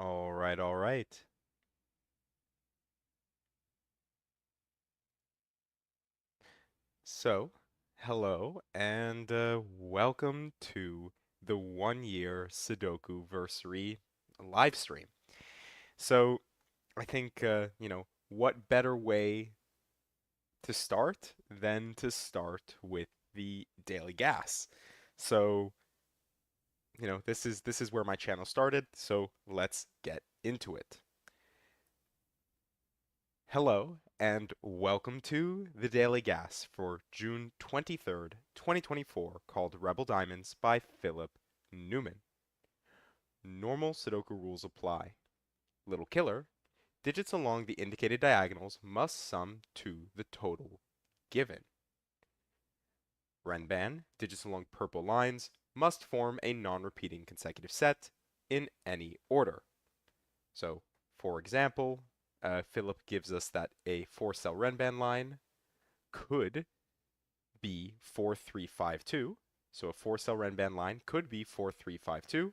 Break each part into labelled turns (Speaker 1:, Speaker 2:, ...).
Speaker 1: All right, all right. So, hello and welcome to the 1 year Sudoku-versary live stream. So, I think, what better way to start than to start with the daily gas? So, this is where my channel started, so let's get into it. Hello, and welcome to the Daily Gas for June 23rd, 2024, called Rebel Diamonds by Philip Newman. Normal Sudoku rules apply. Little killer, digits along the indicated diagonals must sum to the total given. Renban, digits along purple lines must form a non-repeating consecutive set in any order. So, for example, Philip gives us that a 4-cell Renban line could be 4352. So a 4-cell Renban line could be 4352,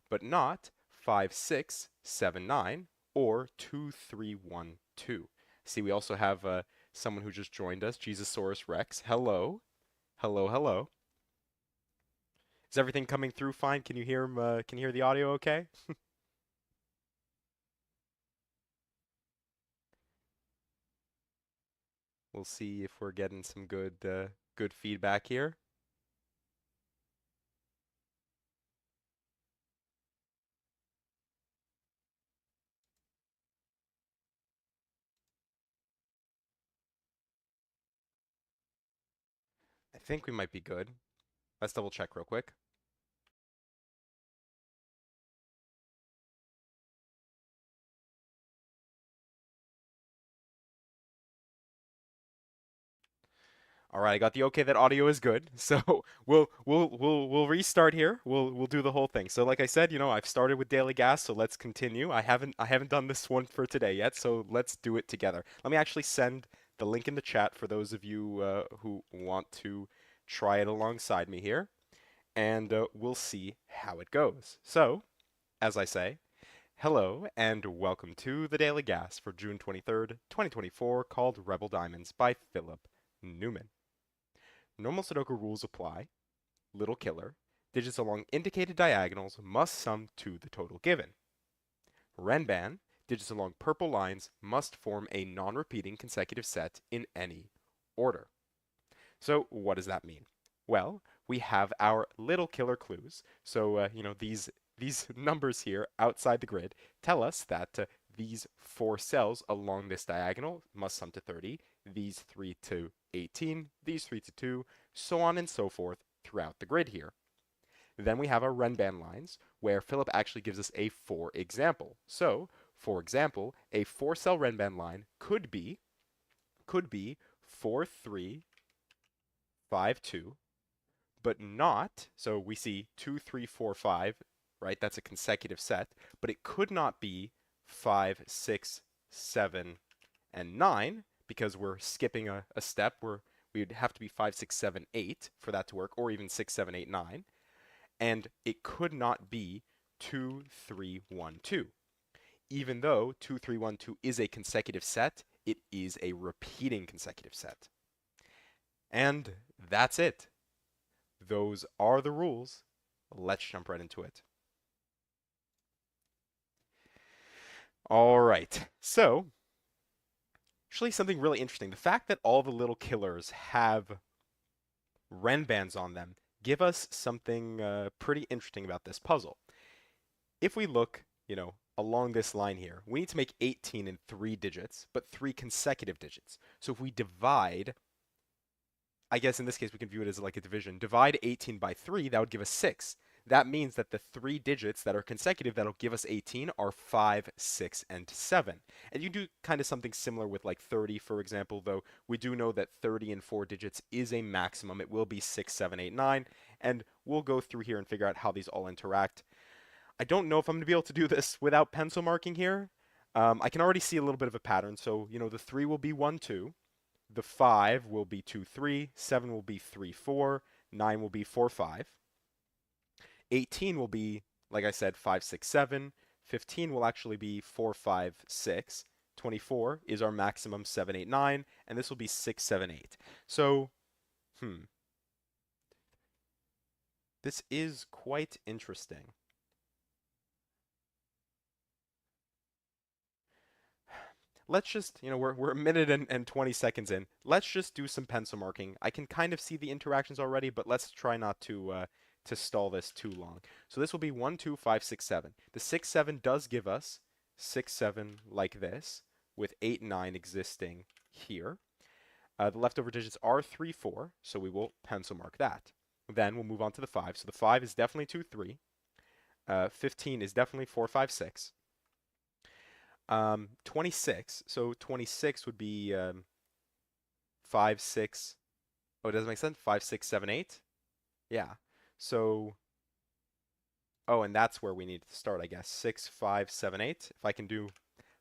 Speaker 1: but not 5679 or 2312. See, we also have someone who just joined us, Jesusaurus Rex. Hello. Hello, hello. Is everything coming through fine? Can you hear him? Can you hear the audio okay? We'll see if we're getting some good feedback here. I think we might be good. Let's double check real quick. All right, I got the okay that audio is good. So we'll restart here. We'll do the whole thing. So like I said, I've started with Daily Gas, so let's continue. I haven't done this one for today yet, so let's do it together. Let me actually send the link in the chat for those of you who want to try it alongside me here, and we'll see how it goes. So, as I say, hello and welcome to the Daily Gas for June 23rd, 2024, called Rebel Diamonds by Philip Newman. Normal Sudoku rules apply. Little killer. Digits along indicated diagonals must sum to the total given. Renban. Digits along purple lines must form a non-repeating consecutive set in any order. So what does that mean? Well, we have our little killer clues. So, these numbers here outside the grid tell us that these 4 cells along this diagonal must sum to 30, these 3 to 18, these 3 to 2, so on and so forth throughout the grid here. Then we have our Renban lines, where Philip actually gives us a for example. So, for example, a 4-cell Renban line could be 4, 3, 5, 2, but not, so we see 2, 3, 4, 5, right? That's a consecutive set, but it could not be 5, 6, 7, and 9 because we're skipping a step where we would have to be 5, 6, 7, 8 for that to work, or even 6, 7, 8, 9. And it could not be 2, 3, 1, 2. Even though 2, 3, 1, 2 is a consecutive set, it is a repeating consecutive set. And that's it. Those are the rules. Let's jump right into it. All right. So, actually something really interesting. The fact that all the little killers have Renbans on them give us something pretty interesting about this puzzle. If we look, along this line here, we need to make 18 in 3 digits, but 3 consecutive digits. So if we divide, I guess in this case we can view it as like a division, divide 18 by 3, that would give us 6. That means that the 3 digits that are consecutive that'll give us 18 are 5, 6, and 7. And you do kind of something similar with like 30, for example, though we do know that 30 in 4 digits is a maximum. It will be 6, 7, 8, 9, and we'll go through here and figure out how these all interact. I don't know if I'm going to be able to do this without pencil marking here. I can already see a little bit of a pattern. So, the 3 will be 1, 2. The 5 will be 2, 3. 7 will be 3, 4. 9 will be 4, 5. 18 will be, like I said, 5, 6, 7. 15 will actually be 4, 5, 6. 24 is our maximum 7, 8, 9, and this will be 6, 7, 8. So, hmm, this is quite interesting. Let's just, we're a minute and 20 seconds in. Let's just do some pencil marking. I can kind of see the interactions already, but let's try not to stall this too long. So this will be 1, 2, 5, 6, 7. The 6, 7 does give us 6, 7 like this, with 8, 9 existing here. The leftover digits are 3, 4, so we will pencil mark that. Then we'll move on to the 5. So the 5 is definitely 2, 3. 15 is definitely 4, 5, 6. 26. So 26 would be 5, 6. Oh, it doesn't make sense. 5, 6, 7, 8. Yeah. So, oh, and that's where we need to start, I guess. 6, 5, 7, 8. If I can do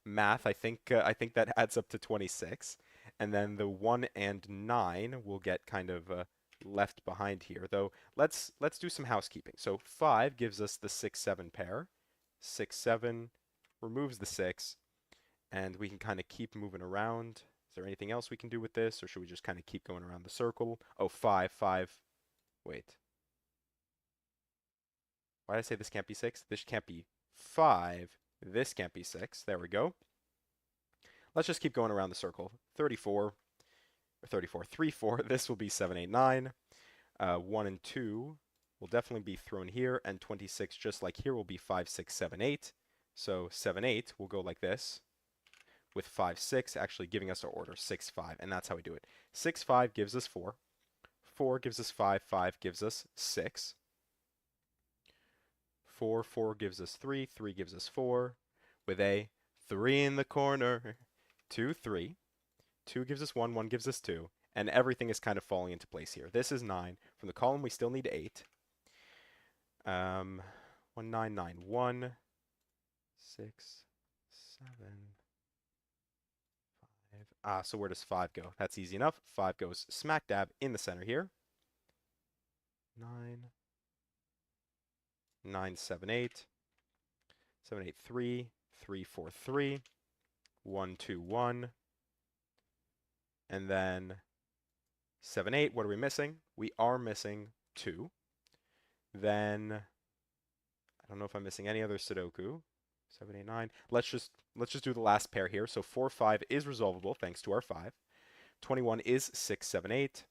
Speaker 1: math, I think that adds up to 26. And then the 1 and 9 will get kind of left behind here. Though let's do some housekeeping. So 5 gives us the 6, 7 pair. 6, 7 removes the 6. And we can kind of keep moving around. Is there anything else we can do with this, or should we just kind of keep going around the circle? Oh, 5, 5. Wait. Why did I say this can't be 6? This can't be 5. This can't be 6. There we go. Let's just keep going around the circle. 34, or 34, 3, 4. This will be 7, 8, 9. 1 and 2 will definitely be thrown here, and 26, just like here, will be 5, 6, 7, 8. So 7, 8 will go like this, with 5, 6 actually giving us our order 6, 5, and that's how we do it. 6, 5 gives us 4. 4 gives us 5, 5 gives us 6. 4, 4 gives us 3, 3 gives us 4, with a 3 in the corner. 2, 3. 2 gives us 1, 1 gives us 2, and everything is kind of falling into place here. This is 9. From the column, we still need 8. 1, 9, 9, 1, 6, 7. So where does 5 go? That's easy enough. 5 goes smack dab in the center here. 9, 9, 7, 8, 7, 8, 3, 3, 4, 3, 1, 2, 1, and then 7, 8. What are we missing? We are missing 2. Then I don't know if I'm missing any other Sudoku. 7, 8, 9. Let's just do the last pair here. So 4, 5 is resolvable thanks to our 5. 21 is 6, 7, 8.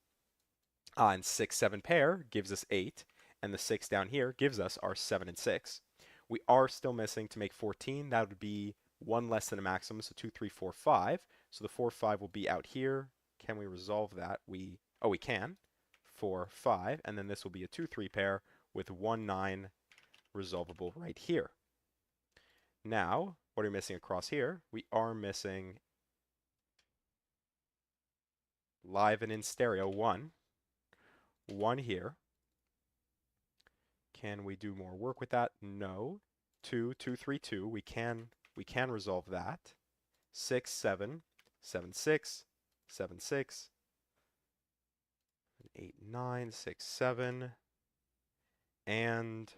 Speaker 1: And 6, 7 pair gives us 8. And the 6 down here gives us our 7 and 6. We are still missing to make 14. That would be 1 less than a maximum, so 2, 3, 4, 5. So the 4, 5 will be out here. Can we resolve that? We can. 4, 5. And then this will be a 2, 3 pair with 1, 9 resolvable right here. Now, what are we missing across here? We are missing live and in stereo 1. 1 here. Can we do more work with that? No. 2, 2, 3, 2. We can resolve that. 6, 7, 7, 6, 7, 6, 8, 9, 6, 7. And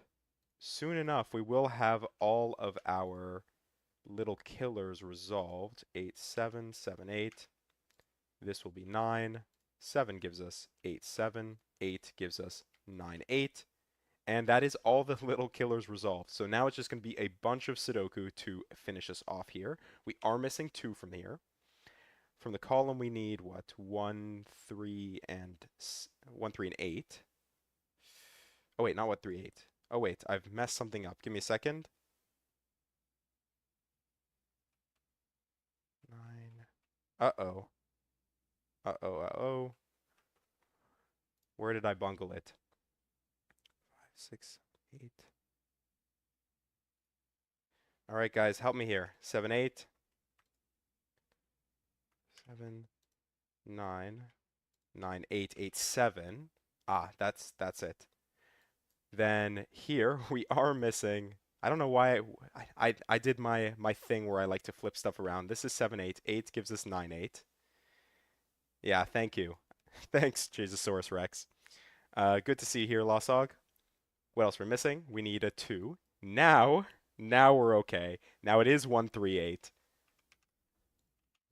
Speaker 1: soon enough, we will have all of our little killers resolved. 8, 7, 7, 8. This will be 9. 7 gives us 8, 7. 8 gives us 9, 8. And that is all the little killers resolved. So now it's just going to be a bunch of Sudoku to finish us off here. We are missing 2 from here. From the column, we need what? 1, 3, and 8. Oh wait, not 1, 3, 8. Oh wait, I've messed something up. Give me a second. 9. Uh-oh. Uh-oh, uh-oh. Where did I bungle it? 5, 6, 8. All right, guys, help me here. 7, 8. 7, 9. 9, 8, 8, 7. Ah, that's it. Then here we are missing. I don't know why I did my thing where I like to flip stuff around. This is 7, 8. 8 gives us 9, 8. Yeah, thank you. Thanks, Jesusaurus Rex. Good to see you here, Losog. What else we're missing? We need a 2. Now Now we're okay. Now it is 138.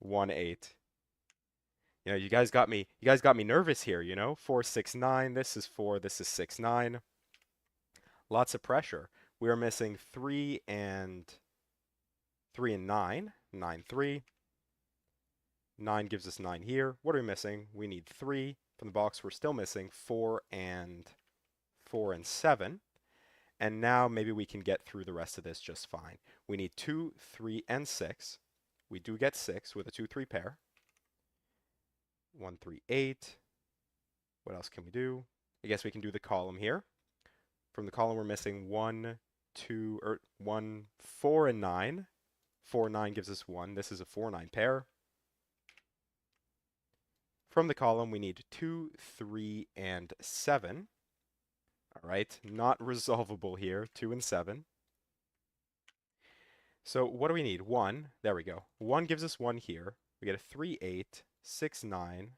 Speaker 1: 18. You guys got me nervous here, 469. This is 4, this is 69. Lots of pressure. We are missing 3 and 9. 9, 3. 9 gives us 9 here. What are we missing? We need 3. From the box, we're still missing 4 and 7. And now maybe we can get through the rest of this just fine. We need 2, 3, and 6. We do get 6 with a 2, 3 pair. 1, 3, 8. What else can we do? I guess we can do the column here. From the column, we're missing 1, 2, or 1, 4, and 9. 4, 9 gives us 1. This is a 4, 9 pair. From the column, we need 2, 3, and 7. All right, not resolvable here, 2 and 7. So what do we need? 1. There we go. 1 gives us 1 here. We get a 3, 8, 6, 9.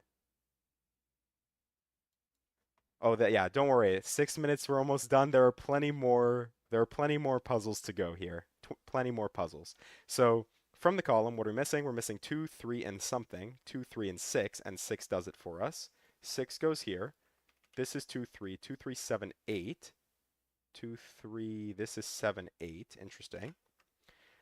Speaker 1: Oh, yeah, don't worry. 6 minutes, we're almost done. There are plenty more puzzles to go here. Plenty more puzzles. So from the column, what are we missing? We're missing 2, 3, and something. 2, 3, and 6 does it for us. 6 goes here. This is 2, 3. 2, 3, 7, 8. 2, 3. This is 7, 8. Interesting.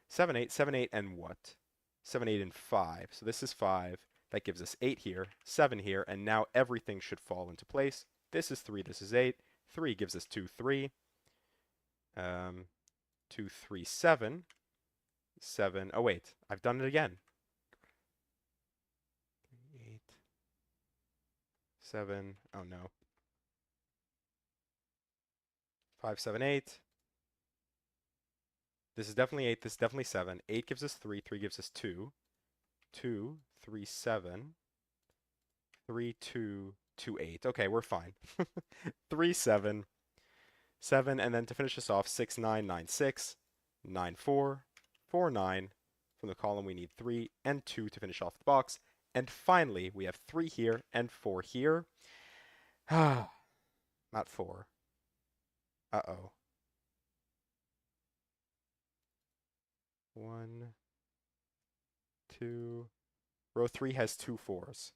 Speaker 1: 7, 8. 7, 8, and what? 7, 8, and 5. So this is 5. That gives us 8 here, 7 here, and now everything should fall into place. This is 3. This is 8. 3 gives us 2, 3. 2, 3, 7. 7. Oh, wait. I've done it again. 8. 7. Oh, no. 5, 7, 8. This is definitely 8. This is definitely 7. 8 gives us 3. 3 gives us 2. 2, 3, 7. 3, 2, 2, 8. Okay, we're fine. 3, 7. 7, and then to finish this off, 6, 9, 9, 6. 9, 4. 4, 9. From the column, we need 3 and 2 to finish off the box. And finally, we have 3 here and 4 here. Not 4. Uh-oh. 1, 2. Row 3 has 2 4s.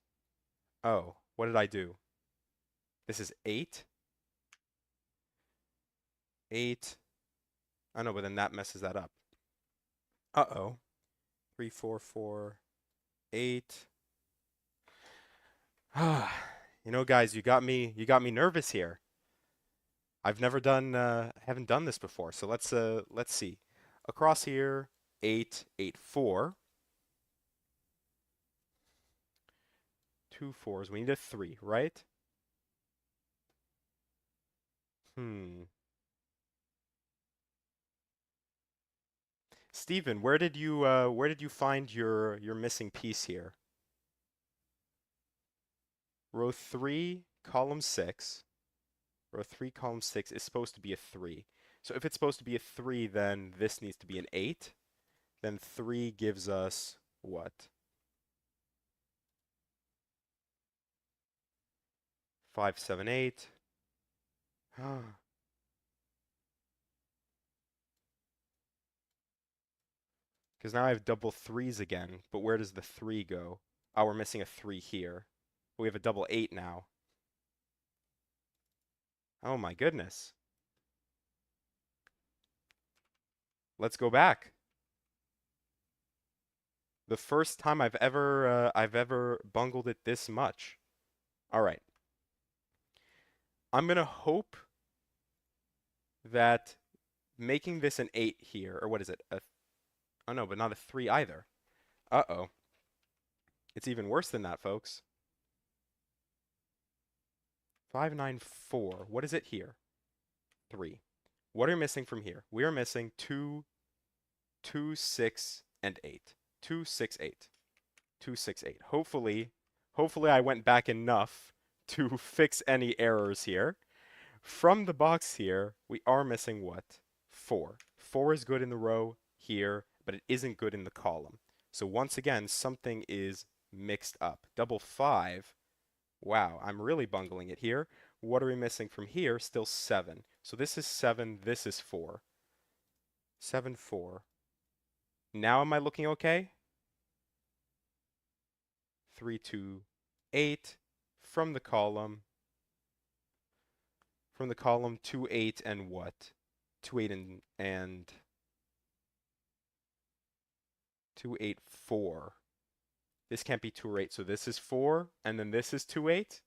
Speaker 1: Oh, what did I do? This is 8. 8. Oh no, but then that messes that up. Uh-oh. 3, 4, 4, 8. Guys, you got me nervous here. I've never done haven't done this before. So let's see. Across here, 8, 8, 4. 2 4s. We need a 3, right? Steven, where did you find your missing piece here? Row 3, column 6. Row 3, column 6 is supposed to be a 3. So if it's supposed to be a 3, then this needs to be an 8. Then 3 gives us what? 5, 7, 8. Because now I have double 3s again, but where does the 3 go? Oh, we're missing a 3 here. We have a double 8 now. Oh my goodness. Let's go back. The first time I've ever bungled it this much. All right. I'm gonna hope that making this an 8 here, or what is it? Oh no, but not a 3 either. Uh-oh. It's even worse than that, folks. 5, 9, 4. What is it here? 3. What are we missing from here? We are missing 2, 2, 6, and 8. 2, 6, 8. 2, 6, 8. Hopefully I went back enough to fix any errors here. From the box here, we are missing what? 4. 4 is good in the row here, but it isn't good in the column. So once again, something is mixed up. Double 5. Wow, I'm really bungling it here. What are we missing from here? Still 7. So this is 7, this is 4. 7, 4. Now am I looking okay? 3, 2, 8 from the column. From the column 2, 8 and what? 2, 8 and 2, 8, 4. This can't be 2 or 8, so this is 4, and then this is 2, 8.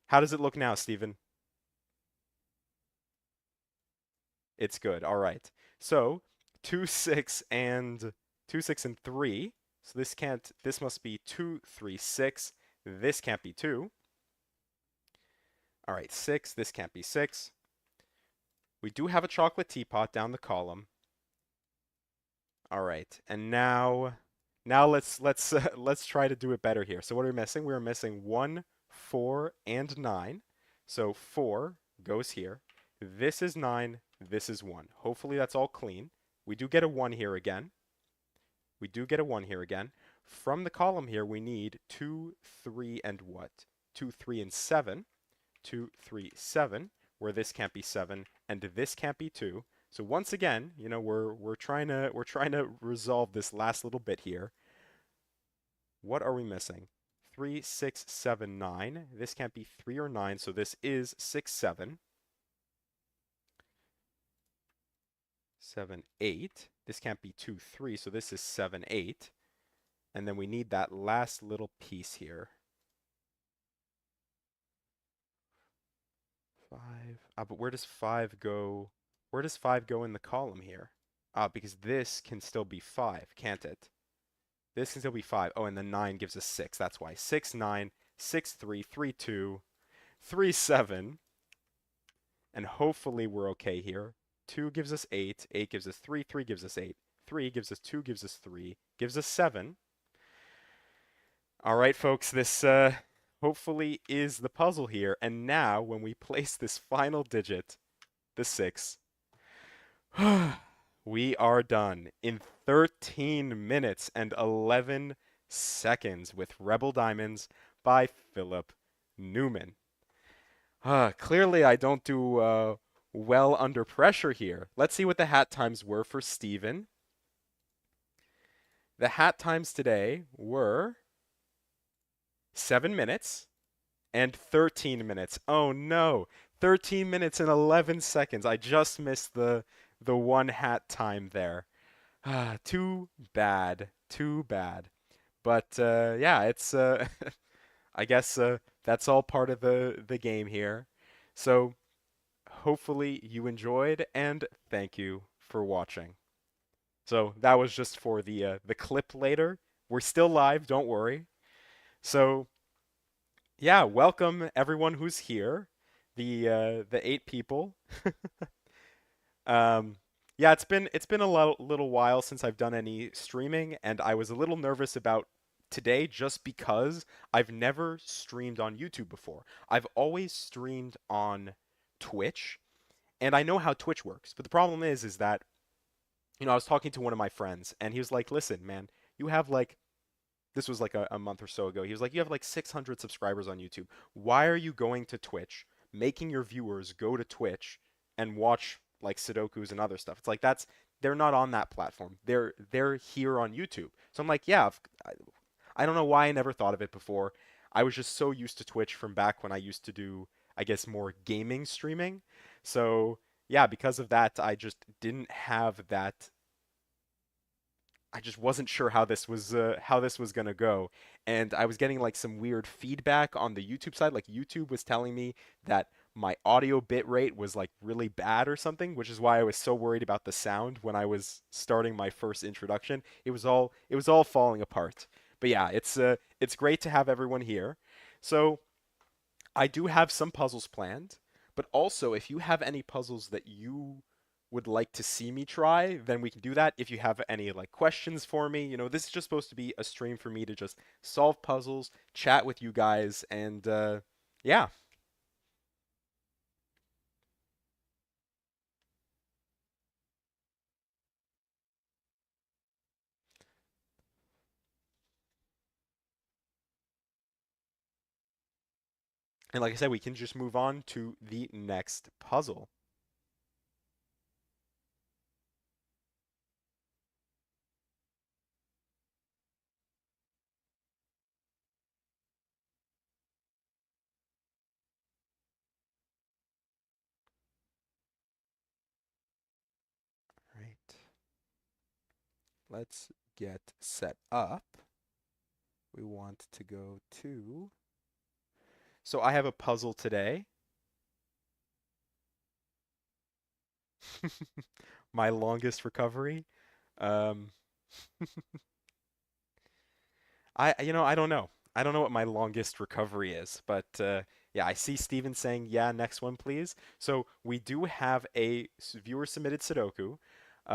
Speaker 1: How does it look now, Stephen? It's good. All right. So 2, 6 and 2, 6 and 3. So this must be 2, 3, 6. This can't be 2. All right, 6. This can't be 6. We do have a chocolate teapot down the column. All right, and now let's try to do it better here. So what are we missing? We're missing 1, 4, and 9. So 4 goes here. This is 9. This is 1. Hopefully that's all clean. We do get a 1 here again. We do get a 1 here again. From the column here, we need 2, 3, and what? 2, 3, and 7. 2, 3, 7, where this can't be 7, and this can't be 2. So once again, you know, we're trying to resolve this last little bit here. What are we missing? 3, 6, 7, 9. This can't be 3 or 9, so this is 6, 7. 7, 8. This can't be 2, 3, so this is 7, 8. And then we need that last little piece here. 5. But where does 5 go? Where does 5 go in the column here? Because this can still be 5, can't it? This can still be 5. Oh, and the 9 gives us 6. That's why. 6, 9, 6, 3, 3, 2, 3, 7. And hopefully we're okay here. 2 gives us 8. 8 gives us 3. 3 gives us 8. 3 gives us 2, gives us 3, gives us 7. All right, folks, this hopefully is the puzzle here. And now, when we place this final digit, the 6, we are done in 13 minutes and 11 seconds with Rebel Diamonds by Philip Newman. Clearly, I don't do well under pressure here. Let's see what the hat times were for Steven. The hat times today were 7 minutes and 13 minutes. Oh no, 13 minutes and 11 seconds. I just missed the one hat time there. Too bad. Too bad. But yeah, it's I guess that's all part of the game here. So hopefully you enjoyed, and thank you for watching. So that was just for the clip later. We're still live, don't worry. So yeah, welcome everyone who's here. The 8 people. Um, yeah, it's been a little while since I've done any streaming, and I was a little nervous about today just because I've never streamed on YouTube before. I've always streamed on Twitch, and I know how Twitch works. But the problem is that, you know, I was talking to one of my friends, and he was like, "Listen, man, you have like this was like a month or so ago. He was like, you have like 600 subscribers on YouTube. Why are you going to Twitch, making your viewers go to Twitch and watch like Sudokus and other stuff? It's like they're not on that platform. They're here on YouTube. So I'm like, yeah, I don't know why I never thought of it before. I was just so used to Twitch from back when I used to do, I guess, more gaming streaming. So yeah, because of that, I just didn't have that. I just wasn't sure how this was gonna go, and I was getting like some weird feedback on the YouTube side. Like YouTube was telling me that my audio bit rate was like really bad or something, which is why I was so worried about the sound when I was starting my first introduction. It was all falling apart. But yeah, it's great to have everyone here. So I do have some puzzles planned, but also if you have any puzzles that you would like to see me try, then we can do that. If you have any like questions for me, you know, this is just supposed to be a stream for me to just solve puzzles, chat with you guys, and yeah. And like I said, we can just move on to the next puzzle. let's get set up. We want to go to... So I have a puzzle today. My longest recovery. Um, I don't know. I don't know what my longest recovery is, but yeah, I see Steven saying, yeah, next one, please. So we do have a viewer submitted Sudoku,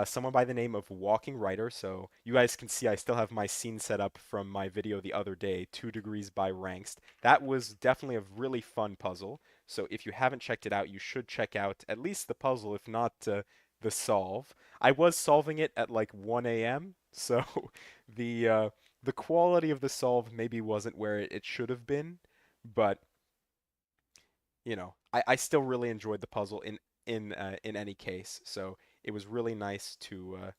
Speaker 1: someone by the name of Walking Writer. So you guys can see I still have my scene set up from my video the other day, 2 degrees by Ranks. That was definitely a really fun puzzle. So if you haven't checked it out, you should check out at least the puzzle, if not the solve. I was solving it at like 1 a.m., so the quality of the solve maybe wasn't where it should have been, but I still really enjoyed the puzzle in any case. So it was really nice to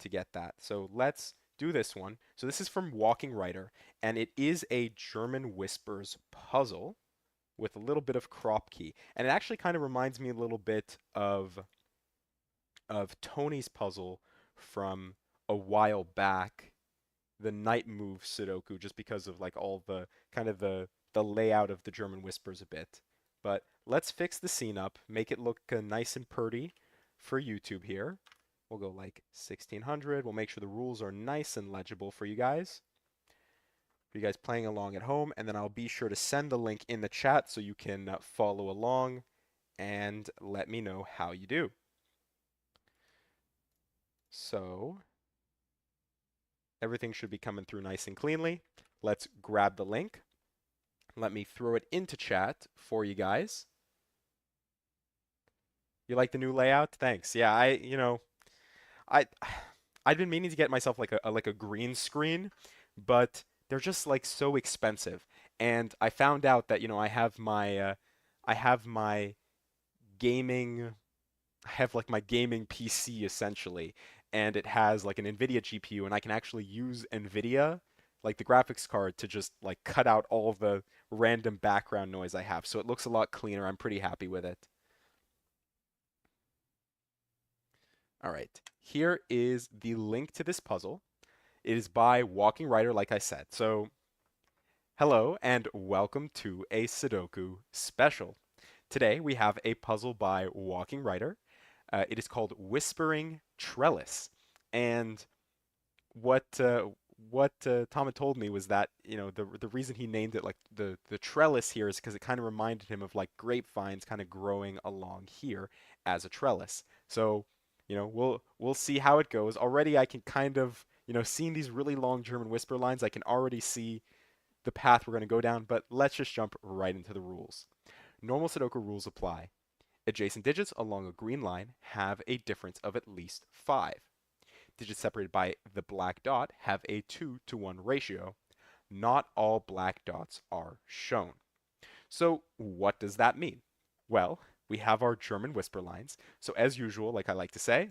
Speaker 1: get that. So let's do this one. So this is from Walking Writer, and it is a German Whispers puzzle with a little bit of crop key, and it actually kind of reminds me a little bit of Tony's puzzle from a while back, the night move Sudoku, just because of like all the kind of the layout of the German Whispers a bit. But let's fix the scene up, make it look nice and pretty for YouTube here. We'll go like 1600. We'll make sure the rules are nice and legible for you guys. For you guys playing along at home, and then I'll be sure to send the link in the chat so you can follow along and let me know how you do. So everything should be coming through nice and cleanly. Let's grab the link. Let me throw it into chat for you guys. You like the new layout? Thanks. Yeah, I I've been meaning to get myself like a green screen, but they're just like so expensive. And I found out that, I have my gaming I have like my gaming PC essentially, and it has like an NVIDIA GPU, and I can actually use NVIDIA, like the graphics card, to just like cut out all the random background noise I have. So it looks a lot cleaner. I'm pretty happy with it. All right, here is the link to this puzzle. It is by Walking Writer, like I said. So hello and welcome to a Sudoku special. Today we have a puzzle by Walking Writer. It is called Whispering Trellis. And what uh, what Tom had told me was that the reason he named it like the trellis here is because it kind of reminded him of like grapevines kind of growing along here as a trellis. So we'll see how it goes. Already I can kind of seeing these really long German whisper lines, I can already see the path we're going to go down. But let's just jump right into the rules. Normal Sudoku rules apply. Adjacent digits along a green line have a difference of at least 5. Digits separated by the black dot have a 2-to-1 ratio. Not all black dots are shown. So what does that mean? Well, we have our German whisper lines. So as usual, like I like to say,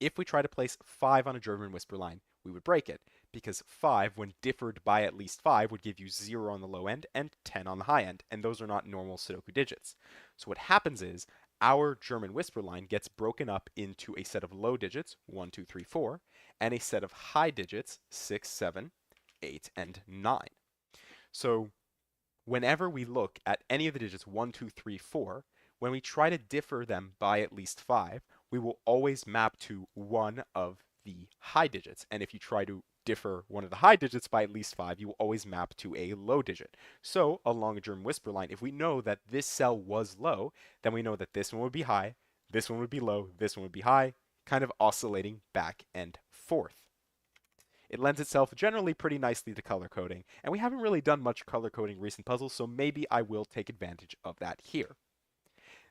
Speaker 1: if we try to place 5 on a German whisper line, we would break it, because 5, when differed by at least 5, would give you 0 on the low end and 10 on the high end, and those are not normal Sudoku digits. So what happens is our German whisper line gets broken up into a set of low digits, 1, 2, 3, 4, and a set of high digits, 6, 7, 8, and 9. So whenever we look at any of the digits 1, 2, 3, 4, when we try to differ them by at least 5, we will always map to one of the high digits. And if you try to differ one of the high digits by at least 5, you will always map to a low digit. So along a German whisper line, if we know that this cell was low, then we know that this one would be high, this one would be low, this one would be high, kind of oscillating back and forth. It lends itself generally pretty nicely to color coding, and we haven't really done much color coding recent puzzles, so maybe I will take advantage of that here.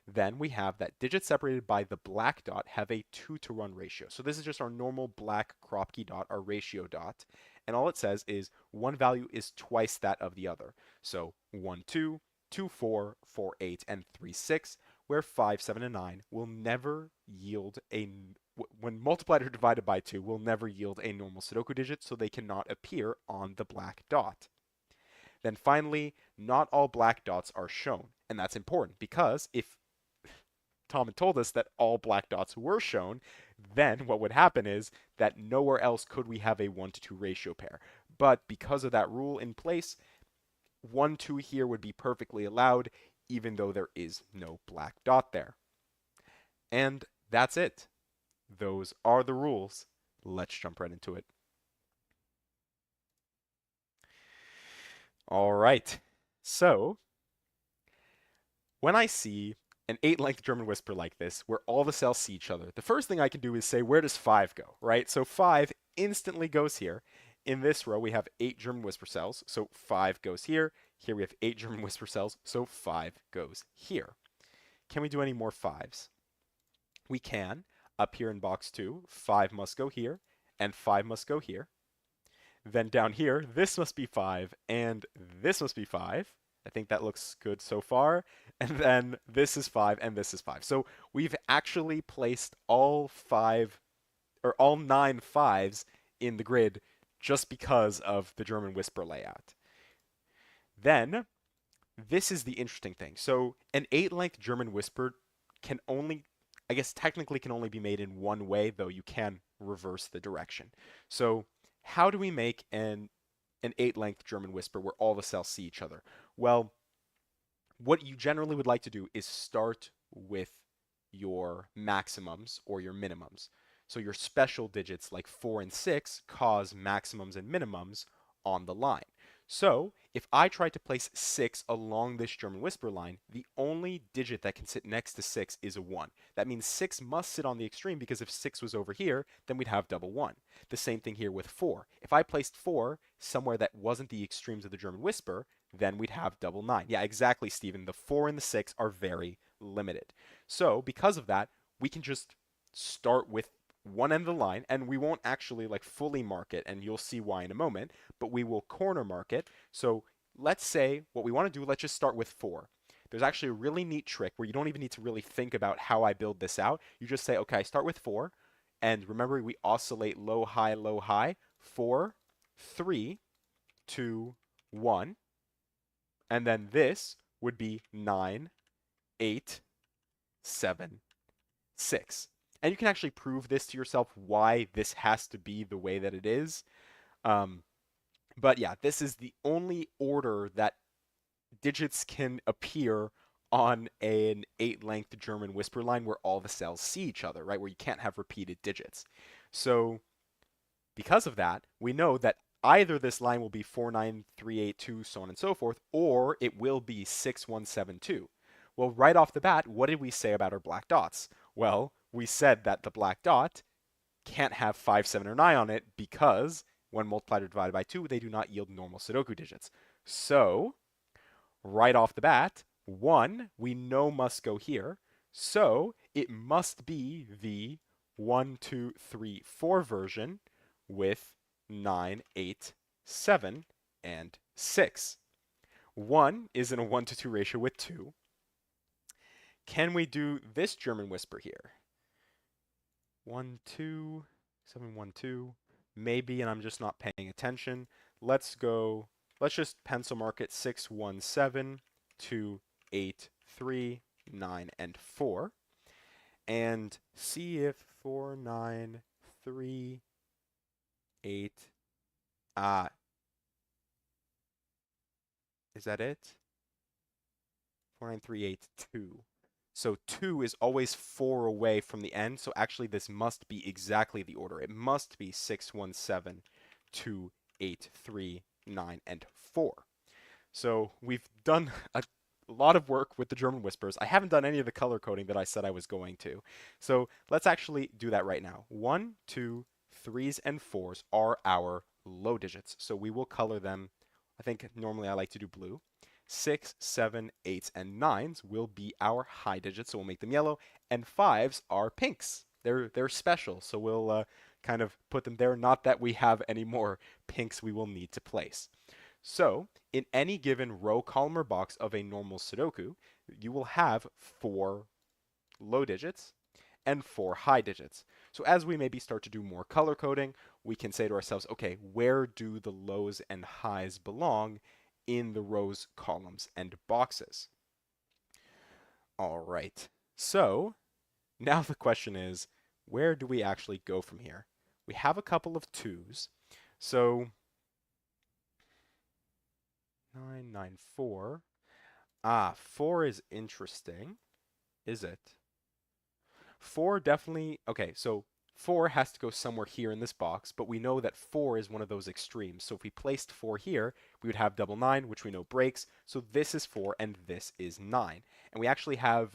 Speaker 1: Then we have that digits separated by the black dot have a 2-to-1 ratio. So this is just our normal black crop key dot, our ratio dot. And all it says is one value is twice that of the other. So 1, 2, 2, 4, 4, 8, and 3, 6, where 5, 7, and 9 will never yield when multiplied or divided by 2, will never yield a normal Sudoku digit, so they cannot appear on the black dot. Then finally, not all black dots are shown. And that's important because if Tom had told us that all black dots were shown, then what would happen is that nowhere else could we have a 1-to-2 ratio pair. But because of that rule in place, 1, 2 here would be perfectly allowed, even though there is no black dot there. And that's it. Those are the rules. Let's jump right into it. All right. So, when I see an 8-length German whisper like this, where all the cells see each other, the first thing I can do is say, where does 5 go, right? So 5 instantly goes here. In this row, we have 8 German whisper cells, so 5 goes here. Here we have 8 German whisper cells, so 5 goes here. Can we do any more 5s? We can. Up here in box 2, 5 must go here, and 5 must go here. Then down here, this must be 5, and this must be 5. I think that looks good so far. And then this is 5, and this is 5. So we've actually placed all 5, or all 9 5s in the grid just because of the German whisper layout. Then, this is the interesting thing. So an 8-length German whisper can only, I guess technically can only be made in one way, though you can reverse the direction. So how do we make an 8-length German whisper where all the cells see each other? Well, what you generally would like to do is start with your maximums or your minimums. So your special digits like 4 and 6 cause maximums and minimums on the line. So if I try to place 6 along this German whisper line, the only digit that can sit next to 6 is a 1. That means 6 must sit on the extreme, because if 6 was over here, then we'd have double 1. The same thing here with 4. If I placed 4 somewhere that wasn't the extremes of the German whisper, then we'd have double 9. Yeah, exactly, Stephen. The 4 and the 6 are very limited. So because of that, we can just start with one end of the line, and we won't actually like fully mark it, and you'll see why in a moment, but we will corner mark it. So let's say what we want to do, let's just start with 4. There's actually a really neat trick where you don't even need to really think about how I build this out. You just say, okay, I start with 4, and remember we oscillate low, high, 4, 3, 2, 1, and then this would be 9, 8, 7, 6. And you can actually prove this to yourself why this has to be the way that it is. But yeah, this is the only order that digits can appear on an 8-length German whisper line where all the cells see each other, right? Where you can't have repeated digits. So because of that, we know that either this line will be 49382, so on and so forth, or it will be 6172. Well, right off the bat, what did we say about our black dots? Well, we said that the black dot can't have 5, 7, or 9 on it because when multiplied or divided by 2, they do not yield normal Sudoku digits. So, right off the bat, 1 we know must go here, so it must be the 1, 2, 3, 4 version with 9, 8, 7, and 6. 1 is in a 1-to-2 ratio with 2. Can we do this German whisper here? 1, 2, 7, 1, 2. Maybe, and I'm just not paying attention. Let's just pencil mark it 6, 1, 7, 2, 8, 3, 9, and 4. And see if 4, 9, 3, 8, is that it? 4, 9, 3, 8, 2. So 2 is always 4 away from the end, so actually this must be exactly the order. It must be 6, 1, 7, 2, 8, 3, 9, and 4. So we've done a lot of work with the German whispers. I haven't done any of the color coding that I said I was going to. So let's actually do that right now. 1, 2, 3s, and 4s are our low digits. So we will color them. I think normally I like to do blue. 6, 7, 8s, and 9s will be our high digits, so we'll make them yellow, and 5s are pinks. They're special, so we'll kind of put them there. Not that we have any more pinks we will need to place. So in any given row, column, or box of a normal Sudoku, you will have 4 low digits and 4 high digits. So as we maybe start to do more color coding, we can say to ourselves, okay, where do the lows and highs belong in the rows, columns, and boxes? All right. So now the question is, where do we actually go from here? We have a couple of 2s. So 994. Ah, 4 is interesting. Is it? 4 definitely. Okay, so 4 has to go somewhere here in this box, but we know that 4 is one of those extremes. So if we placed 4 here, we would have double 9, which we know breaks. So this is 4 and this is 9. And we actually have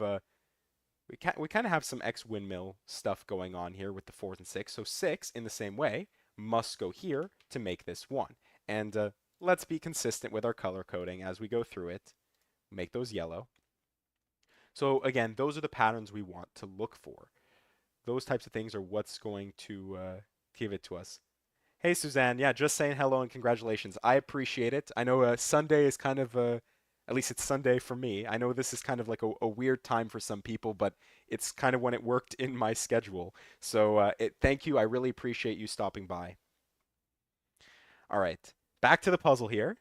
Speaker 1: we kind of have some X windmill stuff going on here with the 4s and 6. So 6 in the same way must go here to make this 1. And let's be consistent with our color coding as we go through it. Make those yellow. So again, those are the patterns we want to look for. Those types of things are what's going to give it to us. Hey, Suzanne. Yeah, just saying hello and congratulations. I appreciate it. I know Sunday is kind of at least it's Sunday for me. I know this is kind of like a weird time for some people, but it's kind of when it worked in my schedule. So thank you. I really appreciate you stopping by. All right, back to the puzzle here.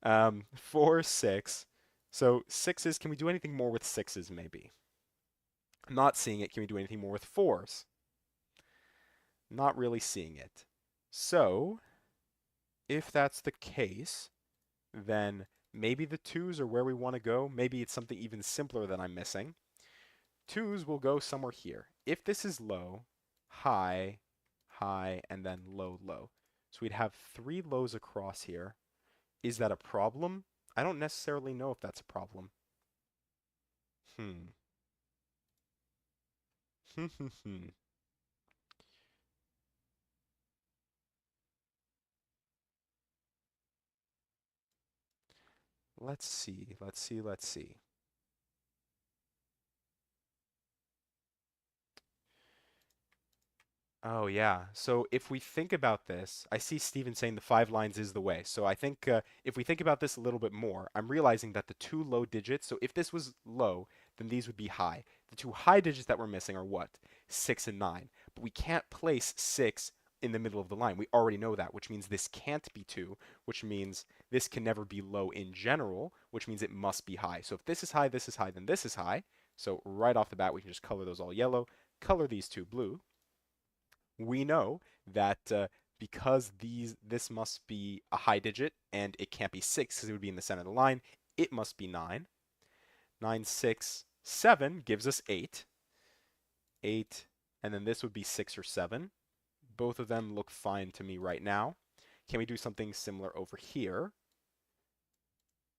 Speaker 1: 4, 6. So sixes, can we do anything more with sixes maybe? I'm not seeing it. Can we do anything more with 4s? Not really seeing it. So if that's the case, then maybe the 2s are where we want to go. Maybe it's something even simpler that I'm missing. 2s will go somewhere here. If this is low, high, high, and then low, low. So we'd have 3 lows across here. Is that a problem? I don't necessarily know if that's a problem. Hmm. Let's see, let's see, let's see. Oh, yeah. So if we think about this, I see Steven saying the 5 lines is the way. So I think if we think about this a little bit more, I'm realizing that the 2 low digits, so if this was low, then these would be high. The 2 high digits that we're missing are what? 6 and 9. But we can't place 6 in the middle of the line. We already know that, which means this can't be 2, which means this can never be low in general, which means it must be high. So if this is high, then this is high. So right off the bat, we can just color those all yellow, color these 2 blue. We know that because this must be a high digit and it can't be 6 because it would be in the center of the line, it must be 9. 9, 6, 7 gives us 8. 8, and then this would be 6 or 7. Both of them look fine to me right now. Can we do something similar over here?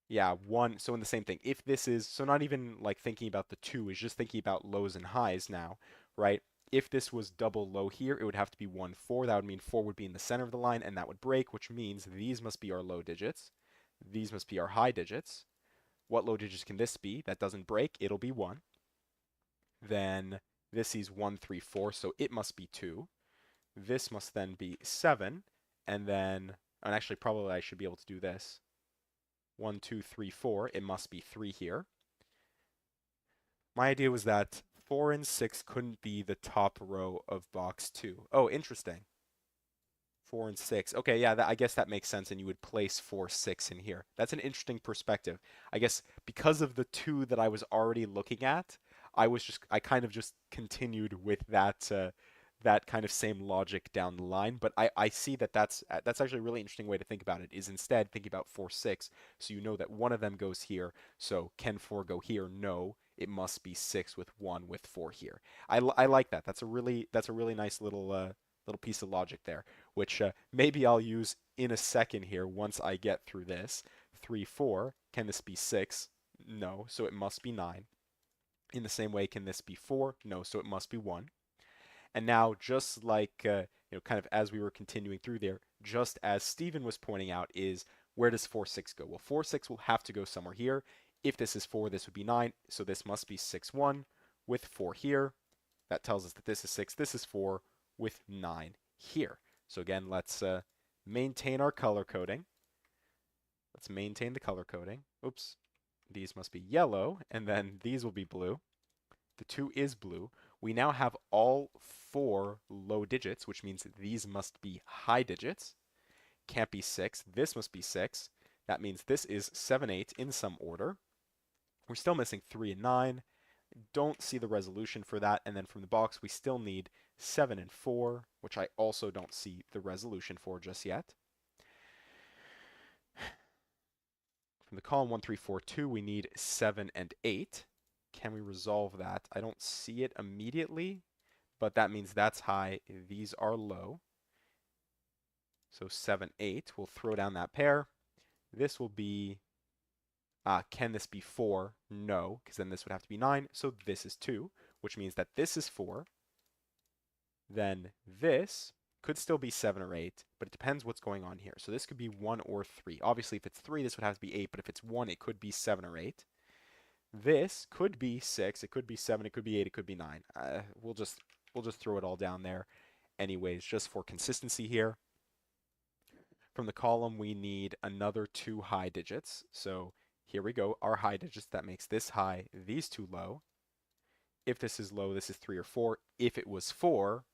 Speaker 1: Yeah, 1. So in the same thing, if this is, so not even like thinking about the 2, is just thinking about lows and highs now, right? If this was double low here, it would have to be 1, 4. That would mean 4 would be in the center of the line, and that would break, which means these must be our low digits. These must be our high digits. What low digits can this be? That doesn't break. It'll be 1. Then this is 1, 3, 4, so it must be 2. This must then be 7, and then, and actually probably I should be able to do this. 1, 2, 3, 4. It must be 3 here. My idea was that 4 and 6 couldn't be the top row of box 2. Oh, interesting. 4 and 6. Okay, yeah, I guess that makes sense, and you would place 4, 6 in here. That's an interesting perspective. I guess because of the 2 that I was already looking at, I kind of just continued with that kind of same logic down the line. But I see that that's actually a really interesting way to think about it, is instead thinking about 4, 6, so you know that one of them goes here. So can 4 go here? No, it must be 6 with 1 with 4 here. I like that. That's a really nice little piece of logic there, which maybe I'll use in a second here once I get through this. 3, 4. Can this be 6? No, so it must be 9. In the same way, can this be 4? No, so it must be 1. And now, just like, kind of as we were continuing through there, just as Stephen was pointing out, is where does 4, 6 go? Well, 4, 6 will have to go somewhere here. If this is 4, this would be 9. So this must be 6, 1 with 4 here. That tells us that this is 6, this is 4 with 9 here. So again, let's maintain our color coding. Let's maintain the color coding. Oops. These must be yellow, and then these will be blue. The 2 is blue. We now have all 4 low digits, which means these must be high digits. Can't be 6. This must be 6. That means this is 7, 8 in some order. We're still missing 3 and 9. Don't see the resolution for that. And then from the box, we still need 7 and 4, which I also don't see the resolution for just yet. From the column 1, 3, 4, 2, we need 7 and 8. Can we resolve that? I don't see it immediately, but that means that's high. These are low. So 7, 8. We'll throw down that pair. This will be, can this be 4? No, because then this would have to be 9. So this is 2, which means that this is 4. Then this could still be 7 or 8, but it depends what's going on here. So this could be 1 or 3. Obviously, if it's 3, this would have to be 8, but if it's 1, it could be 7 or 8. This could be 6, it could be 7, it could be 8, it could be 9. We'll just throw it all down there anyways, just for consistency here. From the column, we need another 2 high digits. So here we go, our high digits. That makes this high, these 2 low. If this is low, this is 3 or 4. If it was 4,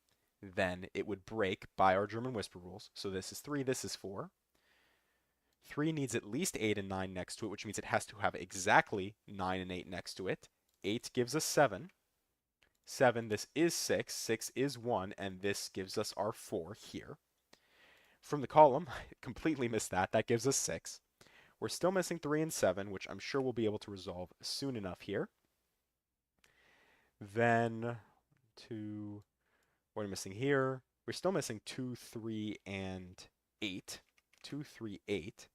Speaker 1: then it would break by our German whisper rules. So this is 3, this is 4. 3 needs at least 8 and 9 next to it, which means it has to have exactly 9 and 8 next to it. 8 gives us 7. 7, this is 6. 6 is 1, and this gives us our 4 here. From the column, I completely missed that. That gives us 6. We're still missing 3 and 7, which I'm sure we'll be able to resolve soon enough here. Then, what are we missing here? We're still missing 2, 3, and 8. 2, 3, 8.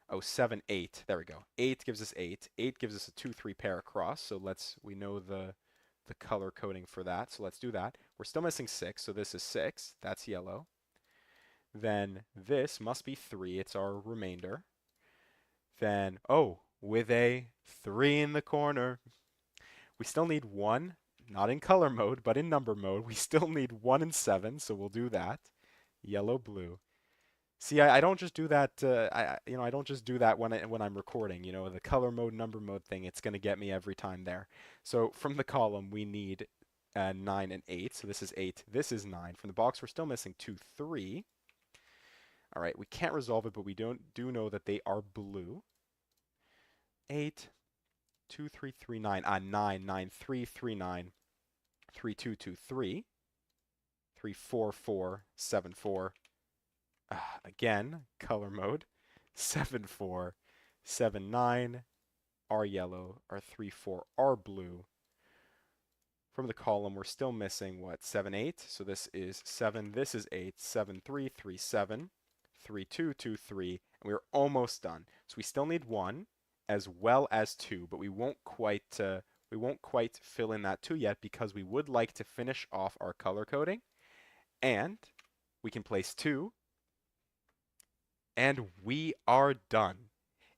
Speaker 1: Oh, 7, 8. There we go. 8 gives us 8. 8 gives us a 2, 3 pair across. So we know the color coding for that. So let's do that. We're still missing 6. So this is 6. That's yellow. Then this must be 3. It's our remainder. Then, oh, with a 3 in the corner. We still need 1, not in color mode, but in number mode. We still need 1 and 7, so we'll do that. Yellow, blue. See, I don't just do that. I don't just do that when I'm recording. The color mode, number mode thing. It's gonna get me every time there. So from the column, we need 9 and 8. So this is 8. This is 9. From the box, we're still missing 2, 3. All right, we can't resolve it, but we do know that they are blue. 8, 2, 3, 3, 9. 9, 9, 3, 3, 9. 3, 2, 2, 3. 3, 4, 4, 7, 4. Again, color mode. 7, 4, 7, 9 are yellow, are 3, 4 are blue. From the column, we're still missing what? 7, 8. So this is 7, this is 8, 7, 3, 3, 7, 3, 2, 2, 3, and we're almost done. So we still need 1 as well as 2, but we won't quite fill in that 2 yet because we would like to finish off our color coding. And we can place 2. And we are done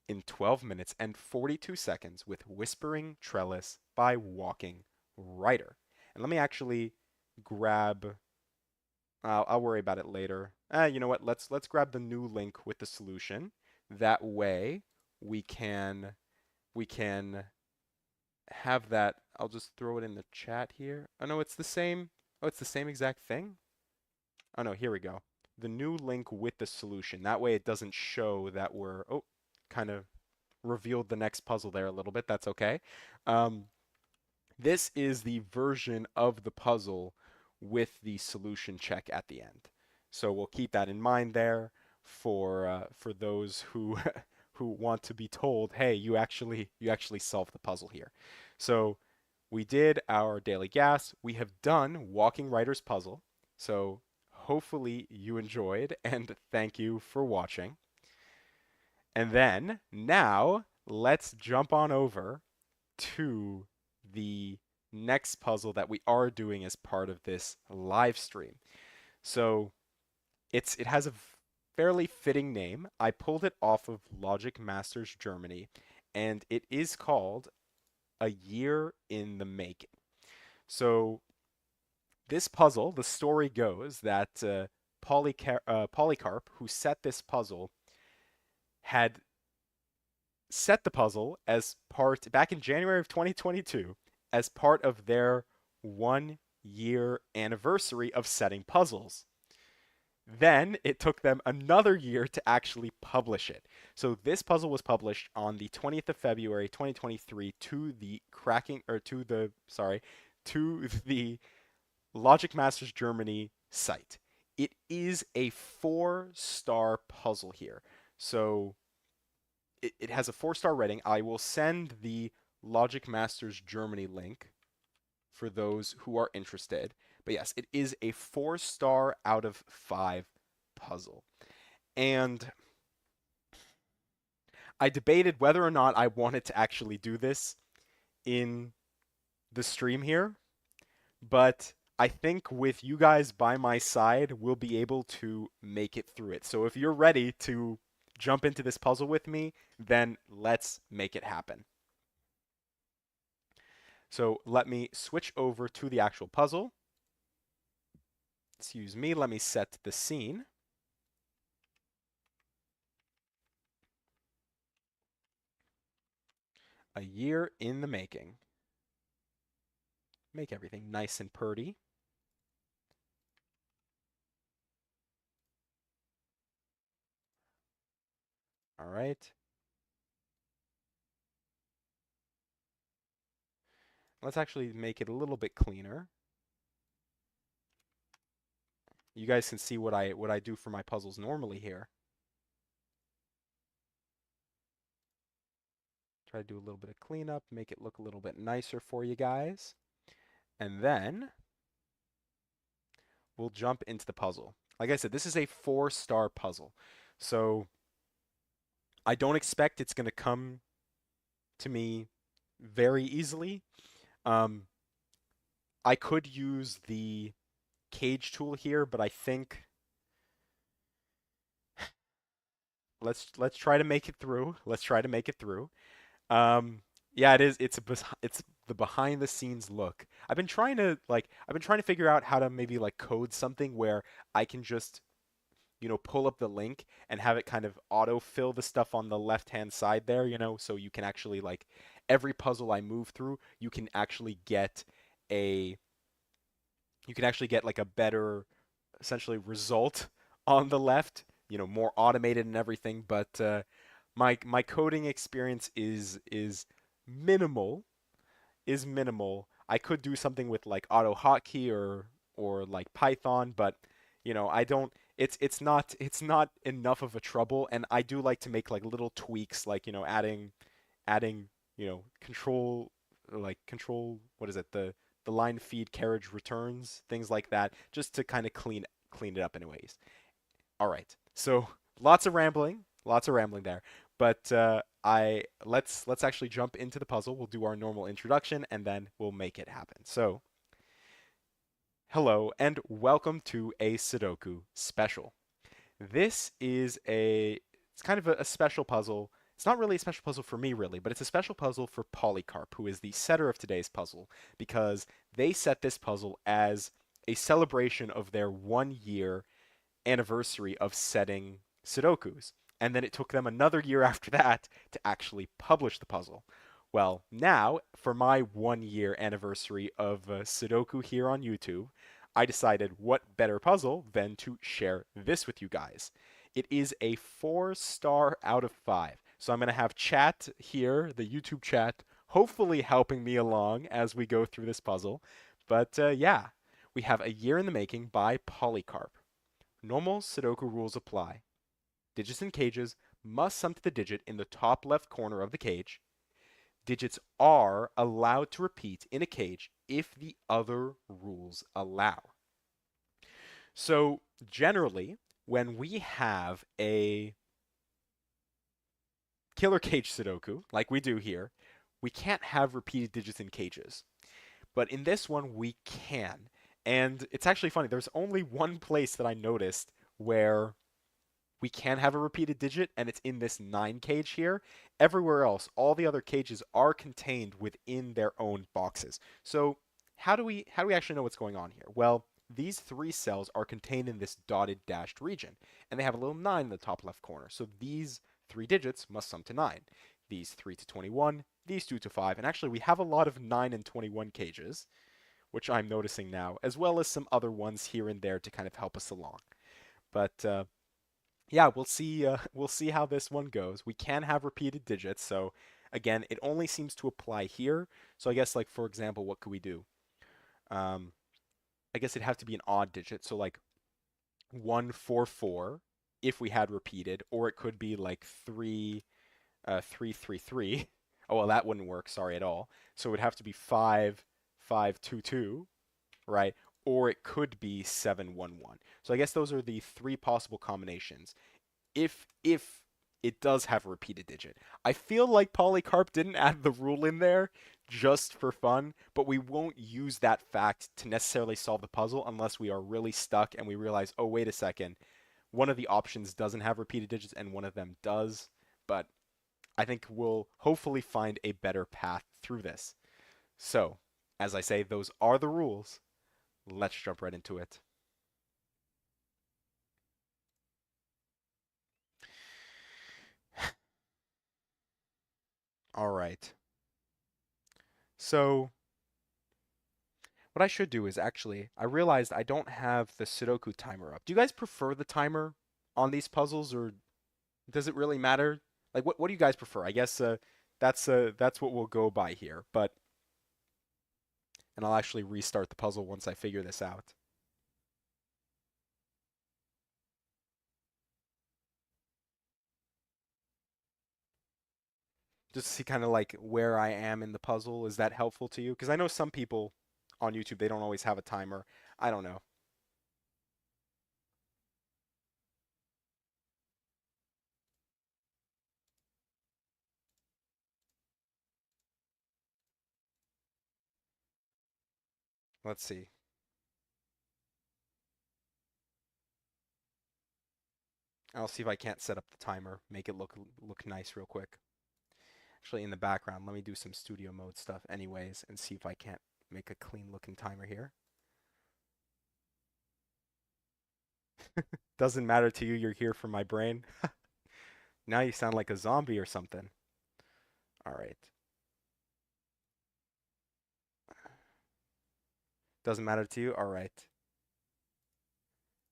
Speaker 1: in 12 minutes and 42 seconds with Whispering Trellis by Walking Writer. And let me actually grab, I'll worry about it later. You know what? Let's grab the new link with the solution. That way we can have that. I'll just throw it in the chat here. Oh no, it's the same. Oh, it's the same exact thing. Oh no, here we go. The new link with the solution. That way it doesn't show that we're, oh, kind of revealed the next puzzle there a little bit. That's okay. This is the version of the puzzle with the solution check at the end. So we'll keep that in mind there for those who who want to be told, hey, you actually solved the puzzle here. So we did our daily gas. We have done Walking Writer's puzzle. So hopefully you enjoyed, and thank you for watching. And then now let's jump on over to the next puzzle that we are doing as part of this live stream. So it has a fairly fitting name. I pulled it off of Logic Masters Germany, and it is called A Year in the Making. So this puzzle, the story goes that Polycarp, who set this puzzle, had set the puzzle as part, back in January of 2022, as part of their 1-year anniversary of setting puzzles. Then it took them another year to actually publish it. So this puzzle was published on the 20th of February 2023 to the cracking or to the sorry, to the Logic Masters Germany site. It is a 4-star puzzle here. So it has a 4-star rating. I will send the Logic Masters Germany link for those who are interested. But yes, it is a 4-star out of 5 puzzle. And I debated whether or not I wanted to actually do this in the stream here, but I think with you guys by my side, we'll be able to make it through it. So if you're ready to jump into this puzzle with me, then let's make it happen. So let me switch over to the actual puzzle. Excuse me, let me set the scene. A year in the making. Make everything nice and purty. All right. Let's actually make it a little bit cleaner. You guys can see what I do for my puzzles normally here. Try to do a little bit of cleanup, make it look a little bit nicer for you guys. And then we'll jump into the puzzle. Like I said, this is a 4-star puzzle. So I don't expect it's going to come to me very easily. I could use the cage tool here, but I think let's try to make it through. Let's try to make it through. Um, yeah, it is. It's the behind the scenes look. I've been trying to figure out how to maybe like code something where I can just pull up the link and have it kind of auto fill the stuff on the left hand side there, so you can actually like every puzzle I move through, a you can actually get like a better essentially result on the left, more automated and everything. But my coding experience is minimal, I could do something with like auto hotkey or like Python, but I don't. It's not enough of a trouble, and I do like to make like little tweaks, like adding control what is it the line feed carriage returns, things like that, just to kind of clean it up anyways. All right. So lots of rambling there. But I let's actually jump into the puzzle. We'll do our normal introduction and then we'll make it happen. So, hello and welcome to a Sudoku special. This is it's kind of a special puzzle. It's not really a special puzzle for me, really, but it's a special puzzle for Polycarp, who is the setter of today's puzzle, because they set this puzzle as a celebration of their 1 year anniversary of setting Sudokus. And then it took them another year after that to actually publish the puzzle. Well, now, for my 1 year anniversary of Sudoku here on YouTube, I decided what better puzzle than to share this with you guys. It is a 4-star out of 5. So I'm going to have chat here, the YouTube chat, hopefully helping me along as we go through this puzzle. But yeah, we have A Year in the Making by Polycarp. Normal Sudoku rules apply. Digits in cages must sum to the digit in the top left corner of the cage. Digits are allowed to repeat in a cage if the other rules allow. So generally, when we have a killer cage Sudoku, like we do here, we can't have repeated digits in cages. But in this one, we can. And it's actually funny. There's only one place that I noticed where we can have a repeated digit, and it's in this 9 cage here. Everywhere else, all the other cages are contained within their own boxes. So how do we actually know what's going on here? Well, these 3 cells are contained in this dotted dashed region, and they have a little 9 in the top left corner. So these 3 digits must sum to 9. These 3 to 21, these 2 to 5, and actually we have a lot of 9 and 21 cages, which I'm noticing now, as well as some other ones here and there to kind of help us along. But yeah, we'll see. We'll see how this one goes. We can have repeated digits, so again, it only seems to apply here. So I guess, like for example, what could we do? Um, I guess it'd have to be an odd digit, so like 144 if we had repeated, or it could be like 333. Oh well, that wouldn't work. Sorry at all. So it would have to be 5522, right? Or it could be 711. So I guess those are the three possible combinations. If it does have a repeated digit. I feel like Polycarp didn't add the rule in there just for fun, but we won't use that fact to necessarily solve the puzzle unless we are really stuck and we realize, oh, wait a second, one of the options doesn't have repeated digits and one of them does. But I think we'll hopefully find a better path through this. So, as I say, those are the rules. Let's jump right into it. All right. So, what I should do is actually, I realized I don't have the Sudoku timer up. Do you guys prefer the timer on these puzzles, or does it really matter? Like, what do you guys prefer? I guess that's what we'll go by here. But and I'll actually restart the puzzle once I figure this out, just to see kind of like where I am in the puzzle. Is that helpful to you? Because I know some people on YouTube they don't always have a timer. I don't know. Let's see. I'll see if I can't set up the timer, make it look nice real quick. Actually, in the background, let me do some studio mode stuff anyways and see if I can't make a clean looking timer here. Doesn't matter to you, you're here for my brain. Now you sound like a zombie or something. All right. Doesn't matter to you? All right.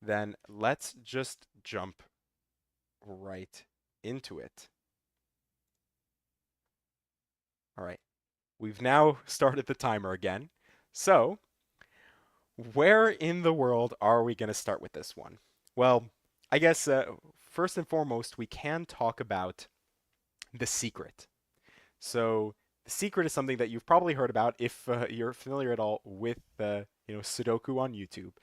Speaker 1: Then let's just jump right into it. All right. We've now started the timer again. So, where in the world are we going to start with this one? Well, I guess first and foremost, we can talk about the secret. So the secret is something that you've probably heard about if you're familiar at all with Sudoku on YouTube.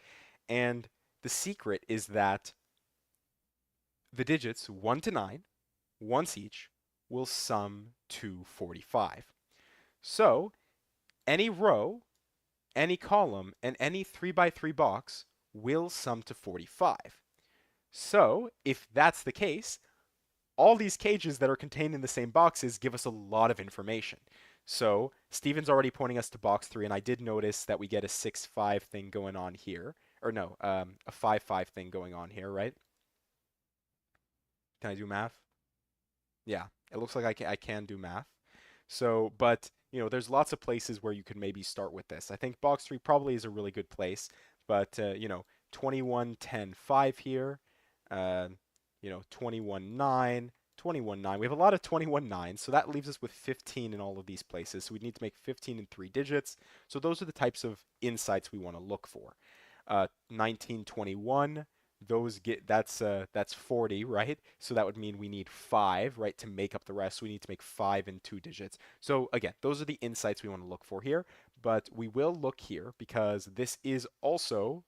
Speaker 1: And the secret is that the digits 1 to 9, once each, will sum to 45. So any row, any column, and any 3 by 3 box will sum to 45. So if that's the case, all these cages that are contained in the same boxes give us a lot of information. So Steven's already pointing us to box 3, and I did notice that we get a 6-5 thing going on here. Or no, a 5-5 thing going on here, right? Can I do math? Yeah, it looks like I can do math. So, but there's lots of places where you could maybe start with this. I think box 3 probably is a really good place, but 21, 10, 5 here, uh, 21, 9, 21, 9. We have a lot of 21, 9, so that leaves us with 15 in all of these places. So we need to make 15 in 3 digits. So those are the types of insights we want to look for. 1921, that's 40, right? So that would mean we need 5, right, to make up the rest. So we need to make 5 in 2 digits. So again, those are the insights we want to look for here, but we will look here because this is also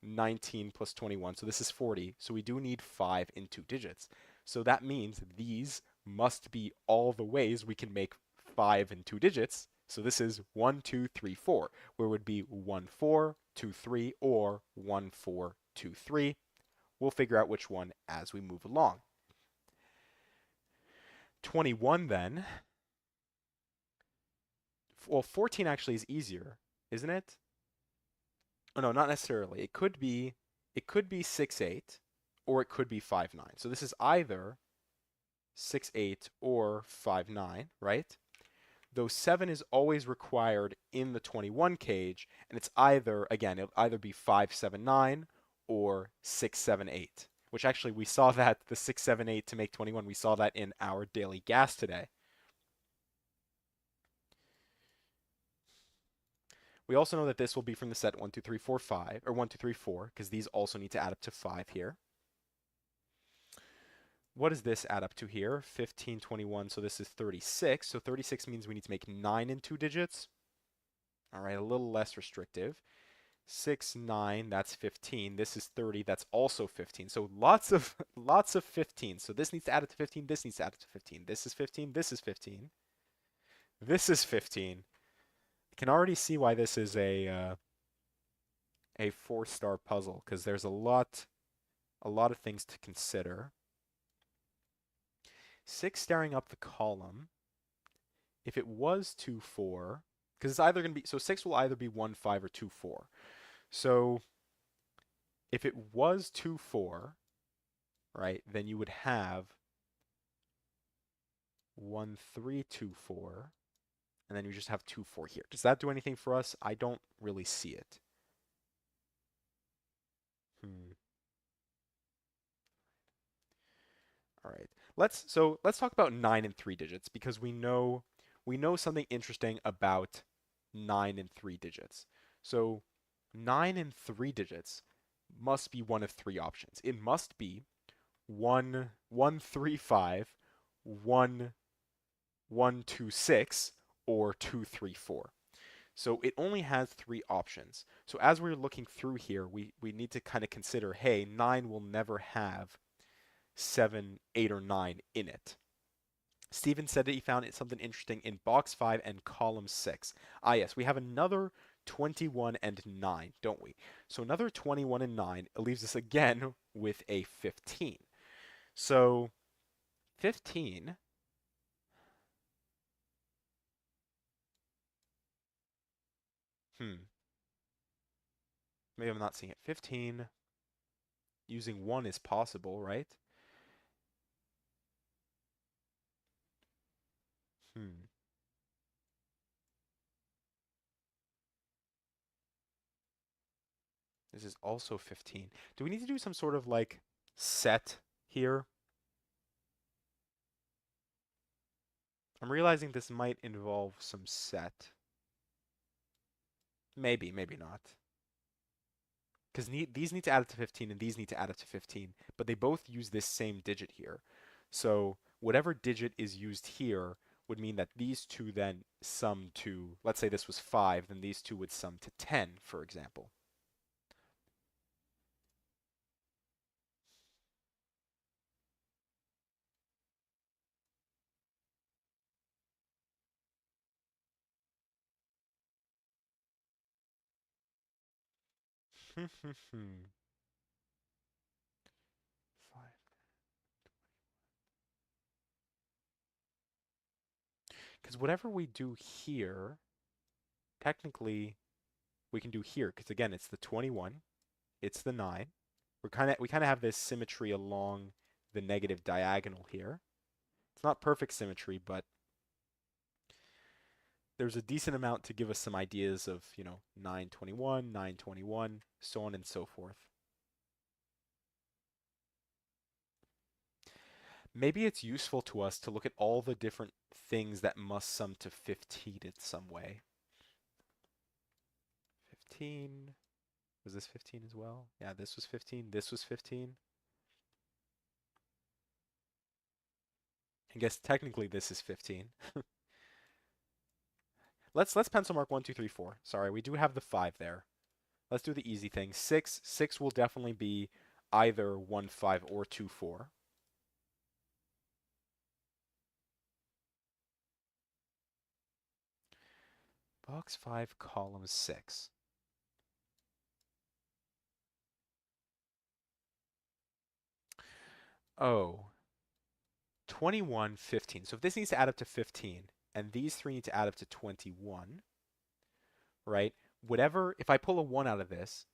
Speaker 1: 19 plus 21, so this is 40. So we do need 5 in 2 digits. So that means these must be all the ways we can make 5 in 2 digits. So this is 1, 2, 3, 4, where it would be 1, 4, 2, 3, or 1, 4, 2, 3. We'll figure out which one as we move along. 21 then. Well, 14 actually is easier, isn't it? Oh no, not necessarily. It could be 6, 8, or it could be 5, 9. So this is either 6, 8, or 5, 9, right? Though 7 is always required in the 21 cage, and it's either, again, it'll either be 5, 7, 9 or 6, 7, 8. Which actually we saw that the 6, 7, 8 to make 21. We saw that in our daily gas today. We also know that this will be from the set 1, 2, 3, 4, 5, or 1, 2, 3, 4, because these also need to add up to 5 here. What does this add up to here? 15, 21, so this is 36. So 36 means we need to make 9 in 2 digits. All right, a little less restrictive. 6, 9, that's 15. This is 30, that's also 15. So lots of lots of 15. So this needs to add up to 15, this needs to add up to 15. This is 15, this is 15. This is 15. You can already see why this is a 4-star puzzle, because there's a lot of things to consider. 6 staring up the column. If it was 2, 4, because it's either going to be, so 6 will either be 1, 5 or 2, 4. So if it was 2, 4, right, then you would have 1, 3, 2, 4, and then you just have 2, 4 here. Does that do anything for us? I don't really see it. All right. Let's talk about 9 and 3 digits, because we know something interesting about 9 and 3 digits. So 9 and 3 digits must be one of 3 options. It must be 1, 1, 3, 5, 1, 1, 2, 6, or 2, 3, 4. So it only has 3 options. So as we're looking through here, we need to kind of consider, hey, 9 will never have 7, 8, or 9 in it. Steven said that he found something interesting in box 5 and column 6. Ah, yes, we have another 21 and 9, don't we? So another 21 and 9 leaves us again with a 15. So 15, maybe I'm not seeing it. 15, using 1 is possible, right? This is also 15. Do we need to do some sort of like set here? I'm realizing this might involve some set. Maybe, maybe not. Because these need to add up to 15 and these need to add up to 15, but they both use this same digit here. So whatever digit is used here would mean that these two then sum to, let's say this was 5, then these two would sum to 10, for example. Because whatever we do here, technically we can do here, because again, it's the 21, it's the 9. We kind of have this symmetry along the negative diagonal here. It's not perfect symmetry, but there's a decent amount to give us some ideas of, 921, 921, so on and so forth. Maybe it's useful to us to look at all the different things that must sum to 15 in some way. 15. Was this 15 as well? Yeah, this was 15. This was 15. I guess technically this is 15. Let's pencil mark 1, 2, 3, 4. Sorry, we do have the 5 there. Let's do the easy thing. 6 will definitely be either 1, 5 or 2, 4. Box 5, column 6. Oh, 21, 15. So if this needs to add up to 15, and these 3 need to add up to 21, right? Whatever, if I pull a 1 out of this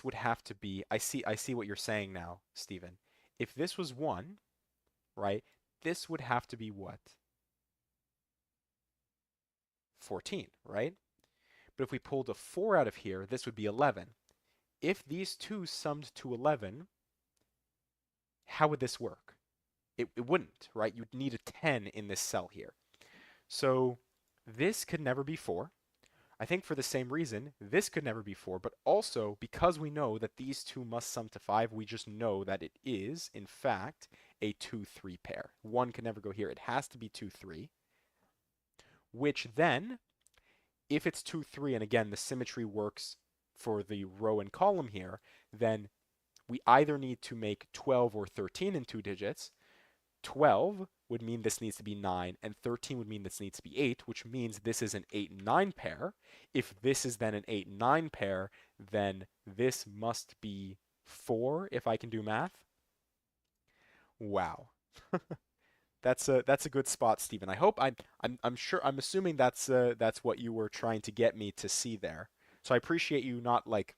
Speaker 1: would have to be, I see what you're saying now, Stephen. If this was 1, right, this would have to be what? 14, right? But if we pulled a 4 out of here, this would be 11. if these two summed to 11, how would this work? It wouldn't, right? You'd need a 10 in this cell here. So this could never be 4. I think for the same reason, this could never be 4, but also because we know that these two must sum to 5, we just know that it is, in fact, a 2-3 pair. 1 can never go here. It has to be 2-3, which then, if it's 2-3, and again, the symmetry works for the row and column here, then we either need to make 12 or 13 in 2 digits. 12 would mean this needs to be 9, and 13 would mean this needs to be 8, which means this is an 8-9 pair. If this is then an 8-9 pair, then this must be 4, if I can do math. Wow. That's a good spot, Stephen. I hope I'm sure I'm assuming that's what you were trying to get me to see there. So I appreciate you not like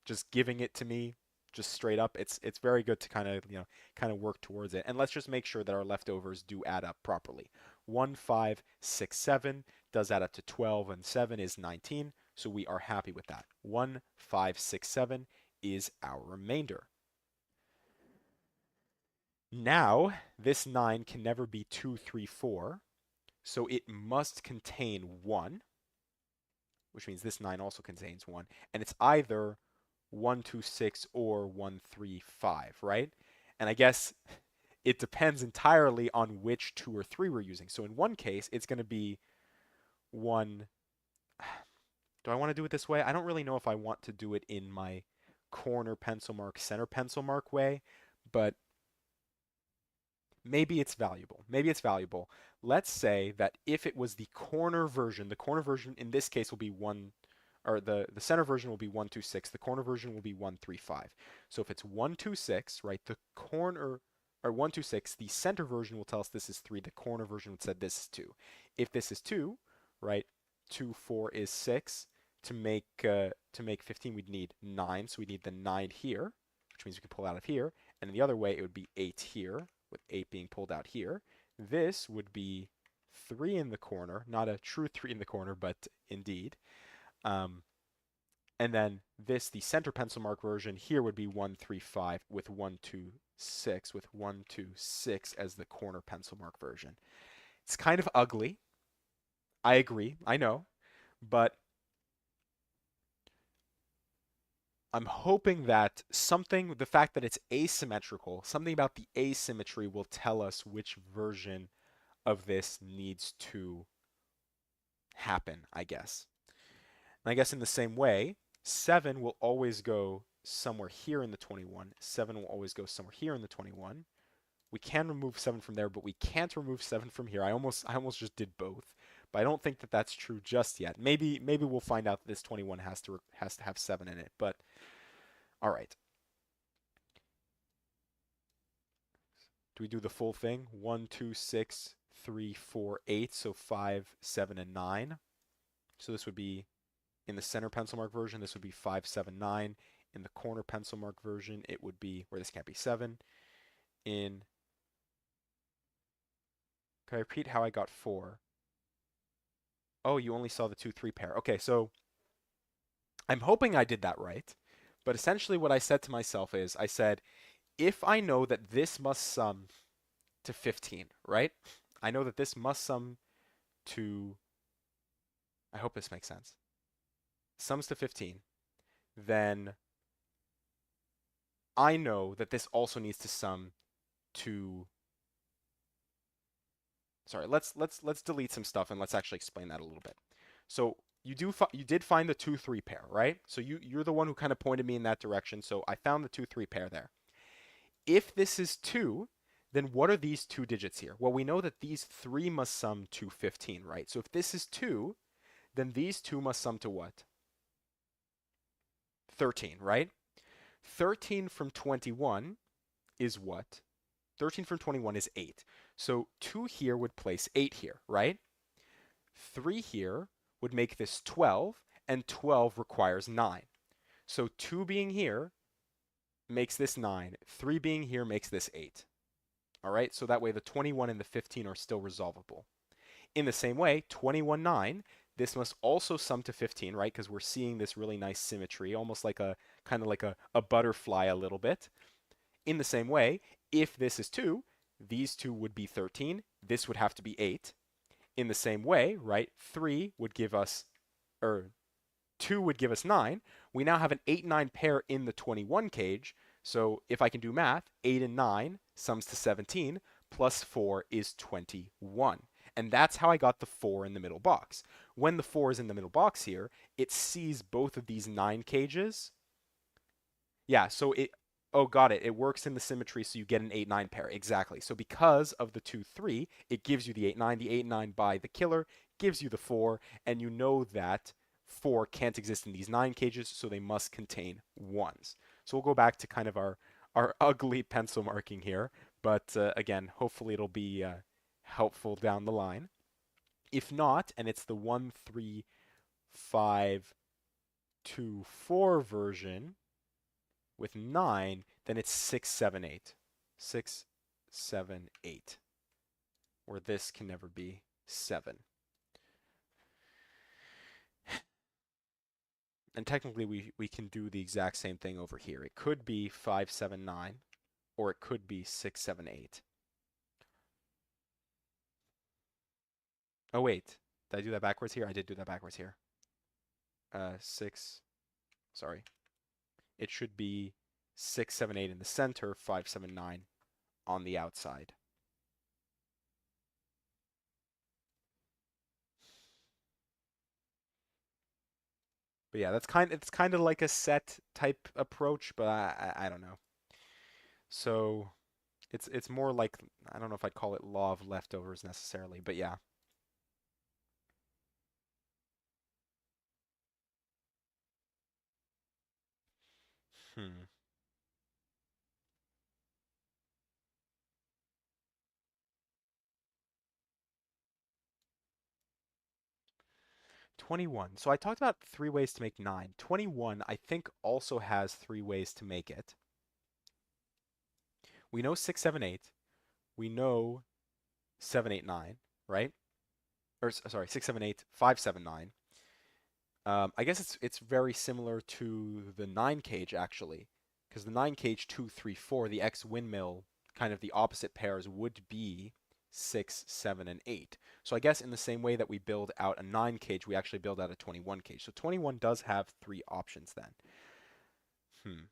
Speaker 1: just giving it to me just straight up. It's very good to kind of work towards it. And let's just make sure that our leftovers do add up properly. 1, 5, 6, 7 does add up to 12, and 7 is 19. So we are happy with that. 1, 5, 6, 7 is our remainder. Now, this 9 can never be 2, 3, 4. So it must contain 1, which means this 9 also contains 1. And it's either 1, 2, 6 or 1, 3, 5, right? And I guess it depends entirely on which 2 or 3 we're using. So in one case, it's going to be 1. Do I want to do it this way? I don't really know if I want to do it in my corner pencil mark, center pencil mark way, but maybe it's valuable. Maybe it's valuable. Let's say that if it was the corner version in this case will be 1, or the center version will be 1, 2, 6. The corner version will be 1, 3, 5. So if it's 1, 2, 6, right, the corner, or 1, 2, 6, the center version will tell us this is 3. The corner version would say this is 2. If this is 2, right, 2, 4 is 6. To make 15, we'd need 9. So we need the 9 here, which means we can pull out of here. And the other way, it would be 8 here, with 8 being pulled out here. This would be 3 in the corner, not a true 3 in the corner, but indeed. And then this, the center pencil mark version here would be 1, 3, 5 with 1, 2, 6, with 1, 2, 6 as the corner pencil mark version. It's kind of ugly. I agree, I know, but I'm hoping that the fact that it's asymmetrical, something about the asymmetry will tell us which version of this needs to happen, I guess. And I guess in the same way, 7 will always go somewhere here in the 21. 7 will always go somewhere here in the 21. We can remove 7 from there, but we can't remove 7 from here. I almost just did both, but I don't think that that's true just yet. Maybe we'll find out that this 21 has to have 7 in it, but all right. Do we do the full thing? 1, 2, 6, 3, 4, 8, so 5, 7, and 9. So this would be, in the center pencil mark version, this would be 5, 7, 9. In the corner pencil mark version, it would be, where this can't be 7. Can I repeat how I got 4? Oh, you only saw the 2, 3 pair. Okay, so I'm hoping I did that right. But essentially what I said to myself is, I said, if I know that this must sum to 15, right? I know that this must sum to, I hope this makes sense, sums to 15, then I know that this also needs to sum to, sorry, let's delete some stuff and let's actually explain that a little bit. So you did find the 2, 3 pair, right? So you're the one who kind of pointed me in that direction. So I found the 2, 3 pair there. If this is 2, then what are these 2 digits here? Well, we know that these 3 must sum to 15, right? So if this is 2, then these 2 must sum to what? 13, right? 13 from 21 is what? 13 from 21 is 8. So 2 here would place 8 here, right? 3 here would make this 12, and 12 requires 9. So 2 being here makes this 9. 3 being here makes this 8. All right, so that way the 21 and the 15 are still resolvable. In the same way, 21, 9, This must also sum to 15, right? Because we're seeing this really nice symmetry, almost like a kind of like a butterfly a little bit. In the same way, if this is 2, these two would be 13. This would have to be 8. In the same way, right? 3 would give us, or 2 would give us 9. We now have an 8-9 pair in the 21 cage. So if I can do math, 8 and 9 sums to 17, plus 4 is 21. And that's how I got the 4 in the middle box. When the 4 is in the middle box here, it sees both of these 9 cages. Yeah, so it, oh, got it. It works in the symmetry, so you get an 8-9 pair. Exactly. So because of the 2-3, it gives you the 8-9. The 8-9 by the killer gives you the 4, and you know that 4 can't exist in these 9 cages, so they must contain 1s. So we'll go back to kind of our ugly pencil marking here, but again, hopefully it'll be helpful down the line. If not, and it's the 1, 3, 5, 2, 4 version, with 9, then it's 6, 7, 8. 6, 7, 8. Or this can never be 7. And technically, we can do the exact same thing over here. It could be 5, 7, 9, or it could be 6, 7, 8. Oh, wait. Did I do that backwards here? I did do that backwards here. 6, sorry. It should be 6, 7, 8 in the center, 5, 7, 9 on the outside. But yeah, it's kind of like a set type approach, but I don't know. So it's more like, I don't know if I'd call it law of leftovers necessarily, but yeah. Hmm. 21. So I talked about 3 ways to make 9. 21, I think, also has 3 ways to make it. We know 6, 7, 8. We know 7, 8, 9, right? Or sorry, 6, 7, 8, 5, 7, 9. I guess it's very similar to the 9 cage actually, because the 9 cage 2, 3, 4, the X windmill, kind of the opposite pairs would be 6, 7, and 8. So I guess in the same way that we build out a 9 cage, we actually build out a 21 cage. So 21 does have 3 options then. Hmm.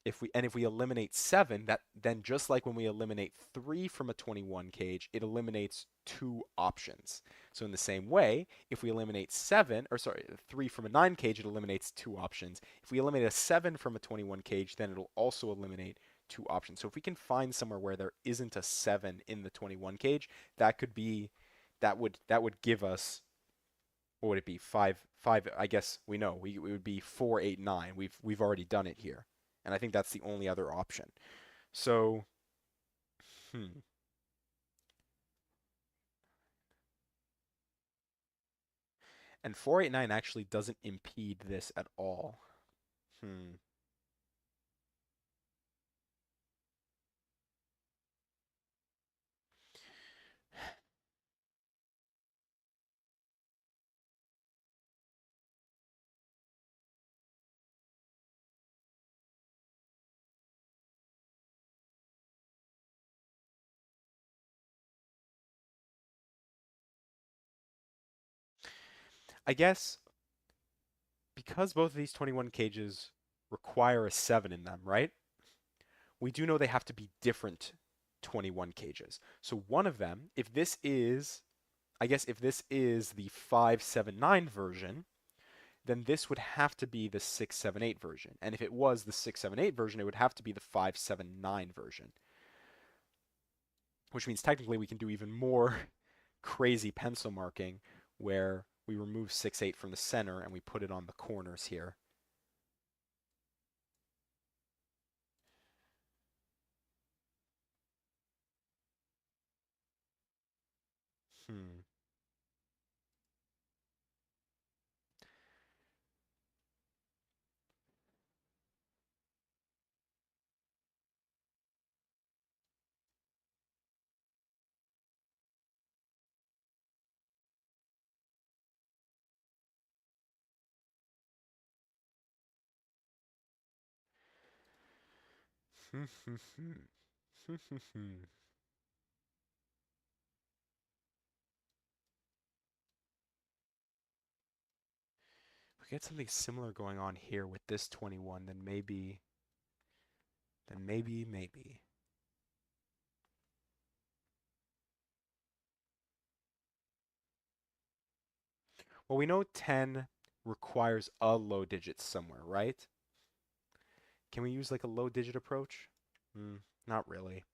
Speaker 1: If we eliminate 7, that then just like when we eliminate 3 from a 21 cage, it eliminates 2 options. So in the same way, if we eliminate 7, or sorry, 3 from a 9 cage, it eliminates 2 options. If we eliminate a 7 from a 21 cage, then it'll also eliminate 2 options. So if we can find somewhere where there isn't a 7 in the 21 cage, that could be that would give us, what would it be? Five. I guess we know we it would be 4, 8, 9. We've already done it here, and I think that's the only other option. So, hmm. And 4, 8, 9 actually doesn't impede this at all. Hmm. I guess because both of these 21 cages require a 7 in them, right? We do know they have to be different 21 cages. So one of them, if this is, I guess if this is the 5, 7, 9 version, then this would have to be the 678 version. And if it was the 678 version, it would have to be the 579 version. Which means technically we can do even more crazy pencil marking where we remove 6, 8 from the center and we put it on the corners here. Hmm. We get something similar going on here with this 21, then maybe. Well, we know 10 requires a low digit somewhere, right? Can we use like a low digit approach? Hmm, not really.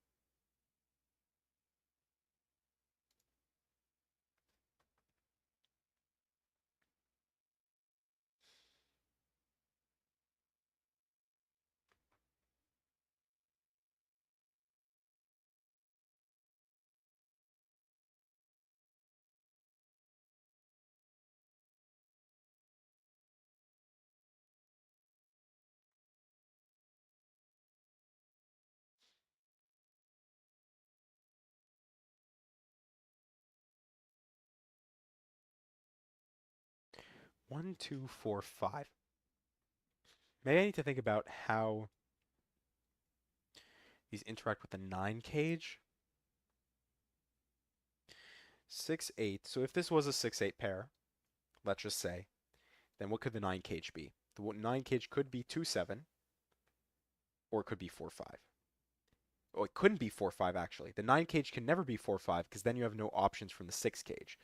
Speaker 1: 1, 2, 4, 5. Maybe I need to think about how these interact with the 9 cage. 6, 8. So if this was a 6, 8 pair, let's just say, then what could the 9 cage be? The 9 cage could be 2, 7, or it could be 4, 5. Oh, it couldn't be 4, 5 actually. The 9 cage can never be 4, 5 because then you have no options from the 6 cage.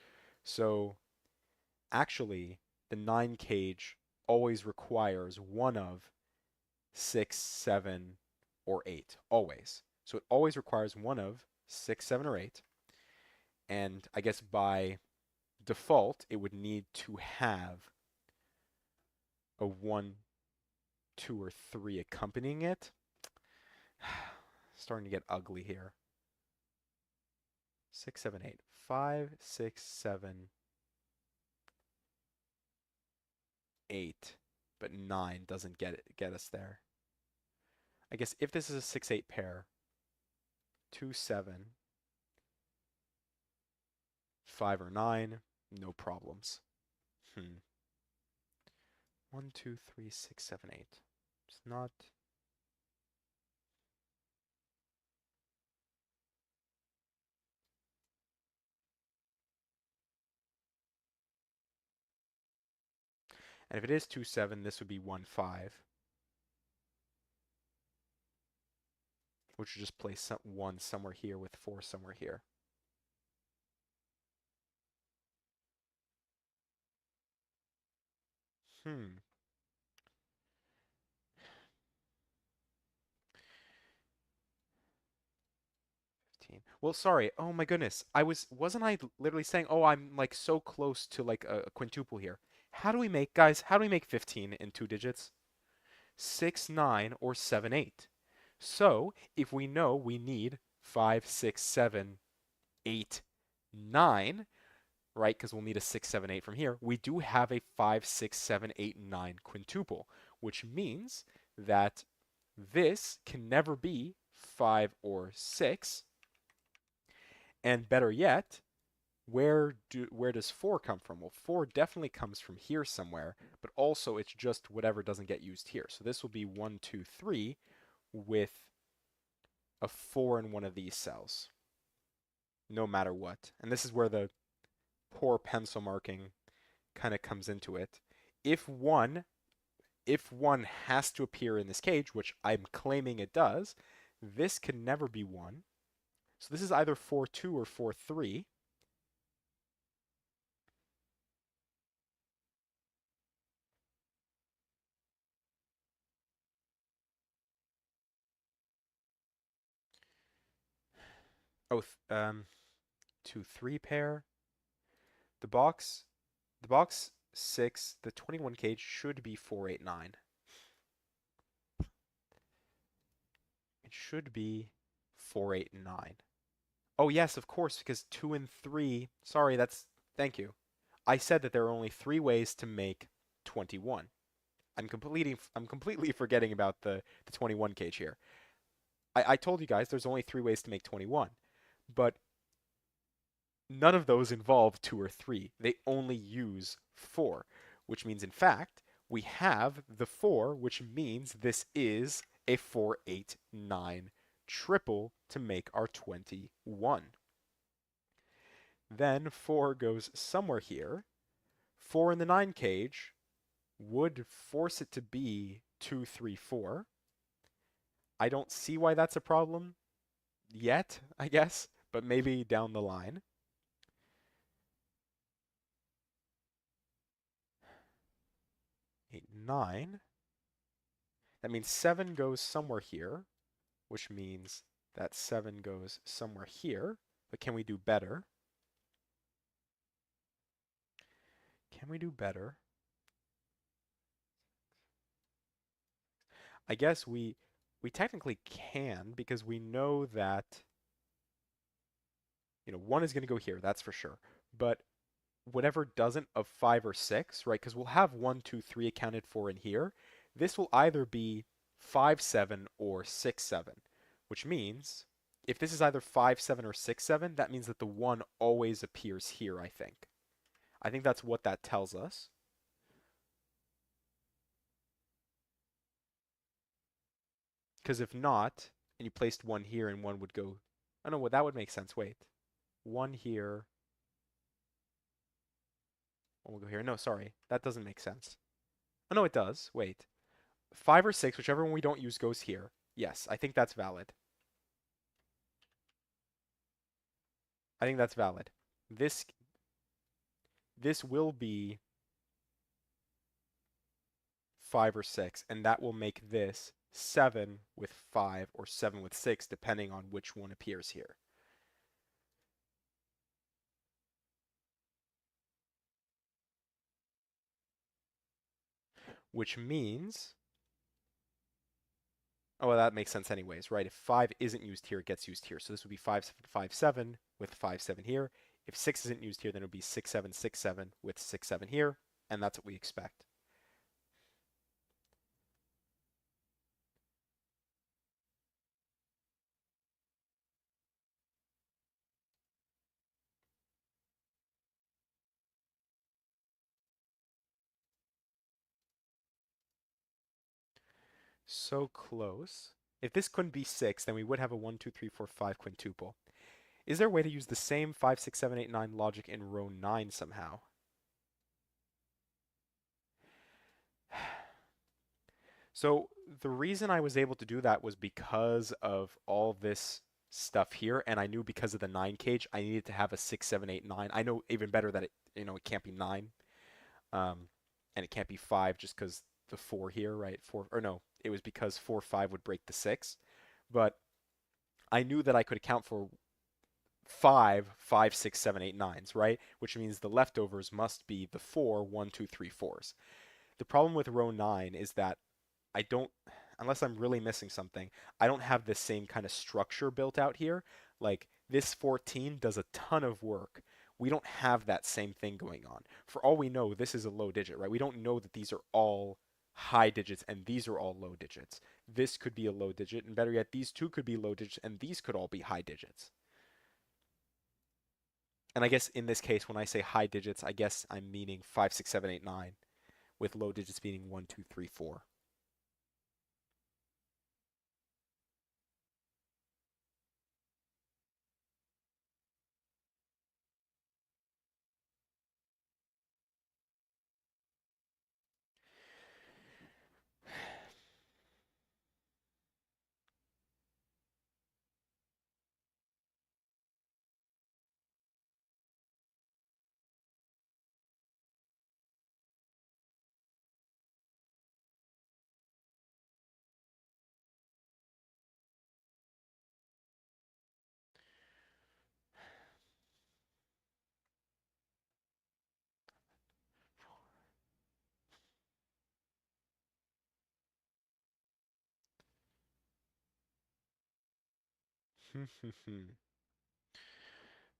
Speaker 1: So actually, the 9 cage always requires one of 6, 7, or 8. Always. So it always requires one of 6, 7, or 8. And I guess by default, it would need to have a 1, 2, or 3 accompanying it. Starting to get ugly here. 6, 7, 8. 5, 6, 7, 8. But 9 doesn't get us there. I guess if this is a 6, 8 pair, 2, 7, 5, or 9, no problems. 1, 2, 3, 6, 7, 8. It's not. And if it is 2, 7, this would be 1, 5. Which would just place 1 somewhere here with 4 somewhere here. Hmm. 15. Well, sorry. Oh my goodness. Wasn't I literally saying, "Oh, I'm like so close to like a quintuple here." How do we make, guys, how do we make 15 in 2 digits? 6, 9, or 7, 8. So, if we know we need 5, 6, 7, 8, 9, right? Because we'll need a 6, 7, 8 from here. We do have a 5, 6, 7, 8, 9 quintuple, which means that this can never be 5 or 6. And better yet, where does 4 come from? Well, 4 definitely comes from here somewhere, but also it's just whatever doesn't get used here. So this will be 1, 2, 3 with a 4 in one of these cells, no matter what. And this is where the poor pencil marking kind of comes into it. If one if one has to appear in this cage, which I'm claiming it does, this can never be 1. So this is either 4-2 or 4-3. Oh, 2-3 pair. The box the box 6, the 21 cage should be 4-8-9. It should be 4-8-9. Oh yes, of course, because 2 and 3. Sorry, thank you. I said that there are only 3 ways to make 21. I'm completely forgetting about the 21 cage here. I told you guys there's only 3 ways to make 21, but none of those involve 2 or 3. They only use 4, which means in fact we have the 4, which means this is a 4, 8, 9 triple to make our 21. Then 4 goes somewhere here. 4 in the 9 cage would force it to be 2, 3, 4. I don't see why that's a problem yet, I guess, but maybe down the line. 8, 9. That means 7 goes somewhere here, which means that 7 goes somewhere here. But can we do better? Can we do better? I guess we technically can because we know that 1 is going to go here, that's for sure. But whatever doesn't of 5 or 6, right? Because we'll have 1, 2, 3 accounted for in here. This will either be 5, 7 or 6, 7, which means if this is either 5, 7 or 6, 7, that means that the 1 always appears here, I think. I think that's what that tells us. Because if not, and you placed 1 here and 1 would go... Oh no, well, that would make sense. Wait. 1 here. 1 will go here. No, sorry. That doesn't make sense. Oh no, it does. Wait. 5 or 6, whichever one we don't use goes here. Yes, I think that's valid. I think that's valid. This will be 5 or 6, and that will make this 7 with 5 or 7 with 6, depending on which one appears here. Which means... Oh, well, that makes sense anyways, right? If 5 isn't used here, it gets used here. So this would be 5, 5, 7 with 5, 7 here. If 6 isn't used here, then it would be 6, 7, 6, 7 with 6, 7 here. And that's what we expect. So close. If this couldn't be 6, then we would have a 1, 2, 3, 4, 5 quintuple. Is there a way to use the same 5, 6, 7, 8, 9 logic in row 9 somehow? So the reason I was able to do that was because of all this stuff here, and I knew because of the 9 cage, I needed to have a 6, 7, 8, 9. I know even better that it can't be 9, um, and it can't be 5 just because the 4 here, right? 4, or no, it was because 4, 5 would break the 6. But I knew that I could account for 5, 5, 6, 7, 8, 9s, right? Which means the leftovers must be the 4, 1, 2, 3, 4s. The problem with row 9 is that I don't, unless I'm really missing something, I don't have the same kind of structure built out here. Like this 14 does a ton of work. We don't have that same thing going on. For all we know, this is a low digit, right? We don't know that these are all high digits and these are all low digits. This could be a low digit, and better yet, these two could be low digits and these could all be high digits. And I guess in this case, when I say high digits, I guess I'm meaning 5, 6, 7, 8, 9, with low digits meaning 1, 2, 3, 4.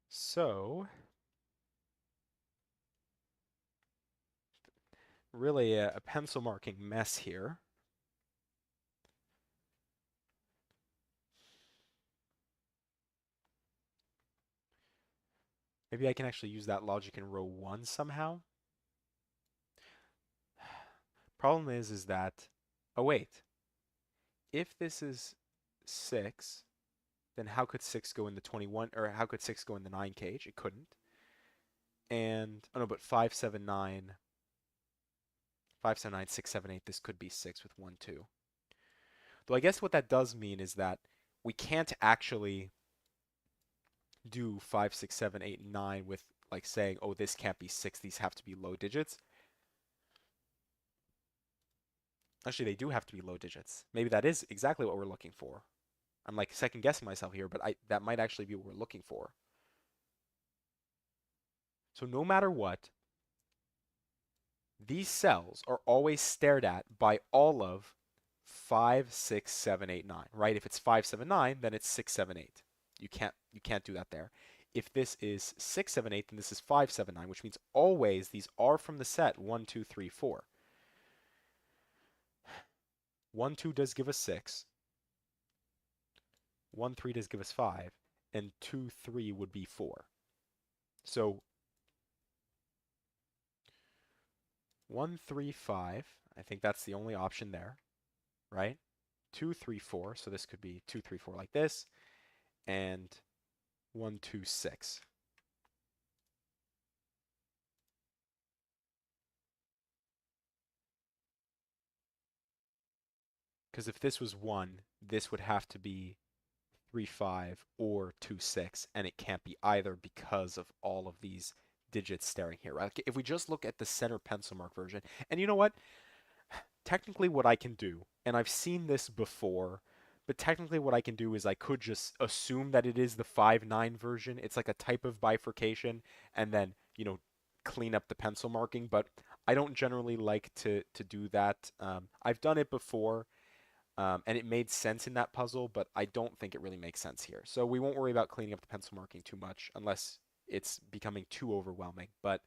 Speaker 1: So, really a pencil marking mess here. Maybe I can actually use that logic in row 1 somehow. Problem is that, oh wait, If this is 6, then how could 6 go in the 21, or how could 6 go in the 9 cage? It couldn't. And, oh no, but 579, 579, 678, this could be 6 with 1, 2. Though I guess what that does mean is that we can't actually do 5, 6, 7, 8, 9 with like saying, oh, this can't be 6, these have to be low digits. Actually, they do have to be low digits. Maybe that is exactly what we're looking for. I'm like second guessing myself here, but that might actually be what we're looking for. So no matter what, these cells are always stared at by all of 5, 6, 7, 8, 9, right? If it's 5, 7, 9, then it's 6, 7, 8. You can't do that there. If this is 6, 7, 8, then this is 5, 7, 9, which means always these are from the set 1, 2, 3, 4. 1, 2 does give us 6. 1, 3 does give us 5. And 2, 3 would be 4. So 1, 3, 5, I think that's the only option there, right? 2, 3, 4, so this could be 2, 3, 4 like this, and 1, 2, 6. Because if this was 1, this would have to be 3, 5 or 2, 6, and it can't be either because of all of these digits staring here, right? If we just look at the center pencil mark version, and you know what? Technically what I can do, and I've seen this before, but technically what I can do is I could just assume that it is the 5-9 version. It's like a type of bifurcation, and then, clean up the pencil marking, but I don't generally like to do that. I've done it before, and it made sense in that puzzle, but I don't think it really makes sense here. So we won't worry about cleaning up the pencil marking too much unless it's becoming too overwhelming. But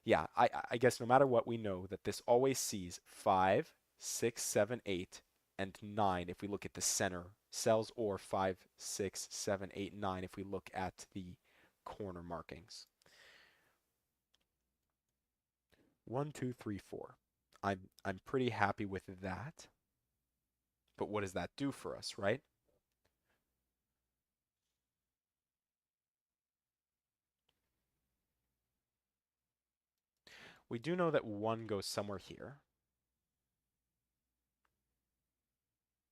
Speaker 1: yeah, I guess no matter what, we know that this always sees 5, 6, 7, 8, and 9 if we look at the center cells, or 5, 6, 7, 8, 9 if we look at the corner markings. 1, 2, 3, 4. I'm pretty happy with that. But what does that do for us, right? We do know that 1 goes somewhere here.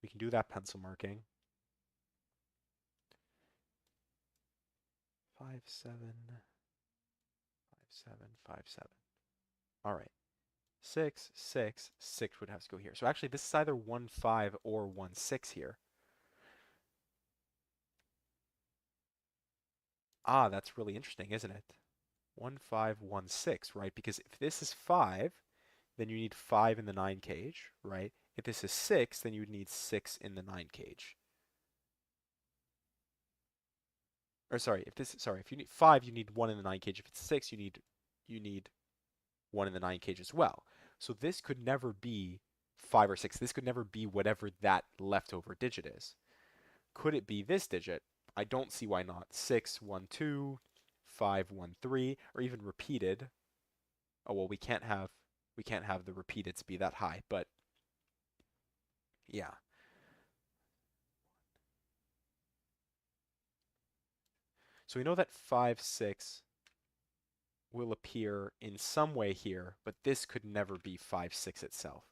Speaker 1: We can do that pencil marking. 5, 7, 5, 7, 5, 7. All right. 6, 6, 6 would have to go here. So actually, this is either 1, 5 or 1, 6 here. Ah, that's really interesting, isn't it? 1, 5, 1, 6, right? Because if this is 5, then you need 5 in the 9 cage, right? If this is 6, then you would need 6 in the 9 cage. Or sorry, if you need 5, you need 1 in the 9 cage. If it's 6, you need 1 in the 9 cage as well. So this could never be 5 or 6. This could never be whatever that leftover digit is. Could it be this digit? I don't see why not. 6, 1, 2, 5, 1, 3, or even repeated. Oh well, we can't have the repeateds be that high, but yeah. So we know that 5, 6 will appear in some way here, but this could never be 5, 6 itself.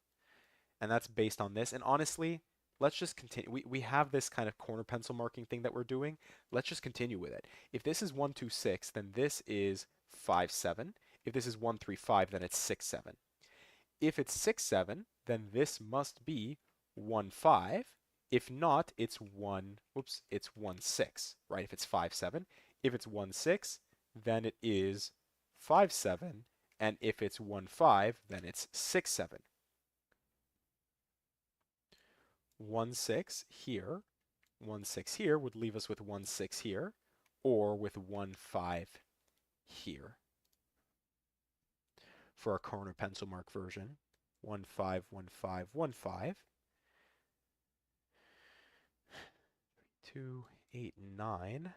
Speaker 1: And that's based on this. And honestly, let's just continue. We have this kind of corner pencil marking thing that we're doing. Let's just continue with it. If this is 1, 2, 6, then this is 5, 7. If this is 1, 3, 5, then it's 6, 7. If it's 6, 7, then this must be 1, 5. If not, it's 1, whoops, it's 1, 6, right? If it's 5, 7. If it's 1, 6, then it is 5, 7. And if it's 1, 5, then it's 6, 7. 1, 6 here, 1, 6 here would leave us with 1, 6 here, or with 1, 5 here. For our corner pencil mark version, 1, 5, 1, 5, 1, 5. 2, 8, 9.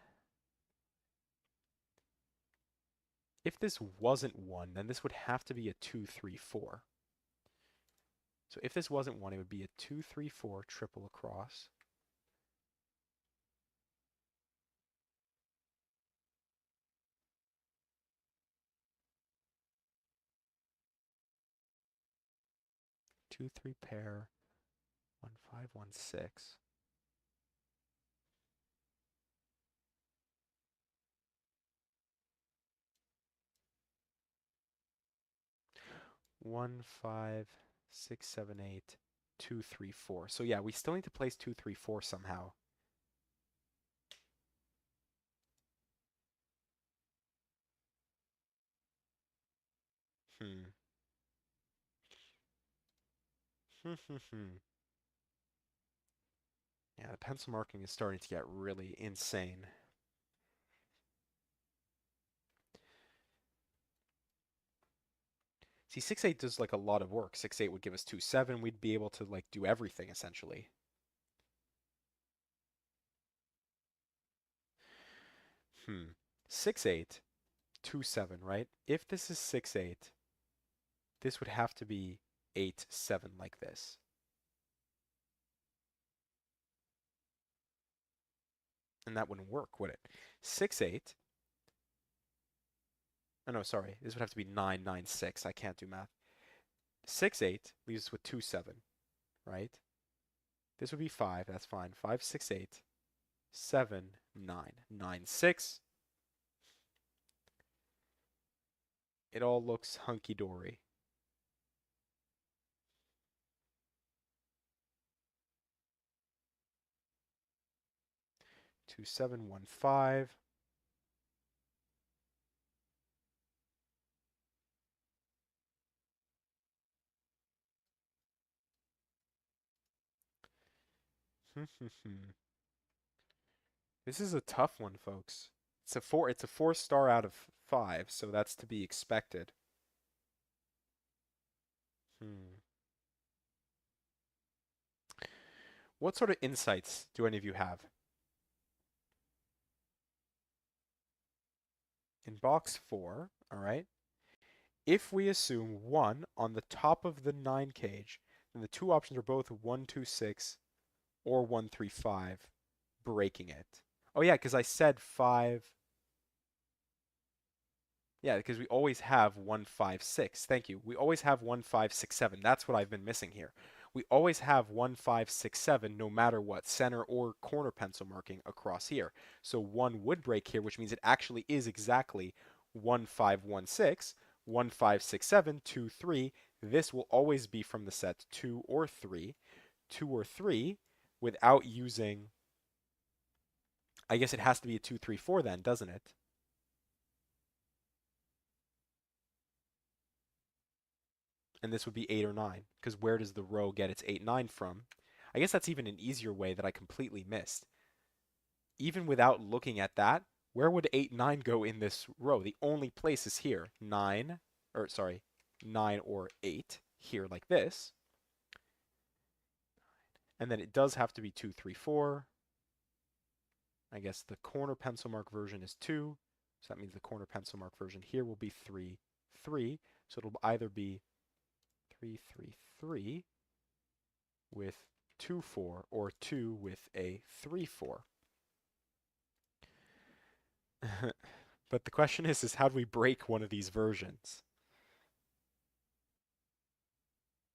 Speaker 1: If this wasn't 1, then this would have to be a 2, 3, 4. So if this wasn't 1, it would be a 2, 3, 4 triple across. Two, three pair, 1, 5, 1, 6. One, five, six, seven, eight, two, three, four. So yeah, we still need to place 2, 3, 4 somehow. Hmm. Yeah, the pencil marking is starting to get really insane. See, 6, 8 does like a lot of work. 6, 8 would give us 2, 7. We'd be able to like do everything essentially. Hmm. 6, 8, 2, 7, right? If this is 6, 8, this would have to be 8, 7 like this. And that wouldn't work, would it? 6, 8. Oh no, sorry. This would have to be 9, 9, 6. I can't do math. 6, 8 leaves us with 2, 7, right? This would be 5. That's fine. 5, 6, 8, 7, 9. 9, 6. It all looks hunky-dory. 2, 7, 1, 5. This is a tough one, folks. It's a 4 star out of 5, so that's to be expected. Hmm. What sort of insights do any of you have? In box 4, all right, if we assume 1 on the top of the 9 cage, then the two options are both 1, 2, 6 or 1, 3, 5, breaking it. Oh yeah, because I said 5. Yeah, because we always have 1, 5, 6. Thank you. We always have 1, 5, 6, 7. That's what I've been missing here. We always have 1, 5, 6, 7, no matter what, center or corner pencil marking across here. So 1 would break here, which means it actually is exactly 1, 5, 1, 6, 1, 5, 6, 7, 2, 3. This will always be from the set 2 or 3. 2 or 3 without using, I guess it has to be a 2, 3, 4 then, doesn't it? And this would be 8 or 9, because where does the row get its 8, 9 from? I guess that's even an easier way that I completely missed. Even without looking at that, where would 8, 9 go in this row? The only place is here. 9, or sorry, 9 or 8, here like this. And then it does have to be 2, 3, 4. I guess the corner pencil mark version is 2. So that means the corner pencil mark version here will be 3, 3. So it'll either be 3, 3, 3 with 2, 4, or 2 with a 3, 4. But the question is how do we break one of these versions?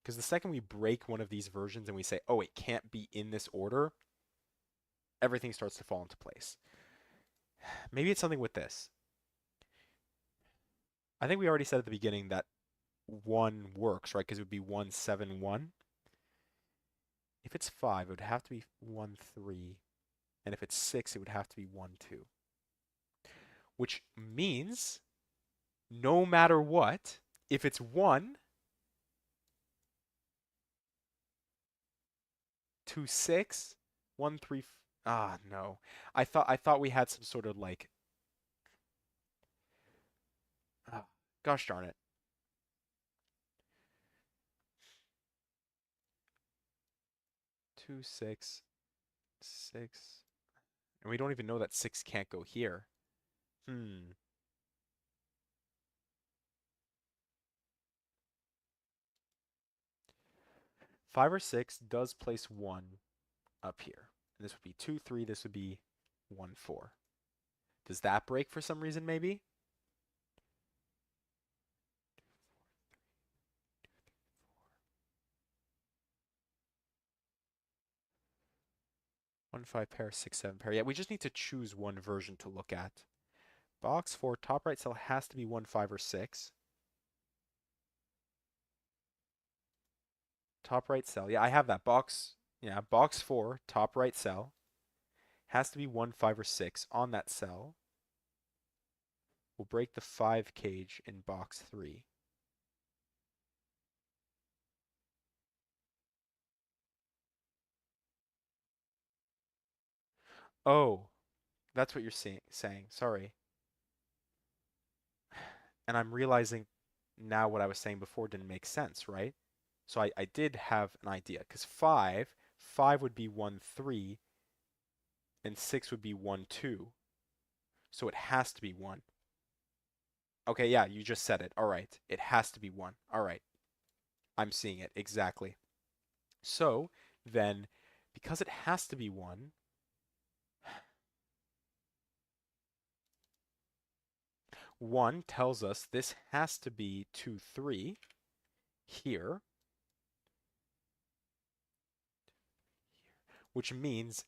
Speaker 1: Because the second we break one of these versions and we say, oh, it can't be in this order, everything starts to fall into place. Maybe it's something with this. I think we already said at the beginning that 1 works, right? Because it would be 1, 7, 1. If it's 5, it would have to be 1, 3. And if it's 6, it would have to be 1, 2. Which means no matter what, if it's 1, 2, 6, 1, 3. Ah, no. I thought we had some sort of like. Ah, gosh darn it. 2, 6, 6. And we don't even know that 6 can't go here. Hmm. 5 or 6 does place 1 up here. And this would be 2, 3. This would be 1, 4. Does that break for some reason, maybe? 1, 5 pair, 6, 7 pair. Yeah, we just need to choose one version to look at. Box 4, top right cell has to be 1, 5, or 6. Top right cell. Yeah, I have that. Box, yeah, box 4, top right cell has to be 1, 5, or 6 on that cell. We'll break the 5 cage in box 3. Oh, that's what you're saying. Sorry. And I'm realizing now what I was saying before didn't make sense, right? So I did have an idea because 5 would be 1, 3, and 6 would be 1, 2. So it has to be 1. Okay, yeah, you just said it. All right. It has to be 1. All right. I'm seeing it exactly. So then, because it has to be 1, 1 tells us this has to be 2, 3 here, which means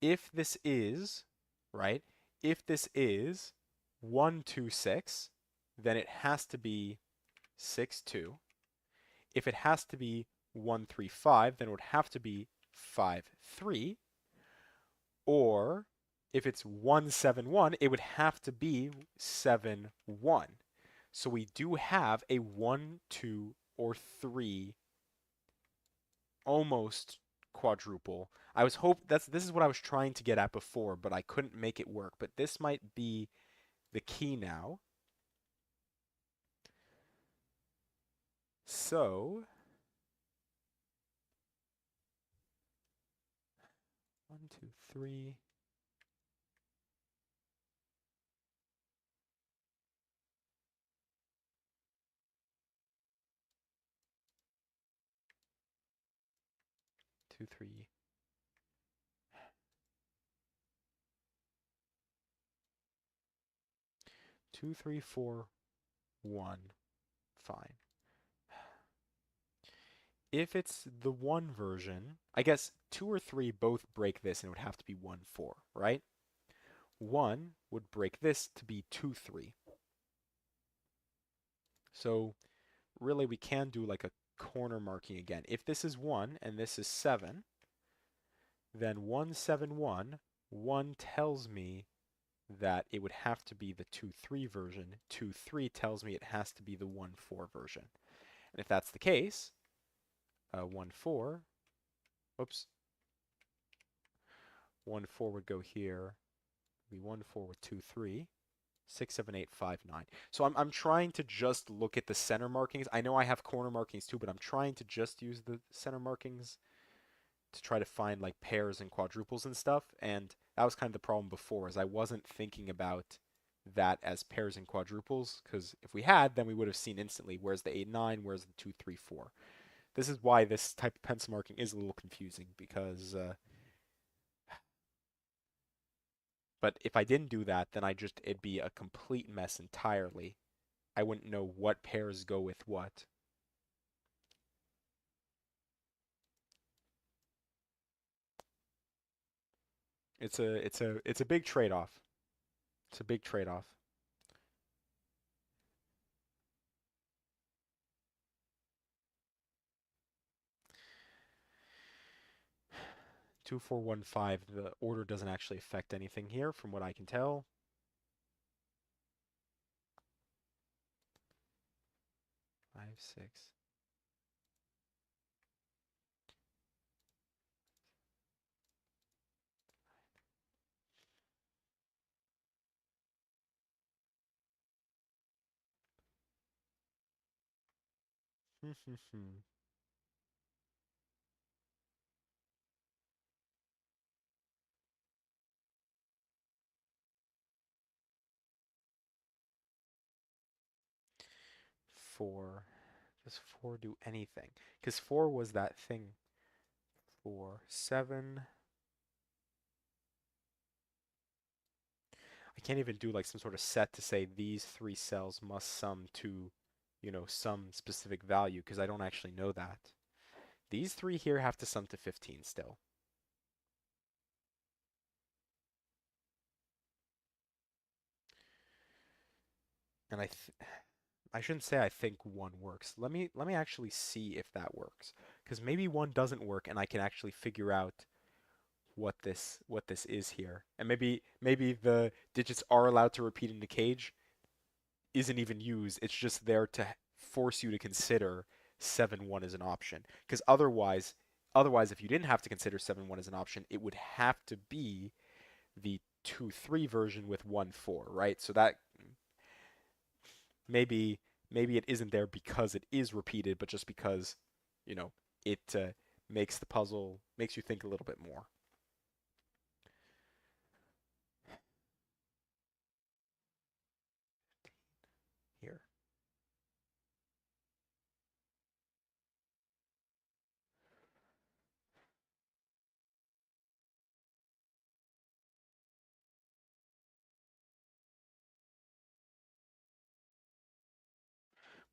Speaker 1: if this is, right, if this is 1, 2, 6, then it has to be 6, 2. If it has to be 1, 3, 5, then it would have to be 5, 3. Or if it's 1, 7, 1, it would have to be 7, 1. So we do have a 1, 2, or 3 almost quadruple. This is what I was trying to get at before, but I couldn't make it work. But this might be the key now. So 1, 2, 3. 2, 3. 2, 3, 4, 1. Fine. If it's the 1 version, I guess 2 or 3 both break this and it would have to be 1, 4, right? 1 would break this to be 2, 3. So really we can do like a corner marking again. If this is 1 and this is 7, then 1, 7, 1, 1 tells me that it would have to be the 2, 3 version. 2, 3 tells me it has to be the 1, 4 version. And if that's the case, 1, 4, whoops, 1, 4 would go here. Be 1, 4 with 2, 3. 6, 7, 8, 5, 9. So I'm trying to just look at the center markings. I know I have corner markings too, but I'm trying to just use the center markings to try to find like pairs and quadruples and stuff. And that was kind of the problem before, is I wasn't thinking about that as pairs and quadruples, because if we had, then we would have seen instantly where's the 8, 9, where's the 2, 3, 4. This is why this type of pencil marking is a little confusing, because but if I didn't do that, then it'd be a complete mess entirely. I wouldn't know what pairs go with what. It's a big trade-off. It's a big trade-off. 2, 4, 1, 5. The order doesn't actually affect anything here, from what I can tell. 5, 6. Four. Does 4 do anything? Because 4 was that thing. 4, 7. I can't even do like some sort of set to say these three cells must sum to, some specific value because I don't actually know that. These three here have to sum to 15 still. And I shouldn't say I think one works. Let me actually see if that works. Because maybe one doesn't work and I can actually figure out what this is here. And maybe the digits are allowed to repeat in the cage isn't even used. It's just there to force you to consider 7-1 as an option. Because otherwise if you didn't have to consider 7-1 as an option, it would have to be the 2-3 version with 1-4, right? So that maybe maybe it isn't there because it is repeated, but just because, you know, it makes you think a little bit more. Here.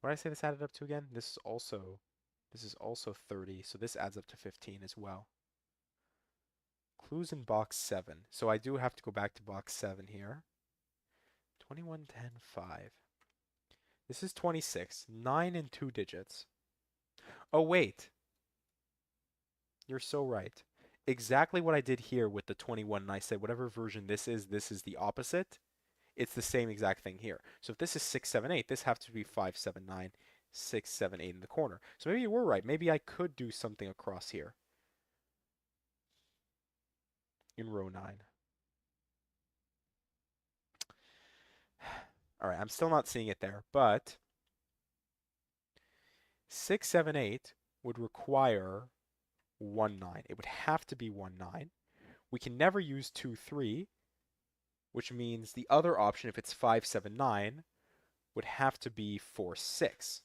Speaker 1: What did I say this added up to again? This is also 30, so this adds up to 15 as well. Clues in box 7. So I do have to go back to box 7 here. 21, 10, 5. This is 26. 9 and 2 digits. Oh, wait. You're so right. Exactly what I did here with the 21, and I said whatever version this is the opposite. It's the same exact thing here. So if this is 6, 7, 8, this has to be 5, 7, 9, 6, 7, 8 in the corner. So maybe you were right. Maybe I could do something across here in row 9. All right, I'm still not seeing it there, but 6, 7, 8 would require 1, 9. It would have to be 1, 9. We can never use 2, 3, which means the other option, if it's 5, 7, 9, would have to be 4, 6.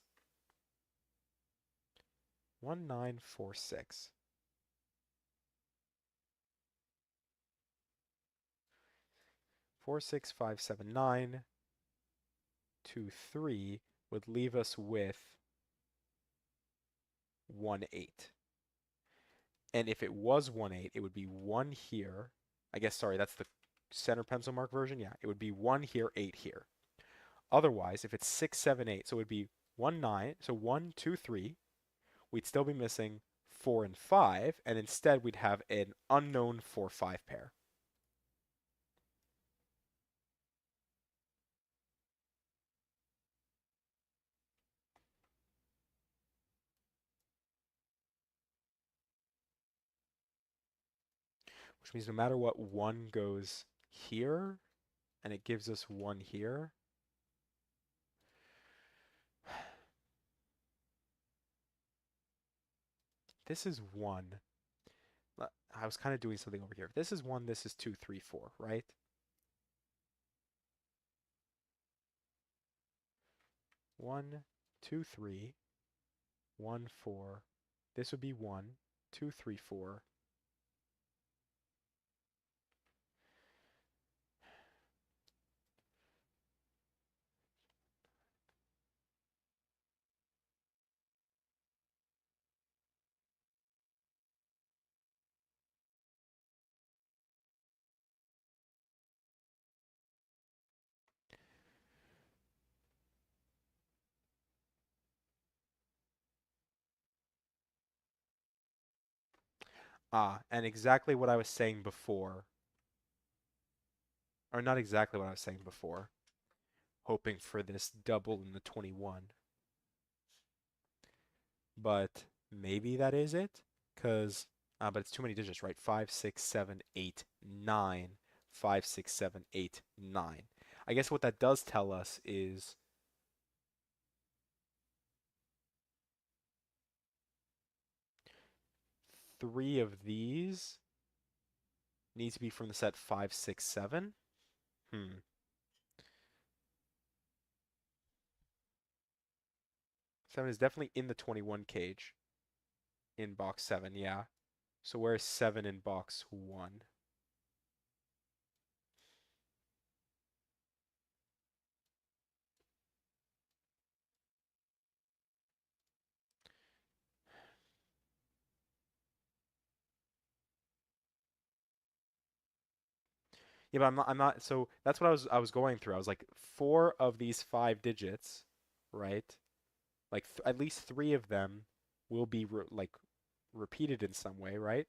Speaker 1: 1, 9, 4, 6. 4, 6, 5, 7, 9, 2, 3 would leave us with 1, 8. And if it was 1, 8, it would be 1 here. I guess, sorry, that's the center pencil mark version. Yeah, it would be 1 here, 8 here. Otherwise, if it's 6, 7, 8, so it would be 1, 9, so 1, 2, 3, we'd still be missing 4 and 5, and instead we'd have an unknown 4, 5 pair. Which means no matter what, 1 goes here, and it gives us 1 here. This is 1. I was kind of doing something over here. This is 1, this is 2, 3, 4, right? 1, 2, 3, 1, 4. This would be 1, 2, 3, 4. And exactly what I was saying before, or not exactly what I was saying before, hoping for this double in the 21. But maybe that is it, but it's too many digits, right? 5, 6, 7, 8, 9. 5, 6, 7, 8, 9. I guess what that does tell us is 3 of these need to be from the set 5, 6, 7. 7 is definitely in the 21 cage in box 7, yeah. So where's 7 in box 1? Yeah, but I'm not, so that's what I was going through. I was like, four of these five digits, right? Like th at least three of them will be like repeated in some way, right?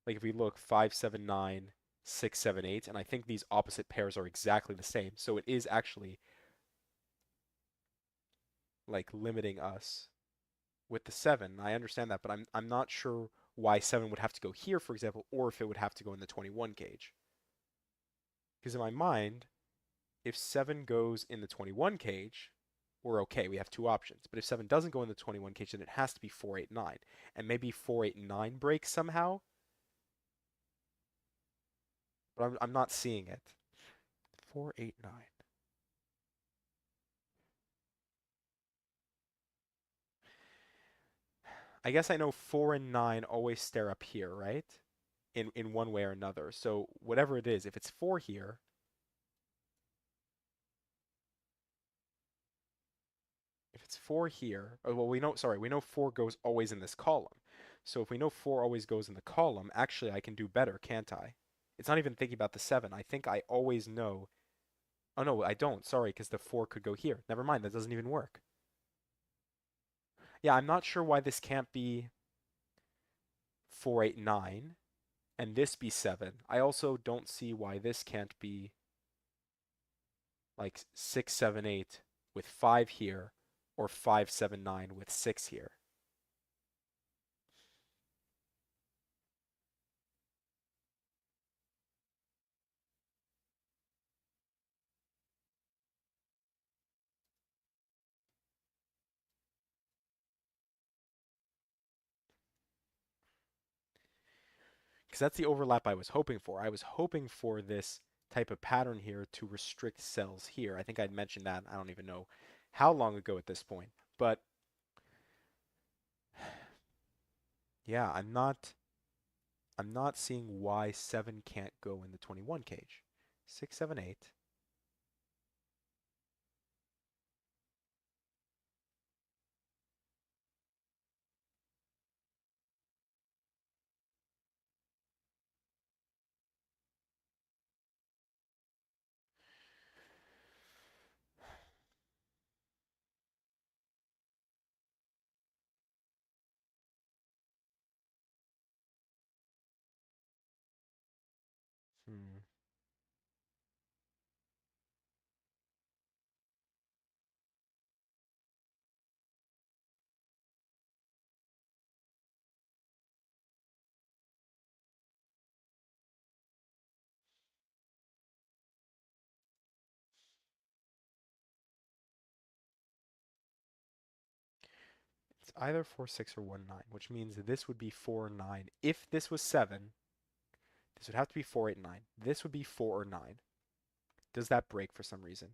Speaker 1: Like if we look 5, 7, 9, 6, 7, 8, and I think these opposite pairs are exactly the same. So it is actually like limiting us with the 7. I understand that, but I'm not sure why 7 would have to go here, for example, or if it would have to go in the 21 cage. Because in my mind, if 7 goes in the 21 cage, we're okay. We have two options. But if 7 doesn't go in the 21 cage, then it has to be 4, 8, 9. And maybe 4, 8, 9 breaks somehow, but I'm not seeing it. 4, 8, 9. I guess I know 4 and 9 always stare up here, right? In one way or another. So whatever it is, if it's 4 here, if it's 4 here, oh, well, we know, sorry, we know 4 goes always in this column. So if we know 4 always goes in the column, actually I can do better, can't I? It's not even thinking about the 7. I think I always know. Oh no, I don't. Sorry, because the 4 could go here. Never mind, that doesn't even work. Yeah, I'm not sure why this can't be 4, 8, 9, and this be 7. I also don't see why this can't be like 6, 7, 8 with 5 here, or 5, 7, 9 with 6 here. Because that's the overlap I was hoping for. I was hoping for this type of pattern here to restrict cells here. I think I'd mentioned that. I don't even know how long ago at this point. But yeah, I'm not seeing why 7 can't go in the 21 cage. 6, 7, 8. Hmm. It's either 4, 6 or 1, 9, which means this would be 4, 9. If this was 7, this would have to be 4, 8, 9. This would be 4 or 9. Does that break for some reason?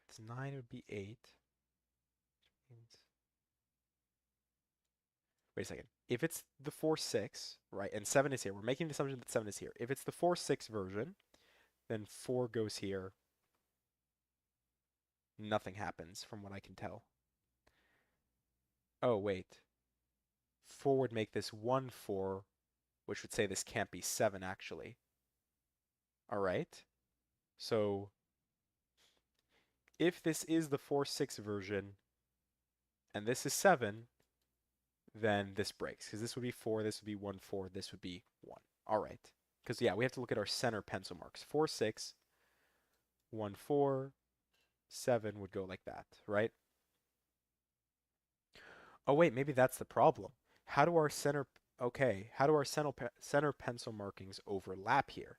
Speaker 1: If it's 9, it would be 8. Means wait a second. If it's the 4, 6, right, and 7 is here, we're making the assumption that 7 is here. If it's the 4, 6 version, then 4 goes here. Nothing happens from what I can tell. Oh, wait. 4 would make this 1, 4, which would say this can't be 7, actually. All right. So if this is the 4, 6 version, and this is 7, then this breaks. Because this would be 4, this would be 1, 4, this would be 1. All right. Because, yeah, we have to look at our center pencil marks. 4, 6, 1, 4, 7 would go like that, right? Oh, wait, maybe that's the problem. How do our center, okay, how do our center pencil markings overlap here?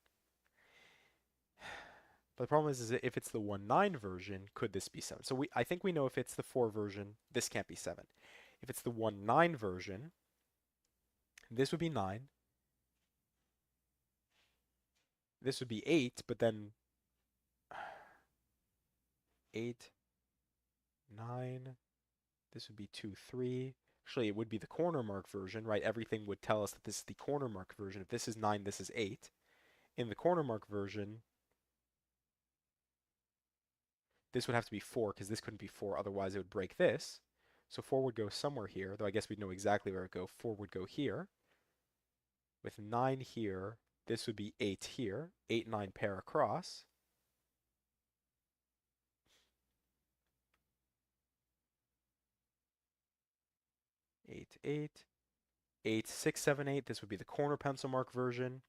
Speaker 1: But the problem is that if it's the 1, 9 version, could this be 7? So I think we know if it's the 4 version, this can't be 7. If it's the 1, 9 version, this would be 9. this would be 8, but then 8, 9, this would be 2, 3. Actually, it would be the corner mark version, right? Everything would tell us that this is the corner mark version. If this is 9, this is 8. In the corner mark version, this would have to be 4 because this couldn't be 4, otherwise it would break this. So 4 would go somewhere here, though I guess we'd know exactly where it would go. 4 would go here. With 9 here, this would be 8 here. 8, 9 pair across. 8, 8. 8, 6, 7, 8. This would be the corner pencil mark version.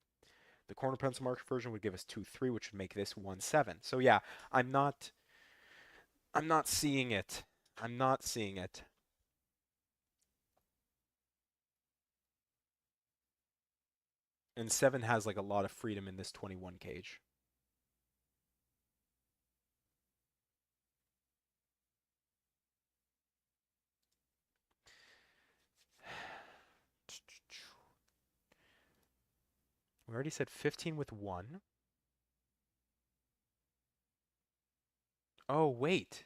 Speaker 1: The corner pencil mark version would give us 2, 3, which would make this 1, 7. So yeah, I'm not seeing it. I'm not seeing it. And 7 has like a lot of freedom in this 21 cage. We already said 15 with 1. Oh, wait.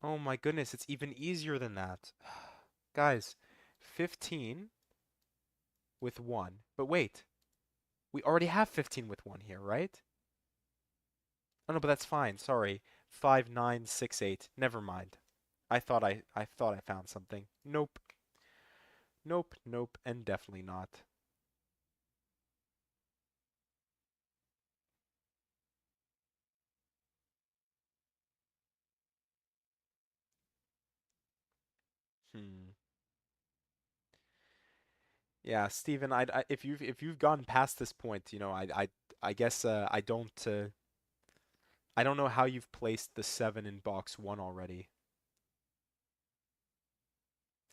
Speaker 1: Oh my goodness, it's even easier than that. Guys, 15 with 1. But wait, we already have 15 with 1 here, right? Oh no, but that's fine. Sorry. 5, 9, 6, 8. Never mind. I thought I found something. Nope. Nope, nope, and definitely not. Hmm. Yeah, Steven, if you've gone past this point, I guess I don't know how you've placed the 7 in box 1 already.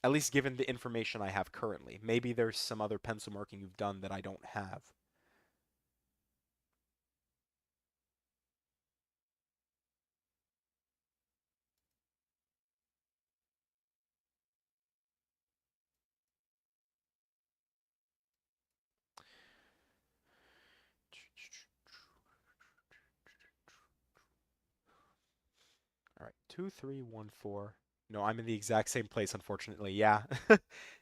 Speaker 1: At least given the information I have currently. Maybe there's some other pencil marking you've done that I don't have. All right, 2, 3, 1, 4. No, I'm in the exact same place, unfortunately. Yeah.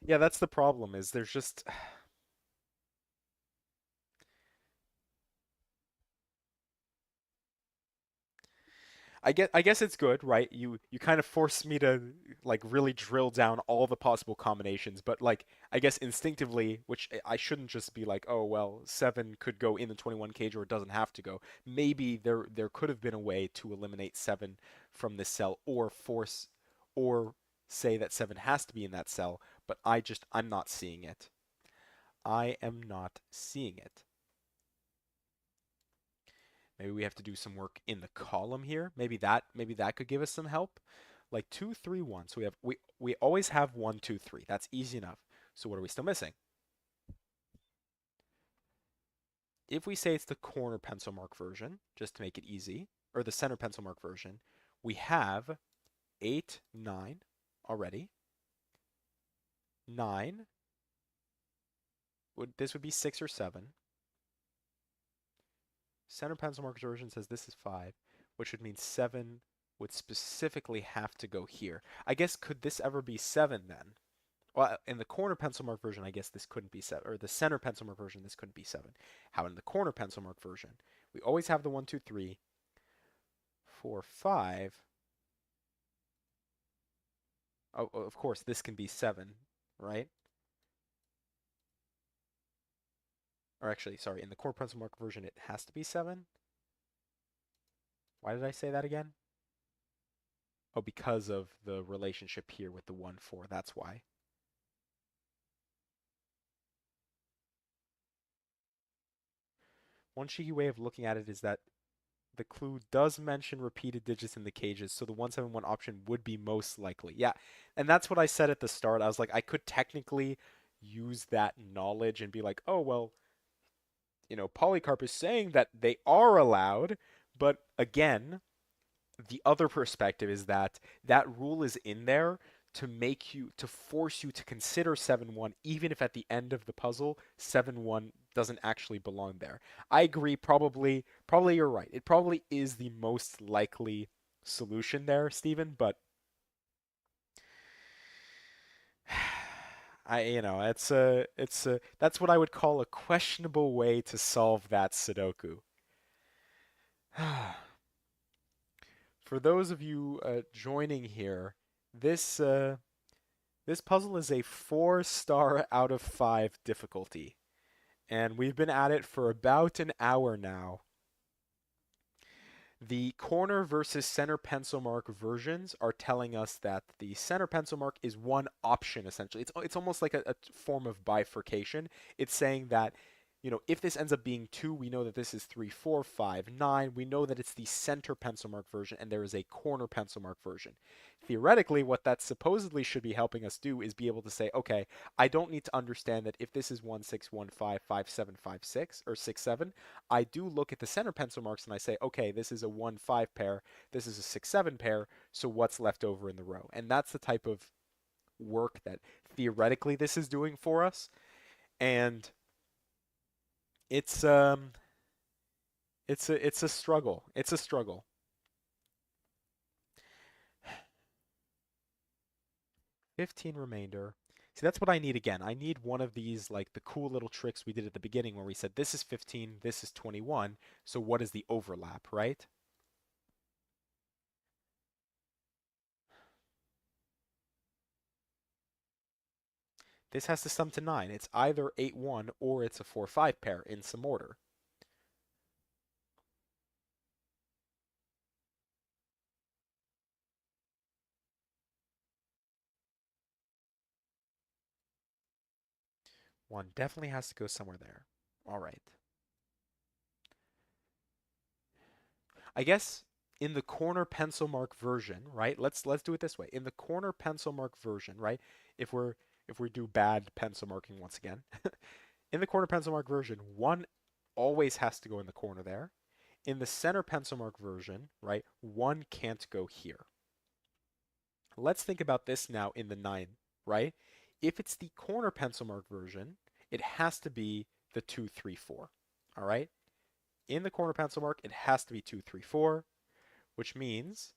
Speaker 1: Yeah, that's the problem, is there's just I guess it's good, right? You kind of force me to like really drill down all the possible combinations, but like I guess instinctively, which I shouldn't just be like, oh well, 7 could go in the 21 cage or it doesn't have to go. Maybe there could have been a way to eliminate 7 from this cell or force or say that 7 has to be in that cell, but I'm not seeing it. I am not seeing it. Maybe we have to do some work in the column here. Maybe that could give us some help. Like 2, 3, 1. So we always have 1, 2, 3. That's easy enough. So what are we still missing? If we say it's the corner pencil mark version, just to make it easy, or the center pencil mark version, we have 8, 9 already. 9 this would be 6 or 7. Center pencil mark version says this is 5, which would mean 7 would specifically have to go here. I guess could this ever be 7 then? Well, in the corner pencil mark version, I guess this couldn't be 7, or the center pencil mark version, this couldn't be 7. How in the corner pencil mark version, we always have the 1, 2, 3, 4, 5. Oh, of course, this can be 7, right? Or actually, sorry, in the corner pencil mark version, it has to be 7. Why did I say that again? Oh, because of the relationship here with the 1, 4. That's why. One cheeky way of looking at it is that the clue does mention repeated digits in the cages, so the 171 option would be most likely. Yeah, and that's what I said at the start. I was like, I could technically use that knowledge and be like, oh, well, Polycarp is saying that they are allowed, but again, the other perspective is that that rule is in there to force you to consider 7-1, even if at the end of the puzzle 7-1 doesn't actually belong there. I agree, probably you're right. It probably is the most likely solution there, Stephen, but that's what I would call a questionable way to solve that Sudoku. For those of you joining here, this this puzzle is a 4-star out of 5 difficulty, and we've been at it for about an hour now. The corner versus center pencil mark versions are telling us that the center pencil mark is one option essentially. It's almost like a form of bifurcation. It's saying that, if this ends up being 2, we know that this is 3, 4, 5, 9. We know that it's the center pencil mark version and there is a corner pencil mark version. Theoretically, what that supposedly should be helping us do is be able to say, okay, I don't need to understand that if this is 1, 6, 1, 5, 5, 7, 5, 6, or 6, 7. I do look at the center pencil marks and I say, okay, this is a 1, 5 pair, this is a 6, 7 pair, so what's left over in the row? And that's the type of work that theoretically this is doing for us. And it's it's a struggle. It's a struggle. 15 remainder. See, that's what I need again. I need one of these, like the cool little tricks we did at the beginning where we said this is 15, this is 21. So what is the overlap, right? This has to sum to 9. It's either 8, 1 or it's a 4, 5 pair in some order. One definitely has to go somewhere there. All right. I guess in the corner pencil mark version, right? Let's do it this way. In the corner pencil mark version, right? If we're if we do bad pencil marking once again, in the corner pencil mark version, 1 always has to go in the corner there. In the center pencil mark version, right? 1 can't go here. Let's think about this now in the 9, right? If it's the corner pencil mark version, it has to be the 2, 3, 4. All right? In the corner pencil mark, it has to be 2, 3, 4, which means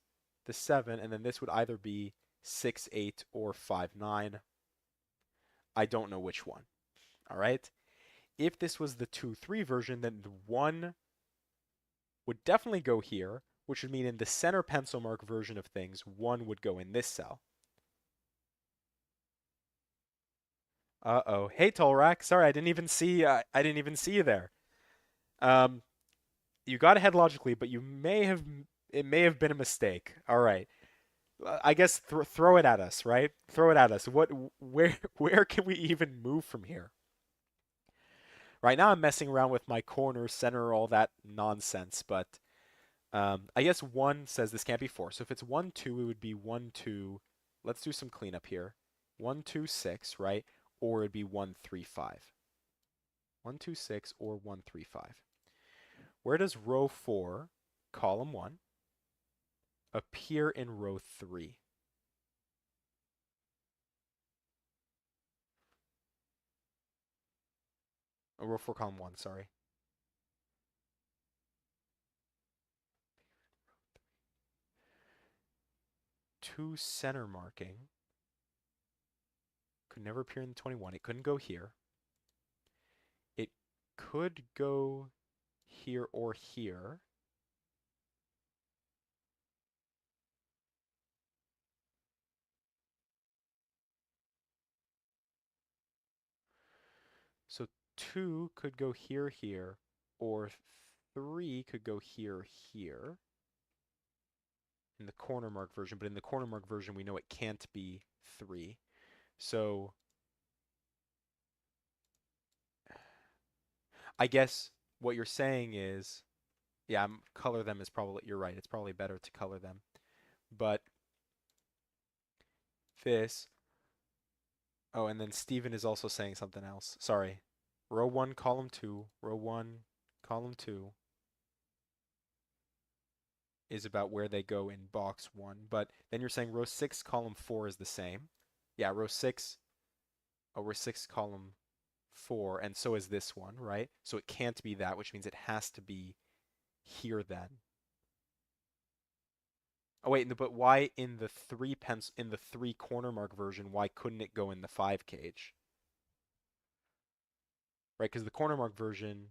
Speaker 1: the 7, and then this would either be 6, 8, or 5, 9. I don't know which one. All right? If this was the 2, 3 version, then the 1 would definitely go here, which would mean in the center pencil mark version of things, 1 would go in this cell. Uh-oh. Hey, Tolrak. Sorry, I didn't even see you there. Um, you got ahead logically, but it may have been a mistake. All right. I guess throw it at us, right? Throw it at us. Where can we even move from here? Right now I'm messing around with my corner, center, all that nonsense, but I guess 1 says this can't be 4. So if it's 1, 2, it would be 1, 2. Let's do some cleanup here. 1, 2, 6, right? Or it'd be 1, 3, 5. 1, 2, 6 or 1, 3, 5. Where does row 4, column 1, appear in row 3? Oh, row 4, column 1, sorry. Two center marking could never appear in the 21. It couldn't go here. It could go here or here. So 2 could go here, here, or 3 could go here, here in the corner mark version. But in the corner mark version, we know it can't be 3. So I guess what you're saying is, yeah, color them is probably, you're right. It's probably better to color them. But this, oh, and then Steven is also saying something else. Sorry. Row 1, column 2, row 1, column 2 is about where they go in box 1. But then you're saying row 6, column 4 is the same. Yeah, row 6, oh, row 6, column 4, and so is this one, right? So it can't be that, which means it has to be here then. Oh wait, but why in the in the 3 corner mark version, why couldn't it go in the 5 cage? Right, because the corner mark version.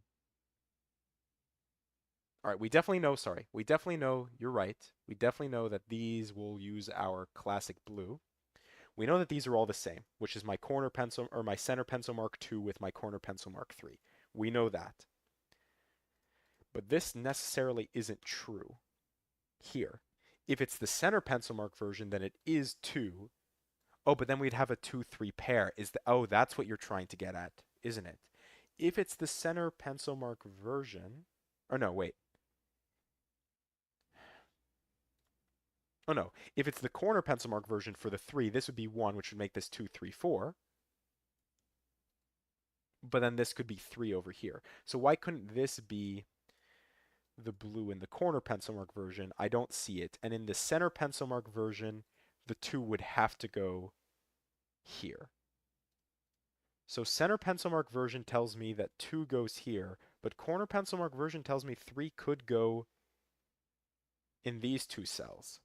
Speaker 1: All right, we definitely know, sorry. We definitely know, you're right. We definitely know that these will use our classic blue. We know that these are all the same, which is my corner pencil or my center pencil mark 2 with my corner pencil mark 3. We know that. But this necessarily isn't true here. If it's the center pencil mark version, then it is 2. Oh, but then we'd have a 2-3 pair. Oh, that's what you're trying to get at, isn't it? If it's the center pencil mark version, or no, wait. Oh no, if it's the corner pencil mark version for the 3, this would be 1, which would make this 2, 3, 4. But then this could be 3 over here. So why couldn't this be the blue in the corner pencil mark version? I don't see it. And in the center pencil mark version, the 2 would have to go here. So center pencil mark version tells me that 2 goes here, but corner pencil mark version tells me 3 could go in these 2 cells.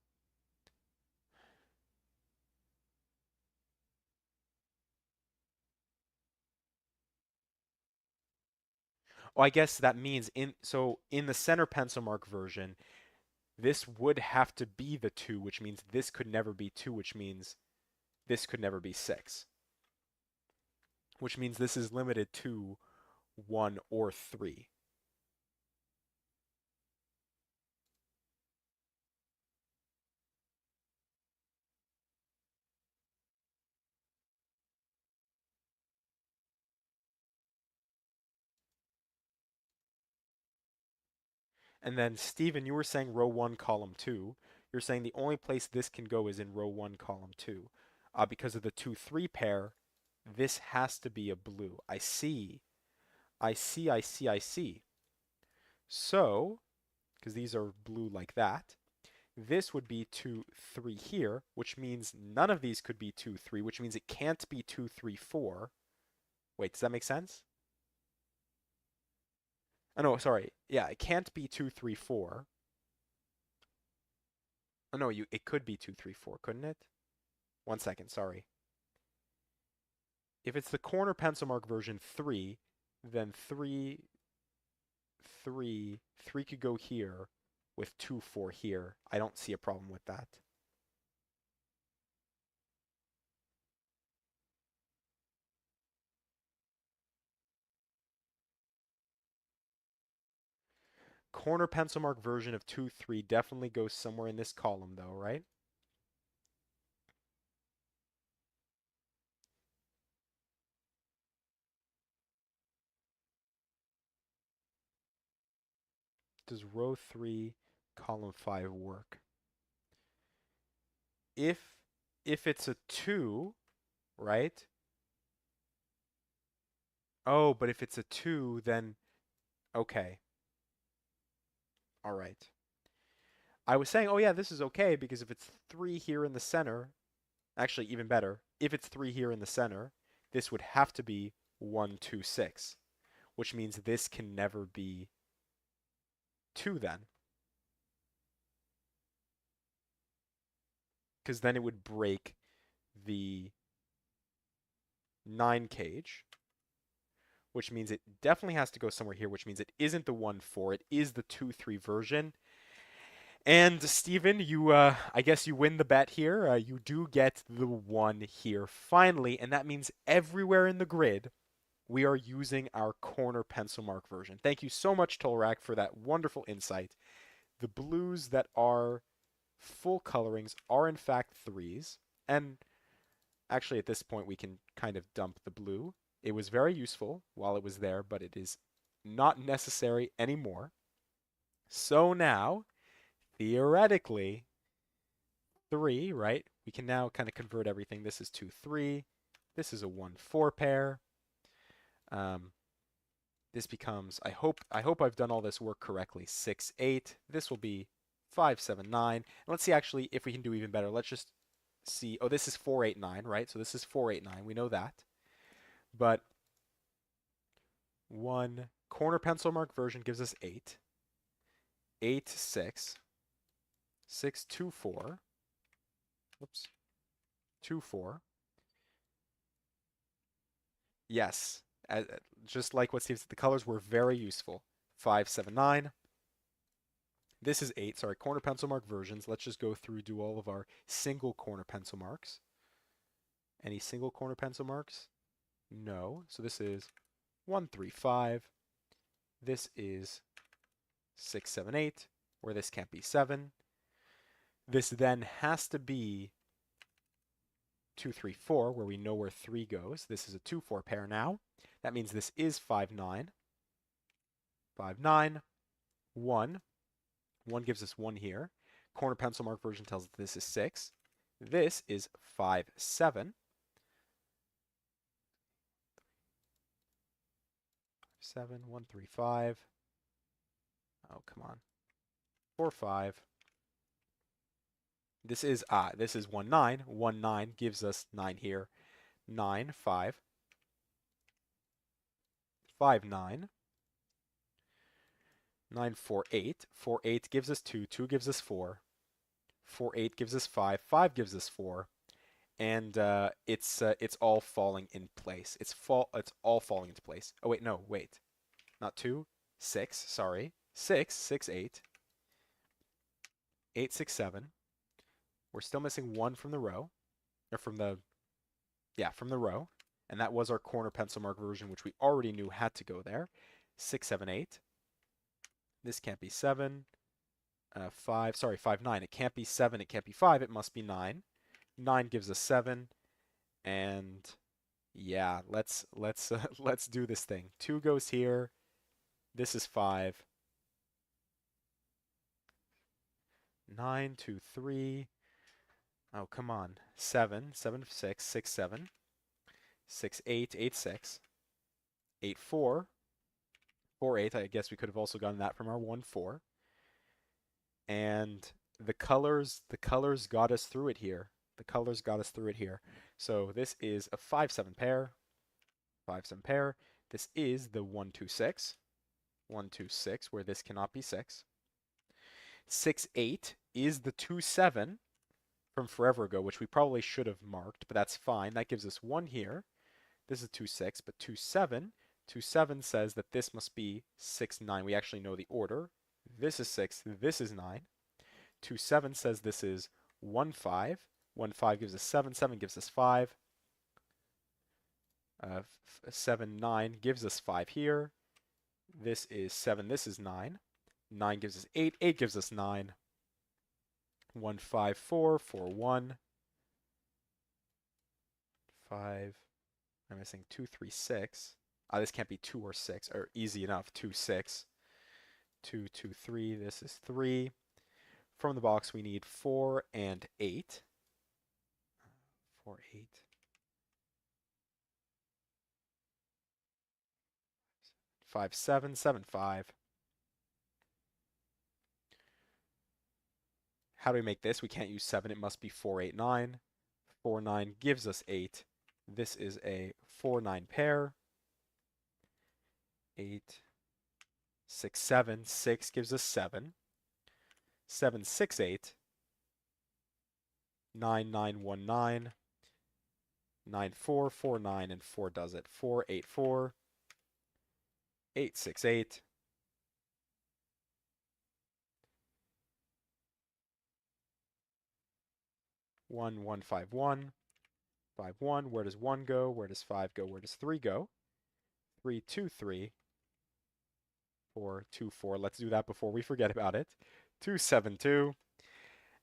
Speaker 1: Oh, I guess that means in the center pencil mark version, this would have to be the 2, which means this could never be 2, which means this could never be 6. Which means this is limited to 1 or 3. And then, Steven, you were saying row 1, column 2. You're saying the only place this can go is in row 1, column 2. Because of the 2-3 pair, this has to be a blue. I see. I see, I see, I see. So, because these are blue like that, this would be 2, 3 here, which means none of these could be 2, 3, which means it can't be 2, 3, 4. Wait, does that make sense? Oh, no, sorry. Yeah, it can't be 2, 3, 4. Oh, no, it could be 2, 3, 4, couldn't it? 1 second, sorry. If it's the corner pencil mark version 3, then 3, 3, 3 could go here with 2, 4 here. I don't see a problem with that. Corner pencil mark version of 2, 3 definitely goes somewhere in this column though, right? Does row 3, column 5 work? If if it's a 2, right? Oh, but if it's a 2, then okay. All right. I was saying, oh yeah, this is okay because if it's 3 here in the center, actually even better, if it's 3 here in the center, this would have to be 1, 2, 6, which means this can never be 2 then. Because then it would break the 9 cage, which means it definitely has to go somewhere here, which means it isn't the 1, 4, it is the 2, 3 version. And Steven, I guess you win the bet here. You do get the 1 here finally, and that means everywhere in the grid we are using our corner pencil mark version. Thank you so much, Tolrak, for that wonderful insight. The blues that are full colorings are in fact 3s, and actually at this point we can kind of dump the blue. It was very useful while it was there, but it is not necessary anymore. So now, theoretically, 3, right? We can now kind of convert everything. This is 2, 3. This is a 1, 4 pair. Um, this becomes, I hope I've done all this work correctly. 6, 8. This will be 5, 7, 9. And let's see actually if we can do even better. Let's just see. Oh, this is 4, 8, 9, right? So this is 4, 8, 9. We know that. But 1. Corner pencil mark version gives us 8. 8, 6. 6, 2, 4. Whoops. 2, 4. Yes. Just like what Steve said, the colors were very useful. 5, 7, 9. This is 8. Sorry, corner pencil mark versions. Let's just go through, do all of our single corner pencil marks. Any single corner pencil marks? No. So this is 1, 3, 5. This is 6, 7, 8, where this can't be 7. This then has to be 2, 3, 4, where we know where 3 goes. This is a 2, 4 pair now. That means this is 5, 9. 5, 9, 1. 1 gives us 1 here. Corner pencil mark version tells us this is 6. This is 5, 7. 7, 1, 3, 5. Oh, come on. 4, 5. This is 1, 9. 1, 9 gives us 9 here. 9, 5. 5, 9. 9, 4, 8. 4, 8 gives us 2. 2 gives us 4. 4, 8 gives us 5. 5 gives us 4. And it's all falling in place. It's all falling into place. Oh wait, no, wait. Not 2. 6, sorry. 6, 6, 8. 8, 6, 7. We're still missing 1 from the row. Or from the row. And that was our corner pencil mark version, which we already knew had to go there. 6, 7, 8. This can't be 7. 5, sorry, 5, 9. It can't be 7, it can't be 5, it must be 9. 9 gives us 7. And yeah, let's let's do this thing. 2 goes here. This is 5. 9, 2, 3. Oh, come on. 7, 7, 6, 6, 7. 6, 8, 8, 6. 8, 4. 4, 8. I guess we could have also gotten that from our 1, 4. And the colors got us through it here. The colors got us through it here. So this is a 5, 7 pair. 5, 7 pair. This is the 1, 2, 6. 1, 2, 6, where this cannot be 6. 6, 8 is the 2, 7 from forever ago, which we probably should have marked, but that's fine. That gives us 1 here. This is 2, 6, but 2, 7. 2, 7 says that this must be 6, 9. We actually know the order. This is 6, this is 9. 2, 7 says this is 1, 5. 1, 5 gives us 7, 7 gives us 5. 7, 9 gives us 5 here. This is 7, this is 9. 9 gives us 8, 8 gives us 9. 1, 5, 4, 4, 1. 5. I'm missing 2, 3, 6. This can't be 2 or 6, or easy enough. 2, 6. 2, 2, 3. This is 3. From the box, we need 4 and 8. 4, 8. 5, 7, 7, 5. How do we make this? We can't use 7. It must be 4, 8, 9. 4, 9 gives us 8. This is a 4, 9 pair. 8, 6, 7. 6 gives us 7. 7, 6, 8. 9, 9, 1, 9. 9, 4, 4, 9, and 4 does it. 4, 8, 4. 8, 6, 8. 1, 1, 5, 1. 5, 1. Where does 1 go? Where does 5 go? Where does 3 go? 3, 2, 3. 4, 2, 4. Let's do that before we forget about it. 2, 7, 2.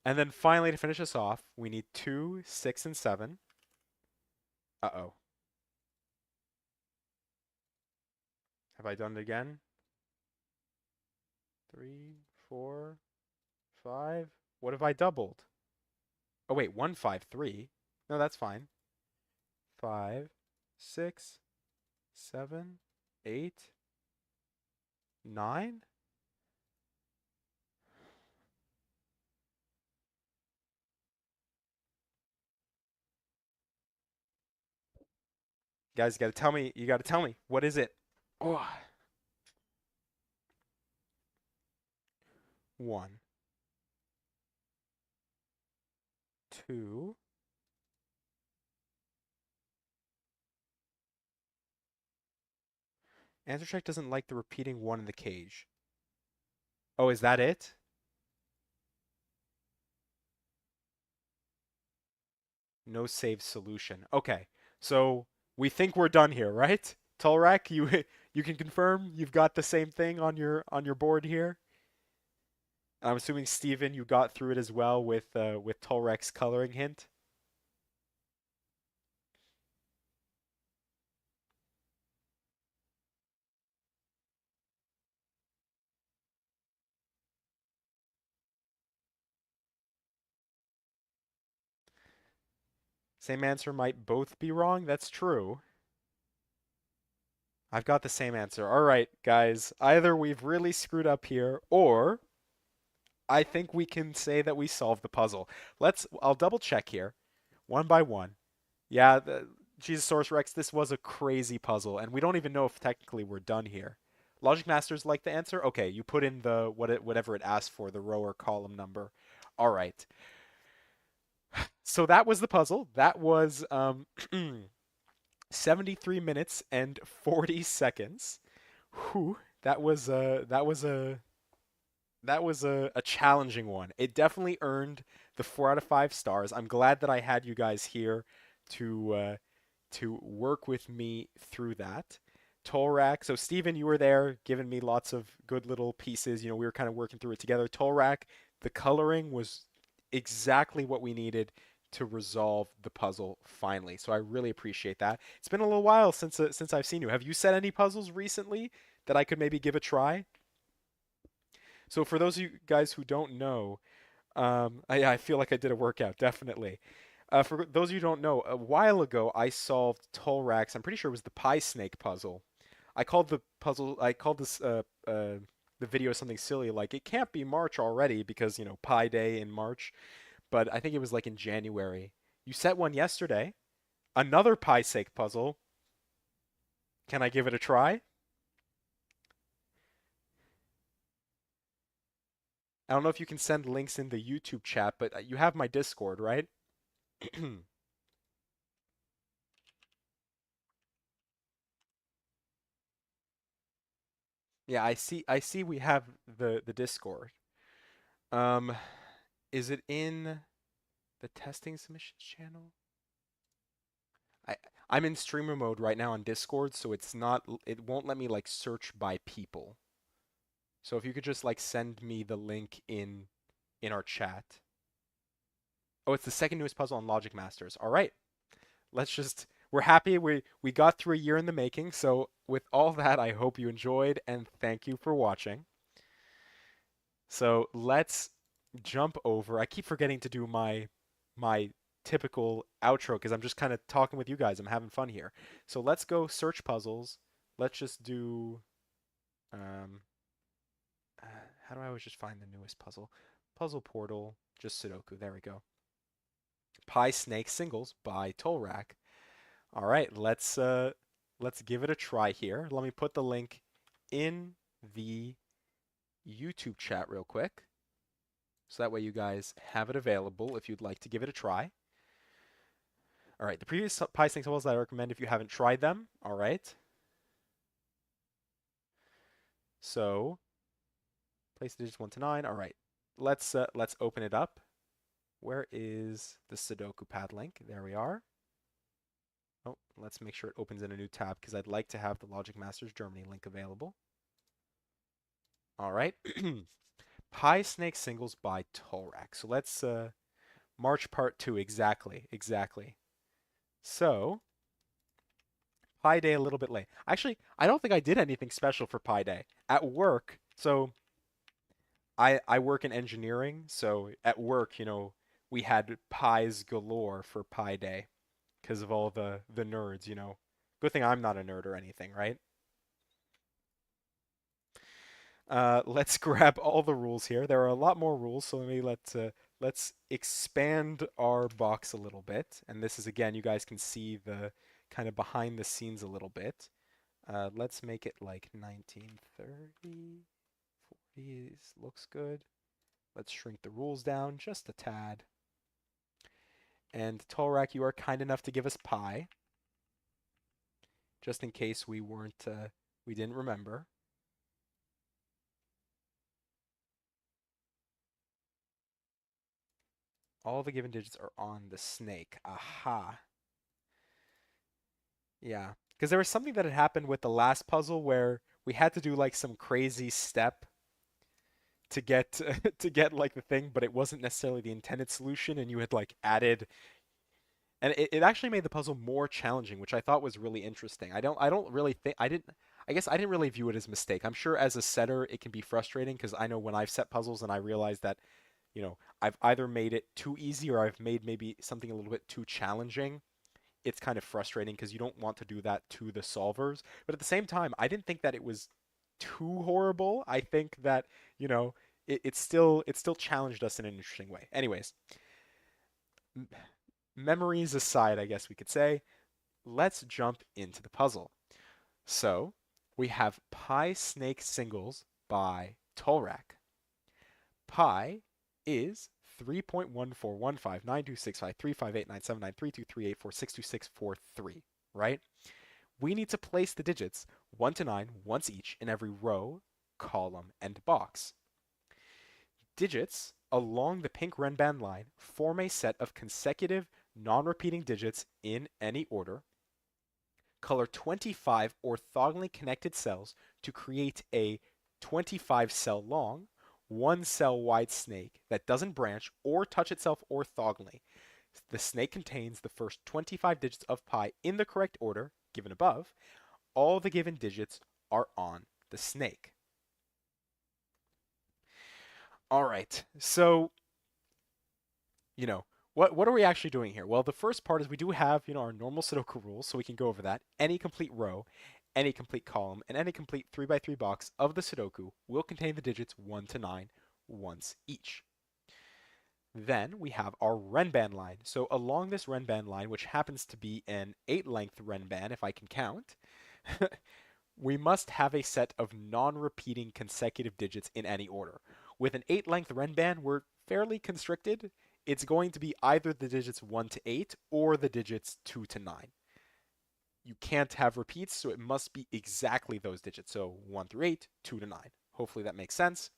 Speaker 1: And then finally, to finish us off, we need 2, 6, and 7. Uh-oh. Have I done it again? 3, 4, 5. What have I doubled? Oh, wait, 1, 5, 3. No, that's fine. 5, 6, 7, 8, 9. Guys, you gotta tell me. What is it? Oh, one, two. Answer check doesn't like the repeating one in the cage. Oh, is that it? No save solution. Okay, so we think we're done here, right? Tolrak, you you can confirm you've got the same thing on your board here. I'm assuming Steven, you got through it as well with Tolrak's coloring hint. Same answer might both be wrong. That's true. I've got the same answer. All right, guys. Either we've really screwed up here, or I think we can say that we solved the puzzle. I'll double check here, one by one. Yeah, Jesus Source Rex, this was a crazy puzzle, and we don't even know if technically we're done here. Logic Masters like the answer? Okay, you put in whatever it asked for, the row or column number. All right. So that was the puzzle. That was 73 minutes and 40 seconds. Whew, that was a challenging one. It definitely earned the 4 out of 5 stars. I'm glad that I had you guys here to work with me through that. Tolrak, so Steven, you were there giving me lots of good little pieces. We were kind of working through it together. Tolrak, the coloring was exactly what we needed to resolve the puzzle finally. So I really appreciate that. It's been a little while since I've seen you. Have you set any puzzles recently that I could maybe give a try? So for those of you guys who don't know, I feel like I did a workout, definitely. For those of you who don't know, a while ago I solved Tolrak's. I'm pretty sure it was the pie snake puzzle. I called the video something silly like it can't be March already because Pi Day in March, but I think it was like in January. You set one yesterday, another pie snake puzzle. Can I give it a try? I don't know if you can send links in the YouTube chat, but you have my Discord, right? Yeah, I see we have the Discord. Um, is it in the testing submissions channel? I I'm in streamer mode right now on Discord, so it won't let me like search by people. So if you could just like send me the link in our chat. Oh, it's the second newest puzzle on Logic Masters. All right. We're happy we got through a year in the making. So with all that, I hope you enjoyed and thank you for watching. So let's jump over. I keep forgetting to do my typical outro because I'm just kind of talking with you guys. I'm having fun here. So let's go search puzzles. Let's just do um uh, how do I always just find the newest puzzle? Puzzle Portal, just Sudoku. There we go. Pie Snake Singles by Tolrak. All right, let's give it a try here. Let me put the link in the YouTube chat real quick. So that way you guys have it available if you'd like to give it a try. All right, the previous pie snake tools that I recommend if you haven't tried them. All right. So place the digits 1 to 9. All right. Let's open it up. Where is the Sudoku pad link? There we are. Oh, let's make sure it opens in a new tab because I'd like to have the Logic Masters Germany link available. All right. Pie Snake Singles by Tolrak. So let's March Part 2 exactly. So, Pi Day a little bit late. Actually, I don't think I did anything special for Pi Day. At work, so I work in engineering, so at work, we had pies galore for Pi Day because of all the nerds. Good thing I'm not a nerd or anything, right? Let's grab all the rules here. There are a lot more rules, so let's expand our box a little bit. And this is again, you guys can see the kind of behind the scenes a little bit. Let's make it like 1930. 40 looks good. Let's shrink the rules down just a tad. And Tolrak, you are kind enough to give us pi, just in case we didn't remember. All the given digits are on the snake. Aha. Yeah. Because there was something that had happened with the last puzzle where we had to do like some crazy step to get to get like the thing, but it wasn't necessarily the intended solution, and you had like added, and it actually made the puzzle more challenging, which I thought was really interesting. I don't really think I guess I didn't really view it as a mistake. I'm sure as a setter it can be frustrating because I know when I've set puzzles and I realize that, I've either made it too easy or I've made maybe something a little bit too challenging. It's kind of frustrating because you don't want to do that to the solvers. But at the same time, I didn't think that it was too horrible. I think that, it still challenged us in an interesting way. Anyways, m- memories aside, I guess we could say, let's jump into the puzzle. So, we have Pi Snake Singles by Tolrak. Pi is 3.141592653589793238462643, right? We need to place the digits 1 to 9 once each in every row, column, and box. Digits along the pink Renban line form a set of consecutive non-repeating digits in any order. Color 25 orthogonally connected cells to create a 25 cell long, 1 cell wide snake that doesn't branch or touch itself orthogonally. The snake contains the first 25 digits of pi in the correct order, given above. All the given digits are on the snake. All right, so, you know, what are we actually doing here? Well, the first part is we do have, our normal Sudoku rules, so we can go over that. Any complete row, any complete column, and any complete 3 by 3 box of the Sudoku will contain the digits 1 to 9 once each. Then we have our Renban line. So along this Renban line, which happens to be an 8-length Renban, if I can count, we must have a set of non-repeating consecutive digits in any order. With an 8-length Renban, we're fairly constricted. It's going to be either the digits 1 to 8 or the digits 2 to 9. You can't have repeats, so it must be exactly those digits. So 1 through 8, 2 to 9. Hopefully that makes sense.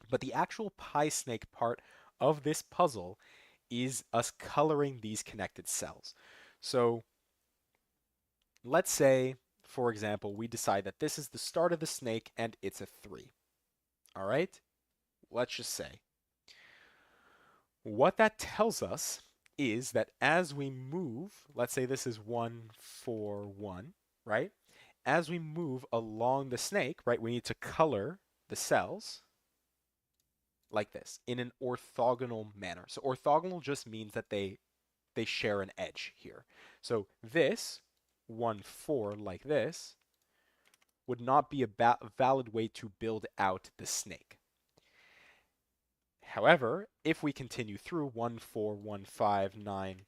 Speaker 1: But the actual pi snake part of this puzzle is us coloring these connected cells. So let's say, for example, we decide that this is the start of the snake and it's a 3. All right? Let's just say. What that tells us is that as we move, let's say this is 1, 4, 1, right? As we move along the snake, right, we need to color the cells like this in an orthogonal manner. So orthogonal just means that they share an edge here. So this 1, 4 like this would not be a valid way to build out the snake. However, if we continue through 1, 4, 1, 5, 9,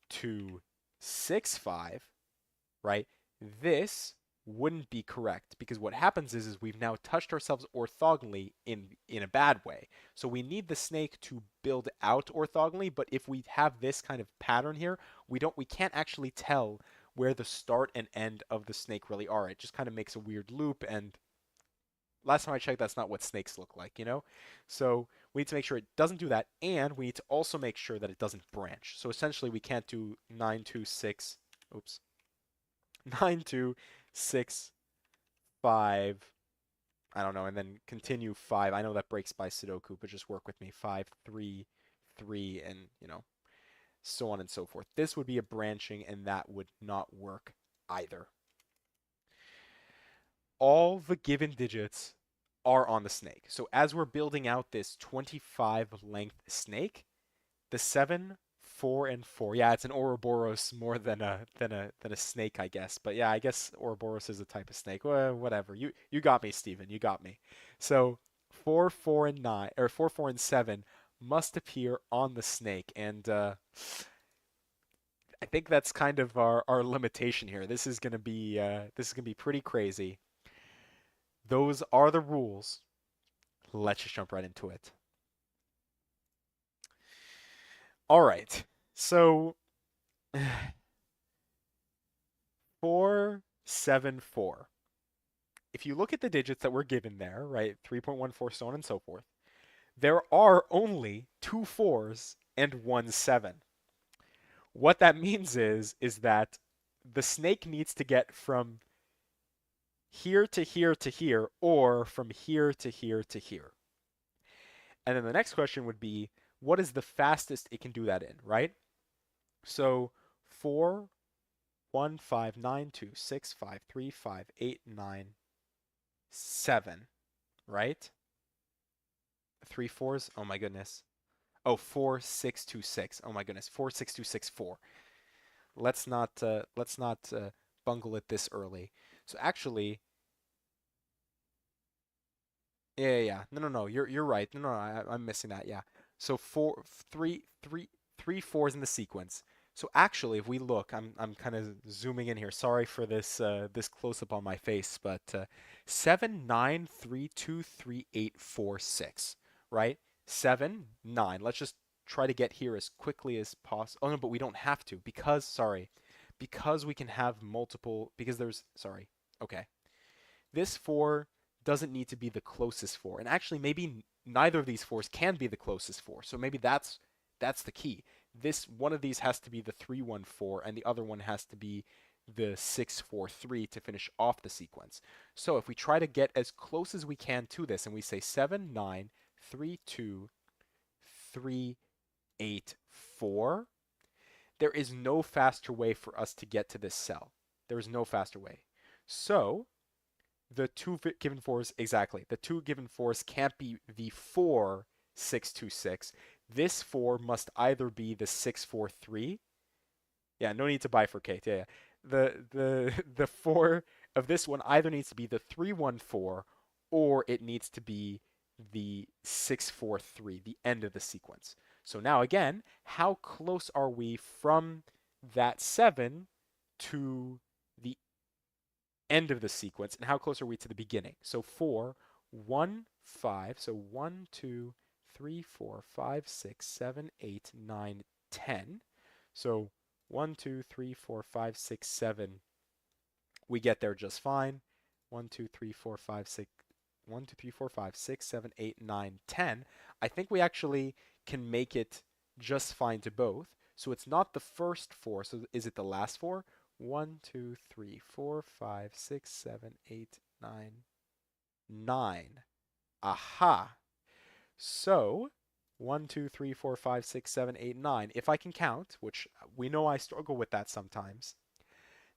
Speaker 1: 2, 6, 5, right, this wouldn't be correct because what happens is we've now touched ourselves orthogonally in a bad way. So we need the snake to build out orthogonally, but if we have this kind of pattern here, we can't actually tell where the start and end of the snake really are. It just kind of makes a weird loop, and last time I checked, that's not what snakes look like. So we need to make sure it doesn't do that, and we need to also make sure that it doesn't branch. So essentially, we can't do 9, 2, 6. Oops. 9, 2, 6, 5. I don't know, and then continue 5. I know that breaks by Sudoku, but just work with me. 5, 3, 3, and, so on and so forth. This would be a branching, and that would not work either. All the given digits are on the snake. So as we're building out this 25 length snake, the 7, 4, and 4. Yeah, it's an Ouroboros more than a snake, I guess. But yeah, I guess Ouroboros is a type of snake. Well, whatever. You got me, Steven. You got me. So 4, 4, and 9, or 4, 4, and 7 must appear on the snake, and I think that's kind of our limitation here. This is gonna be pretty crazy. Those are the rules. Let's just jump right into it. All right. So 474. If you look at the digits that were given there, right, 3.14, so on and so forth, there are only two fours and one seven. What that means is that the snake needs to get from here to here to here, or from here to here to here. And then the next question would be, what is the fastest it can do that in, right? So 4, 1, 5, 9, 2, 6, 5, 3, 5, 8, 9, 7, right? Three fours. Oh my goodness. Oh, 4, 6, 2, 6. Oh my goodness. 4, 6, 2, 6, 4. Let's not bungle it this early. So actually, yeah. No, no, no. You're right. No, no, no, I'm missing that. Yeah. So three fours in the sequence. So actually, if we look, I'm kind of zooming in here. Sorry for this close up on my face, but 7 9 3 2 3 8 4 6, right? 7 9. Let's just try to get here as quickly as possible. Oh no, but we don't have to because because we can have multiple because there's sorry. Okay. This four doesn't need to be the closest four. And actually, maybe neither of these fours can be the closest four. So maybe that's the key. This one of these has to be the 3-1-4, and the other one has to be the 6-4-3 to finish off the sequence. So if we try to get as close as we can to this, and we say 7 9 3 2 3 8 4, there is no faster way for us to get to this cell. There is no faster way. So the two given fours exactly. The two given fours can't be the 4 6 2 6. This 4 must either be the 6 4 3. Yeah, no need to bifurcate. Yeah, yeah. The 4 of this one either needs to be the 3-1-4 or it needs to be the 6-4-3, the end of the sequence. So now again, how close are we from that 7 to the end of the sequence, and how close are we to the beginning? So 4, 1, 5. So 1, 2, 3, 4, 5, 6, 7, 8, 9, 10. So 1, 2, 3, 4, 5, 6, 7. We get there just fine. 1, 2, 3, 4, 5, 6. 1, 2, 3, 4, 5, 6, 7, 8, 9, 10. I think we actually can make it just fine to both. So it's not the first four. So is it the last four? 1, 2, 3, 4, 5, 6, 7, 8, 9, 9. Aha. So 1, 2, 3, 4, 5, 6, 7, 8, 9. If I can count, which we know I struggle with that sometimes,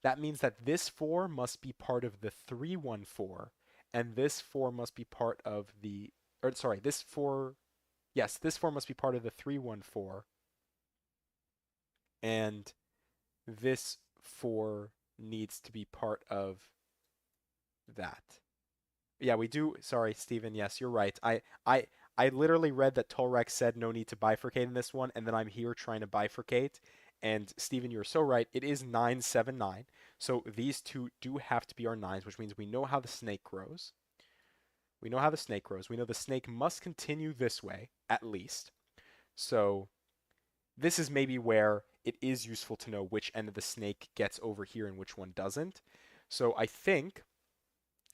Speaker 1: that means that this 4 must be part of the 3-1-4, and this 4 must be part of the, or sorry, this 4, yes, this 4 must be part of the 3-1-4, and this 4 needs to be part of that. Yeah, we do. Sorry, Steven. Yes, you're right. I literally read that Tolrex said no need to bifurcate in this one, and then I'm here trying to bifurcate. And Steven, you're so right. It is 979. So these two do have to be our nines, which means we know how the snake grows. We know how the snake grows. We know the snake must continue this way, at least. So this is maybe where it is useful to know which end of the snake gets over here and which one doesn't. So I think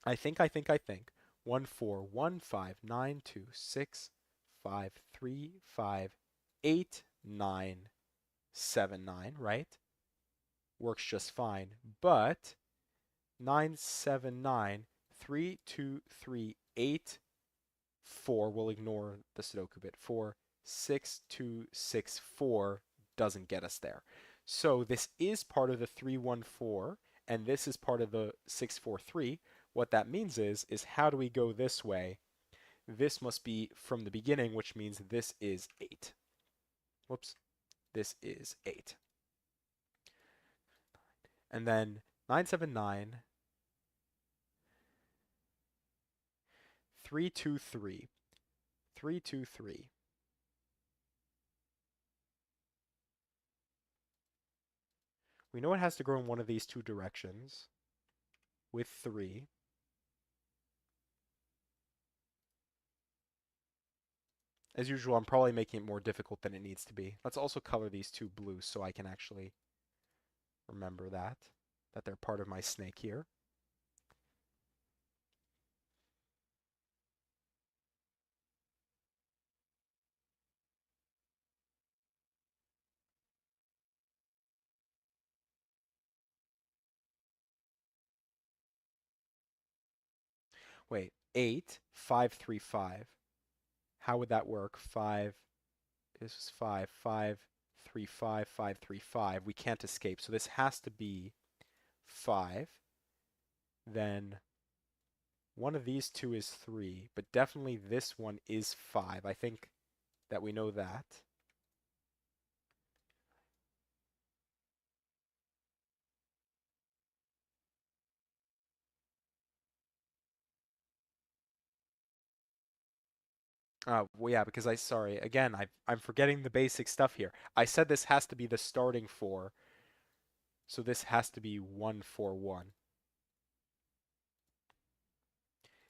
Speaker 1: 1 4 1 5 9 2 6 5 3 5 8 9 7 9, right? Works just fine. But 9 7 9 3 2 3 8 4, we'll ignore the Sudoku bit. 4 6 2 6 4 doesn't get us there. So this is part of the 3-1-4, and this is part of the 6-4-3. What that means is how do we go this way? This must be from the beginning, which means this is 8. Whoops. This is 8. And then 979, 3-2-3, 3-2-3. We know it has to grow in one of these two directions with 3. As usual, I'm probably making it more difficult than it needs to be. Let's also color these two blue so I can actually remember that they're part of my snake here. Wait, 8, 5, 3, 5. How would that work? 5, this is 5, 5, 3, 5, 5, 3, 5. We can't escape. So this has to be 5. Then one of these two is 3, but definitely this one is 5. I think that we know that. Well, yeah, because sorry, again, I'm forgetting the basic stuff here. I said this has to be the starting 4, so this has to be 1, 4, 1.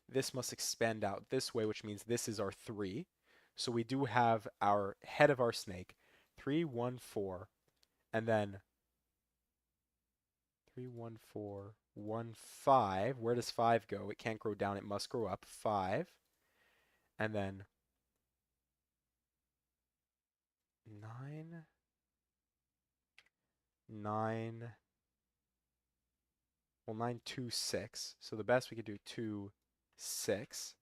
Speaker 1: This must expand out this way, which means this is our 3. So we do have our head of our snake, 3, 1, 4, and then 3, 1, 4, 1, 5. Where does 5 go? It can't grow down, it must grow up. 5, and then 9, 9, well, 9, 2, 6. So the best we could do 2, 6.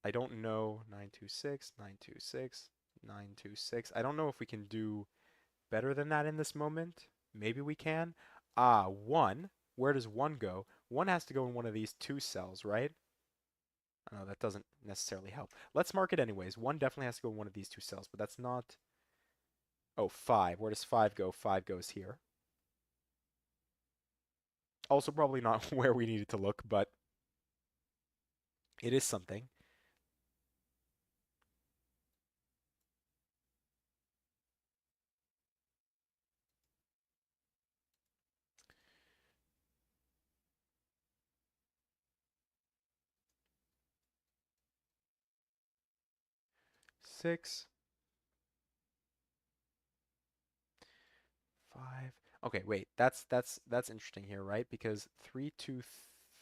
Speaker 1: I don't know 9, 2, 6, 9, 2, 6, 9, 2, 6. I don't know if we can do better than that in this moment. Maybe we can. 1. Where does 1 go? 1 has to go in one of these two cells, right? Oh, that doesn't necessarily help. Let's mark it anyways. 1 definitely has to go in one of these two cells, but that's not... Oh, 5. Where does 5 go? 5 goes here. Also probably not where we needed to look, but it is something. 6, 5. Okay, wait. That's interesting here, right? Because 3, 2,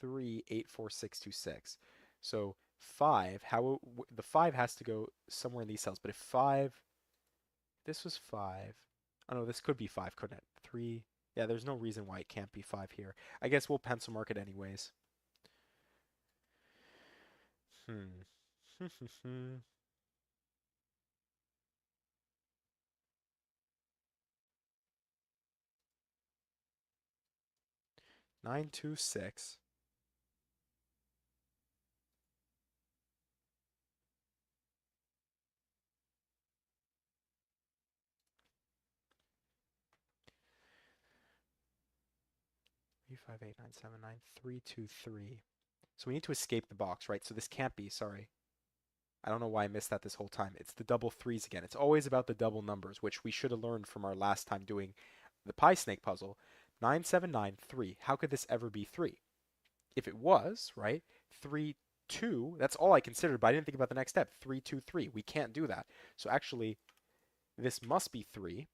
Speaker 1: 3, 8, 4, 6, 2, 6. So 5, the 5 has to go somewhere in these cells. But if 5, this was 5. Oh no, this could be 5, couldn't it? 3. Yeah, there's no reason why it can't be 5 here. I guess we'll pencil mark it anyways. Hmm. 9, 2, 6. 3, 5, 8, 9, 7, 9, 3, 2, 3. So we need to escape the box, right? So this can't be, sorry. I don't know why I missed that this whole time. It's the double threes again. It's always about the double numbers, which we should have learned from our last time doing the pie snake puzzle. 9, 7, 9, 3. How could this ever be 3? If it was, right? 3, 2. That's all I considered, but I didn't think about the next step. 3, 2, 3. We can't do that. So actually, this must be 3.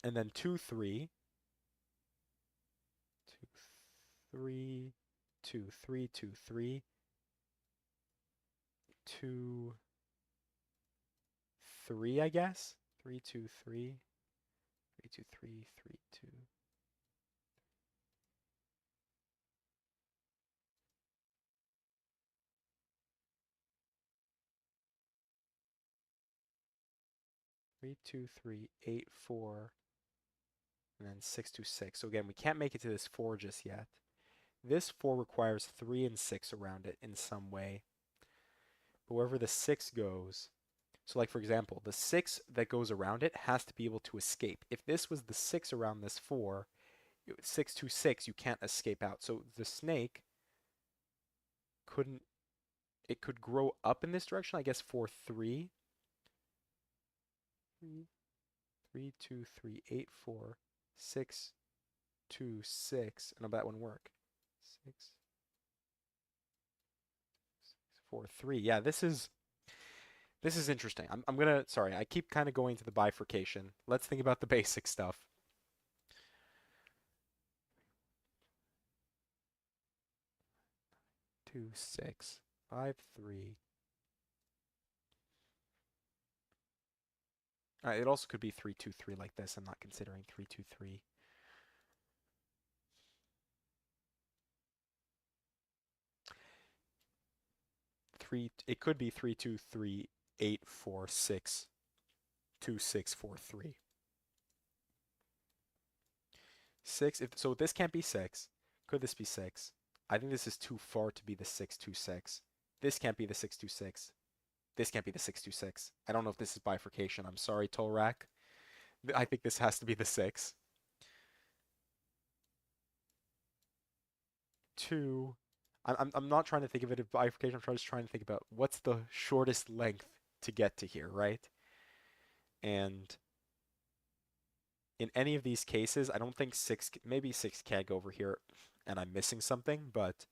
Speaker 1: And then 2, 3. 2, 3. 2, 3, 2, 3. 2, 3, I guess. 3, 2, 3. 3, 2, 3, 3, 2. 3, 2, 3, 8, 4, and then 6, 2, 6. So again, we can't make it to this 4 just yet. This 4 requires 3 and 6 around it in some way. But wherever the 6 goes, so like for example, the 6 that goes around it has to be able to escape. If this was the 6 around this 4, 6, 2, 6, you can't escape out. So the snake couldn't, it could grow up in this direction, I guess 4, 3. 3, 2, 3, 8, 4, 6, 2, 6. And that wouldn't work. 6, 4, 3. Yeah, this is interesting. I'm gonna, sorry, I keep kind of going to the bifurcation. Let's think about the basic stuff. 2, 6, 5, 3. It also could be 3, 2, 3 like this. I'm not considering 3, 2, 3. 3, it could be 3, 2, 3, 8, 4, 6, 2, 6, 4, 3. 6, if so this can't be 6. Could this be 6? I think this is too far to be the 6, 2, 6. This can't be the 6, 2, 6. This can't be the 6, 2, 6. I don't know if this is bifurcation. I'm sorry, Tolrak. I think this has to be the 6. 2. I'm not trying to think of it as bifurcation. I'm just trying to think about what's the shortest length to get to here, right? And in any of these cases, I don't think 6, maybe 6 can't go over here and I'm missing something, but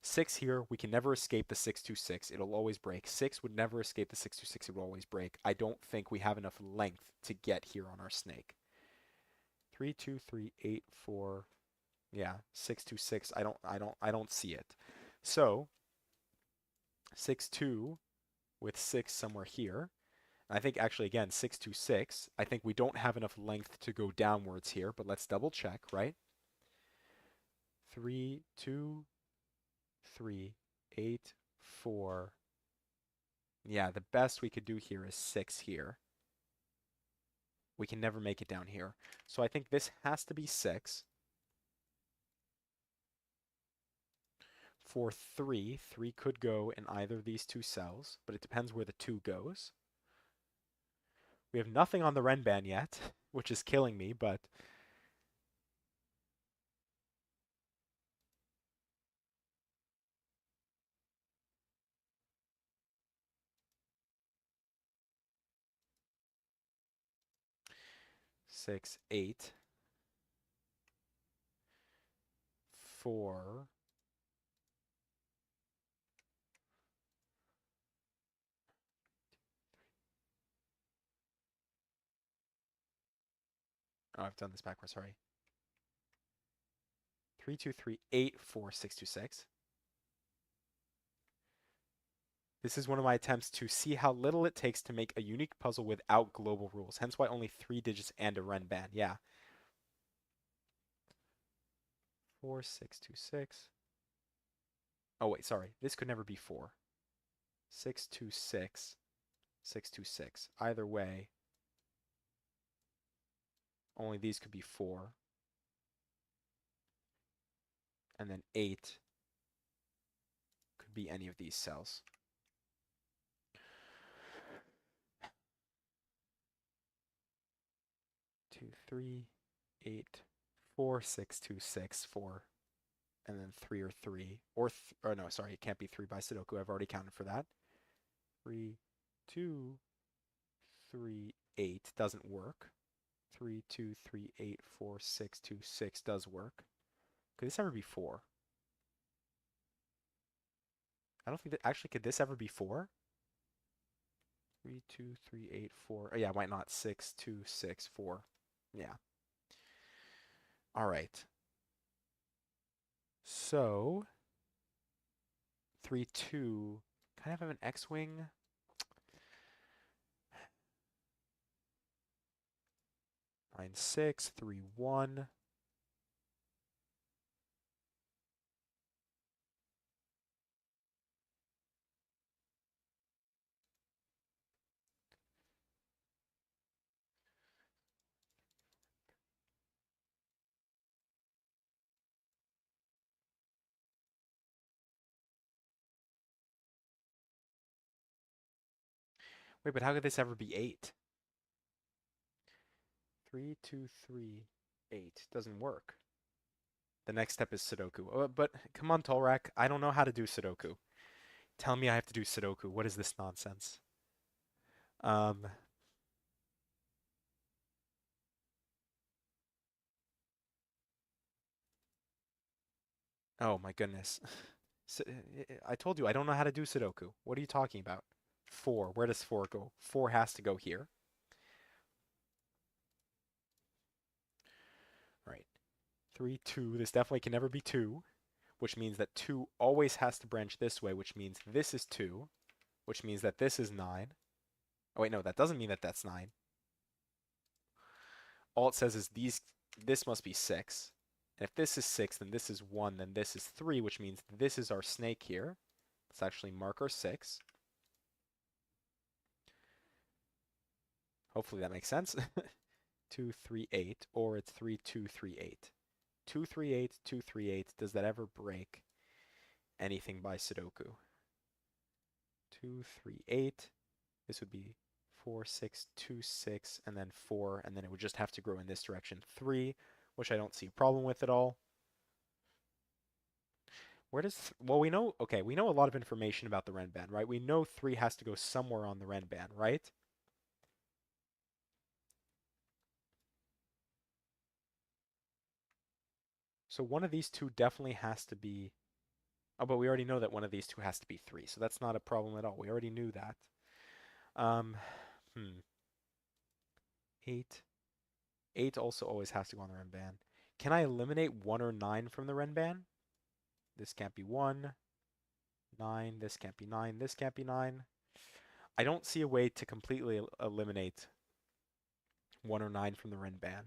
Speaker 1: 6 here, we can never escape the 626. It'll always break. 6 would never escape the 626. It would always break. I don't think we have enough length to get here on our snake. 3, 2, 3, 8, 4. Yeah, 626. I don't see it. So 6, 2 with 6 somewhere here. I think actually again 626. I think we don't have enough length to go downwards here, but let's double check, right? 3, 2, 3, 8, 4. Yeah, the best we could do here is 6 here. We can never make it down here. So I think this has to be 6. For 3, 3 could go in either of these two cells, but it depends where the 2 goes. We have nothing on the Renban yet, which is killing me, but 6, 8, 4. Oh, I've done this backwards, sorry. 3, 2, 3, 8, 4, 6, 2, 6. This is one of my attempts to see how little it takes to make a unique puzzle without global rules. Hence why only 3 digits and a Renban. Yeah. 4, 6, 2, 6. Oh, wait, sorry. This could never be 4. 6, 2, 6. 6, 2, 6. Either way, only these could be 4. And then 8 could be any of these cells. Two, 3, 8, 4, 6, 2, 6, 4, and then 3 or 3. Or no, sorry, it can't be 3 by Sudoku. I've already counted for that. 3, 2, 3, 8 doesn't work. 3, 2, 3, 8, 4, 6, 2, 6 does work. Could this ever be 4? I don't think that actually could this ever be 4? 3, 2, 3, 8, 4. Oh, yeah, why not? 6, 2, 6, 4. Yeah. All right. So 3, 2 kind of have an X-wing. 9, 6, 3, 1. Wait, but how could this ever be 8? 3, 2, 3, 8 doesn't work. The next step is Sudoku. But come on, Tolrak. I don't know how to do Sudoku. Tell me I have to do Sudoku. What is this nonsense? Um, Oh my goodness. I told you I don't know how to do Sudoku. What are you talking about? 4. Where does 4 go? 4 has to go here. Right. 3, 2. This definitely can never be 2, which means that 2 always has to branch this way, which means this is 2, which means that this is 9. Oh wait, no, that doesn't mean that that's 9. All it says is this must be 6. And if this is 6, then this is 1, then this is 3, which means this is our snake here. Let's actually mark our 6. Hopefully that makes sense. 2, 3, 8, or it's 3, 2, 3, 8. 2, 3, 8, 2, 3, 8. Does that ever break anything by Sudoku? 2, 3, 8. This would be 4, 6, 2, 6, and then 4, and then it would just have to grow in this direction 3, which I don't see a problem with at all. Where does, well, we know, okay, we know a lot of information about the Renban, right? We know 3 has to go somewhere on the Renban, right? So one of these two definitely has to be, oh, but we already know that one of these two has to be 3, so that's not a problem at all. We already knew that. Um, hmm. 8. 8 also always has to go on the Renban. Can I eliminate 1 or 9 from the Renban? This can't be 1. 9. This can't be 9. This can't be 9. I don't see a way to completely eliminate 1 or 9 from the Renban.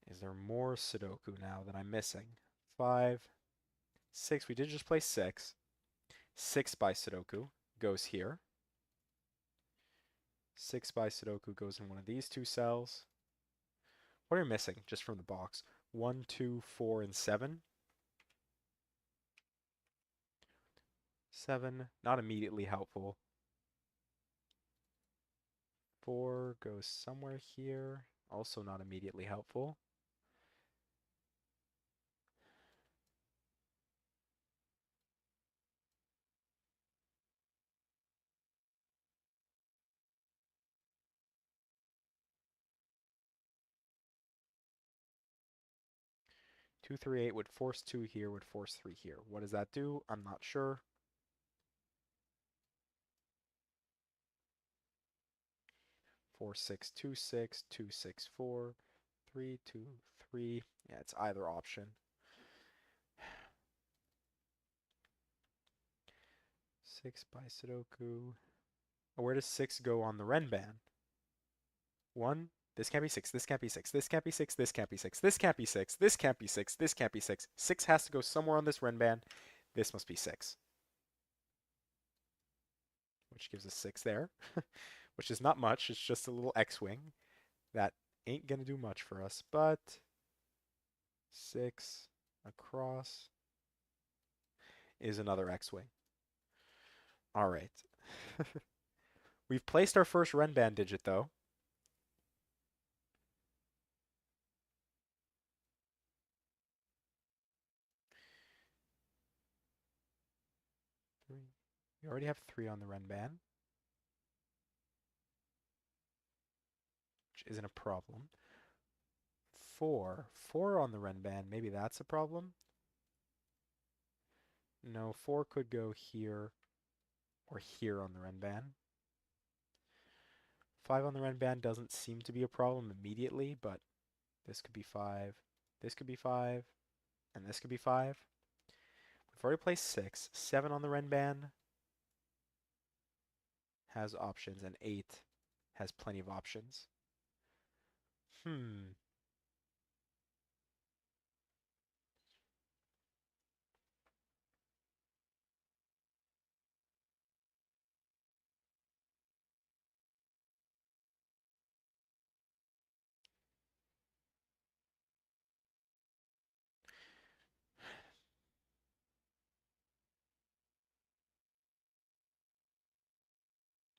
Speaker 1: Is there more Sudoku now that I'm missing? 5, 6. We did just play 6. 6 by Sudoku goes here. 6 by Sudoku goes in one of these two cells. What are you missing just from the box? 1, 2, 4, and 7. 7, not immediately helpful. 4 goes somewhere here, also not immediately helpful. 2, 3, 8 would force 2 here, would force 3 here. What does that do? I'm not sure. 4, 6, 2, 6, 2, 6, 4, 3, 2, 3. Yeah, it's either option. 6 by Sudoku. Where does 6 go on the Renban? 1. This can't be 6. This can't be 6. This can't be 6. This can't be 6. This can't be 6. This can't be 6. This can't be 6. 6 has to go somewhere on this Renban. This must be 6. Which gives us 6 there. Which is not much. It's just a little X-Wing. That ain't gonna do much for us, but 6 across is another X-Wing. All right. We've placed our first Renban digit, though. We already have 3 on the Renban, which isn't a problem. 4. 4 on the Renban, maybe that's a problem? No, 4 could go here or here on the Renban. 5 on the Renban doesn't seem to be a problem immediately, but this could be 5, this could be 5, and this could be 5. We've already placed 6. 7 on the Renban has options, and 8 has plenty of options. Hmm.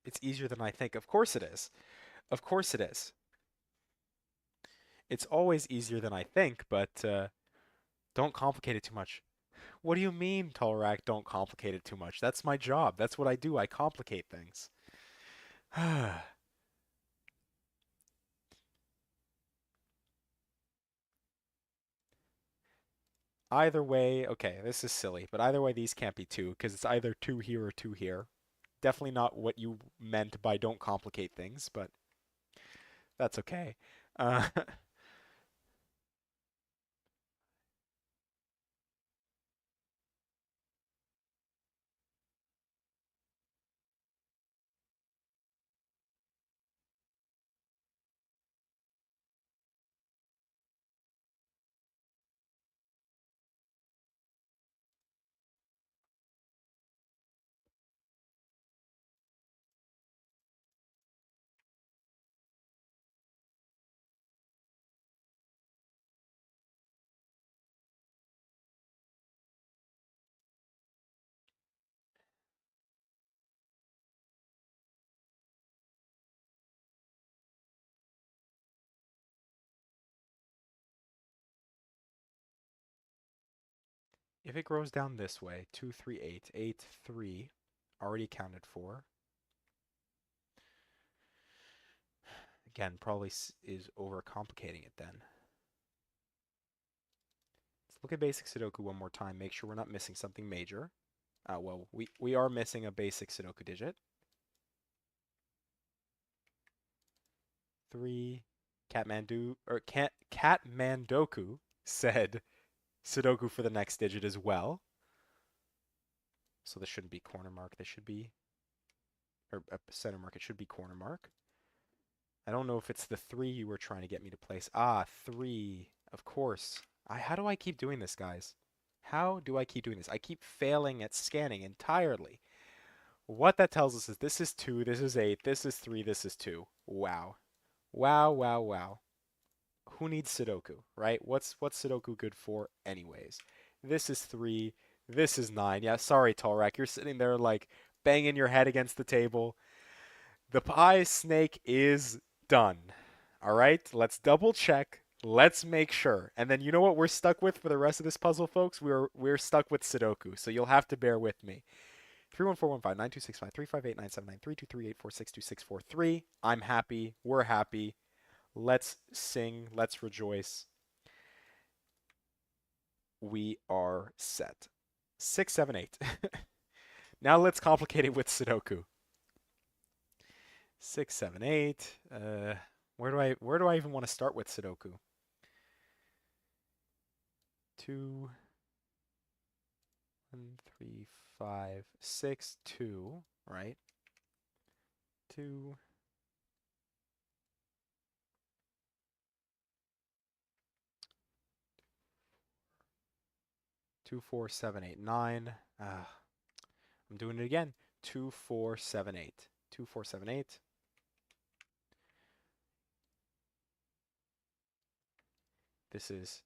Speaker 1: It's easier than I think. Of course it is. Of course it is. It's always easier than I think, but don't complicate it too much. What do you mean, Tolrac, don't complicate it too much? That's my job. That's what I do. I complicate things. Either way, okay, this is silly, but either way, these can't be two because it's either two here or two here. Definitely not what you meant by don't complicate things, but that's okay. Uh, if it grows down this way, 2, 3, 8, 8, 3, already accounted for. Again, probably is overcomplicating it then. Let's look at basic Sudoku one more time, make sure we're not missing something major. Well, we are missing a basic Sudoku digit. 3, Catmandoku said Sudoku for the next digit as well. So this shouldn't be corner mark. This should be, or center mark. It should be corner mark. I don't know if it's the 3 you were trying to get me to place. Ah, 3. Of course. How do I keep doing this, guys? How do I keep doing this? I keep failing at scanning entirely. What that tells us is this is 2, this is 8, this is 3, this is 2. Wow. Wow, wow, wow. Who needs Sudoku, right? What's Sudoku good for anyways? This is 3, this is 9. Yeah, sorry, Tolrak, you're sitting there like banging your head against the table. The pie snake is done. All right, let's double check. Let's make sure. And then you know what we're stuck with for the rest of this puzzle, folks? We're stuck with Sudoku. So you'll have to bear with me. 3141592653589793238462643. I'm happy. We're happy. Let's sing. Let's rejoice. We are set. 6, 7, 8. Now let's complicate it with Sudoku. 6, 7, 8. Where do I even want to start with Sudoku? 2, 1, 3, 5, 6, 2, right? 2, 2, 4, 7, 8, 9. I'm doing it again. 2, 4, 7, 8. 2, 4, 7, 8. This is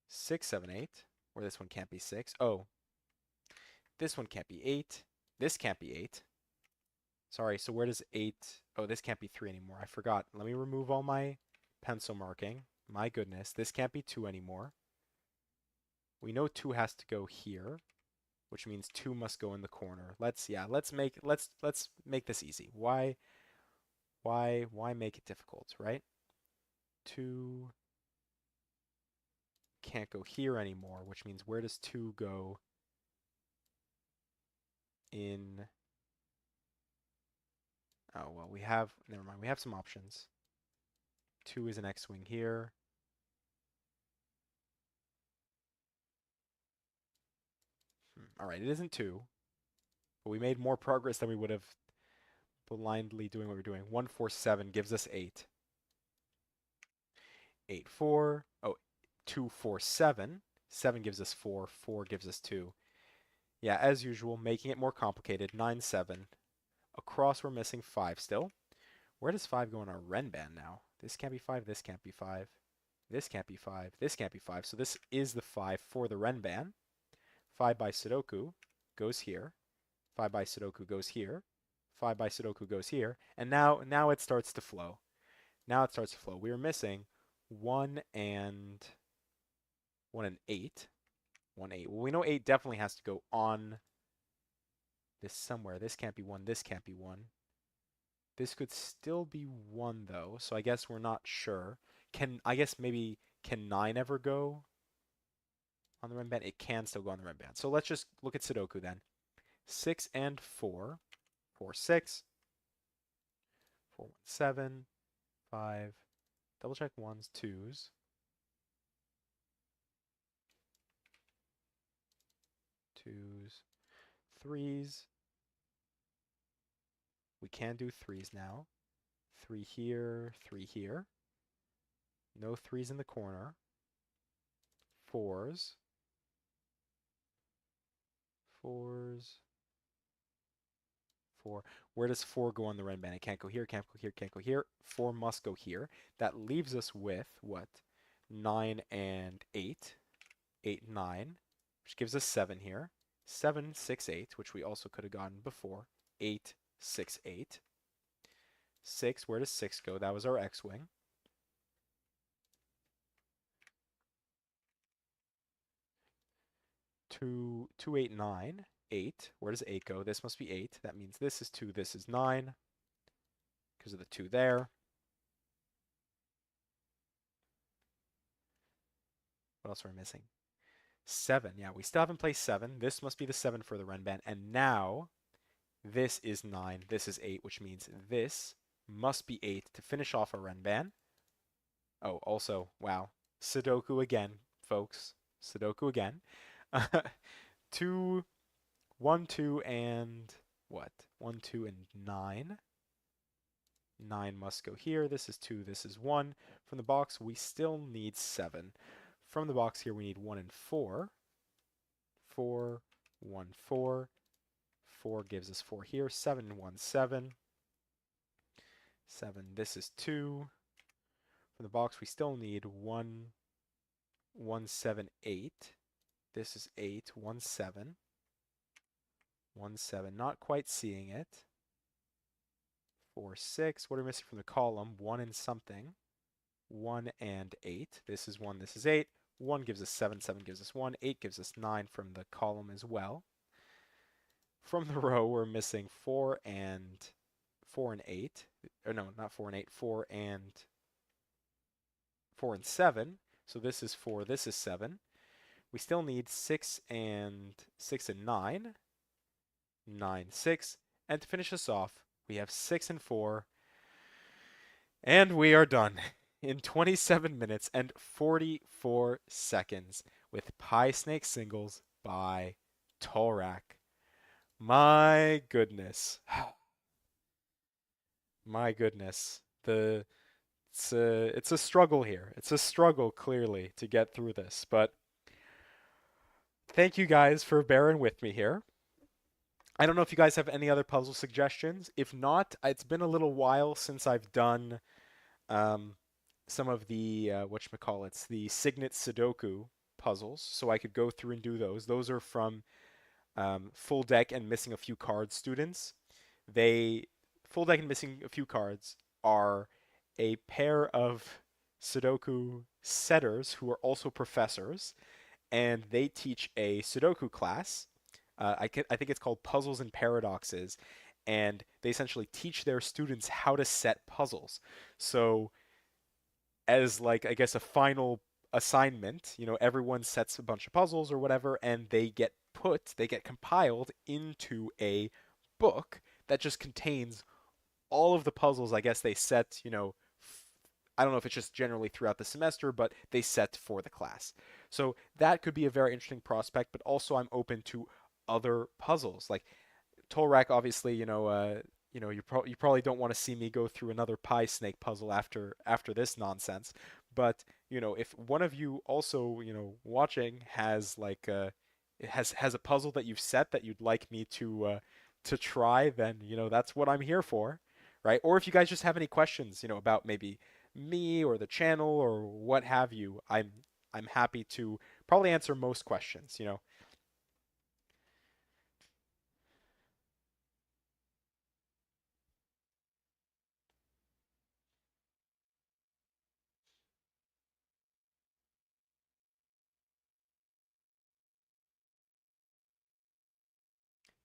Speaker 1: 6, 7, 8. Or this one can't be 6. Oh, this one can't be 8. This can't be 8. Sorry, so where does 8... Oh, this can't be 3 anymore. I forgot. Let me remove all my pencil marking. My goodness, this can't be 2 anymore. We know 2 has to go here, which means 2 must go in the corner. Let's make this easy. Why make it difficult, right? 2 can't go here anymore, which means where does 2 go in... Oh, well, never mind, we have some options. 2 is an X-wing here. All right, it isn't 2, but we made more progress than we would have blindly doing what we're doing. 1, 4, 7 gives us 8. 8, 4. Oh, 2, 4, 7. 7 gives us 4. 4 gives us 2. Yeah, as usual, making it more complicated. 9, 7. Across, we're missing 5 still. Where does 5 go in our Renban now? This can't be 5. This can't be 5. This can't be 5. This can't be 5. So this is the 5 for the Renban. 5 by Sudoku goes here. 5 by Sudoku goes here. 5 by Sudoku goes here. And now it starts to flow. Now it starts to flow. We are missing 1 and 8. 1, 8. Well, we know 8 definitely has to go on this somewhere. This can't be 1. This can't be 1. This could still be 1 though, so I guess we're not sure. I guess maybe, can 9 ever go on the rim band? It can still go on the rim band. So let's just look at Sudoku then. 6 and 4. 4, 6. 4, 1, 7. 5. Double check 1s, 2s. 2s. 3s. We can do 3s now. 3 here, 3 here. No 3s in the corner. 4s. 4s. 4. Where does 4 go on the red band? It can't go here, can't go here, can't go here. 4 must go here. That leaves us with what? 9 and 8. 8, 9, which gives us 7 here. 7, 6, 8, which we also could have gotten before. 8, 6, 8. 6, where does 6 go? That was our X-wing. 2, 2, 8, 9. 8, where does 8 go? This must be 8. That means this is 2, this is 9, because of the 2 there. What else are we missing? 7. Yeah, we still haven't placed 7. This must be the 7 for the Renban. And now, this is 9. This is 8, which means this must be 8 to finish off our Renban. Oh, also, wow. Sudoku again, folks. Sudoku again. 2, 1, 2, and what? 1, 2, and 9. 9 must go here. This is 2, this is 1. From the box, we still need 7. From the box here, we need 1 and 4. 4, 1, 4. 4 gives us 4 here. 7 and 1, 7. 7, this is 2. From the box, we still need 1, 1, 7, 8. This is 8, 1, 7. 1, 7, not quite seeing it. 4, 6. What are we missing from the column? 1 and something. 1 and 8. This is 1, this is 8. 1 gives us 7, 7 gives us 1, 8 gives us 9 from the column as well. From the row, we're missing 4 and 8. Or no, not 4 and 8, 4 and 7. So this is 4, this is 7. We still need 6 and 9. 9, 6. And to finish us off, we have 6 and 4. And we are done in 27 minutes and 44 seconds with Pie Snake Singles by Tolrak. My goodness. My goodness. It's a struggle here. It's a struggle clearly to get through this, but thank you guys for bearing with me here. I don't know if you guys have any other puzzle suggestions. If not, it's been a little while since I've done some of the whatchamacallits, the Signet Sudoku puzzles, so I could go through and do those. Those are from Full Deck and Missing a Few Cards students. Full Deck and Missing a Few Cards are a pair of Sudoku setters who are also professors, and they teach a Sudoku class. I think it's called Puzzles and Paradoxes, and they essentially teach their students how to set puzzles. So as like I guess a final assignment, everyone sets a bunch of puzzles or whatever, and they get compiled into a book that just contains all of the puzzles I guess they set, I don't know if it's just generally throughout the semester, but they set for the class. So that could be a very interesting prospect, but also I'm open to other puzzles. Like Tolrak, obviously, you probably don't want to see me go through another pie snake puzzle after this nonsense. But if one of you also watching has like has a puzzle that you've set that you'd like me to try, then that's what I'm here for, right? Or if you guys just have any questions, about maybe me or the channel or what have you, I'm happy to probably answer most questions.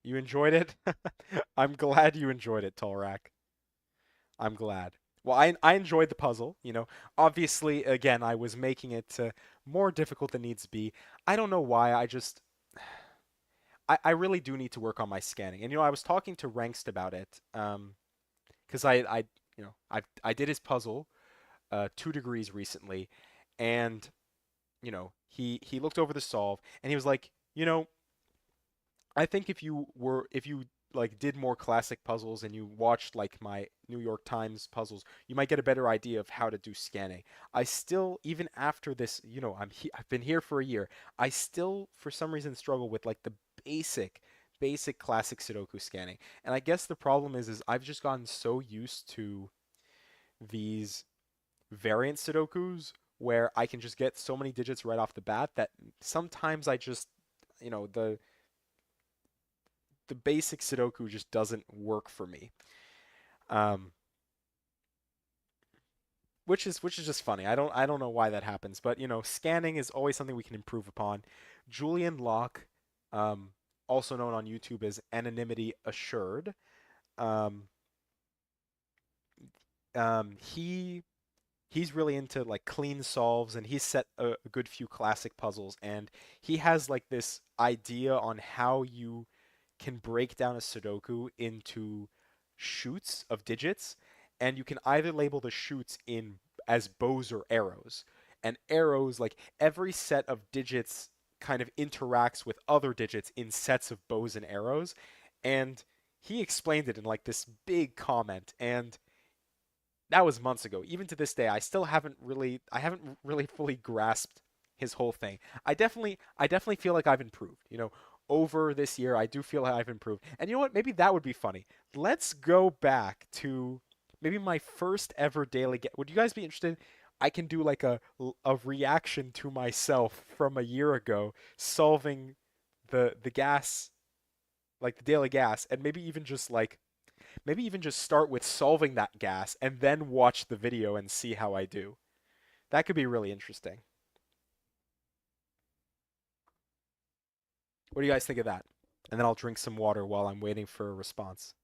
Speaker 1: You enjoyed it? I'm glad you enjoyed it, Tolrak. I'm glad. Well, I enjoyed the puzzle, you know. Obviously, again, I was making it more difficult than needs to be. I don't know why. I really do need to work on my scanning. And you know, I was talking to Rankst about it, because I did his puzzle, 2 degrees recently, and you know, he looked over the solve and he was like, you know, I think if you like did more classic puzzles and you watched like my New York Times puzzles, you might get a better idea of how to do scanning. I still, even after this, you know, I've been here for a year. I still, for some reason, struggle with like the basic, basic classic Sudoku scanning. And I guess the problem is I've just gotten so used to these variant Sudokus where I can just get so many digits right off the bat that sometimes I just, you know, the basic Sudoku just doesn't work for me. Um, which is just funny. I don't know why that happens, but you know, scanning is always something we can improve upon. Julian Locke, um, also known on YouTube as Anonymity Assured, um, he he's really into like clean solves and he's set a good few classic puzzles and he has like this idea on how you can break down a Sudoku into shoots of digits, and you can either label the shoots in as bows or arrows. And arrows, like every set of digits, kind of interacts with other digits in sets of bows and arrows. And he explained it in like this big comment, and that was months ago. Even to this day, I haven't really fully grasped his whole thing. I definitely feel like I've improved. You know, over this year, I do feel like I've improved. And you know what? Maybe that would be funny. Let's go back to maybe my first ever daily get. Would you guys be interested? I can do like a reaction to myself from a year ago solving the gas, like the daily gas, and maybe even just start with solving that gas and then watch the video and see how I do. That could be really interesting. What do you guys think of that? And then I'll drink some water while I'm waiting for a response.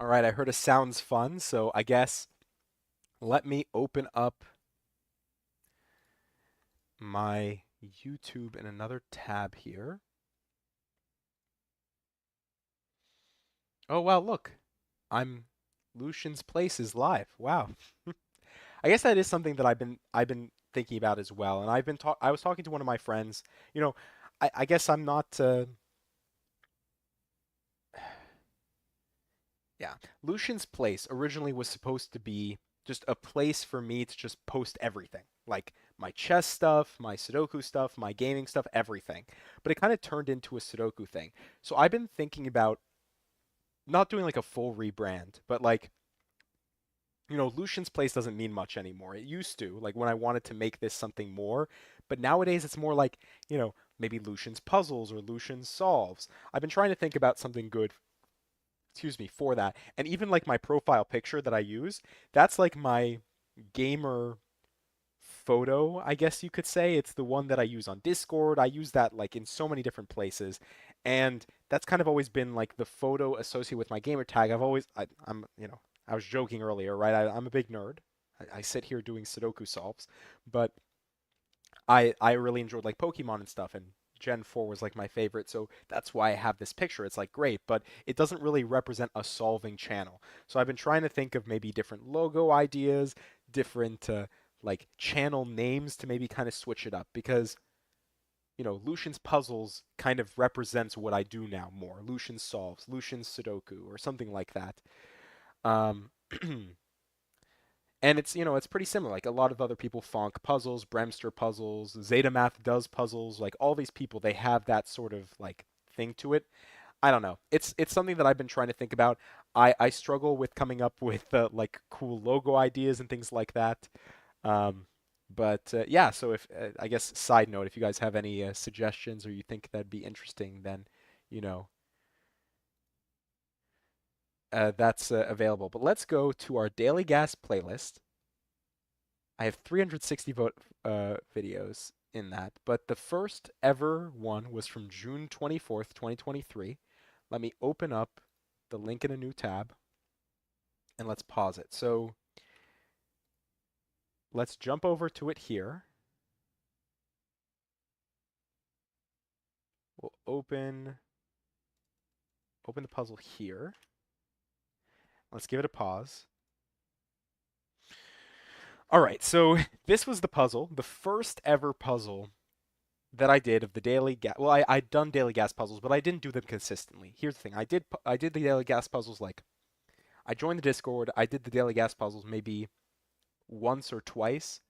Speaker 1: All right, I heard a sounds fun, so I guess let me open up my YouTube in another tab here. Oh wow, look. I'm Lucian's Place is live. Wow. I guess that is something that I've been thinking about as well. And I was talking to one of my friends. You know, I guess I'm not yeah. Lucian's Place originally was supposed to be just a place for me to just post everything. Like my chess stuff, my Sudoku stuff, my gaming stuff, everything. But it kind of turned into a Sudoku thing. So I've been thinking about not doing like a full rebrand, but like, you know, Lucian's Place doesn't mean much anymore. It used to, like when I wanted to make this something more, but nowadays it's more like, you know, maybe Lucian's Puzzles or Lucian's Solves. I've been trying to think about something good, excuse me, for that. And even like my profile picture that I use, that's like my gamer photo, I guess you could say. It's the one that I use on Discord. I use that like in so many different places. And that's kind of always been like the photo associated with my gamer tag. I'm, you know, I was joking earlier, right? I'm a big nerd. I sit here doing Sudoku solves, but I really enjoyed like Pokemon and stuff, and Gen 4 was like my favorite, so that's why I have this picture. It's like great, but it doesn't really represent a solving channel. So I've been trying to think of maybe different logo ideas, different like channel names to maybe kind of switch it up because you know, Lucian's puzzles kind of represents what I do now more. Lucian solves, Lucian's Sudoku, or something like that. Um, And it's, you know, it's pretty similar. Like a lot of other people funk puzzles, Bremster puzzles, Zeta does puzzles. Like all these people, they have that sort of like thing to it. I don't know. It's something that I've been trying to think about. I struggle with coming up with like cool logo ideas and things like that. Um, But yeah, so if I guess side note, if you guys have any suggestions or you think that'd be interesting, then you know that's available. But let's go to our daily gas playlist. I have 360 videos in that, but the first ever one was from June 24th, 2023. Let me open up the link in a new tab and let's pause it. So let's jump over to it here. We'll open the puzzle here. Let's give it a pause. All right, so this was the puzzle, the first ever puzzle that I did of the daily gas. Well, I'd done daily gas puzzles, but I didn't do them consistently. Here's the thing: I did the daily gas puzzles like I joined the Discord. I did the daily gas puzzles maybe once or twice,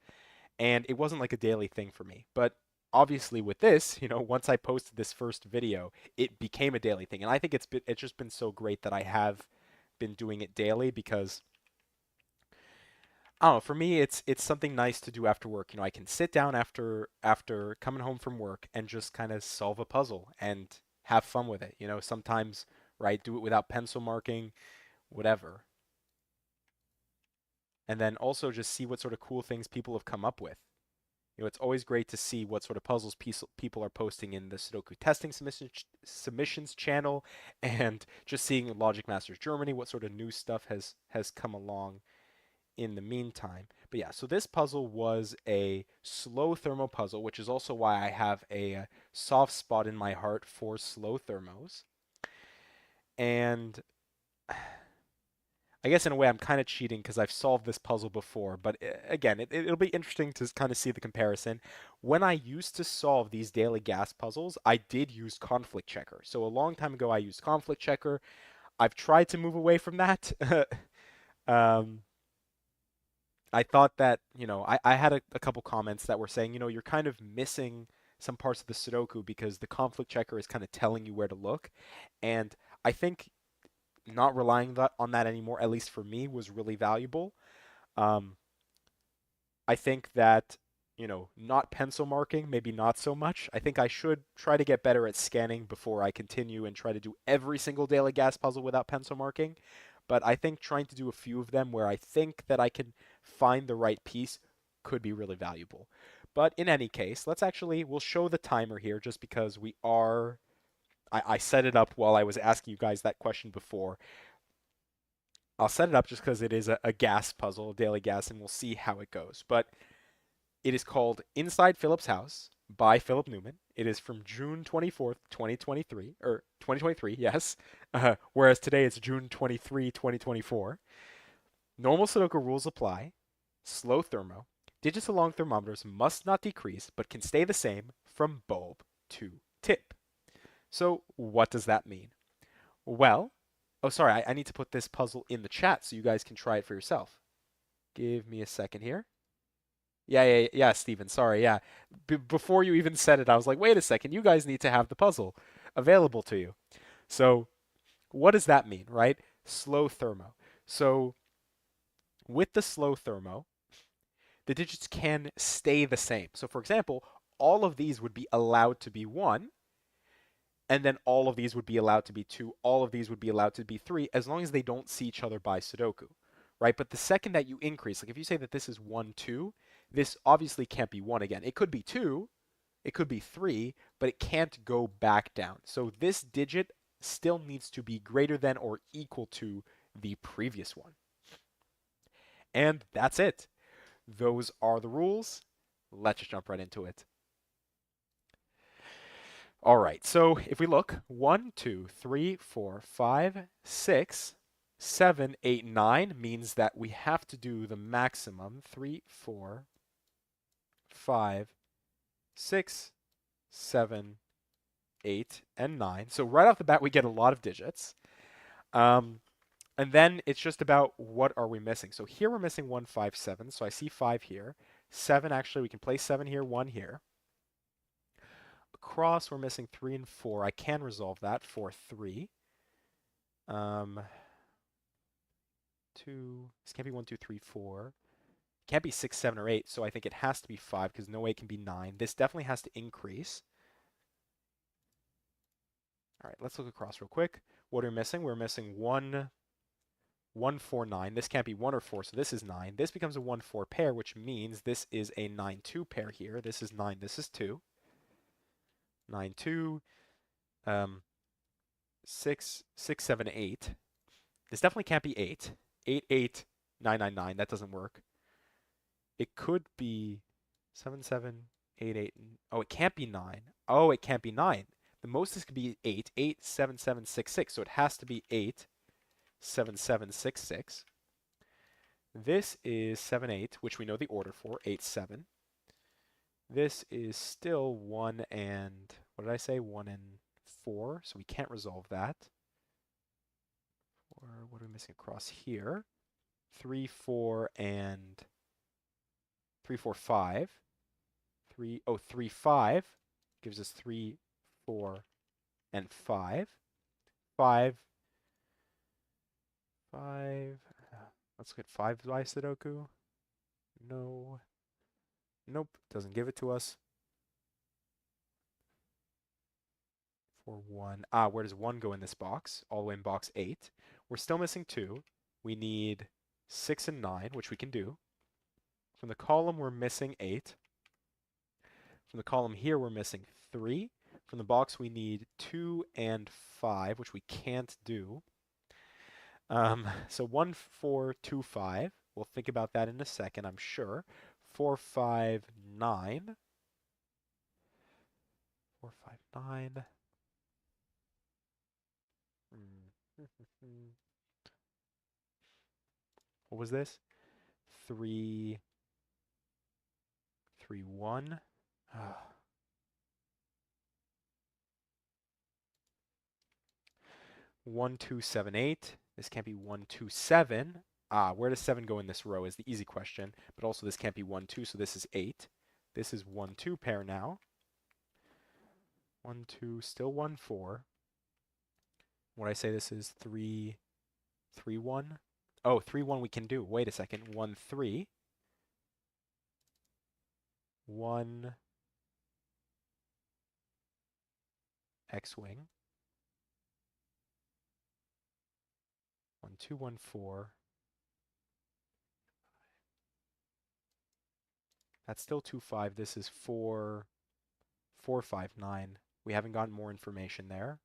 Speaker 1: and it wasn't like a daily thing for me. But obviously, with this, once I posted this first video, it became a daily thing, and I think it's just been so great that I have been doing it daily because I don't know. For me, it's something nice to do after work. I can sit down after coming home from work and just kind of solve a puzzle and have fun with it. Sometimes, right, do it without pencil marking, whatever. And then also just see what sort of cool things people have come up with. It's always great to see what sort of puzzles people are posting in the Sudoku testing submissions channel, and just seeing Logic Masters Germany, what sort of new stuff has come along in the meantime. But yeah, so this puzzle was a slow thermo puzzle, which is also why I have a soft spot in my heart for slow thermos. And I guess in a way I'm kind of cheating because I've solved this puzzle before, but again, it'll be interesting to kind of see the comparison. When I used to solve these daily gas puzzles, I did use conflict checker. So a long time ago, I used conflict checker. I've tried to move away from that. um, I thought that, I had a couple comments that were saying, you're kind of missing some parts of the Sudoku because the conflict checker is kind of telling you where to look. And I think not relying on that anymore, at least for me, was really valuable. Um, I think that, not pencil marking, maybe not so much. I think I should try to get better at scanning before I continue and try to do every single daily gas puzzle without pencil marking. But I think trying to do a few of them where I think that I can find the right piece could be really valuable. But in any case, we'll show the timer here just because I set it up while I was asking you guys that question before. I'll set it up just because it is a gas puzzle, a daily gas, and we'll see how it goes. But it is called Inside Philip's House by Philip Newman. It is from June 24th, 2023, or 2023, yes. Whereas today it's June 23, 2024. Normal Sudoku rules apply. Slow thermo. Digits along thermometers must not decrease, but can stay the same from bulb to tip. So what does that mean? Well, oh, sorry, I need to put this puzzle in the chat so you guys can try it for yourself. Give me a second here. Yeah, Steven, sorry, yeah. Before you even said it, I was like, wait a second, you guys need to have the puzzle available to you. So, what does that mean, right? Slow thermo. So, with the slow thermo, the digits can stay the same. So, for example, all of these would be allowed to be 1, and then all of these would be allowed to be 2, all of these would be allowed to be 3, as long as they don't see each other by Sudoku, right? But the second that you increase, like if you say that this is 1, 2, this obviously can't be 1 again. It could be 2, it could be 3, but it can't go back down. So this digit still needs to be greater than or equal to the previous one. And that's it. Those are the rules. Let's just jump right into it. All right, so if we look, 1, 2, 3, 4, 5, 6, 7, 8, 9 means that we have to do the maximum 3, 4, 5, 6, 7, 8, and 9. So right off the bat, we get a lot of digits. And then it's just about what are we missing. So here we're missing 1, 5, 7. So I see 5 here. 7, actually, we can place 7 here, 1 here. Across, we're missing 3 and 4. I can resolve that for 3. 2, this can't be 1, 2, 3, 4. Can't be 6, 7, or 8, so I think it has to be 5 because no way it can be 9. This definitely has to increase. All right, let's look across real quick. What are we missing? We're missing 1, 1, 4, 9. This can't be 1 or 4, so this is 9. This becomes a 1, 4 pair, which means this is a 9, 2 pair here. This is 9, this is 2. 9, 2, 6, 6, 7, 8. This definitely can't be 8. 8, 8, 9, 9, 9. That doesn't work. It could be 7, 7, 8, 8. Oh, it can't be 9. Oh, it can't be 9. The most this could be 8, 8, 7, 7, 6, 6. So it has to be 8, 7, 7, 6, 6. This is 7, 8, which we know the order for, 8, 7. This is still 1 and, what did I say? 1 and 4, so we can't resolve that. Or what are we missing across here? 3, 4, and 3, 4, 5. 3, 3, 5 gives us 3, 4, and 5. 5, 5. Let's get 5 by Sudoku. No. Nope, doesn't give it to us. 4, 1. Where does 1 go in this box? All the way in box 8. We're still missing 2. We need 6 and 9, which we can do. From the column, we're missing 8. From the column here, we're missing 3. From the box, we need 2 and 5, which we can't do. So 1, 4, 2, 5. We'll think about that in a second, I'm sure. 4, 5, 9. 4, 5, 9. What was this? 3, 3, 1. 1, 2, 7, 8. This can't be 1, 2, 7. Where does 7 go in this row is the easy question. But also this can't be 1, 2, so this is 8. This is 1, 2 pair now. 1, 2, still 1, 4. What I say this is 3, 3, 1. Oh, 3, 1 we can do. Wait a second. 1, 3. 1 X-wing. 1, 2, 1, 4. That's still 2, 5. This is 4, 4, 5, 9. We haven't gotten more information there.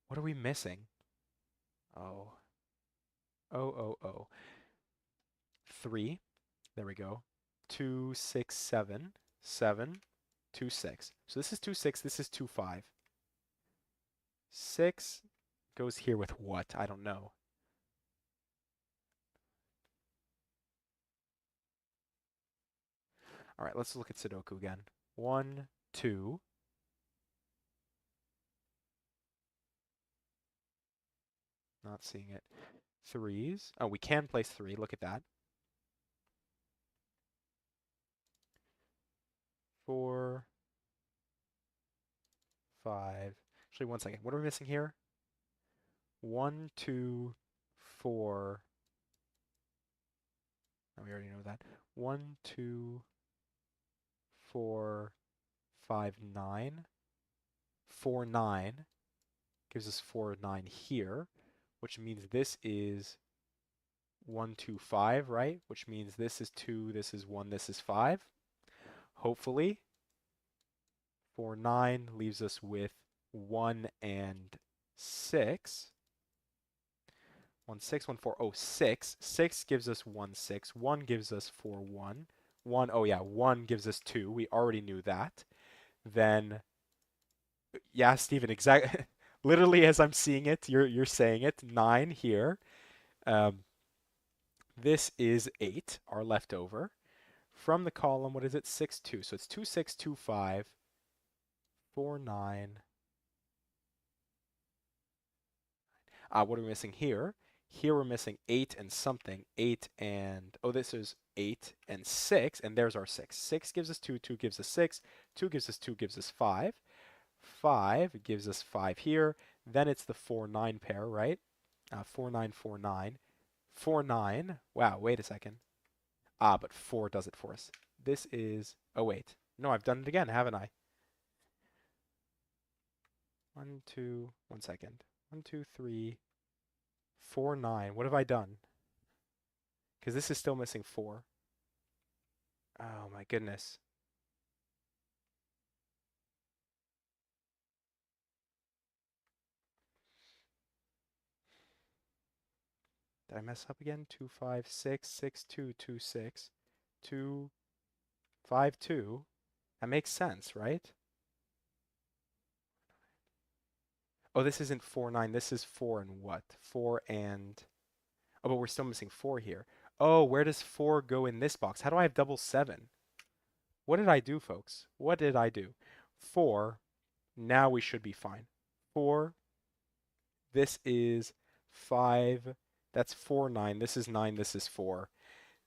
Speaker 1: What are we missing? Oh. Oh. 3. There we go. 2, 6, 7. 7, 2, 6. So this is 2, 6. This is 2, 5. 6 goes here with what? I don't know. All right, let's look at Sudoku again. 1, 2. Not seeing it. 3s. Oh, we can place 3. Look at that. 4, 5. Actually, 1 second. What are we missing here? 1, 2, 4. Oh, we already know that. 1, 2, 4, 5, 9. 4, 9 gives us 4, 9 here, which means this is 1, 2, 5, right? Which means this is 2, this is 1, this is 5. Hopefully. 4, 9 leaves us with 1 and 6. 1, 6, 1, 4. Oh, 6. 6 gives us 1, 6. 1 gives us 4, 1. 1, oh yeah, 1 gives us 2. We already knew that. Then, yeah, Stephen, exactly. Literally as I'm seeing it, you're saying it. 9 here. This is 8, our leftover. From the column, what is it? 6, 2. So it's 2, 6, 2, 5, 4, 9. What are we missing here? Here we're missing 8 and something. 8 and, oh, this is 8 and 6, and there's our 6. 6 gives us 2, 2 gives us 6, 2 gives us 2 gives us 5. 5 gives us 5 here. Then it's the 4, 9 pair, right? 4, 9, 4, 9. 4, 9. Wow, wait a second. Ah, but 4 does it for us. This is... Oh, wait. No, I've done it again, haven't I? 1, 2... 1 second. 1, 2, 3, 4, 9. What have I done? Because this is still missing 4. Oh, my goodness. Did I mess up again? 2, 5, 6, 6, 2, 2, 6, 2, 5, 2. That makes sense, right? Oh, this isn't 4, 9. This is 4 and what? 4 and... Oh, but we're still missing 4 here. Oh, where does 4 go in this box? How do I have double 7? What did I do, folks? What did I do? 4. Now we should be fine. 4. This is 5. That's 4, 9. This is 9. This is 4.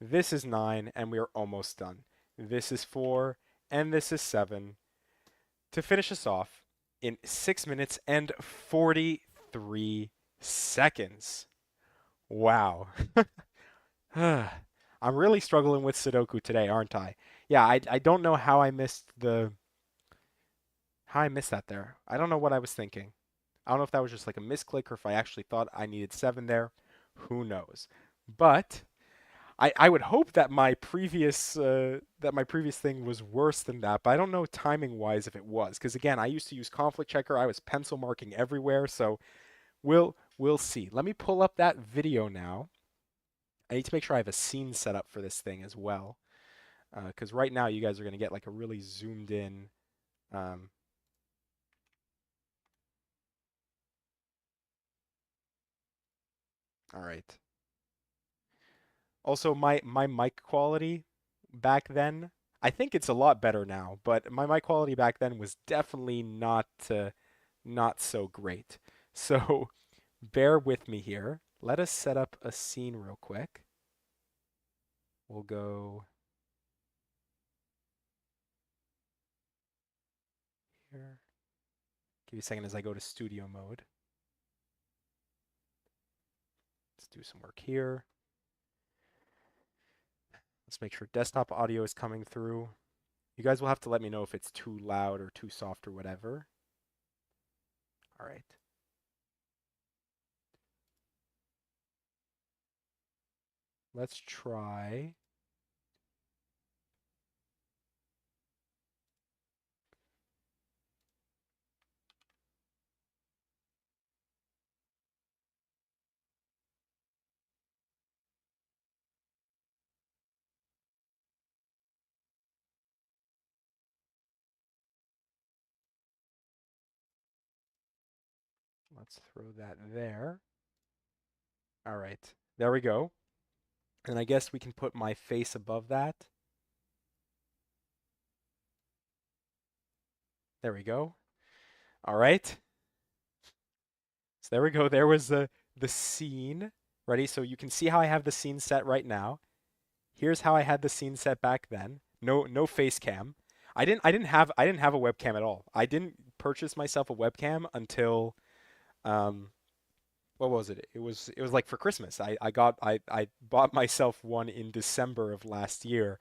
Speaker 1: This is 9, and we are almost done. This is 4, and this is 7. To finish us off in 6 minutes and 43 seconds. Wow. I'm really struggling with Sudoku today, aren't I? Yeah, I don't know how I missed that there. I don't know what I was thinking. I don't know if that was just like a misclick or if I actually thought I needed 7 there. Who knows? But I would hope that my previous thing was worse than that, but I don't know timing wise if it was. Because again, I used to use conflict checker. I was pencil marking everywhere, so we'll see. Let me pull up that video now. I need to make sure I have a scene set up for this thing as well. Because right now you guys are going to get like a really zoomed in. Um, all right. Also, my mic quality back then, I think it's a lot better now, but my mic quality back then was definitely not so great. So bear with me here. Let us set up a scene real quick. We'll go here. Give you a second as I go to studio mode. Let's do some work here. Let's make sure desktop audio is coming through. You guys will have to let me know if it's too loud or too soft or whatever. All right. Let's try. Let's throw that there. All right. There we go. And I guess we can put my face above that. There we go. All right. So there we go. There was the scene. Ready? So you can see how I have the scene set right now. Here's how I had the scene set back then. No face cam. I didn't have a webcam at all. I didn't purchase myself a webcam until um what was it? It was like for Christmas. I bought myself one in December of last year.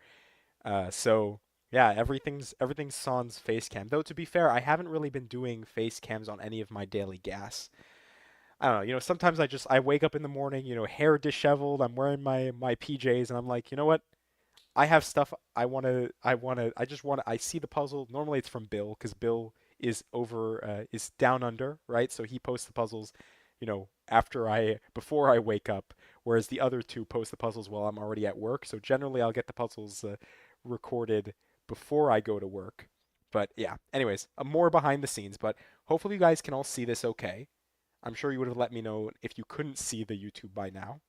Speaker 1: So yeah, everything's sans face cam. Though to be fair, I haven't really been doing face cams on any of my daily gas. I don't know, sometimes I wake up in the morning, hair disheveled, I'm wearing my PJs and I'm like, you know what? I have stuff I just want to I see the puzzle. Normally it's from Bill because Bill is down under, right? So he posts the puzzles, before I wake up, whereas the other two post the puzzles while I'm already at work. So generally I'll get the puzzles recorded before I go to work. But yeah, anyways, more behind the scenes, but hopefully you guys can all see this okay. I'm sure you would have let me know if you couldn't see the YouTube by now.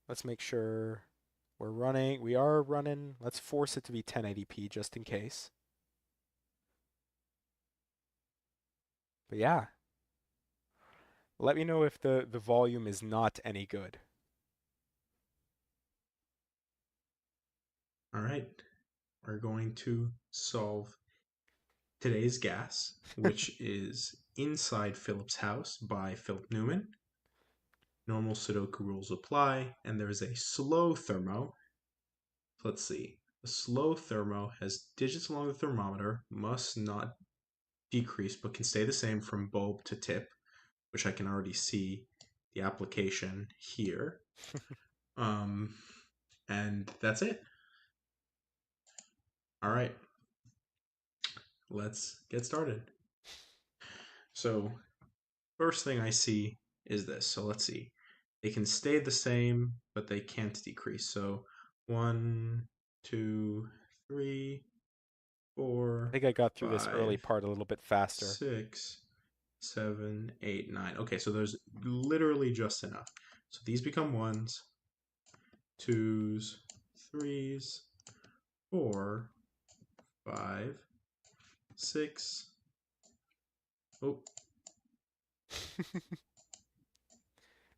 Speaker 1: Let's make sure we're running. We are running. Let's force it to be 1080p just in case. But yeah, let me know if the volume is not any good.
Speaker 2: All right, we're going to solve today's gas, which is Inside Philip's House by Philip Newman. Normal Sudoku rules apply, and there's a slow thermo. Let's see. A slow thermo has digits along the thermometer, must not decrease, but can stay the same from bulb to tip, which I can already see the application here. Um, and that's it. All right, let's get started. So, first thing I see is this. So, let's see. They can stay the same, but they can't decrease. So, one, two, three,
Speaker 1: I
Speaker 2: four,
Speaker 1: think I got through this early
Speaker 2: five,
Speaker 1: part a little bit faster.
Speaker 2: 6, 7, 8, 9. Okay, so there's literally just enough. So these become ones, twos, threes, four, five, six, oh,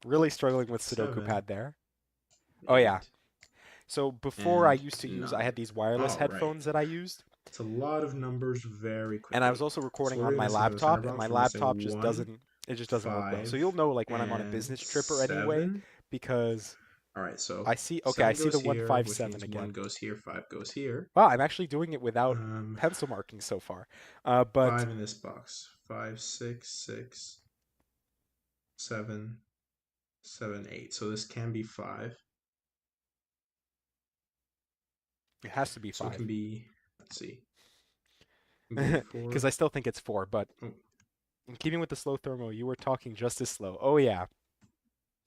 Speaker 1: Really struggling with Sudoku
Speaker 2: 7,
Speaker 1: Pad there. Oh yeah.
Speaker 2: 8,
Speaker 1: So before I
Speaker 2: and
Speaker 1: used to use, I
Speaker 2: 9.
Speaker 1: had these wireless
Speaker 2: All right.
Speaker 1: headphones that I used,
Speaker 2: It's a lot of numbers very
Speaker 1: and I was
Speaker 2: quickly.
Speaker 1: also
Speaker 2: So
Speaker 1: recording
Speaker 2: what are
Speaker 1: on
Speaker 2: we
Speaker 1: my
Speaker 2: missing for the center
Speaker 1: laptop, and my
Speaker 2: box? We're
Speaker 1: laptop
Speaker 2: missing
Speaker 1: just
Speaker 2: 1,
Speaker 1: doesn't work well. So
Speaker 2: 5,
Speaker 1: you'll know like when I'm on a
Speaker 2: and
Speaker 1: business trip or anyway,
Speaker 2: 7.
Speaker 1: because
Speaker 2: All right, so
Speaker 1: I see, okay, I
Speaker 2: 7
Speaker 1: see the
Speaker 2: goes here, which
Speaker 1: 157
Speaker 2: means 1
Speaker 1: again.
Speaker 2: goes here, 5 goes here.
Speaker 1: Wow, I'm actually doing it without
Speaker 2: Um,
Speaker 1: pencil marking so far. But
Speaker 2: 5 in this box. 5, 6, 6, 7, 7, 8. So this can be 5.
Speaker 1: it has to be
Speaker 2: So it
Speaker 1: five.
Speaker 2: can be, let's see, it can be
Speaker 1: Because
Speaker 2: 4.
Speaker 1: I still think it's four, but
Speaker 2: Oh, it
Speaker 1: in keeping with the slow thermo, you were talking just as slow. Oh yeah.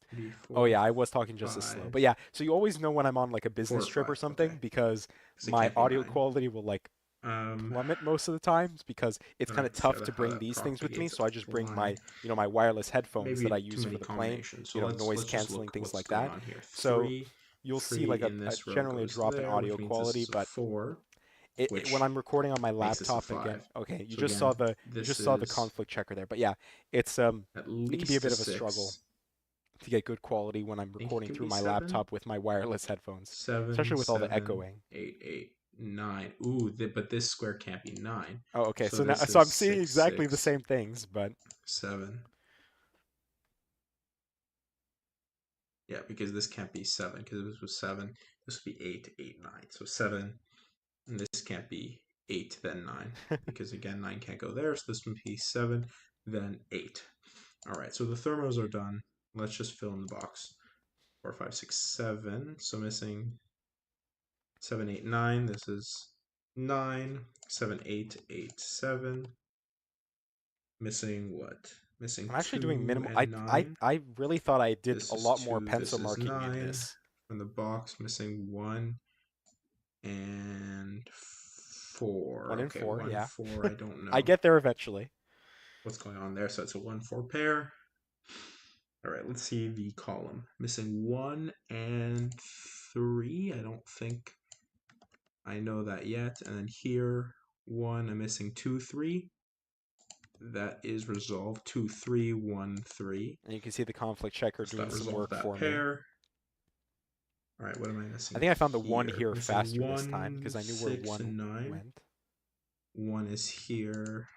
Speaker 2: can be
Speaker 1: Oh
Speaker 2: 4,
Speaker 1: yeah, I was talking just as slow.
Speaker 2: 5,
Speaker 1: But yeah, so you always know when I'm on like a
Speaker 2: 4
Speaker 1: business
Speaker 2: or
Speaker 1: trip or
Speaker 2: 5. Okay.
Speaker 1: something because
Speaker 2: Because it
Speaker 1: my
Speaker 2: can't be
Speaker 1: audio
Speaker 2: 9.
Speaker 1: quality will like
Speaker 2: Um,
Speaker 1: plummet most of the times because it's
Speaker 2: I
Speaker 1: kind of
Speaker 2: don't see
Speaker 1: tough to
Speaker 2: how
Speaker 1: bring
Speaker 2: that
Speaker 1: these things with me.
Speaker 2: propagates
Speaker 1: So
Speaker 2: a
Speaker 1: I just bring
Speaker 2: flying.
Speaker 1: my wireless headphones that I
Speaker 2: Maybe too
Speaker 1: use for
Speaker 2: many
Speaker 1: the plane,
Speaker 2: combinations. So
Speaker 1: noise
Speaker 2: let's just
Speaker 1: canceling,
Speaker 2: look
Speaker 1: things
Speaker 2: what's
Speaker 1: like
Speaker 2: going
Speaker 1: that.
Speaker 2: on here.
Speaker 1: So
Speaker 2: 3,
Speaker 1: you'll see
Speaker 2: 3
Speaker 1: like
Speaker 2: in this row
Speaker 1: generally a
Speaker 2: goes
Speaker 1: drop in
Speaker 2: there,
Speaker 1: audio
Speaker 2: which means this
Speaker 1: quality,
Speaker 2: is a
Speaker 1: but
Speaker 2: 4,
Speaker 1: when
Speaker 2: which
Speaker 1: I'm recording on my
Speaker 2: makes this a
Speaker 1: laptop again,
Speaker 2: 5.
Speaker 1: okay,
Speaker 2: So again,
Speaker 1: you
Speaker 2: this
Speaker 1: just saw the
Speaker 2: is
Speaker 1: conflict checker there. But yeah, it's
Speaker 2: at
Speaker 1: it can be a
Speaker 2: least a
Speaker 1: bit of a struggle
Speaker 2: 6.
Speaker 1: to get good quality when I'm
Speaker 2: I think it
Speaker 1: recording
Speaker 2: can
Speaker 1: through
Speaker 2: be
Speaker 1: my
Speaker 2: 7.
Speaker 1: laptop with my wireless headphones,
Speaker 2: 7,
Speaker 1: especially with all the
Speaker 2: 7,
Speaker 1: echoing.
Speaker 2: 8, 8, 9. Ooh, but this square can't be 9.
Speaker 1: Oh, okay.
Speaker 2: So
Speaker 1: So now,
Speaker 2: this
Speaker 1: so
Speaker 2: is
Speaker 1: I'm seeing
Speaker 2: 6,
Speaker 1: exactly the
Speaker 2: 6,
Speaker 1: same things, but
Speaker 2: 7. Yeah, because this can't be 7, because if this was 7, this would be 8, 8, 9. So 7, and this can't be 8, then 9, because again, 9 can't go there, so this would be 7, then 8. All right, so the thermos are done. Let's just fill in the box. 4, 5, 6, 7. So missing 7, 8, 9. This is 9. 7, 8, 8, 7. Missing what? Missing
Speaker 1: I'm actually doing
Speaker 2: 2
Speaker 1: minimal.
Speaker 2: and 9.
Speaker 1: I really thought I did
Speaker 2: This
Speaker 1: a
Speaker 2: is
Speaker 1: lot more
Speaker 2: 2.
Speaker 1: pencil
Speaker 2: This is
Speaker 1: marking in
Speaker 2: 9.
Speaker 1: this.
Speaker 2: From the box, missing 1 and 4.
Speaker 1: One in
Speaker 2: Okay,
Speaker 1: four,
Speaker 2: 1,
Speaker 1: yeah.
Speaker 2: 4. I don't
Speaker 1: I
Speaker 2: know
Speaker 1: get there eventually.
Speaker 2: what's going on there. So it's a 1, 4 pair. All right, let's see the column. Missing 1 and 3. I don't think I know that yet. And then here, 1. I'm missing 2, 3. That is resolved. 2, 3, 1, 3.
Speaker 1: And you can see the conflict checker
Speaker 2: So
Speaker 1: doing
Speaker 2: that
Speaker 1: some
Speaker 2: resolved
Speaker 1: work
Speaker 2: that
Speaker 1: for me.
Speaker 2: pair. All right, what am I
Speaker 1: I
Speaker 2: missing
Speaker 1: think I found the one
Speaker 2: here?
Speaker 1: here
Speaker 2: Missing
Speaker 1: faster this time
Speaker 2: 1,
Speaker 1: because I knew where
Speaker 2: 6,
Speaker 1: one
Speaker 2: and 9.
Speaker 1: went.
Speaker 2: 1 is here.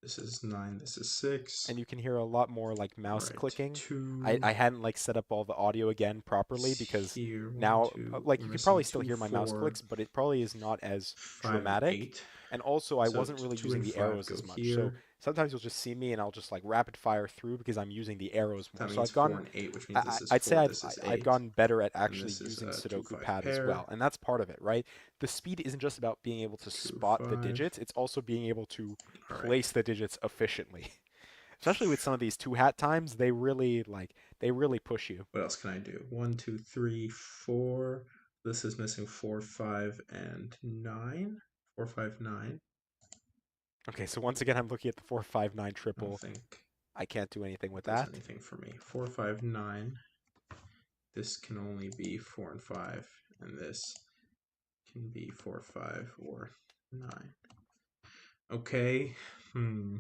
Speaker 2: This is 9. This is 6.
Speaker 1: And you can hear a lot more like
Speaker 2: All
Speaker 1: mouse
Speaker 2: right,
Speaker 1: clicking.
Speaker 2: 2
Speaker 1: I hadn't like set up all the audio again properly
Speaker 2: is
Speaker 1: because
Speaker 2: here. 1,
Speaker 1: now
Speaker 2: 2.
Speaker 1: like
Speaker 2: We're
Speaker 1: you could probably
Speaker 2: missing
Speaker 1: still
Speaker 2: 2,
Speaker 1: hear my mouse
Speaker 2: 4,
Speaker 1: clicks, but it probably is not as
Speaker 2: 5, and
Speaker 1: dramatic.
Speaker 2: 8.
Speaker 1: And also I
Speaker 2: So
Speaker 1: wasn't really
Speaker 2: 2
Speaker 1: using
Speaker 2: and
Speaker 1: the
Speaker 2: 5
Speaker 1: arrows
Speaker 2: go
Speaker 1: as much. So
Speaker 2: here.
Speaker 1: sometimes you'll just see me and I'll just like rapid fire through because I'm using the arrows more.
Speaker 2: That
Speaker 1: So
Speaker 2: means
Speaker 1: I've
Speaker 2: 4
Speaker 1: gone
Speaker 2: and 8, which means this is
Speaker 1: I'd say
Speaker 2: 4, this is
Speaker 1: I've
Speaker 2: 8.
Speaker 1: gotten better at
Speaker 2: And
Speaker 1: actually
Speaker 2: this is
Speaker 1: using
Speaker 2: a 2,
Speaker 1: Sudoku
Speaker 2: 5
Speaker 1: Pad as well,
Speaker 2: pair.
Speaker 1: and that's part of it, right? The speed isn't just about being able to
Speaker 2: 2,
Speaker 1: spot the
Speaker 2: 5.
Speaker 1: digits; it's also being able to
Speaker 2: All right.
Speaker 1: place the digits efficiently. Especially with some of these two hat times, they really push you.
Speaker 2: What else can I do? 1, 2, 3, 4. This is missing 4, 5, and 9. 4, 5, 9.
Speaker 1: Okay, so once again, I'm looking at the 459
Speaker 2: I don't
Speaker 1: triple.
Speaker 2: think
Speaker 1: I can't do anything
Speaker 2: it
Speaker 1: with
Speaker 2: does
Speaker 1: that.
Speaker 2: anything for me. 4, 5, 9. This can only be 4 and 5. And this can be 4, 5, or 9. Okay. Hmm.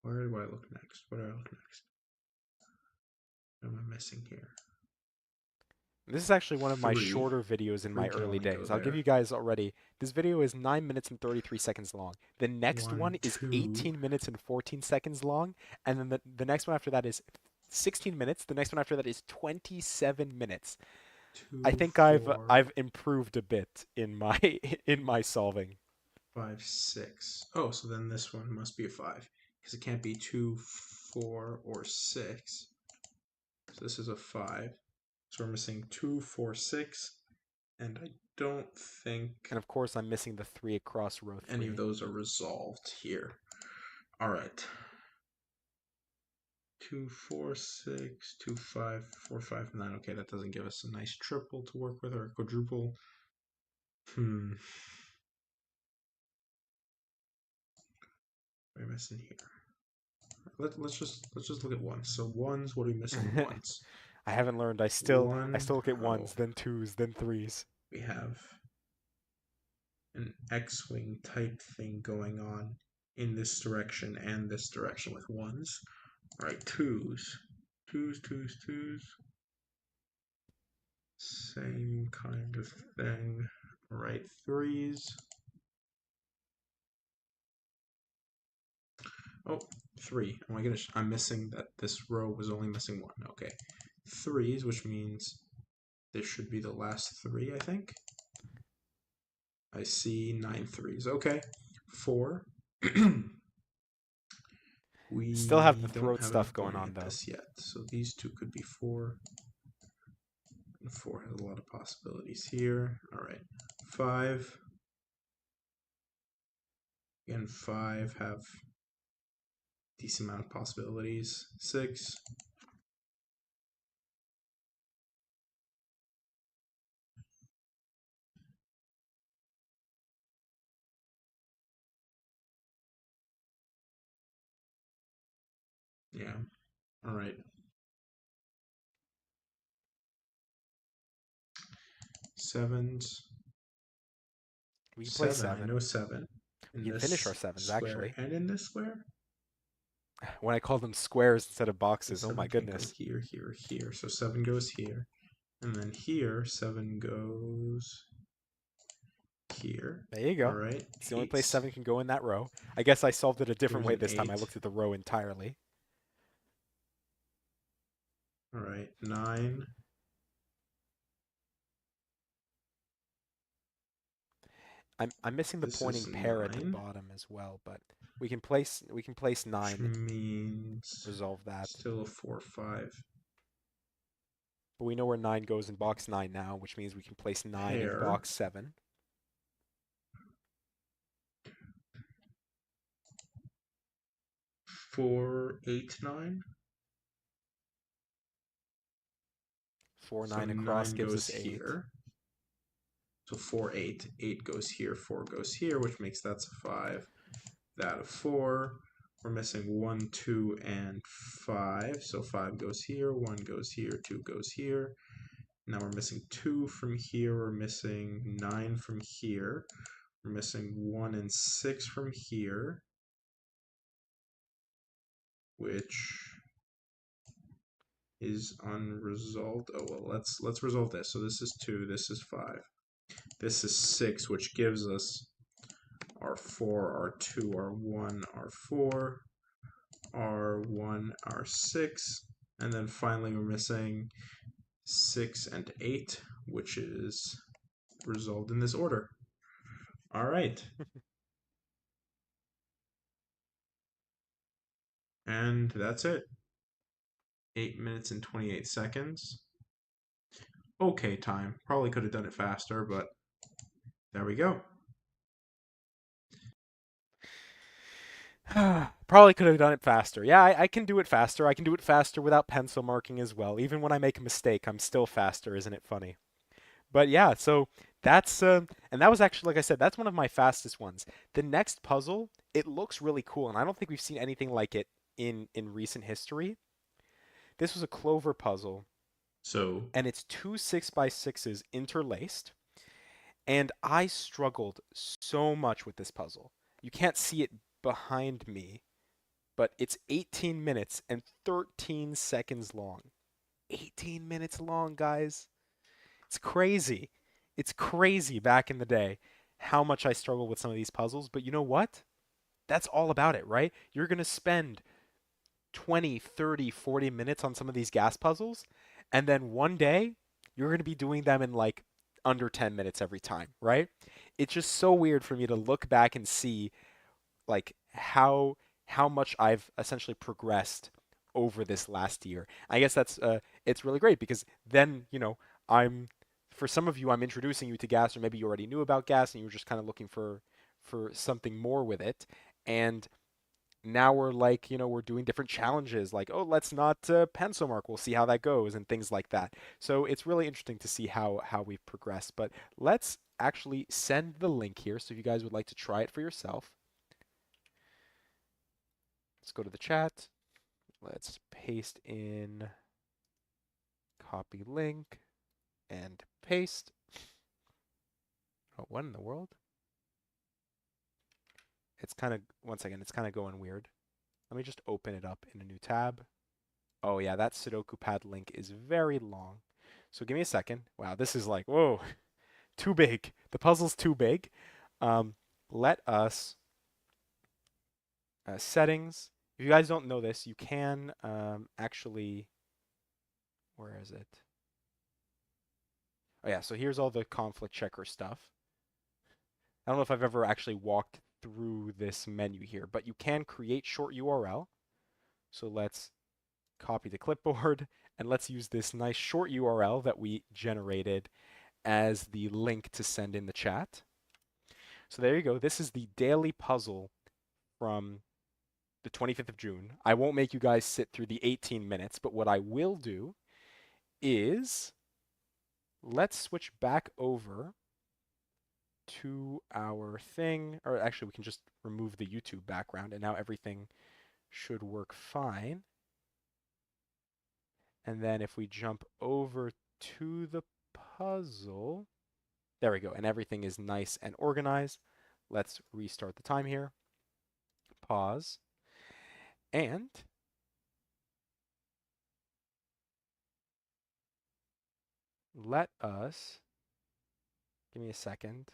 Speaker 2: Where do I look next? What do I look next? What am I missing here?
Speaker 1: This is actually one of my
Speaker 2: 3.
Speaker 1: shorter videos in my
Speaker 2: 3 can
Speaker 1: early
Speaker 2: only go
Speaker 1: days. I'll give
Speaker 2: there.
Speaker 1: you guys already. This video is 9 minutes and 33 seconds long. The next
Speaker 2: 1,
Speaker 1: one is
Speaker 2: 2,
Speaker 1: 18 minutes and 14 seconds long. And then the next one after that is 16 minutes. The next one after that is 27 minutes. I
Speaker 2: 2,
Speaker 1: think
Speaker 2: 4,
Speaker 1: I've improved a bit in my in my solving.
Speaker 2: 5, 6. Oh, so then this one must be a 5. Because it can't be 2, 4, or 6. So this is a 5. So we're missing 2, 4, 6. And I don't think
Speaker 1: And of course, I'm missing the 3 across row
Speaker 2: any of
Speaker 1: 3.
Speaker 2: those are resolved here. All right. 2, 4, 6, 2, 5, 4, 5, 9. Okay, that doesn't give us a nice triple to work with or a quadruple. Hmm. What am I missing here? Let's just look at ones. So ones, what are we missing in ones?
Speaker 1: I haven't learned. I
Speaker 2: One,
Speaker 1: still look at
Speaker 2: oh,
Speaker 1: ones, then twos, then threes.
Speaker 2: we have an X-wing type thing going on in this direction and this direction with ones. All right, twos, twos, twos, twos. Same kind of thing. All right, threes. Oh, 3. Oh my goodness, I'm missing that this row was only missing 1. Okay. Threes, which means this should be the last 3, I think. I see 9 threes. Okay. 4.
Speaker 1: Still have the
Speaker 2: We don't
Speaker 1: throat
Speaker 2: have
Speaker 1: stuff
Speaker 2: enough
Speaker 1: going
Speaker 2: boarding
Speaker 1: on
Speaker 2: at
Speaker 1: though.
Speaker 2: this yet. So these two could be 4. And 4 has a lot of possibilities here. All right. 5. Again, 5 have decent amount of possibilities. 6. Yeah. All right. 7s.
Speaker 1: We can play
Speaker 2: 7. I know
Speaker 1: seven.
Speaker 2: 7.
Speaker 1: We
Speaker 2: In
Speaker 1: can finish our
Speaker 2: this
Speaker 1: sevens
Speaker 2: square
Speaker 1: actually.
Speaker 2: and in this square.
Speaker 1: When I call them squares instead of
Speaker 2: The
Speaker 1: boxes, oh my
Speaker 2: 7 can't go
Speaker 1: goodness.
Speaker 2: here, here, here. So 7 goes here. And then here, 7 goes here.
Speaker 1: There you
Speaker 2: All
Speaker 1: go.
Speaker 2: right.
Speaker 1: It's the only place
Speaker 2: 8s.
Speaker 1: seven can go in that row. I guess I solved it a different
Speaker 2: Here's
Speaker 1: way
Speaker 2: an
Speaker 1: this time. I
Speaker 2: 8.
Speaker 1: looked at the row entirely.
Speaker 2: All right. 9.
Speaker 1: I'm missing the
Speaker 2: This
Speaker 1: pointing
Speaker 2: is
Speaker 1: pair at the
Speaker 2: 9.
Speaker 1: bottom as well, but we can place
Speaker 2: Which
Speaker 1: 9,
Speaker 2: means
Speaker 1: resolve that.
Speaker 2: still a 4, 5
Speaker 1: But we know where 9 goes in box 9 now, which means we can place 9 in
Speaker 2: pair.
Speaker 1: box 7.
Speaker 2: 4, 8, 9.
Speaker 1: 4,
Speaker 2: So
Speaker 1: 9 across
Speaker 2: 9
Speaker 1: gives
Speaker 2: goes
Speaker 1: us 8.
Speaker 2: here. So 4, 8. 8 goes here, 4 goes here, which makes that's a 5. That a 4. We're missing 1, 2, and 5. So 5 goes here, 1 goes here, 2 goes here. Now we're missing 2 from here. We're missing 9 from here. We're missing 1 and 6 from here, which is unresolved. Oh well, let's resolve this. So this is 2, this is 5. This is 6, which gives us our 4, our 2, our 1, our 4, our 1, our 6, and then finally we're missing 6 and 8, which is resolved in this order. All right. And that's it. 8 minutes and 28 seconds. Okay time. Probably could have done it faster, but there we go.
Speaker 1: Probably could have done it faster. Yeah, I can do it faster. I can do it faster without pencil marking as well. Even when I make a mistake, I'm still faster. Isn't it funny? But yeah, so that's and that was actually, like I said, that's one of my fastest ones. The next puzzle, it looks really cool, and I don't think we've seen anything like it in recent history. This was a clover puzzle,
Speaker 2: So,
Speaker 1: and it's two 6x6s interlaced, and I struggled so much with this puzzle. You can't see it behind me, but it's 18 minutes and 13 seconds long. 18 minutes long, guys. It's crazy. It's crazy back in the day how much I struggled with some of these puzzles, but you know what? That's all about it, right? You're going to spend 20, 30, 40 minutes on some of these gas puzzles, and then one day you're going to be doing them in like under 10 minutes every time, right? It's just so weird for me to look back and see like how much I've essentially progressed over this last year. I guess that's it's really great because then, I'm for some of you I'm introducing you to gas or maybe you already knew about gas and you were just kind of looking for something more with it. And now we're like, we're doing different challenges like, oh, let's not pencil mark. We'll see how that goes and things like that. So it's really interesting to see how we've progressed. But let's actually send the link here so if you guys would like to try it for yourself. Let's go to the chat. Let's paste in copy link and paste. Oh, what in the world? It's kind of, once again, it's kind of going weird. Let me just open it up in a new tab. Oh yeah, that Sudoku pad link is very long. So give me a second. Wow, this is like, whoa, too big. The puzzle's too big. Um, let us, settings. If you guys don't know this, you can actually, where is it? Oh yeah, so here's all the conflict checker stuff. I don't know if I've ever actually walked through this menu here, but you can create short URL. So let's copy the clipboard and let's use this nice short URL that we generated as the link to send in the chat. So there you go. This is the daily puzzle from the 25th of June. I won't make you guys sit through the 18 minutes, but what I will do is let's switch back over to our thing, or actually we can just remove the YouTube background and now everything should work fine. And then if we jump over to the puzzle, there we go, and everything is nice and organized. Let's restart the time here. Pause. And let us, give me a second.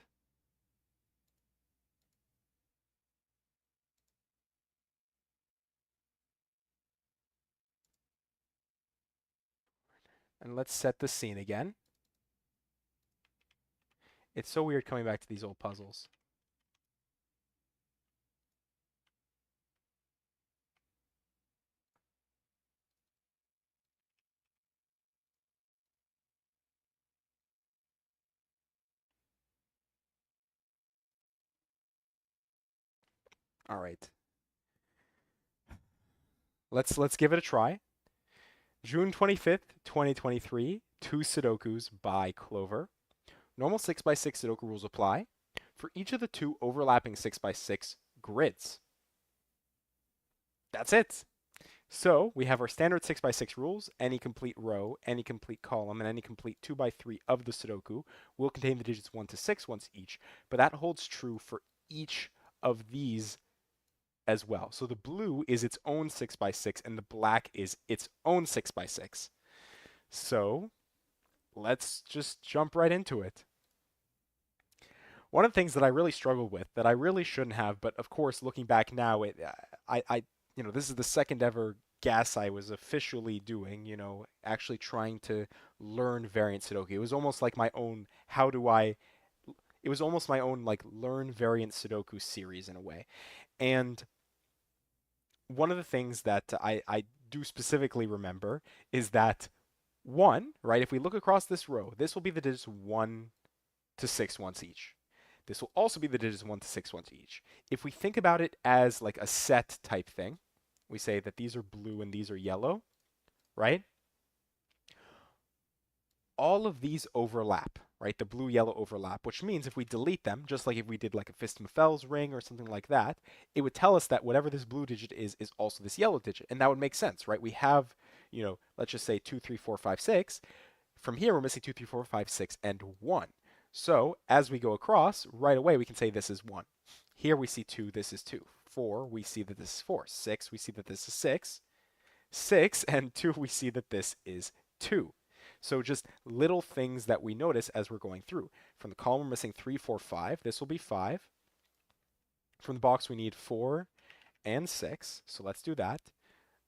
Speaker 1: And let's set the scene again. It's so weird coming back to these old puzzles. All right. Let's give it a try. June 25th, 2023, two Sudokus by Clover. Normal 6x6 Sudoku rules apply for each of the two overlapping 6x6 grids. That's it. So we have our standard 6x6 rules. Any complete row, any complete column, and any complete 2x3 of the Sudoku will contain the digits 1 to 6 once each, but that holds true for each of these as well. So the blue is its own 6x6 and the black is its own 6x6. So let's just jump right into it. One of the things that I really struggled with that I really shouldn't have, but of course looking back now, this is the second ever gas I was officially doing, actually trying to learn variant Sudoku. It was almost like my own it was almost my own like learn variant Sudoku series in a way. And one of the things that I do specifically remember is that one, right, if we look across this row, this will be the digits 1 to 6 once each. This will also be the digits 1 to 6 once each. If we think about it as like a set type thing, we say that these are blue and these are yellow, right? All of these overlap, right? The blue-yellow overlap, which means if we delete them, just like if we did like a Fistmafell's ring or something like that, it would tell us that whatever this blue digit is also this yellow digit. And that would make sense, right? We have, let's just say 2, 3, 4, 5, 6. From here, we're missing 2, 3, 4, 5, 6, and 1. So as we go across, right away, we can say this is 1. Here we see 2, this is 2. 4, we see that this is 4. 6, we see that this is 6. 6 and 2, we see that this is 2. So just little things that we notice as we're going through. From the column, we're missing 3, 4, 5. This will be 5. From the box, we need 4 and 6. So let's do that.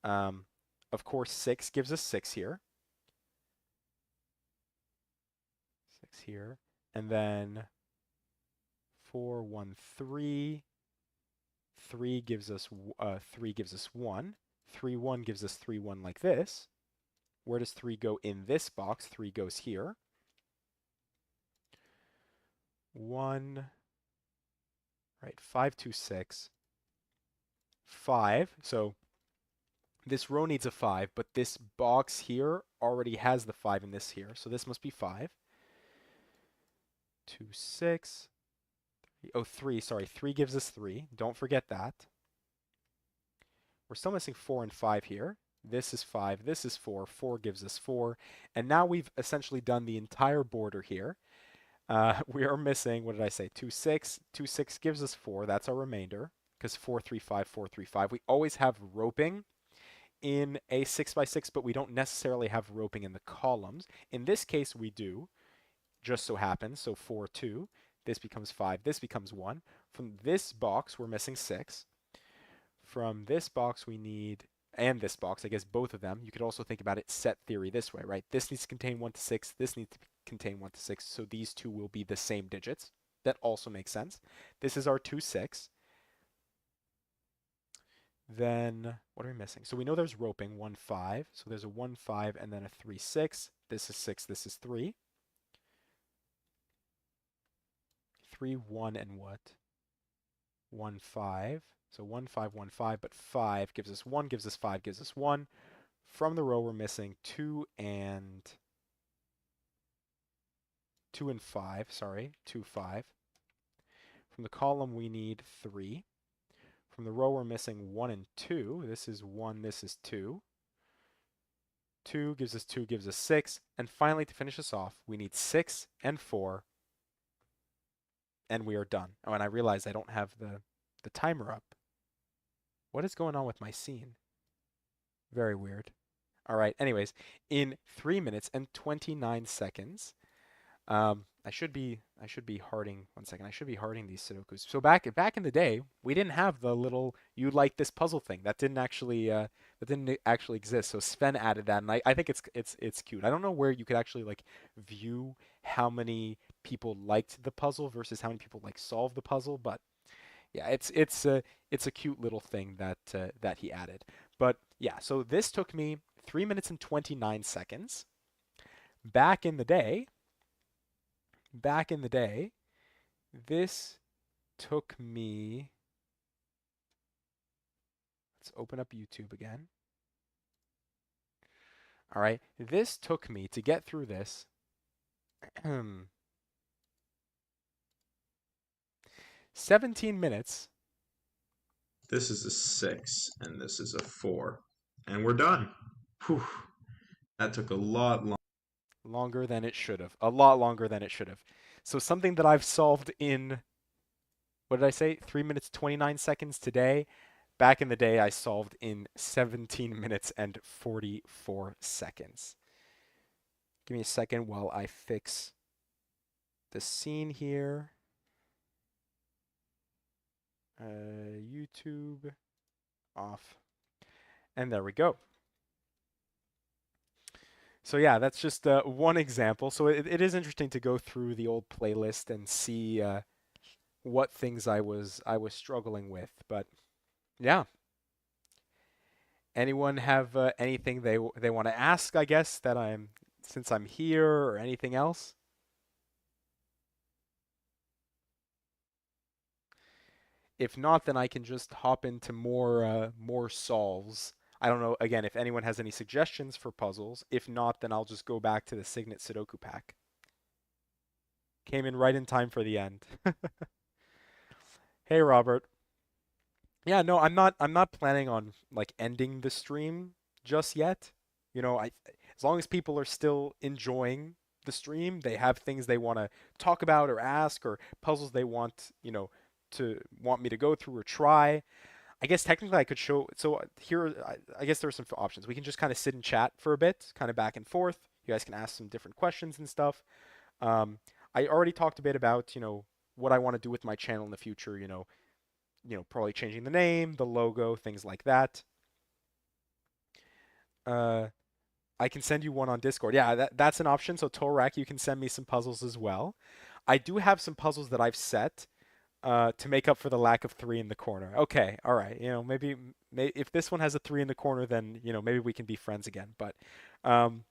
Speaker 1: Um, of course, 6 gives us 6 here. 6 here. And then 4, 1, 3. 3 gives us 1. 3, 1 gives us 3, 1 like this. Where does 3 go in this box? 3 goes here. 1, right, 5, 2, 6. 5. So this row needs a 5, but this box here already has the 5 in this here. So this must be 5. 2, 6. Oh, 3. Sorry, 3 gives us 3. Don't forget that. We're still missing 4 and 5 here. This is 5. This is 4. 4 gives us 4. And now we've essentially done the entire border here. We are missing, what did I say? 2, 6. 2, 6 gives us 4. That's our remainder. Because 4, 3, 5, 4, 3, 5. We always have roping in a 6x6, but we don't necessarily have roping in the columns. In this case, we do, just so happens. So 4, 2. This becomes 5. This becomes 1. From this box, we're missing 6. From this box, we need, and this box, I guess both of them. You could also think about it set theory this way, right? This needs to contain 1 to 6. This needs to contain 1 to 6. So these two will be the same digits. That also makes sense. This is our 2, 6. Then what are we missing? So we know there's roping, 1, 5. So there's a 1, 5, and then a 3, 6. This is 6. This is 3. 3, 1, and what? 1, 5. So 1, 5, 1, 5, but 5 gives us 1, gives us 5, gives us 1. From the row, we're missing 2 and 5. Sorry, 2, 5. From the column, we need 3. From the row, we're missing 1 and 2. This is 1, this is 2. 2 gives us 2, gives us 6. And finally, to finish us off, we need 6 and 4. And we are done. Oh, and I realize I don't have the timer up. What is going on with my scene? Very weird. All right, anyways, in 3 minutes and 29 seconds, I should be hearting, one second, I should be hearting these Sudokus. So back in the day, we didn't have the little you like this puzzle thing. That didn't actually exist. So Sven added that, and I think it's cute. I don't know where you could actually like view how many people liked the puzzle versus how many people like solved the puzzle, but yeah, it's a cute little thing that he added. But yeah, so this took me 3 minutes and 29 seconds. Back in the day, this took me, let's open up YouTube again. All right, this took me to get through this 17 minutes.
Speaker 2: This is a 6, and this is a 4. And we're done. Whew. That took a lot longer.
Speaker 1: Longer than it should have. A lot longer than it should have. So something that I've solved in, what did I say? 3 minutes, 29 seconds today. Back in the day, I solved in 17 minutes and 44 seconds. Give me a second while I fix the scene here. YouTube off. And there we go. So yeah, that's just one example. So it is interesting to go through the old playlist and see what things I was struggling with. But yeah, anyone have anything they want to ask? I guess that since I'm here, or anything else. If not, then I can just hop into more solves. I don't know, again, if anyone has any suggestions for puzzles. If not, then I'll just go back to the Signet Sudoku pack. Came in right in time for the end. Hey, Robert. Yeah, no, I'm not planning on like ending the stream just yet. You know, as long as people are still enjoying the stream, they have things they want to talk about or ask, or puzzles they want, want me to go through or try. I guess technically I could show. So here, I guess there are some options. We can just kind of sit and chat for a bit, kind of back and forth. You guys can ask some different questions and stuff. Um, I already talked a bit about, what I want to do with my channel in the future, probably changing the name, the logo, things like that. Uh, I can send you one on Discord. Yeah, that's an option. So Torak, you can send me some puzzles as well. I do have some puzzles that I've set to make up for the lack of three in the corner. Okay, all right. Maybe if this one has a three in the corner, then maybe we can be friends again. But um,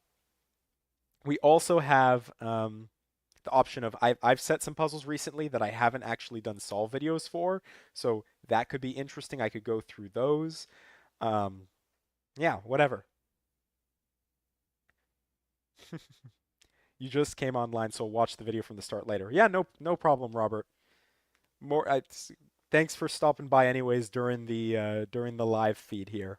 Speaker 1: we also have the option of I've set some puzzles recently that I haven't actually done solve videos for, so that could be interesting. I could go through those. Um, yeah, whatever. You just came online, so watch the video from the start later. Yeah, no problem, Robert. More. Thanks for stopping by, anyways, during the live feed here.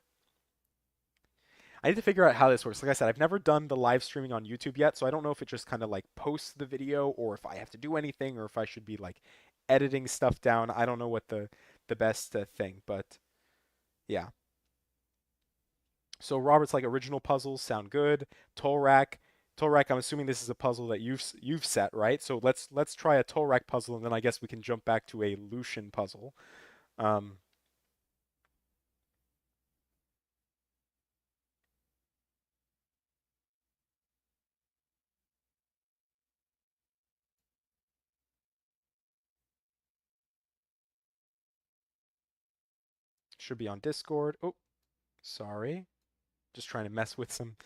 Speaker 1: I need to figure out how this works. Like I said, I've never done the live streaming on YouTube yet, so I don't know if it just kind of like posts the video or if I have to do anything or if I should be like editing stuff down. I don't know what the best thing, but yeah. So Robert's like original puzzles sound good. Toll rack, toll rack. I'm assuming this is a puzzle that you've set, right? So let's try a toll rack puzzle, and then I guess we can jump back to a Lucian puzzle. Um, should be on Discord. Oh, sorry. Just trying to mess with some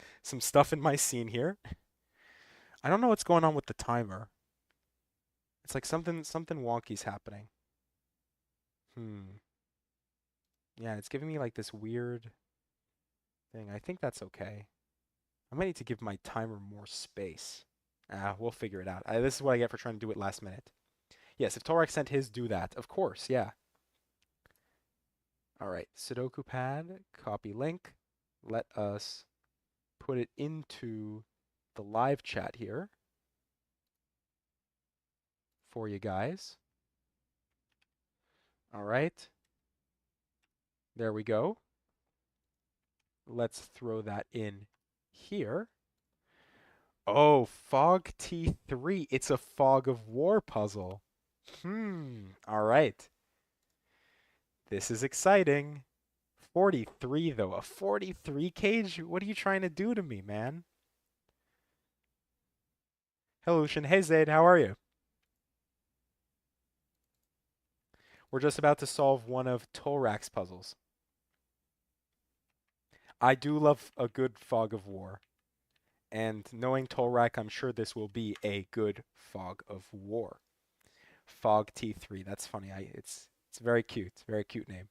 Speaker 1: stuff in my scene here. I don't know what's going on with the timer. It's like something wonky's happening. Hmm. Yeah, it's giving me like this weird thing. I think that's okay. I might need to give my timer more space. We'll figure it out. This is what I get for trying to do it last minute. Yes, if Torek sent his, do that. Of course, yeah. All right, Sudoku pad, copy link. Let us put it into the live chat here for you guys. All right, there we go. Let's throw that in here. Oh, Fog T3. It's a Fog of War puzzle. All right. This is exciting. 43 though. A 43 cage? What are you trying to do to me, man? Hello, Lucian. Hey, Zaid. How are you? We're just about to solve one of Tolrak's puzzles. I do love a good Fog of War. And knowing Tolrak, I'm sure this will be a good Fog of War. Fog T3. That's funny. It's very cute. Very cute name.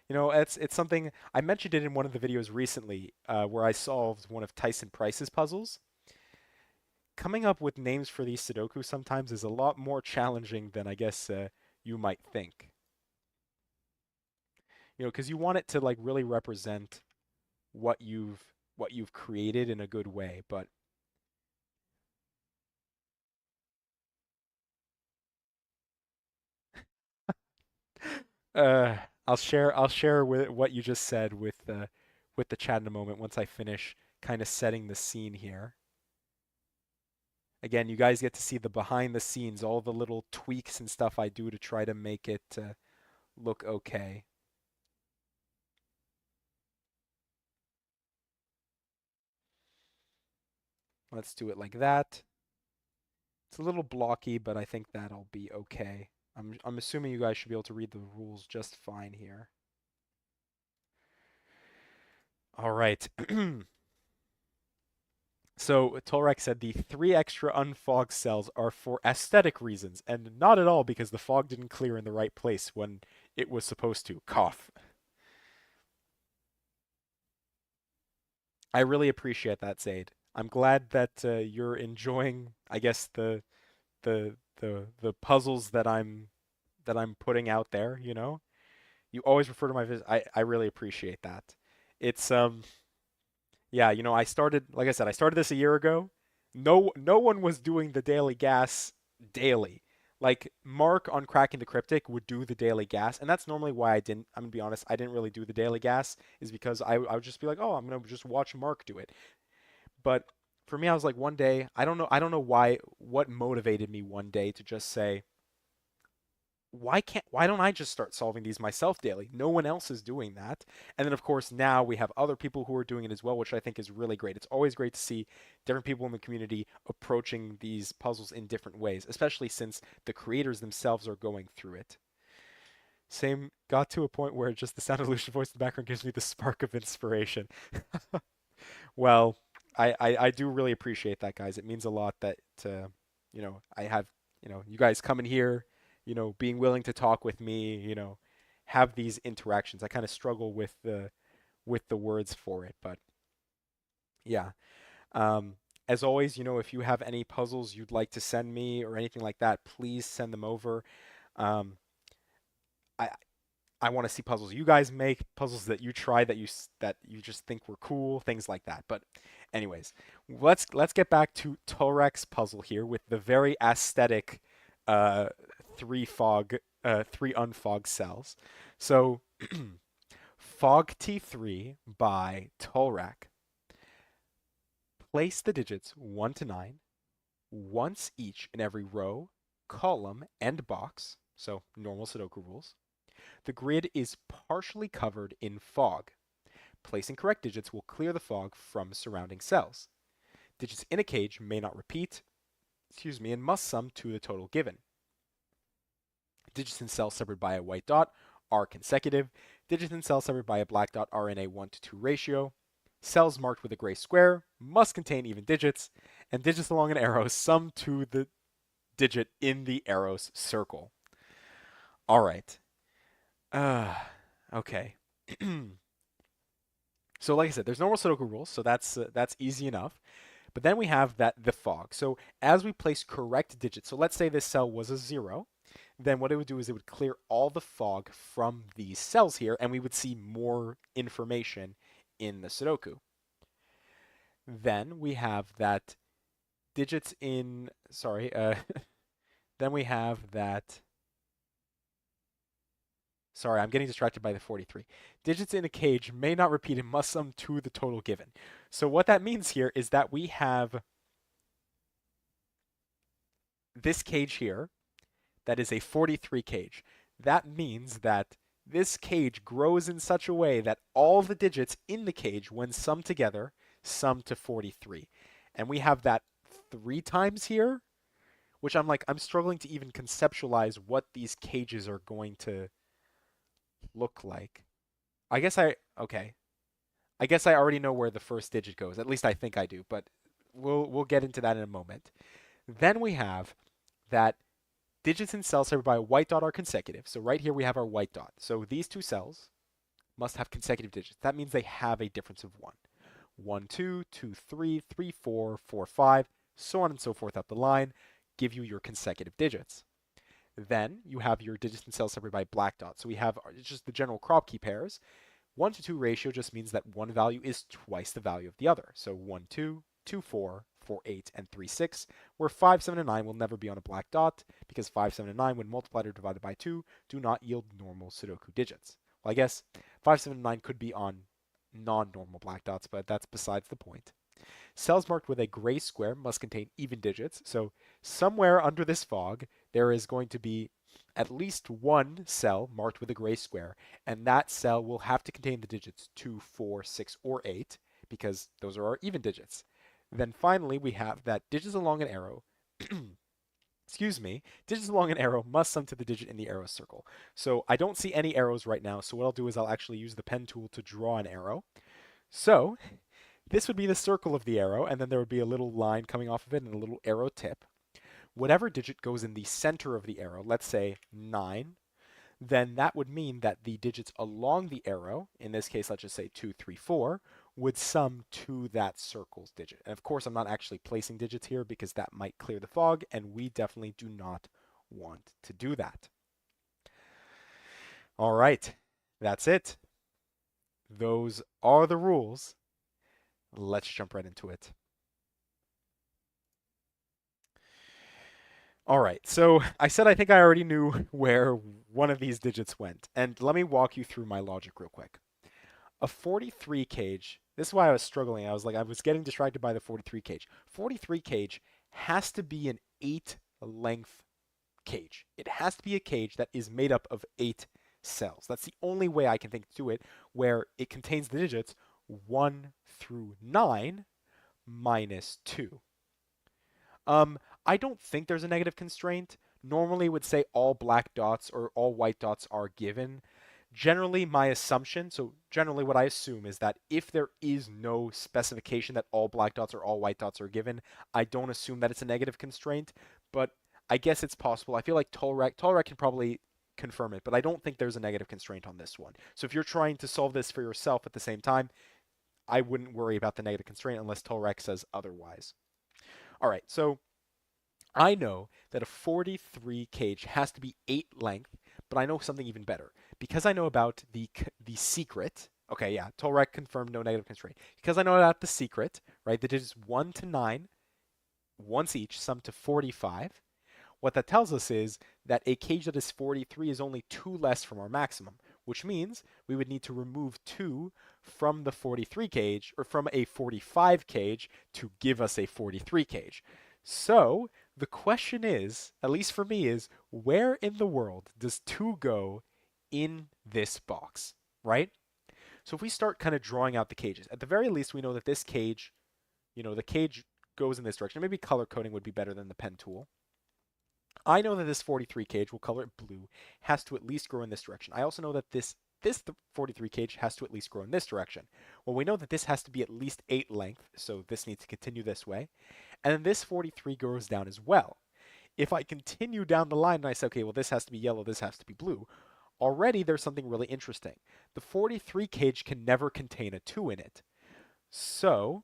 Speaker 1: It's something I mentioned it in one of the videos recently, where I solved one of Tyson Price's puzzles. Coming up with names for these Sudoku sometimes is a lot more challenging than I guess you might think. Because you want it to like really represent what you've created in a good way. But uh, I'll share with what you just said with the chat in a moment once I finish kind of setting the scene here. Again, you guys get to see the behind the scenes, all the little tweaks and stuff I do to try to make it look okay. Let's do it like that. It's a little blocky, but I think that'll be okay. I'm assuming you guys should be able to read the rules just fine here. All right. So Tolrek said the three extra unfogged cells are for aesthetic reasons, and not at all because the fog didn't clear in the right place when it was supposed to. Cough. I really appreciate that, Zaid. I'm glad that you're enjoying, I guess, the puzzles that I'm putting out there. You always refer to my visit. I really appreciate that. It's yeah, I started, like I said, I started this a year ago. No one was doing the daily gas daily. Like Mark on Cracking the Cryptic would do the daily gas, and that's normally why I didn't. I'm gonna be honest, I didn't really do the daily gas, is because I would just be like, oh, I'm gonna just watch Mark do it. But for me, I was like one day, I don't know what motivated me one day to just say, why don't I just start solving these myself daily? No one else is doing that. And then of course now we have other people who are doing it as well, which I think is really great. It's always great to see different people in the community approaching these puzzles in different ways, especially since the creators themselves are going through it. Same got to a point where just the sound of Lucian's voice in the background gives me the spark of inspiration. Well, I do really appreciate that, guys. It means a lot that I have, you guys coming here, being willing to talk with me, have these interactions. I kind of struggle with the words for it, but yeah. Um, as always, if you have any puzzles you'd like to send me or anything like that, please send them over. Um, I I want to see puzzles you guys make, puzzles that you try that you just think were cool, things like that. But anyways, let's get back to Torek's puzzle here with the very aesthetic uh, three unfog cells. So Fog T3 by Tolrak. Place the digits 1 to 9 once each in every row, column, and box. So normal Sudoku rules. The grid is partially covered in fog. Placing correct digits will clear the fog from surrounding cells. Digits in a cage may not repeat, and must sum to the total given. Digits in cells separated by a white dot are consecutive. Digits in cells separated by a black dot are in a 1-to-2 ratio. Cells marked with a gray square must contain even digits, and digits along an arrow sum to the digit in the arrow's circle. All right. Uh, okay. So like I said, there's normal Sudoku rules, so that's easy enough. But then we have the fog. So as we place correct digits, so let's say this cell was a 0, then what it would do is it would clear all the fog from these cells here, and we would see more information in the Sudoku. Then we have that digits in, sorry, then we have that, sorry, I'm getting distracted by the 43. Digits in a cage may not repeat and must sum to the total given. So what that means here is that we have this cage here that is a 43 cage. That means that this cage grows in such a way that all the digits in the cage, when summed together, sum to 43. And we have that 3 times here, which I'm struggling to even conceptualize what these cages are going to look like. Okay. I guess I already know where the first digit goes. At least I think I do, but we'll get into that in a moment. Then we have that digits in cells separated by a white dot are consecutive. So right here we have our white dot. So these two cells must have consecutive digits. That means they have a difference of 1. 1, 2, 2, 3, 3, 4, 4, 5, so on and so forth up the line, give you your consecutive digits. Then you have your digits in cells separated by black dots. So we have just the general crop key pairs. 1-to-2 ratio just means that one value is twice the value of the other. So 1, 2, 2, 4, 4, 8, and 3, 6, where 5, 7, and 9 will never be on a black dot because 5, 7, and 9, when multiplied or divided by 2, do not yield normal Sudoku digits. Well, I guess 5, 7, and 9 could be on non-normal black dots, but that's besides the point. Cells marked with a gray square must contain even digits, so somewhere under this fog, there is going to be at least one cell marked with a gray square, and that cell will have to contain the digits 2, 4, 6, or 8, because those are our even digits. Then finally, we have that digits along an arrow, digits along an arrow must sum to the digit in the arrow circle. So I don't see any arrows right now, so what I'll do is I'll actually use the pen tool to draw an arrow. So this would be the circle of the arrow, and then there would be a little line coming off of it and a little arrow tip. Whatever digit goes in the center of the arrow, let's say 9, then that would mean that the digits along the arrow, in this case, let's just say 2, 3, 4, would sum to that circle's digit. And of course, I'm not actually placing digits here because that might clear the fog, and we definitely do not want to do that. All right, that's it. Those are the rules. Let's jump right into it. All right, so I said I think I already knew where one of these digits went, and let me walk you through my logic real quick. A 43 cage This is why I was struggling. I was getting distracted by the 43 cage. 43 cage has to be an 8 length cage. It has to be a cage that is made up of 8 cells. That's the only way I can think to it, where it contains the digits 1 through 9 minus 2. I don't think there's a negative constraint. Normally, it would say all black dots or all white dots are given. Generally, my assumption, so generally what I assume is that if there is no specification that all black dots or all white dots are given, I don't assume that it's a negative constraint, but I guess it's possible. I feel like Tolrec can probably confirm it, but I don't think there's a negative constraint on this one. So if you're trying to solve this for yourself at the same time, I wouldn't worry about the negative constraint unless Tolrec says otherwise. All right, so I know that a 43 cage has to be 8 length, but I know something even better. Because I know about the secret. Okay, yeah, Tolrec confirmed no negative constraint. Because I know about the secret, right? The digits 1 to 9, once each, sum to 45. What that tells us is that a cage that is 43 is only 2 less from our maximum, which means we would need to remove 2 from the 43 cage, or from a 45 cage, to give us a 43 cage. So, the question is, at least for me, is where in the world does 2 go in this box, right? So if we start kind of drawing out the cages, at the very least, we know that this cage, the cage goes in this direction. Maybe color coding would be better than the pen tool. I know that this 43 cage, we'll color it blue, has to at least grow in this direction. I also know that this 43 cage has to at least grow in this direction. Well, we know that this has to be at least 8 length, so this needs to continue this way. And then this 43 goes down as well. If I continue down the line and I say, okay, well, this has to be yellow, this has to be blue, already there's something really interesting. The 43 cage can never contain a 2 in it. So,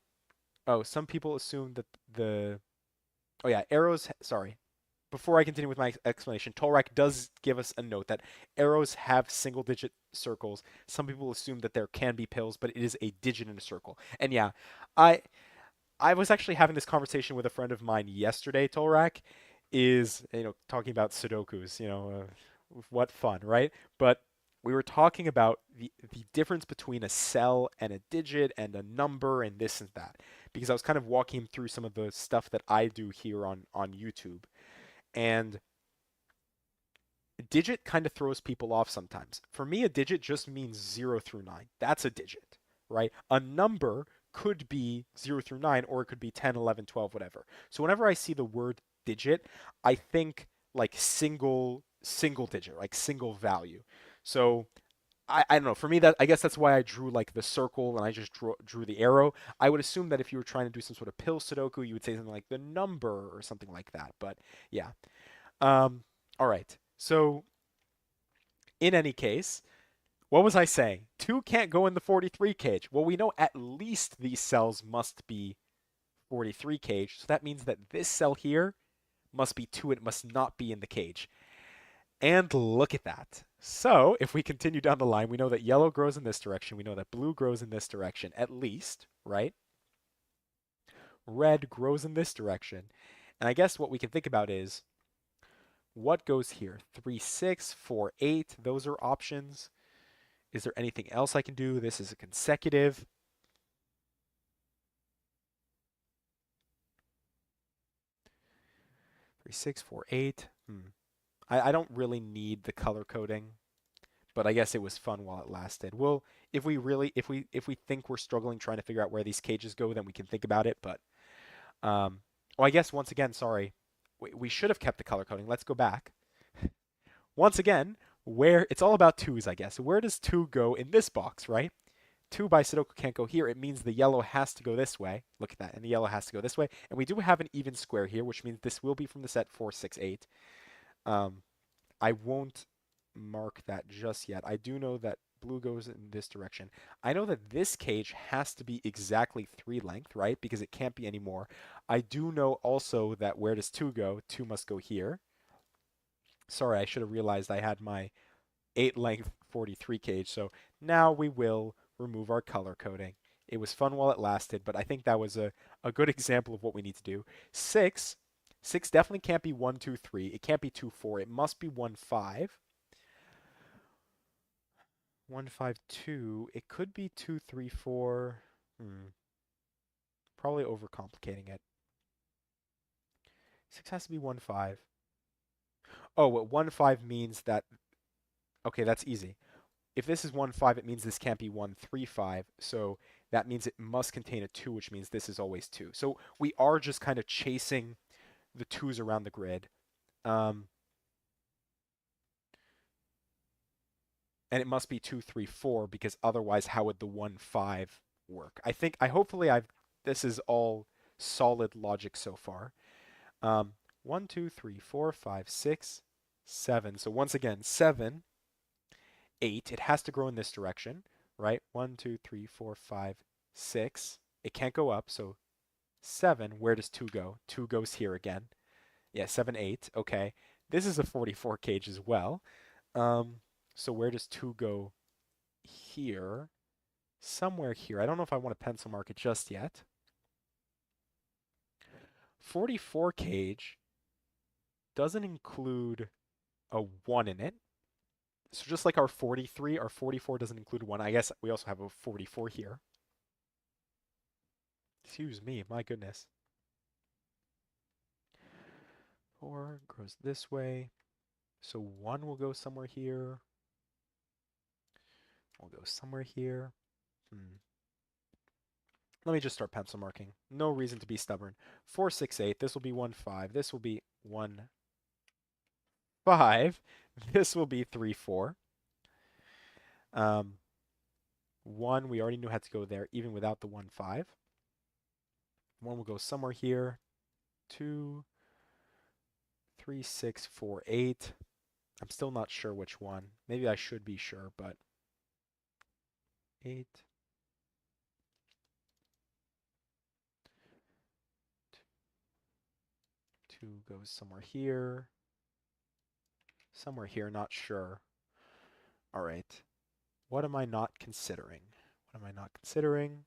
Speaker 1: some people assume that oh yeah, arrows, sorry. Before I continue with my explanation, Tolrec does give us a note that arrows have single digit circles. Some people assume that there can be pills, but it is a digit in a circle. And yeah, I I was actually having this conversation with a friend of mine yesterday, Tolrak, is, talking about Sudokus, what fun, right? But we were talking about the difference between a cell and a digit and a number and this and that. Because I was kind of walking him through some of the stuff that I do here on YouTube. And digit kind of throws people off sometimes. For me, a digit just means 0 through 9. That's a digit, right? A number could be 0 through 9, or it could be 10, 11, 12, whatever. So whenever I see the word digit, I think like single digit, like single value. So I don't know. For me, that I guess that's why I drew like the circle and I just drew the arrow. I would assume that if you were trying to do some sort of pill Sudoku, you would say something like the number or something like that. But yeah. All right. So in any case, what was I saying? 2 can't go in the 43 cage. Well, we know at least these cells must be 43 cage. So that means that this cell here must be 2. It must not be in the cage. And look at that. So if we continue down the line, we know that yellow grows in this direction. We know that blue grows in this direction, at least, right? Red grows in this direction. And I guess what we can think about is what goes here? 3, 6, 4, 8. Those are options. Is there anything else I can do? This is a consecutive. 3, 6, 4, 8. I don't really need the color coding, but I guess it was fun while it lasted. Well, if we think we're struggling trying to figure out where these cages go, then we can think about it. But I guess once again, sorry, we should have kept the color coding. Let's go back. Once again, where it's all about twos, I guess. Where does 2 go in this box, right? 2 by Sudoku can't go here. It means the yellow has to go this way. Look at that. And the yellow has to go this way. And we do have an even square here, which means this will be from the set 4, 6, 8. I won't mark that just yet. I do know that blue goes in this direction. I know that this cage has to be exactly 3 length, right? Because it can't be any more. I do know also that where does 2 go? 2 must go here. Sorry, I should have realized I had my 8 length 43 cage. So now we will remove our color coding. It was fun while it lasted, but I think that was a good example of what we need to do. 6. 6 definitely can't be 1, 2, 3. It can't be 2, 4. It must be 1, 5. 1, 5, 2. It could be 2, 3, 4. Hmm. Probably overcomplicating it. 6 has to be 1, 5. Oh, what 1, 5 means that. Okay, that's easy. If this is 1, 5, it means this can't be 1, 3, 5. So that means it must contain a 2, which means this is always 2. So we are just kind of chasing the 2's around the grid. Um, and it must be 2, 3, 4 because otherwise, how would the 1, 5 work? Hopefully, this is all solid logic so far. Um, 1, 2, 3, 4, 5, 6, 7. So once again, 7, 8. It has to grow in this direction, right? 1, 2, 3, 4, 5, 6. It can't go up, so 7. Where does 2 go? 2 goes here again. Yeah, 7, 8. Okay. This is a 44 cage as well. Um, so where does 2 go here? Somewhere here. I don't know if I want to pencil mark it just yet. 44 cage doesn't include a 1 in it. So just like our 43, our 44 doesn't include 1. I guess we also have a 44 here. Excuse me, my goodness. 4 goes this way. So 1 will go somewhere here. We'll go somewhere here. Hmm. Let me just start pencil marking. No reason to be stubborn. 4, 6, 8. This will be 1, 5. This will be 1, 5. This will be 3, 4. 1, we already knew how to go there, even without the 1, 5. 1 will go somewhere here. 2, 3, 6, 4, 8. I'm still not sure which one. Maybe I should be sure, but 8. 2 goes somewhere here. Somewhere here, not sure. All right. What am I not considering? What am I not considering?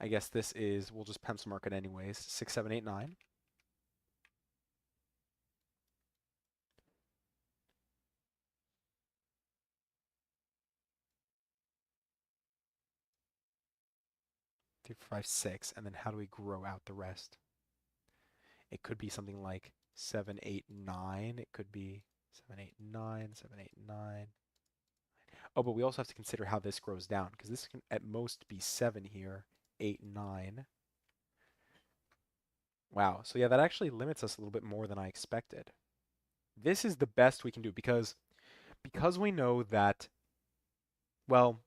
Speaker 1: I guess this is, we'll just pencil mark it anyways. 6, 7, 8, 9. 3, 4, 5, 6. And then how do we grow out the rest? It could be something like 7, 8, 9. It could be 7, 8, 9, 7, 8, 9. Oh, but we also have to consider how this grows down, because this can at most be 7 here, 8, 9. Wow, so yeah, that actually limits us a little bit more than I expected. This is the best we can do because we know that, well,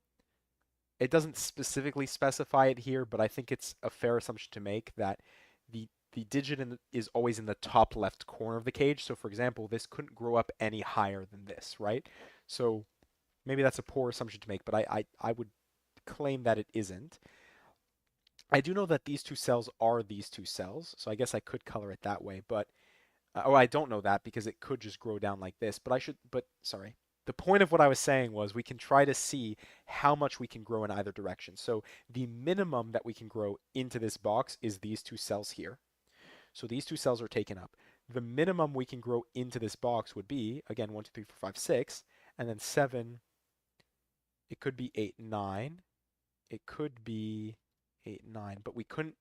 Speaker 1: it doesn't specifically specify it here, but I think it's a fair assumption to make that the digit is always in the top left corner of the cage. So for example, this couldn't grow up any higher than this, right? So maybe that's a poor assumption to make, but I would claim that it isn't. I do know that these two cells are these two cells, so I guess I could color it that way, but oh, I don't know that because it could just grow down like this, but sorry. The point of what I was saying was we can try to see how much we can grow in either direction. So the minimum that we can grow into this box is these two cells here. So these two cells are taken up. The minimum we can grow into this box would be, again, 1, 2, 3, 4, 5, 6, and then 7. It could be 8, 9. It could be 8, 9, but we couldn't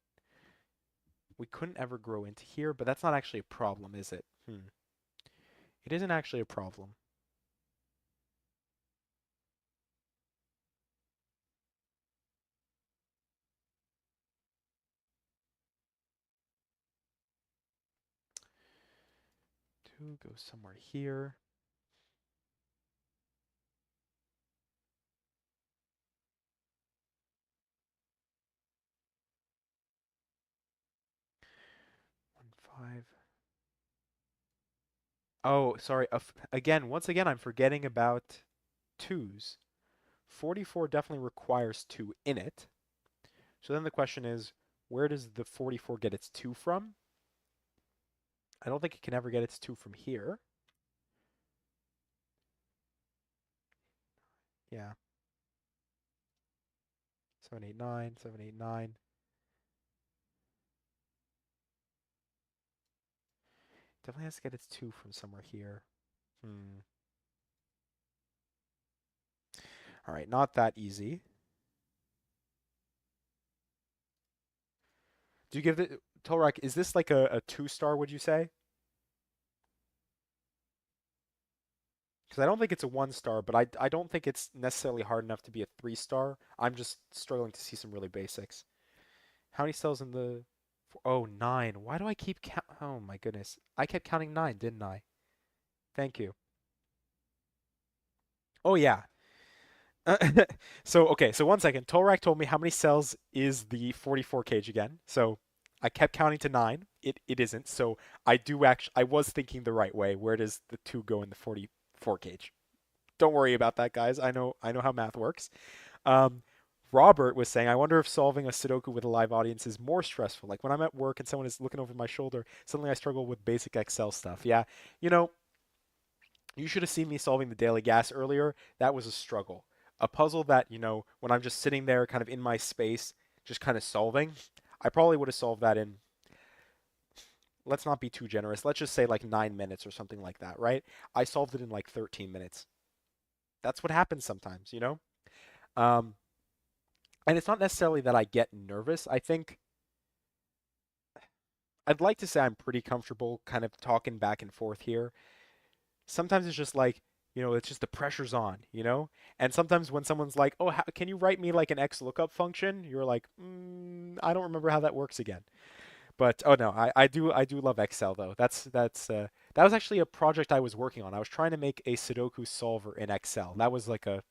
Speaker 1: ever grow into here, but that's not actually a problem, is it? It isn't actually a problem. 2 goes somewhere here. 1, 5. Oh, sorry. Again, once again, I'm forgetting about 2's. 44 definitely requires 2 in it. So then the question is, where does the 44 get its 2 from? I don't think it can ever get its 2 from here. Yeah. 7, 8, 9, 7, 8, 9. Definitely has to get its 2 from somewhere here. Hmm. All right, not that easy. Do you give the Tolrak, is this like a 2-star, would you say? Because I don't think it's a 1-star, but I don't think it's necessarily hard enough to be a 3-star. I'm just struggling to see some really basics. How many cells in the... Oh, 9. Why do I keep count? Oh my goodness. I kept counting 9, didn't I? Thank you. Oh yeah. So okay, so 1 second. Tolrak told me how many cells is the 44 cage again. So I kept counting to 9. It isn't. So I was thinking the right way. Where does the 2 go in the 44 cage? Don't worry about that, guys. I know how math works. Um, Robert was saying, I wonder if solving a Sudoku with a live audience is more stressful. Like when I'm at work and someone is looking over my shoulder, suddenly I struggle with basic Excel stuff. Yeah, you know, you should have seen me solving the daily gas earlier. That was a struggle. A puzzle that, when I'm just sitting there kind of in my space, just kind of solving, I probably would have solved that in, let's not be too generous. Let's just say like 9 minutes or something like that, right? I solved it in like 13 minutes. That's what happens sometimes. Um, and it's not necessarily that I get nervous. I think I'd like to say I'm pretty comfortable kind of talking back and forth here. Sometimes it's just like, it's just the pressure's on. And sometimes when someone's like, "Oh, can you write me like an X lookup function?" You're like, I don't remember how that works again. But oh no, I do love Excel though. That was actually a project I was working on. I was trying to make a Sudoku solver in Excel. That was like a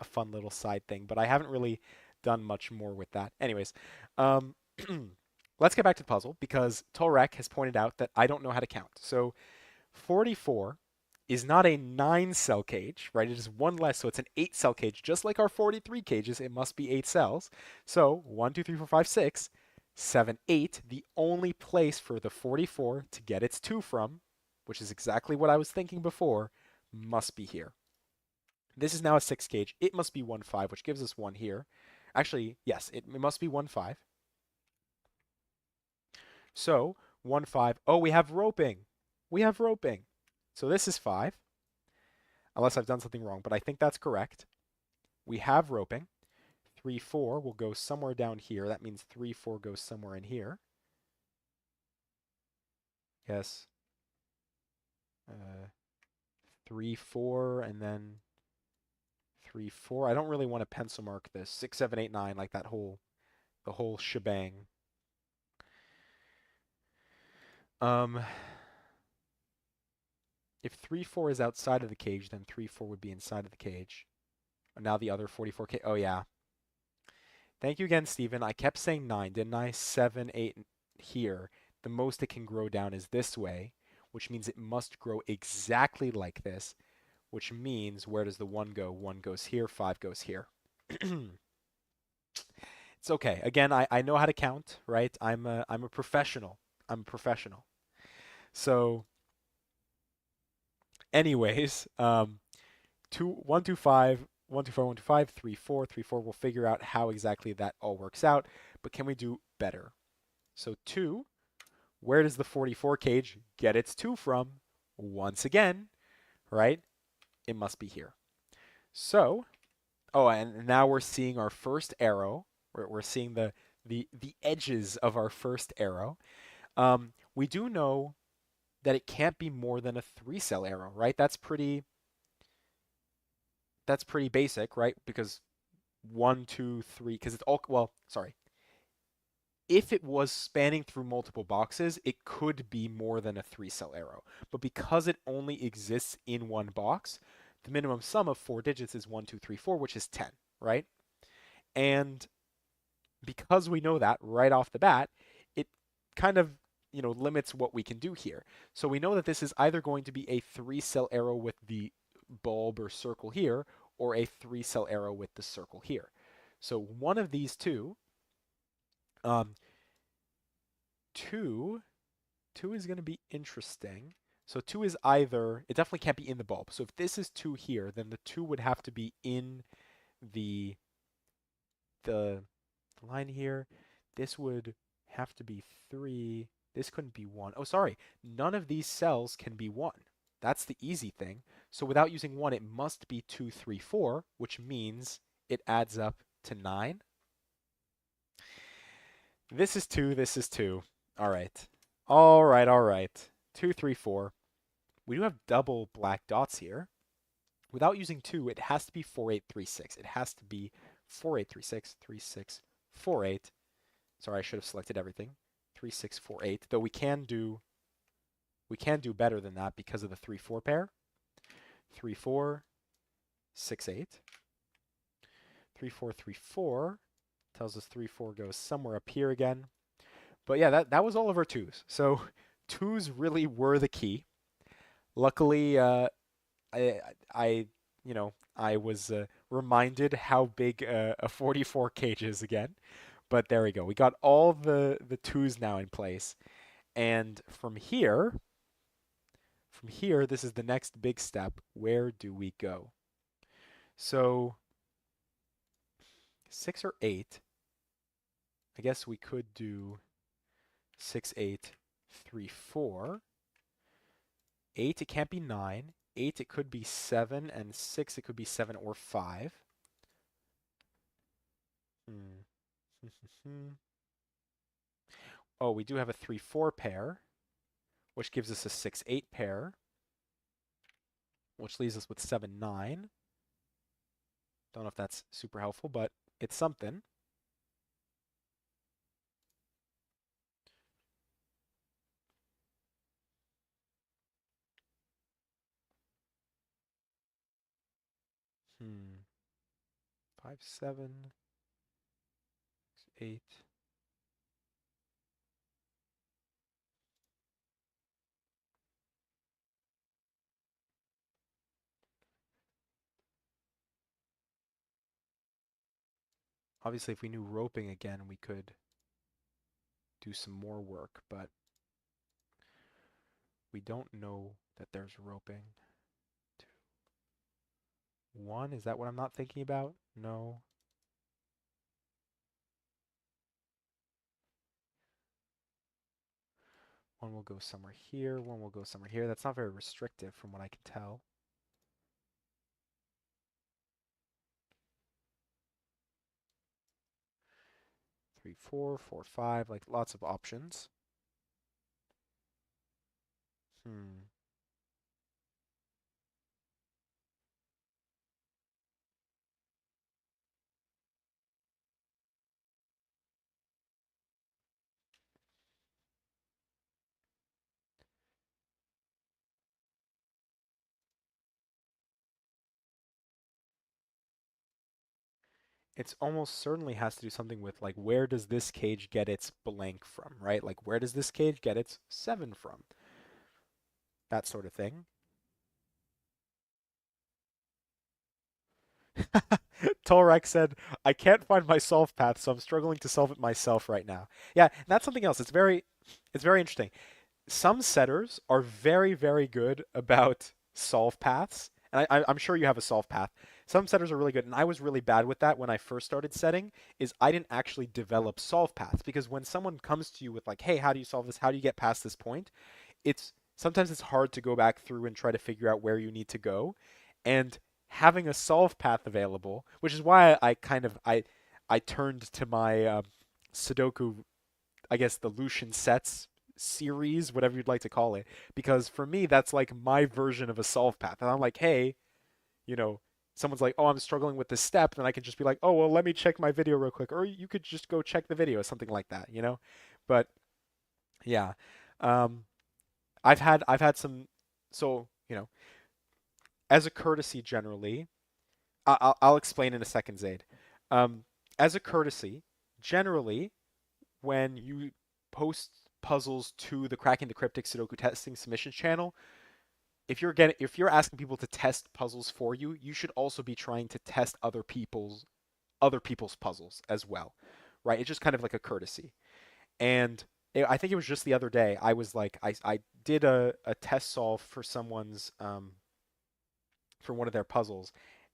Speaker 1: fun little side thing, but I haven't really done much more with that. Anyways, um, let's get back to the puzzle because Tolrek has pointed out that I don't know how to count. So 44 is not a 9-cell cage, right? It is one less, so it's an 8-cell cage. Just like our 43 cages, it must be 8 cells. So 1, 2, 3, 4, 5, 6, 7, 8. The only place for the 44 to get its 2 from, which is exactly what I was thinking before, must be here. This is now a 6 cage. It must be 1, 5, which gives us 1 here. Actually, yes, it must be 1, 5. So 1, 5. Oh, we have roping. We have roping. So this is 5, unless I've done something wrong, but I think that's correct. We have roping. 3, 4 will go somewhere down here. That means 3, 4 goes somewhere in here. Yes. 3, 4, and then 3, 4. I don't really want to pencil mark this. 6, 7, 8, 9, like the whole shebang. Um, if 3, 4 is outside of the cage, then 3, 4 would be inside of the cage. Now the other 44 cage. Oh, yeah. Thank you again, Stephen. I kept saying 9, didn't I? 7, 8 here. The most it can grow down is this way, which means it must grow exactly like this, which means where does the 1 go? 1 goes here, 5 goes here. It's okay. Again, I know how to count, right? I'm a professional. I'm a professional. So, anyways, 2, 1, 2, 5, 1, 2, 4, 1, 2, 5, 3, 4, 3, 4. We'll figure out how exactly that all works out. But can we do better? So 2, where does the 44 cage get its 2 from? Once again, right? It must be here. So, oh, and now we're seeing our first arrow. We're seeing the edges of our first arrow. We do know that it can't be more than a 3-cell arrow, right? That's pretty basic, right? Because 1, 2, 3, because it's all, well, sorry. If it was spanning through multiple boxes, it could be more than a 3-cell arrow. But because it only exists in one box, the minimum sum of 4 digits is 1, 2, 3, 4, which is 10, right? And because we know that right off the bat, it kind of limits what we can do here. So we know that this is either going to be a 3-cell arrow with the bulb or circle here, or a 3-cell arrow with the circle here. So one of these two, um, two, two is going to be interesting. So 2 is either, it definitely can't be in the bulb. So if this is 2 here, then the 2 would have to be in the the line here. This would have to be 3. This couldn't be 1. Oh, sorry. None of these cells can be 1. That's the easy thing. So without using 1, it must be 2, 3, 4, which means it adds up to 9. This is 2, this is 2. All right. All right, all right. 2, 3, 4. We do have double black dots here. Without using 2, it has to be 4, 8, 3, 6. It has to be 4, 8, 3, 6, 3, 6, 4, 8. Sorry, I should have selected everything. 3, 6, 4, 8. Though we can do better than that because of the 3, 4 pair. 3, 4, 6, 8. 3, 4, 3, 4 tells us 3, 4 goes somewhere up here again. But yeah, that was all of our 2s. So 2s really were the key. Luckily, I, I, I was reminded how big a 44 cage is again. But there we go. We got all the 2s now in place. And from here, this is the next big step. Where do we go? So 6 or 8. I guess we could do 6, 8, 3, 4. 8, it can't be 9. 8, it could be 7. And 6, it could be 7 or 5. Hmm. Oh, we do have a 3, 4 pair, which gives us a 6, 8 pair, which leaves us with 7, 9. Don't know if that's super helpful, but it's something. Hmm. 5, 7, 8. Obviously, if we knew roping again, we could do some more work, but we don't know that there's roping. 2, 1, is that what I'm not thinking about? No. One will go somewhere here, one will go somewhere here. That's not very restrictive from what I can tell. 3, 4, 4, 5, like lots of options. Hmm. It's almost certainly has to do something with like where does this cage get its blank from, right? Like where does this cage get its 7 from? That sort of thing. Tolrek said, I can't find my solve path, so I'm struggling to solve it myself right now. Yeah, and that's something else. It's very interesting. Some setters are very, very good about solve paths. And I'm sure you have a solve path. Some setters are really good, and I was really bad with that when I first started setting, is I didn't actually develop solve paths. Because when someone comes to you with like, hey, how do you solve this? How do you get past this point? It's sometimes it's hard to go back through and try to figure out where you need to go. And having a solve path available, which is why I turned to my Sudoku, I guess the Lucian sets series, whatever you'd like to call it, because for me that's like my version of a solve path. And I'm like, hey, you know, someone's like, oh, I'm struggling with this step, then I can just be like, oh, well, let me check my video real quick, or you could just go check the video, something like that. But yeah, um, I've had some, so as a courtesy generally, I'll explain in a second, Zaid. Um, as a courtesy, generally, when you post puzzles to the Cracking the Cryptic Sudoku testing submissions channel, if you're asking people to test puzzles for you, you should also be trying to test other people's puzzles as well, right? It's just kind of like a courtesy. And I think it was just the other day I was like I did a test solve for someone's for one of their puzzles.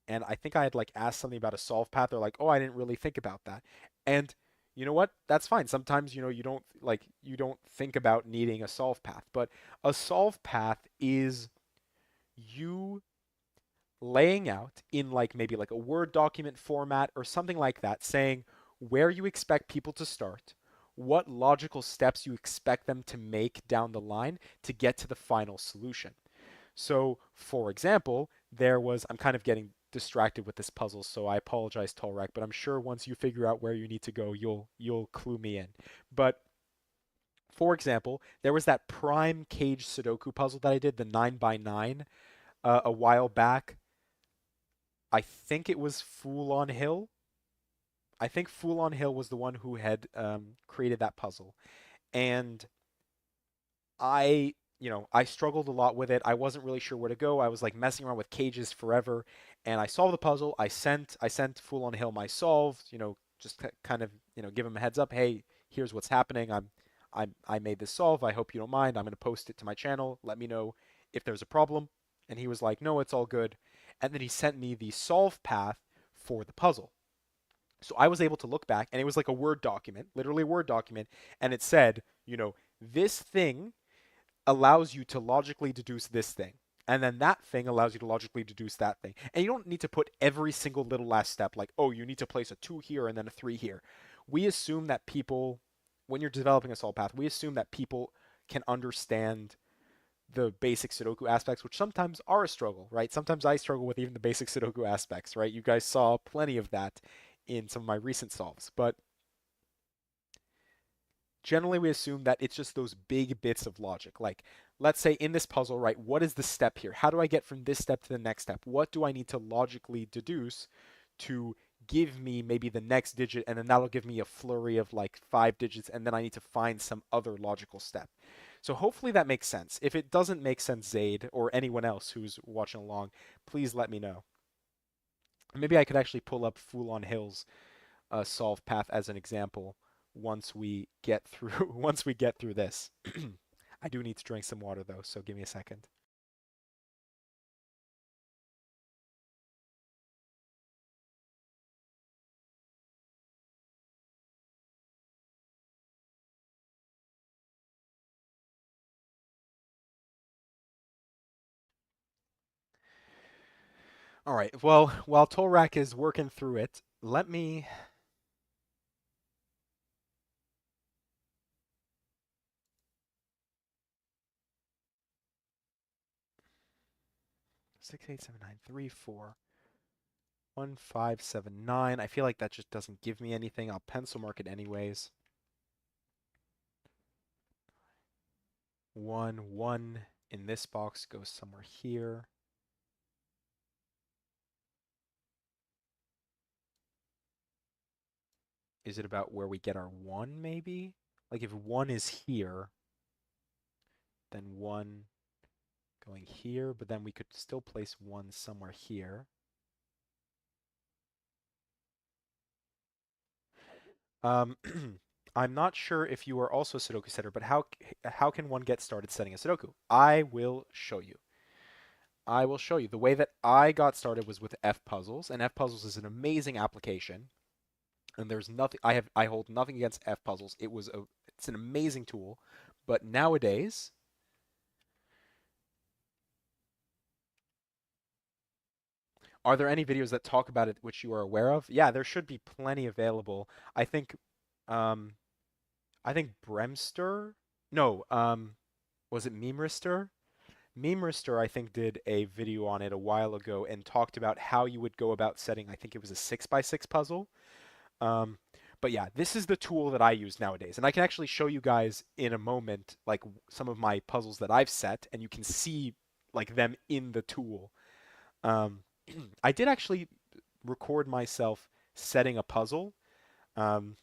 Speaker 1: And I think I had like asked something about a solve path. They're like, "Oh, I didn't really think about that." And you know what? That's fine. Sometimes, you don't think about needing a solve path, but a solve path is you laying out in like maybe like a Word document format or something like that, saying where you expect people to start, what logical steps you expect them to make down the line to get to the final solution. So, for example, I'm kind of getting distracted with this puzzle, so I apologize, Tolrek, but I'm sure once you figure out where you need to go, you'll clue me in. But for example, there was that prime cage Sudoku puzzle that I did, the 9 by 9 a while back. I think it was Fool on Hill. I think Fool on Hill was the one who had created that puzzle. And I struggled a lot with it. I wasn't really sure where to go. I was like messing around with cages forever, and I solved the puzzle. I sent Fool on Hill my solve. Just kind of give him a heads up. Hey, here's what's happening. I made this solve. I hope you don't mind. I'm gonna post it to my channel. Let me know if there's a problem. And he was like, no, it's all good. And then he sent me the solve path for the puzzle. So I was able to look back, and it was like a Word document, literally a Word document, and it said, this thing allows you to logically deduce this thing. And then that thing allows you to logically deduce that thing. And you don't need to put every single little last step like, oh, you need to place a 2 here and then a 3 here. We assume that people, when you're developing a solve path, we assume that people can understand the basic Sudoku aspects, which sometimes are a struggle, right? Sometimes I struggle with even the basic Sudoku aspects, right? You guys saw plenty of that in some of my recent solves. But generally we assume that it's just those big bits of logic. Like, let's say in this puzzle, right, what is the step here? How do I get from this step to the next step? What do I need to logically deduce to give me maybe the next digit, and then that'll give me a flurry of like 5 digits, and then I need to find some other logical step. So hopefully that makes sense. If it doesn't make sense, Zaid, or anyone else who's watching along, please let me know. Maybe I could actually pull up Fool on Hills solve path as an example once we get through once we get through this. I do need to drink some water though, so give me a second. All right. Well, while Tolrak is working through it, let me 68793411579. I feel like that just doesn't give me anything. I'll pencil mark it anyways. 1 1 in this box goes somewhere here. Is it about where we get our 1 maybe? Like if 1 is here, then 1 going here, but then we could still place 1 somewhere here. Um, I'm not sure if you are also a Sudoku setter, but how can one get started setting a Sudoku? I will show you. I will show you. The way that I got started was with F puzzles, and F puzzles is an amazing application. And there's nothing I hold nothing against F puzzles. It's an amazing tool, but nowadays, are there any videos that talk about it which you are aware of? Yeah, there should be plenty available. I think um I think Bremster? No, was it Memerister? Memerister, I think, did a video on it a while ago and talked about how you would go about setting, I think it was a 6 by 6 puzzle. Um, but yeah, this is the tool that I use nowadays. And I can actually show you guys in a moment, like some of my puzzles that I've set, and you can see like them in the tool. Um, I did actually record myself setting a puzzle. Um,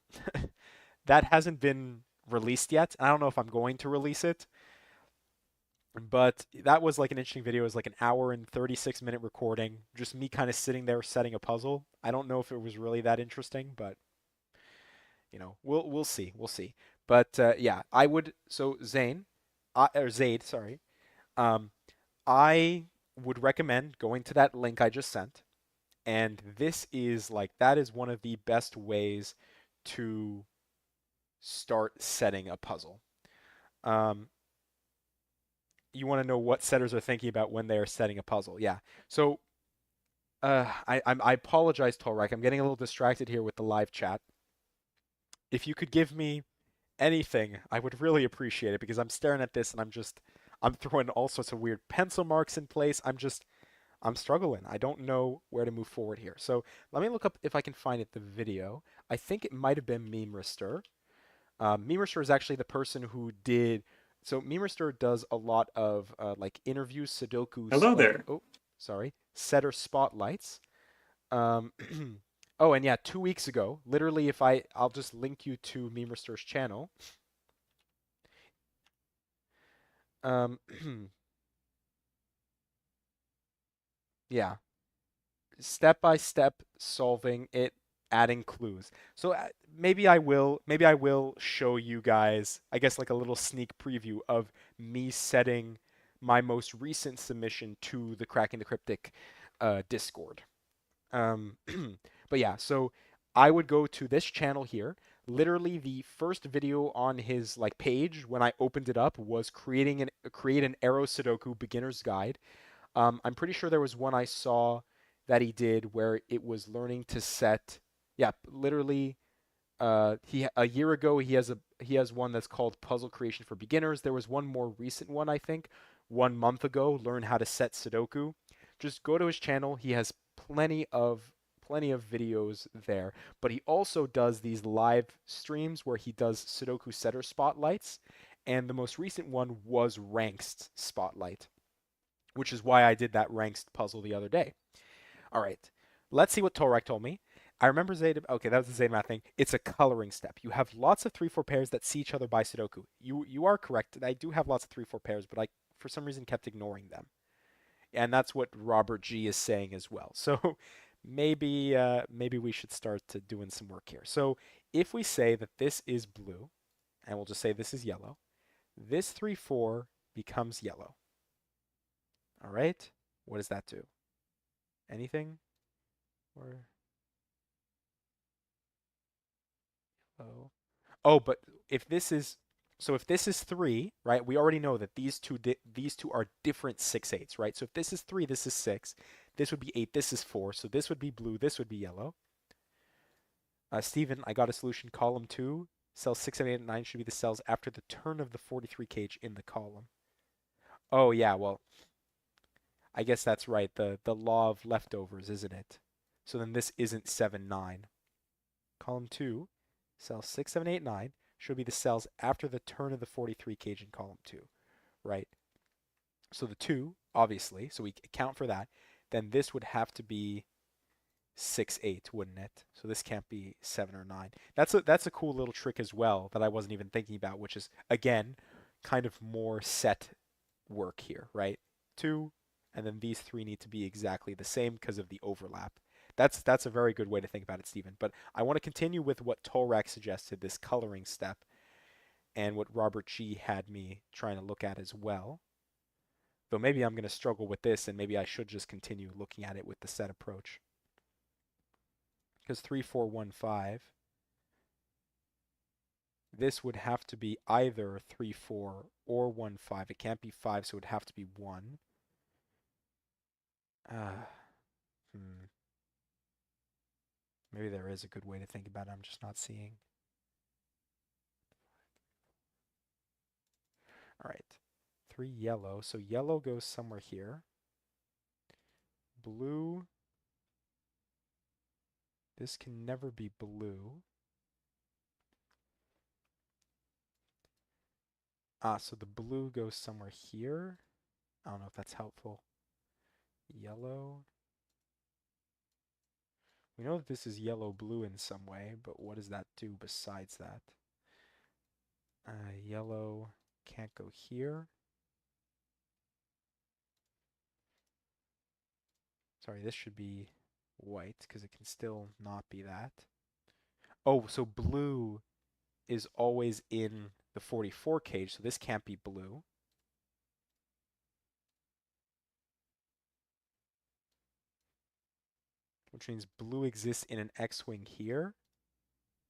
Speaker 1: that hasn't been released yet. I don't know if I'm going to release it, but that was like an interesting video. It was like an hour and 36-minute recording, just me kind of sitting there setting a puzzle. I don't know if it was really that interesting, but we'll see, we'll see. But yeah, I would. So Zane, or Zaid, sorry. Um, I would recommend going to that link I just sent, and this is like that is one of the best ways to start setting a puzzle. Um, you want to know what setters are thinking about when they are setting a puzzle. Yeah. So I apologize, Tolrek. I'm getting a little distracted here with the live chat. If you could give me anything, I would really appreciate it because I'm staring at this and I'm throwing all sorts of weird pencil marks in place. I'm struggling. I don't know where to move forward here. So let me look up if I can find it the video. I think it might have been Memerister. Memerister is actually the person who did. So Memerister does a lot of like interviews, Sudokus,
Speaker 3: Hello
Speaker 1: like
Speaker 3: there.
Speaker 1: oh, sorry, setter spotlights. Um, oh, and yeah, 2 weeks ago, literally, if I'll just link you to Memerister's channel. Um, yeah, step by step solving it, adding clues. So maybe I will show you guys, I guess like a little sneak preview of me setting my most recent submission to the Cracking the Cryptic Discord. Um, but yeah, so I would go to this channel here. Literally, the first video on his like page when I opened it up was create an arrow Sudoku beginner's guide. I'm pretty sure there was one I saw that he did where it was learning to set. Yeah, literally. He a year ago he has one that's called Puzzle Creation for Beginners. There was one more recent one I think 1 month ago. Learn how to set Sudoku. Just go to his channel. He has plenty of videos there. But he also does these live streams where he does Sudoku setter spotlights, and the most recent one was Ranked Spotlight, which is why I did that ranked puzzle the other day. All right, let's see what Torek told me. I remember Zeta. Okay, that was the Zeta math thing. It's a coloring step. You have lots of 3-4 pairs that see each other by Sudoku. You are correct. I do have lots of 3-4 pairs, but I for some reason kept ignoring them, and that's what Robert G is saying as well. So maybe we should start to doing some work here. So if we say that this is blue, and we'll just say this is yellow, this 3-4 becomes yellow. All right. What does that do? Anything? Or oh, oh, but if this is so if this is three, right? We already know that these two are different 6/8s, right? So if this is three, this is six. This would be eight. This is four. So this would be blue. This would be yellow. Stephen, I got a solution. Column two, cells 6, 7, 8, and 9 should be the cells after the turn of the 43 cage in the column. Oh yeah, well, I guess that's right. The law of leftovers, isn't it? So then this isn't 7, 9. Column 2, cells 6, 7, 8, 9 should be the cells after the turn of the 43 cage in column 2, right? So the 2, obviously, so we account for that. Then this would have to be 6, 8, wouldn't it? So this can't be 7 or 9. That's a cool little trick as well that I wasn't even thinking about, which is, again, kind of more set work here, right? 2, and then these three need to be exactly the same because of the overlap. That's a very good way to think about it, Stephen. But I want to continue with what Tolrak suggested, this coloring step, and what Robert G had me trying to look at as well. Though maybe I'm going to struggle with this, and maybe I should just continue looking at it with the set approach. Because 3, 4, 1, 5, this would have to be either 3, 4 or 1, 5. It can't be 5, so it would have to be 1. Uh, hmm. Maybe there is a good way to think about it. I'm just not seeing. All right. 3 yellow. So yellow goes somewhere here. Blue. This can never be blue. So the blue goes somewhere here. I don't know if that's helpful. Yellow. We know that this is yellow-blue in some way, but what does that do besides that? Yellow can't go here. Sorry, this should be white because it can still not be that. Oh, so blue is always in the 44 cage, so this can't be blue. Which means blue exists in an X-wing here.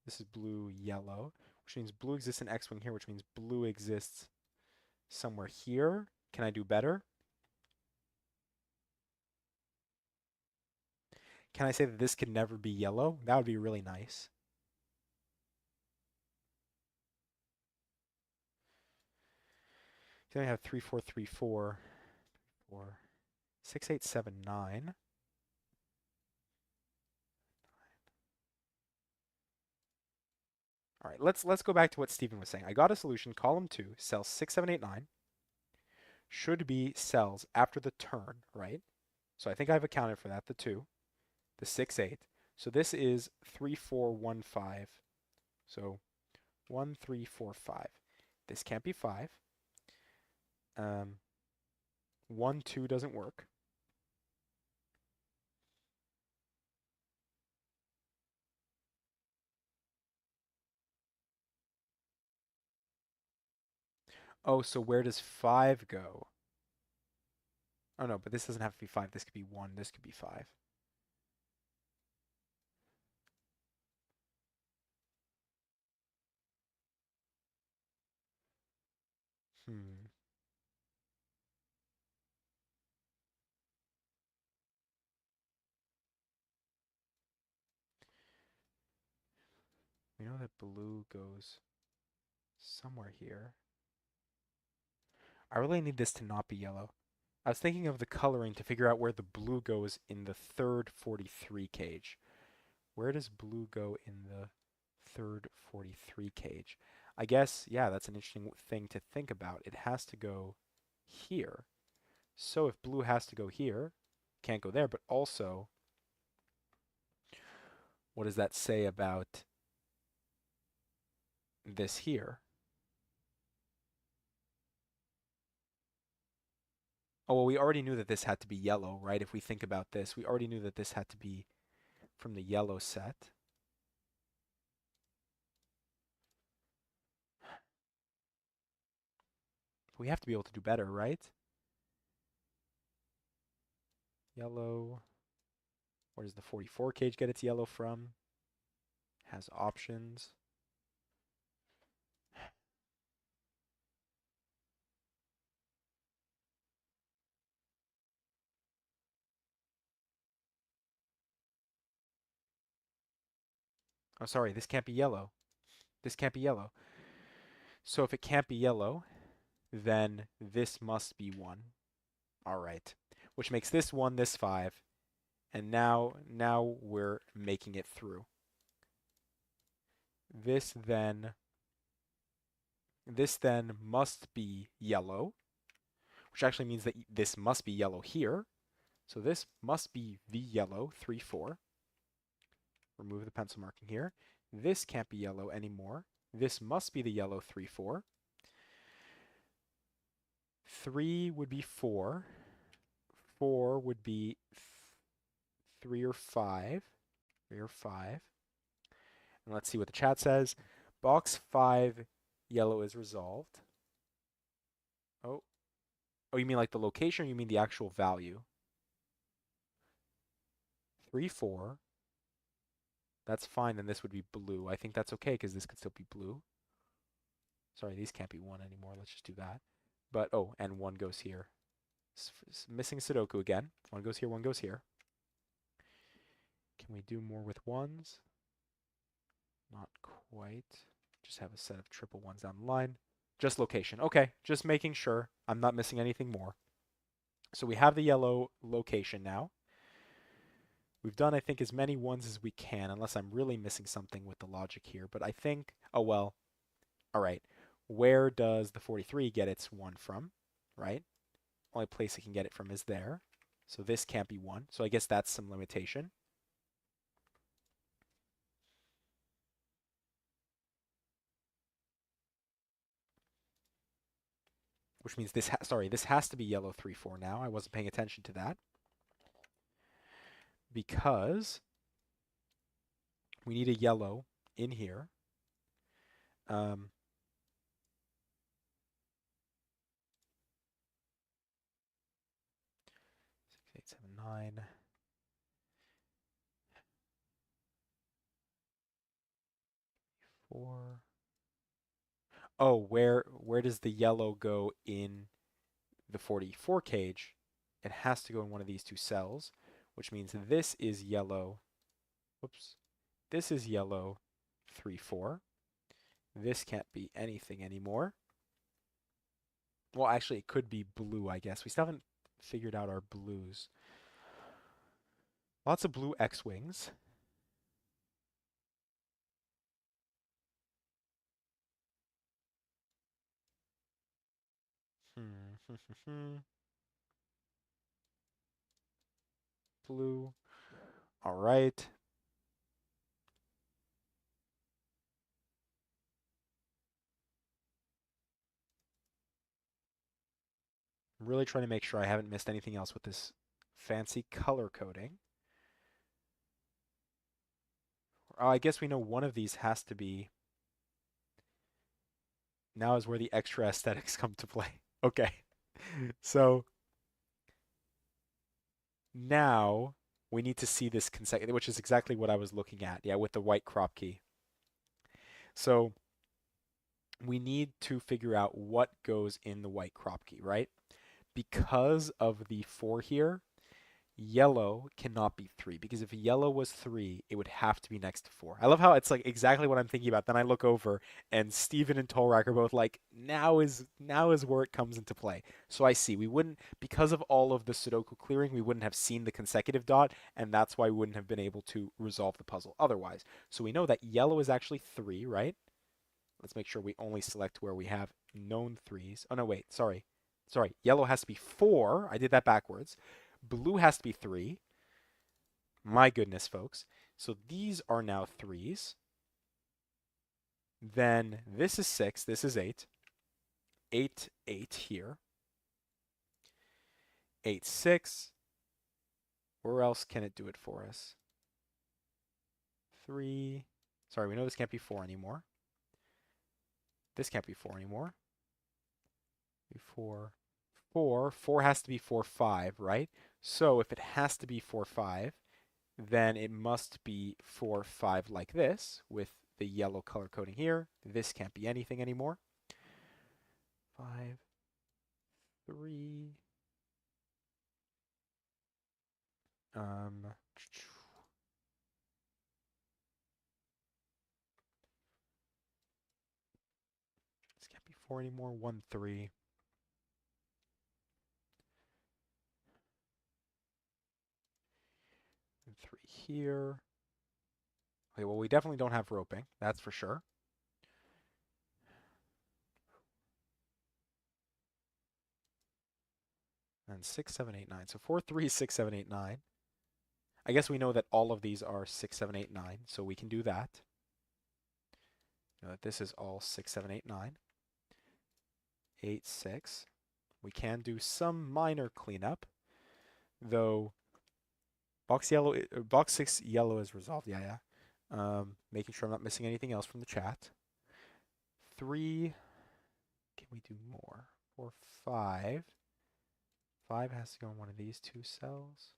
Speaker 1: This is blue, yellow, which means blue exists in X-wing here, which means blue exists somewhere here. Can I do better? Can I say that this could never be yellow? That would be really nice. Then I have 3, 4, 3, 4, 4, 6, 8, 7, 9. All right, let's go back to what Stephen was saying. I got a solution. Column 2, cells 6, 7, 8, 9 should be cells after the turn, right? So I think I've accounted for that, the 2, the 6, 8. So this is 3, 4, 1, 5. So 1, 3, 4, 5. This can't be 5. 1, 2 doesn't work. Oh, so where does 5 go? Oh no, but this doesn't have to be 5. This could be 1. This could be 5. Hmm. We know that blue goes somewhere here. I really need this to not be yellow. I was thinking of the coloring to figure out where the blue goes in the third 43 cage. Where does blue go in the third 43 cage? I guess, yeah, that's an interesting thing to think about. It has to go here. So if blue has to go here, can't go there, but also, what does that say about this here? Oh, well, we already knew that this had to be yellow, right? If we think about this, we already knew that this had to be from the yellow set. We have to be able to do better, right? Yellow. Where does the 44 cage get its yellow from? Has options. Oh, sorry, this can't be yellow. This can't be yellow. So if it can't be yellow, then this must be 1. All right. Which makes this 1, this 5. And now we're making it through. This then must be yellow, which actually means that this must be yellow here. So this must be the yellow 3, 4. Remove the pencil marking here. This can't be yellow anymore. This must be the yellow 3, 4. 3 would be 4. 4 would be 3 or 5. 3 or 5. And let's see what the chat says. Box 5 yellow is resolved. Oh. Oh, you mean like the location or you mean the actual value? 3, 4. That's fine, then this would be blue. I think that's okay because this could still be blue. Sorry, these can't be 1 anymore. Let's just do that. But, oh, and 1 goes here. Missing Sudoku again. 1 goes here, 1 goes here. Can we do more with 1s? Not quite. Just have a set of triple 1s down the line. Just location. Okay, just making sure I'm not missing anything more. So we have the yellow location now. We've done, I think, as many 1s as we can, unless I'm really missing something with the logic here. But I think, oh well, all right. Where does the 43 get its 1 from, right? Only place it can get it from is there. So this can't be 1. So I guess that's some limitation. Which means this, this has to be yellow 3, 4 now. I wasn't paying attention to that. Because we need a yellow in here. 6, 8, 7, 9. 4. Oh, where does the yellow go in the 44 cage? It has to go in one of these two cells, which means this is yellow. Whoops. This is yellow 3, 4. This can't be anything anymore. Well, actually, it could be blue, I guess. We still haven't figured out our blues. Lots of blue X-wings. Hmm. Blue. All right. I'm really trying to make sure I haven't missed anything else with this fancy color coding. Oh, I guess we know one of these has to be. Now is where the extra aesthetics come to play. Okay. So now we need to see this consecutive, which is exactly what I was looking at. Yeah, with the white crop key. So we need to figure out what goes in the white crop key, right? Because of the 4 here, yellow cannot be 3 because if yellow was 3, it would have to be next to 4. I love how it's like exactly what I'm thinking about. Then I look over and Steven and Tolrak are both like, now is where it comes into play. So I see. We wouldn't because of all of the Sudoku clearing, we wouldn't have seen the consecutive dot, and that's why we wouldn't have been able to resolve the puzzle otherwise. So we know that yellow is actually 3, right? Let's make sure we only select where we have known threes. Oh no, wait, sorry. Sorry, yellow has to be 4. I did that backwards. Blue has to be 3. My goodness, folks. So these are now 3s. Then this is 6. This is 8. 8, 8 here. 8, 6. Where else can it do it for us? 3. Sorry, we know this can't be 4 anymore. This can't be 4 anymore. 4. 4. 4 has to be 4, 5, right? So if it has to be 4, 5, then it must be 4, 5 like this with the yellow color coding here. This can't be anything anymore. 5, 3. This can't be 4 anymore. 1, 3. And 3 here. Okay, well, we definitely don't have roping. That's for sure. And 6, 7, 8, 9. So 4, 3, 6, 7, 8, 9. I guess we know that all of these are 6, 7, 8, 9, so we can do that. Know that this is all 6, 7, 8, 9. 8, 6. We can do some minor cleanup, though box 6 yellow is resolved. Yeah, yeah. Making sure I'm not missing anything else from the chat. 3. Can we do more? 4, 5. 5 has to go in one of these two cells.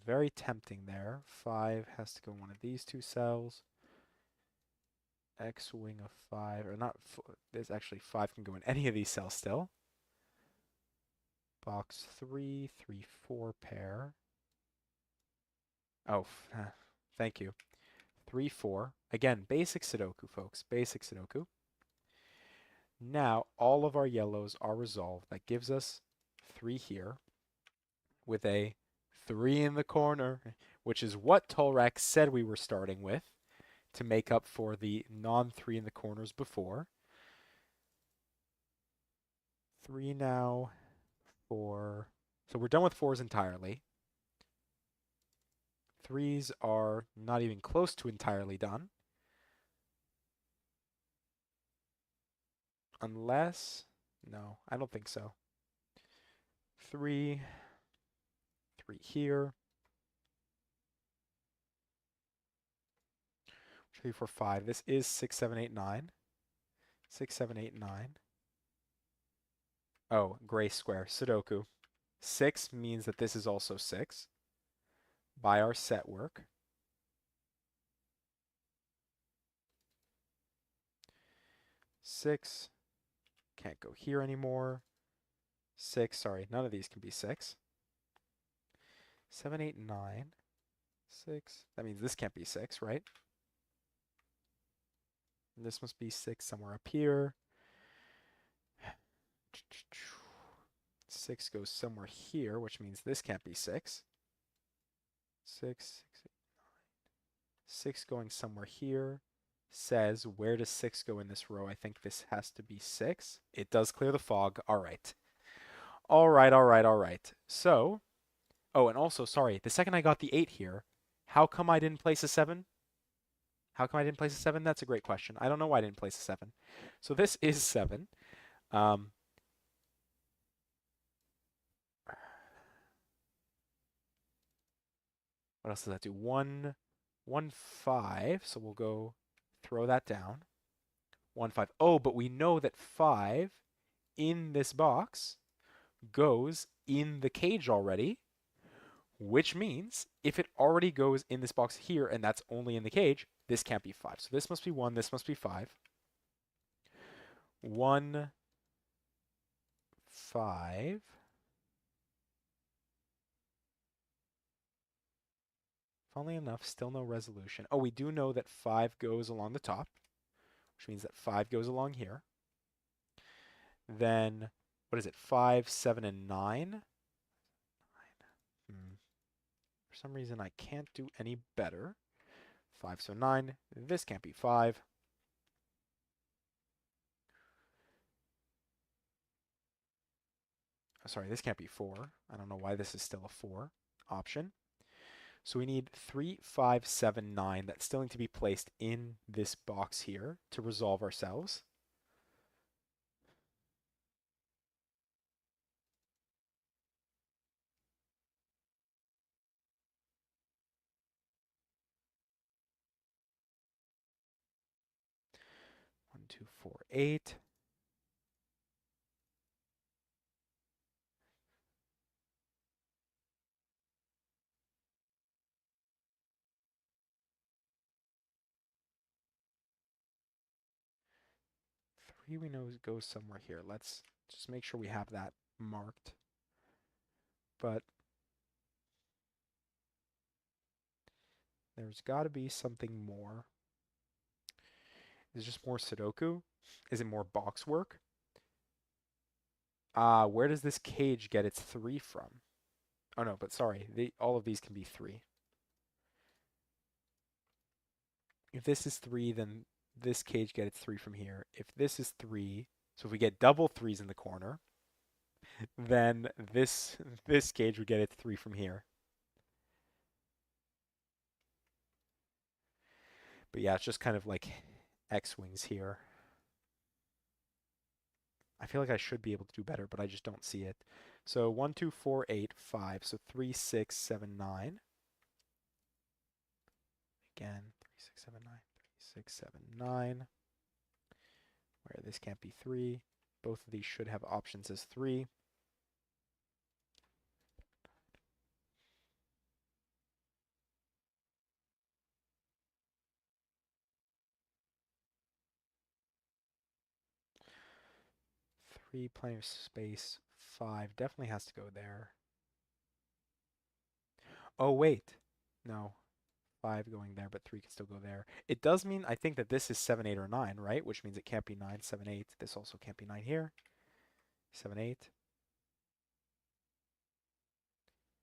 Speaker 1: Very tempting there. 5 has to go in one of these two cells. X-wing of 5, or not, there's actually 5 can go in any of these cells still. Box 3, 3, 4 pair. Oh, thank you. 3, 4. Again, basic Sudoku, folks. Basic Sudoku. Now, all of our yellows are resolved. That gives us 3 here with a 3 in the corner, which is what Tolrak said we were starting with to make up for the non-3 in the corners before. 3 now, 4. So we're done with 4s entirely. 3s are not even close to entirely done. Unless, no, I don't think so. 3, 3 here. 3, 4, 5. This is 6, 7, 8, 9. 6, 7, 8, 9. Oh, gray square. Sudoku. 6 means that this is also 6 by our set work. 6. Can't go here anymore. 6. Sorry, none of these can be 6. 7, 8, 9. 6. That means this can't be 6, right? And this must be 6 somewhere up here. 6 goes somewhere here, which means this can't be 6. 6, 6 going somewhere here says, where does 6 go in this row? I think this has to be 6. It does clear the fog. All right. All right, all right, all right. So, oh, and also, sorry, the second I got the 8 here, how come I didn't place a 7? How come I didn't place a 7? That's a great question. I don't know why I didn't place a 7. So this is 7. Um, what else does that do? 1, 1, 5. So we'll go throw that down. 1, 5. Oh, but we know that 5 in this box goes in the cage already, which means if it already goes in this box here and that's only in the cage, this can't be 5. So this must be 1, this must be 5. 1, 5. Funnily enough, still no resolution. Oh, we do know that 5 goes along the top, which means that 5 goes along here. Then, what is it? 5, 7, and 9. For some reason, I can't do any better. 5, so 9. This can't be 5. Oh, sorry, this can't be 4. I don't know why this is still a 4 option. So we need 3, 5, 7, 9 that still need to be placed in this box here to resolve ourselves. One, 2, 4, 8. Three we know goes somewhere here. Let's just make sure we have that marked. But there's got to be something more. Is it just more Sudoku? Is it more box work? Where does this cage get its 3 from? Oh no, but sorry, all of these can be 3. If this is 3, then this cage gets its 3 from here. If this is 3, so if we get double 3s in the corner, then this cage would get its 3 from here. But yeah, it's just kind of like X-wings here. I feel like I should be able to do better, but I just don't see it. So 1, 2, 4, 8, 5. So 3, 6, 7, 9. Again, 3, 6, 7, 9. 3, 6, 7, 9. Where this can't be 3. Both of these should have options as 3. Three, plenty of space. 5 definitely has to go there. Oh, wait. No. 5 going there, but 3 can still go there. It does mean, I think, that this is 7, 8, or 9, right? Which means it can't be 9, 7, 8. This also can't be 9 here. 7, 8.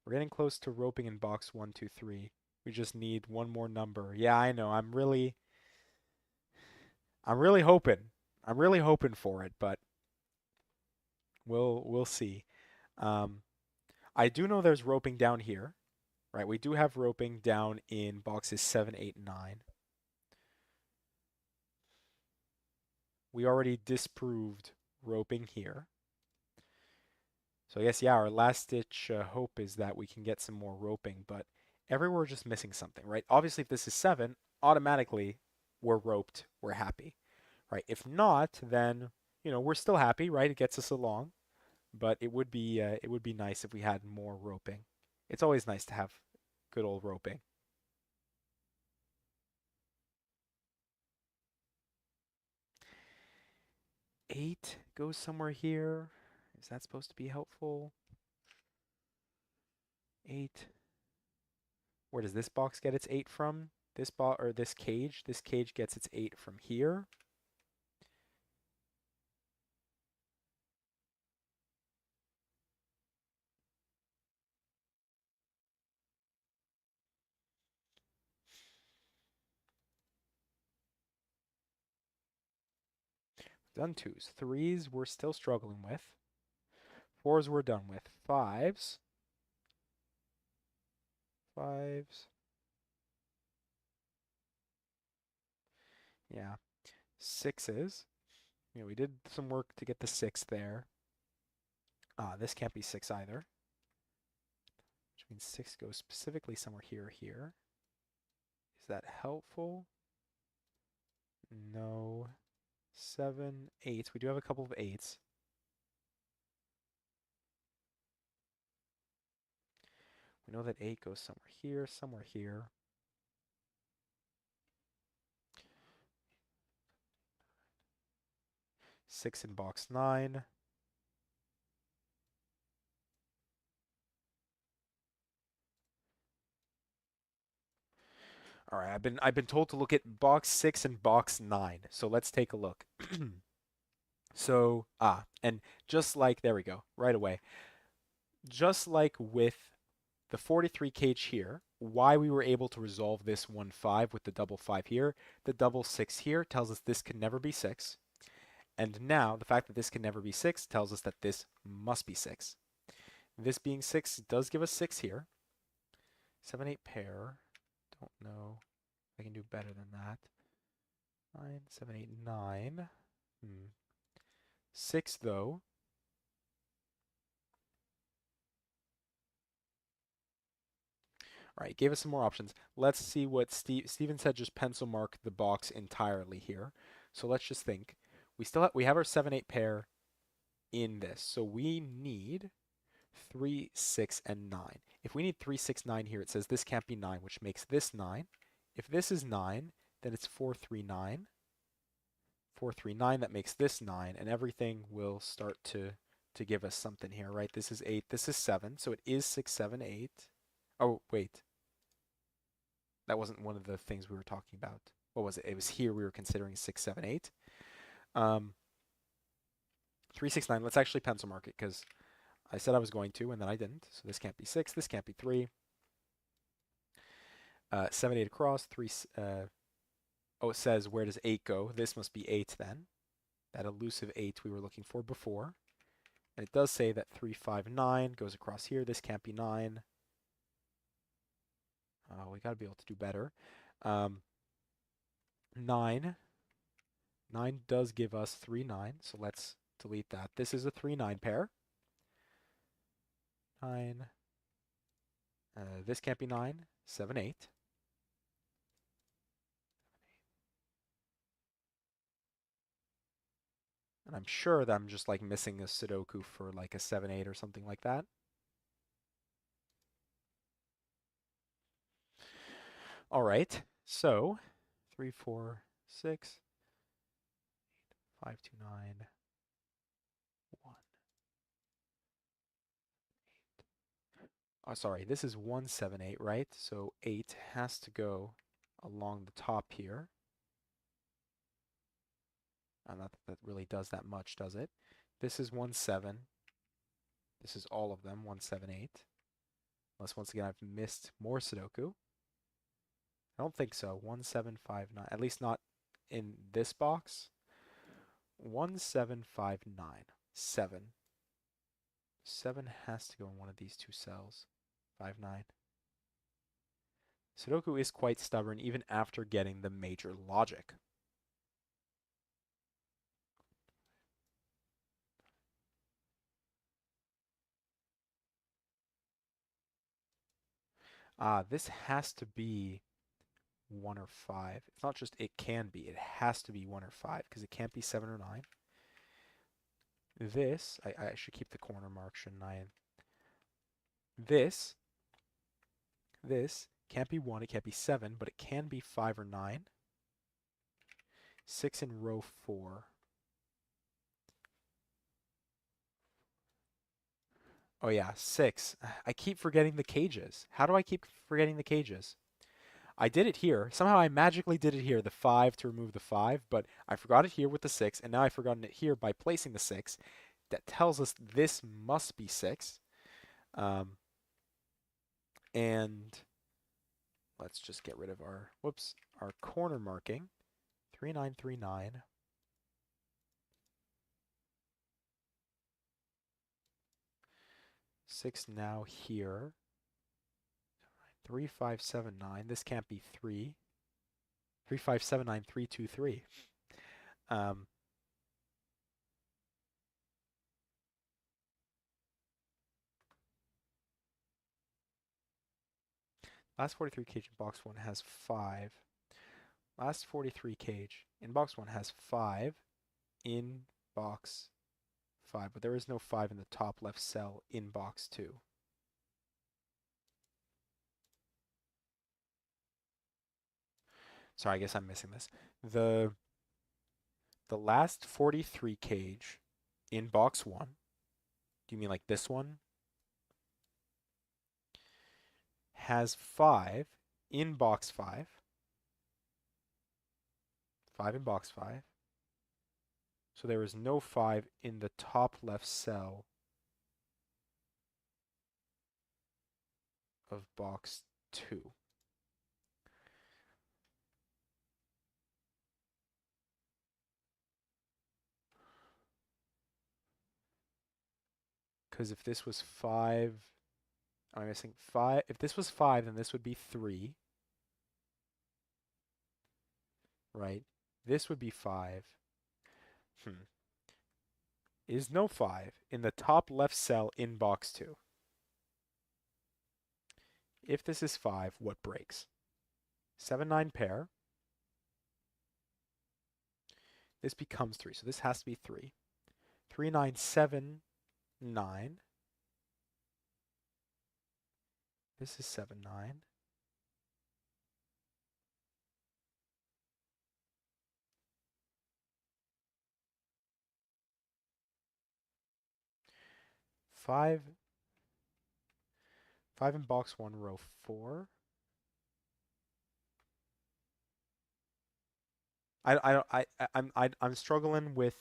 Speaker 1: We're getting close to roping in box 1, 2, 3. We just need one more number. Yeah, I know. I'm really hoping. I'm really hoping for it, but we'll see. Um, I do know there's roping down here, right? We do have roping down in boxes 7, 8, 9. We already disproved roping here. So I guess, yeah, our last ditch hope is that we can get some more roping, but everywhere we're just missing something, right? Obviously, if this is 7, automatically we're roped, we're happy, right? If not, then, we're still happy, right? It gets us along, but it would be nice if we had more roping. It's always nice to have good old roping. 8 goes somewhere here. Is that supposed to be helpful? 8. Where does this box get its 8 from? This box or this cage? This cage gets its 8 from here. Done 2s. 3s we're still struggling with. 4s we're done with. 5s. 5s. Yeah. 6s. Yeah, we did some work to get the 6 there. This can't be 6 either. Which means 6 goes specifically somewhere here or here. Is that helpful? No. 7, 8. We do have a couple of 8s. We know that 8 goes somewhere here, somewhere here. 6 in box 9. All right, I've been told to look at box 6 and box 9. So let's take a look. So, and just like there we go, right away. Just like with the 43 cage here, why we were able to resolve this 1-5 with the double 5 here, the double 6 here tells us this can never be 6. And now the fact that this can never be 6 tells us that this must be 6. This being 6 does give us 6 here. 7, 8 pair. Don't know if I can do better than that. 9, 7, 8, 9. 6 though. All right, gave us some more options. Let's see what Steven said. Just pencil mark the box entirely here. So let's just think. We have our 7, 8 pair in this. So we need 3, 6, and 9. If we need 3, 6, 9 here, it says this can't be 9, which makes this 9. If this is 9, then it's 4, 3, 9. 4, 3, 9, that makes this 9, and everything will start to give us something here, right? This is 8, this is 7, so it is 6, 7, 8. Oh, wait. That wasn't one of the things we were talking about. What was it? It was here we were considering 6, 7, 8. 3, 6, 9. Let's actually pencil mark it because I said I was going to, and then I didn't. So this can't be 6. This can't be 3. 7, 8 across. 3. Oh, it says where does 8 go? This must be 8 then. That elusive 8 we were looking for before. And it does say that 3, 5, 9 goes across here. This can't be 9. We got to be able to do better. 9. 9 does give us 3, 9. So let's delete that. This is a 3, 9 pair. 9. This can't be 9. 7, 8. And I'm sure that I'm just like missing a Sudoku for like a 7, 8 or something like that. All right. So 3, 4, 6, 5, 2, 9, 1. Oh, sorry. This is 1, 7, 8, right? So 8 has to go along the top here. Not that that really does that much, does it? This is 1, 7. This is all of them, 1, 7, 8. Unless once again I've missed more Sudoku. I don't think so. 1, 7, 5, 9. At least not in this box. 1, 7, 5, 9. 7. 7 has to go in one of these two cells. 5, 9. Sudoku is quite stubborn even after getting the major logic. This has to be 1 or 5. It's not just it can be, it has to be 1 or 5 because it can't be 7 or 9. This, I should keep the corner mark, shouldn't I? This can't be 1, it can't be 7, but it can be 5 or 9. 6 in row 4. Oh yeah, 6. I keep forgetting the cages. How do I keep forgetting the cages? I did it here. Somehow I magically did it here, the 5 to remove the 5, but I forgot it here with the 6, and now I've forgotten it here by placing the 6. That tells us this must be 6. Um, and let's just get rid of our, whoops, our corner marking. 3939. 6 now here. 3579. This can't be 3. 3579323. Um, last 43 cage in box 1 has 5. Last 43 cage in box 1 has 5 in box 5, but there is no 5 in the top left cell in box 2. Sorry, I guess I'm missing this. The the last 43 cage in box 1, do you mean like this one? Has 5 in box 5. 5 in box 5. So there is no 5 in the top left cell of box 2. Because if this was 5, am I missing 5? If this was 5, then this would be 3, right? This would be 5. Hmm. Is no 5 in the top left cell in box 2. If this is 5, what breaks? 7, 9 pair. This becomes 3, so this has to be 3. 3, 9, 7, 9. This is 7, 9. Five, 5 in box 1, row 4. I don't I'm struggling with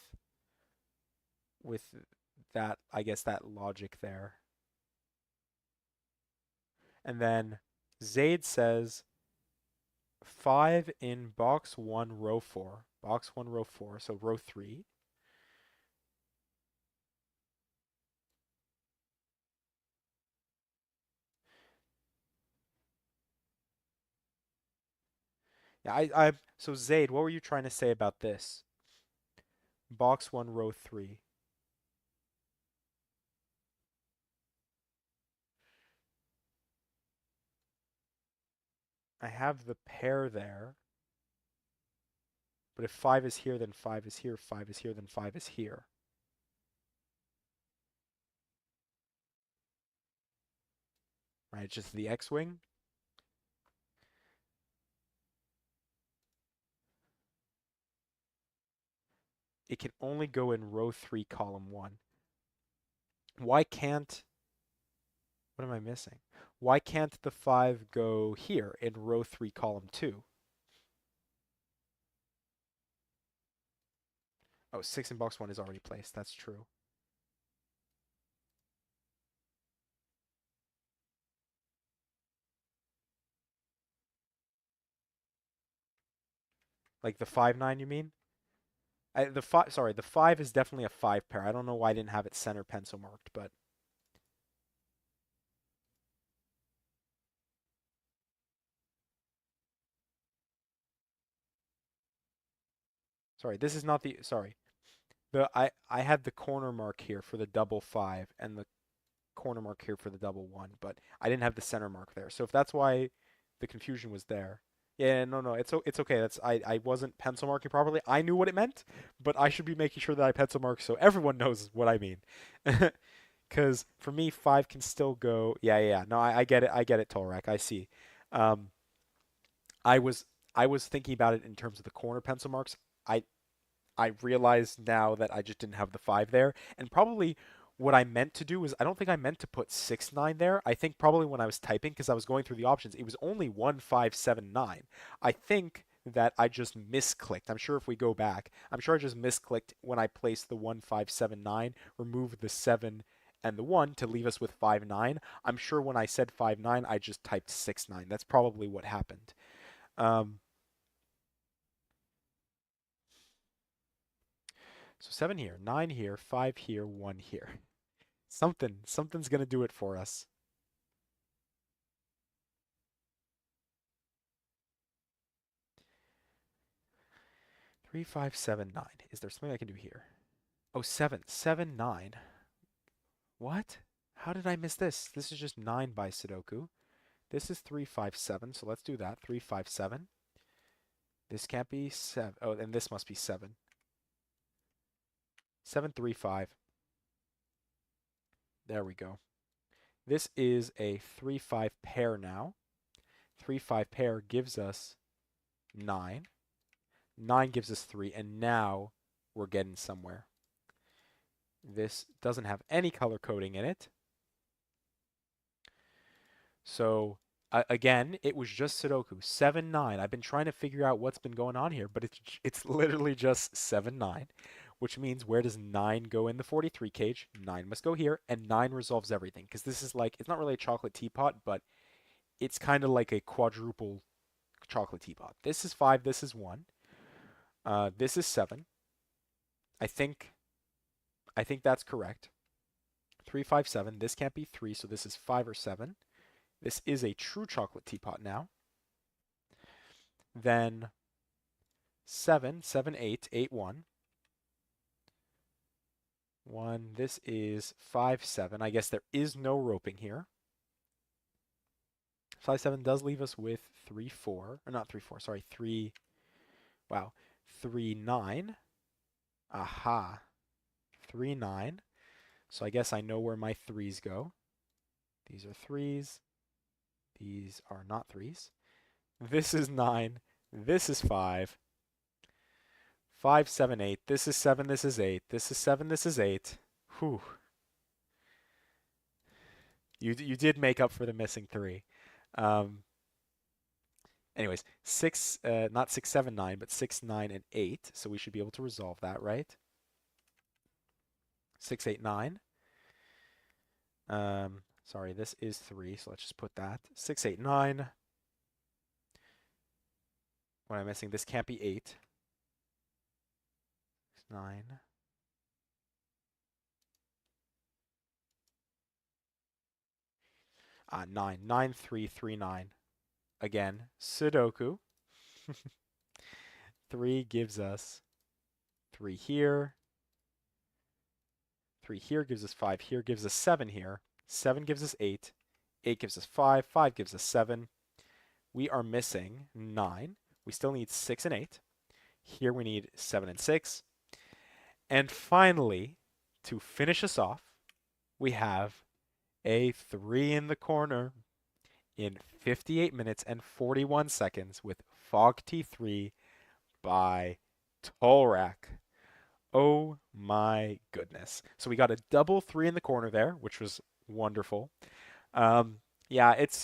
Speaker 1: that, I guess, that logic there. And then Zaid says 5 in box 1, row 4. Box 1, row 4, so row 3. Yeah, so Zaid, what were you trying to say about this? Box 1, row 3. I have the pair there, but if 5 is here, then 5 is here. 5 is here, then 5 is here. Right? It's just the X-wing. It can only go in row 3, column 1. Why can't, what am I missing? Why can't the 5 go here in row 3, column 2? Oh, 6 in box 1 is already placed. That's true. Like the 5, 9, you mean? The 5, sorry, the 5 is definitely a 5 pair. I don't know why I didn't have it center pencil marked, but sorry, this is not the, sorry. I had the corner mark here for the double 5 and the corner mark here for the double 1, but I didn't have the center mark there. So if that's why the confusion was there. Yeah, no, no, it's okay. That's I wasn't pencil marking properly. I knew what it meant, but I should be making sure that I pencil mark so everyone knows what I mean. Because for me, 5 can still go. Yeah, yeah, yeah. No, I get it. I get it, Tolrak. I see. Um, I was I was thinking about it in terms of the corner pencil marks. I I realize now that I just didn't have the 5 there, and probably what I meant to do was I don't think I meant to put 6 9 there. I think probably when I was typing, because I was going through the options, it was only 1579. I think that I just misclicked. I'm sure if we go back, I'm sure I just misclicked when I placed the 1579, removed the 7 and the 1 to leave us with 5 9. I'm sure when I said 5 9, I just typed 6 9. That's probably what happened. Um, so 7 here, 9 here, 5 here, 1 here. Something's gonna do it for us. 3579. Is there something I can do here? Oh, 7 7 9. What? How did I miss this? This is just 9 by Sudoku. This is 357, so let's do that. 357. This can't be 7. Oh, and this must be 7. 7 3 5. There we go. This is a 3 5 pair now. 3 5 pair gives us 9. 9 gives us 3, and now we're getting somewhere. This doesn't have any color coding in it. So again, it was just Sudoku 7 9. I've been trying to figure out what's been going on here, but it's literally just 7 9, which means where does 9 go in the 43 cage? 9 must go here, and 9 resolves everything because this is like it's not really a chocolate teapot, but it's kind of like a quadruple chocolate teapot. This is 5, this is 1. This is 7. I think I think that's correct. 3 5 7. This can't be 3, so this is 5 or 7. This is a true chocolate teapot now. Then 7 7 8 8 1. 1. This is 5 7. I guess there is no roping here. 5 7 does leave us with 3 4. Or not 3 4, sorry. 3. Wow. 3 9. Aha. 3 9. So I guess I know where my 3s go. These are 3s. These are not 3s. This is 9. This is 5. 5 7 8. This is 7. This is 8. This is 7. This is 8. Whew. You did make up for the missing 3. Um, anyways, 6, not 6 7 9, but 6 9 and 8. So we should be able to resolve that, right? 6 8 9. Sorry, this is 3, so let's just put that. 6 8 9. What am I missing? This can't be 8. 9. 9. 9 3 3 9. Again, Sudoku. 3 gives us 3 here. 3 here gives us 5 here, gives us 7 here. 7 gives us 8. 8 gives us 5. 5 gives us 7. We are missing 9. We still need 6 and 8. Here we need 7 and 6. And finally, to finish us off, we have a 3 in the corner in 58 minutes and 41 seconds with Fog T3 by Tolrak. Oh my goodness. So we got a double 3 in the corner there, which was wonderful. Yeah, it's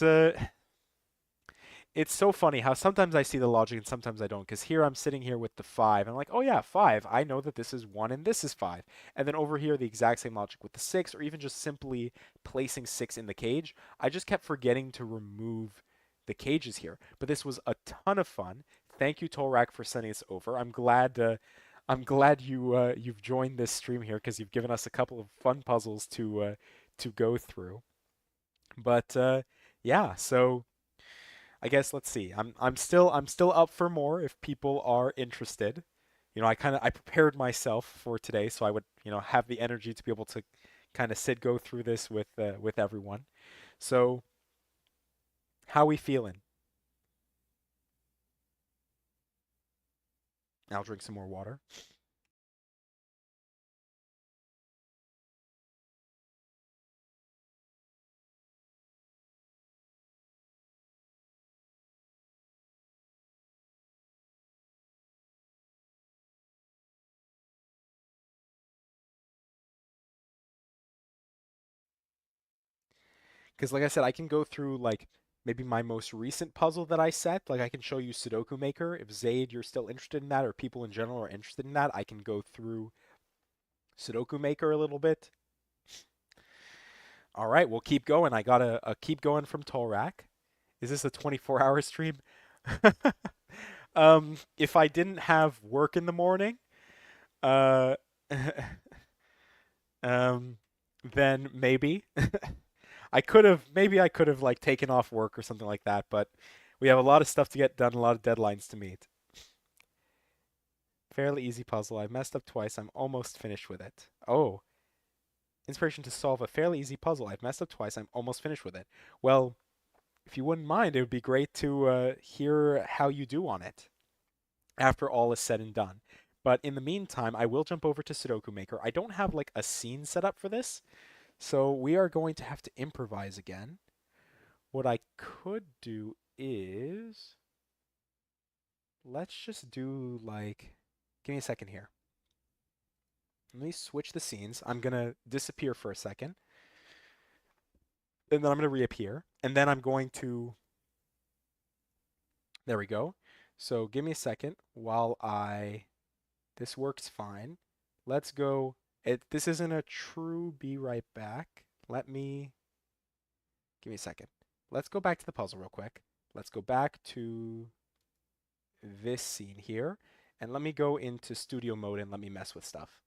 Speaker 1: so funny how sometimes I see the logic and sometimes I don't. Because here I'm sitting here with the 5. And I'm like, oh yeah, 5. I know that this is 1 and this is 5. And then over here, the exact same logic with the 6, or even just simply placing 6 in the cage. I just kept forgetting to remove the cages here. But this was a ton of fun. Thank you, Tolrak, for sending this over. I'm glad you've joined this stream here because you've given us a couple of fun puzzles to go through. But yeah, so I guess let's see. I'm still up for more if people are interested. I prepared myself for today so I would, have the energy to be able to kind of go through this with everyone. So, how we feeling? I'll drink some more water. Because like I said, I can go through like maybe my most recent puzzle that I set. Like I can show you Sudoku Maker. If Zaid, you're still interested in that, or people in general are interested in that, I can go through Sudoku Maker a little bit. All right, we'll keep going. I got a keep going from Tolrak. Is this a 24-hour stream? If I didn't have work in the morning, uh, um, then maybe maybe I could have like taken off work or something like that, but we have a lot of stuff to get done, a lot of deadlines to meet. Fairly easy puzzle. I messed up twice. I'm almost finished with it. Oh, inspiration to solve a fairly easy puzzle. I've messed up twice. I'm almost finished with it. Well, if you wouldn't mind, it would be great to hear how you do on it after all is said and done. But in the meantime, I will jump over to Sudoku Maker. I don't have like a scene set up for this, so we are going to have to improvise again. What I could do is let's just do like give me a second here. Let me switch the scenes. I'm gonna disappear for a second, and then I'm gonna reappear, and then I'm going to. There we go. So give me a second while I. This works fine. Let's go. This isn't a true be right back. Let me. Give me a second. Let's go back to the puzzle real quick. Let's go back to this scene here, and let me go into studio mode and let me mess with stuff.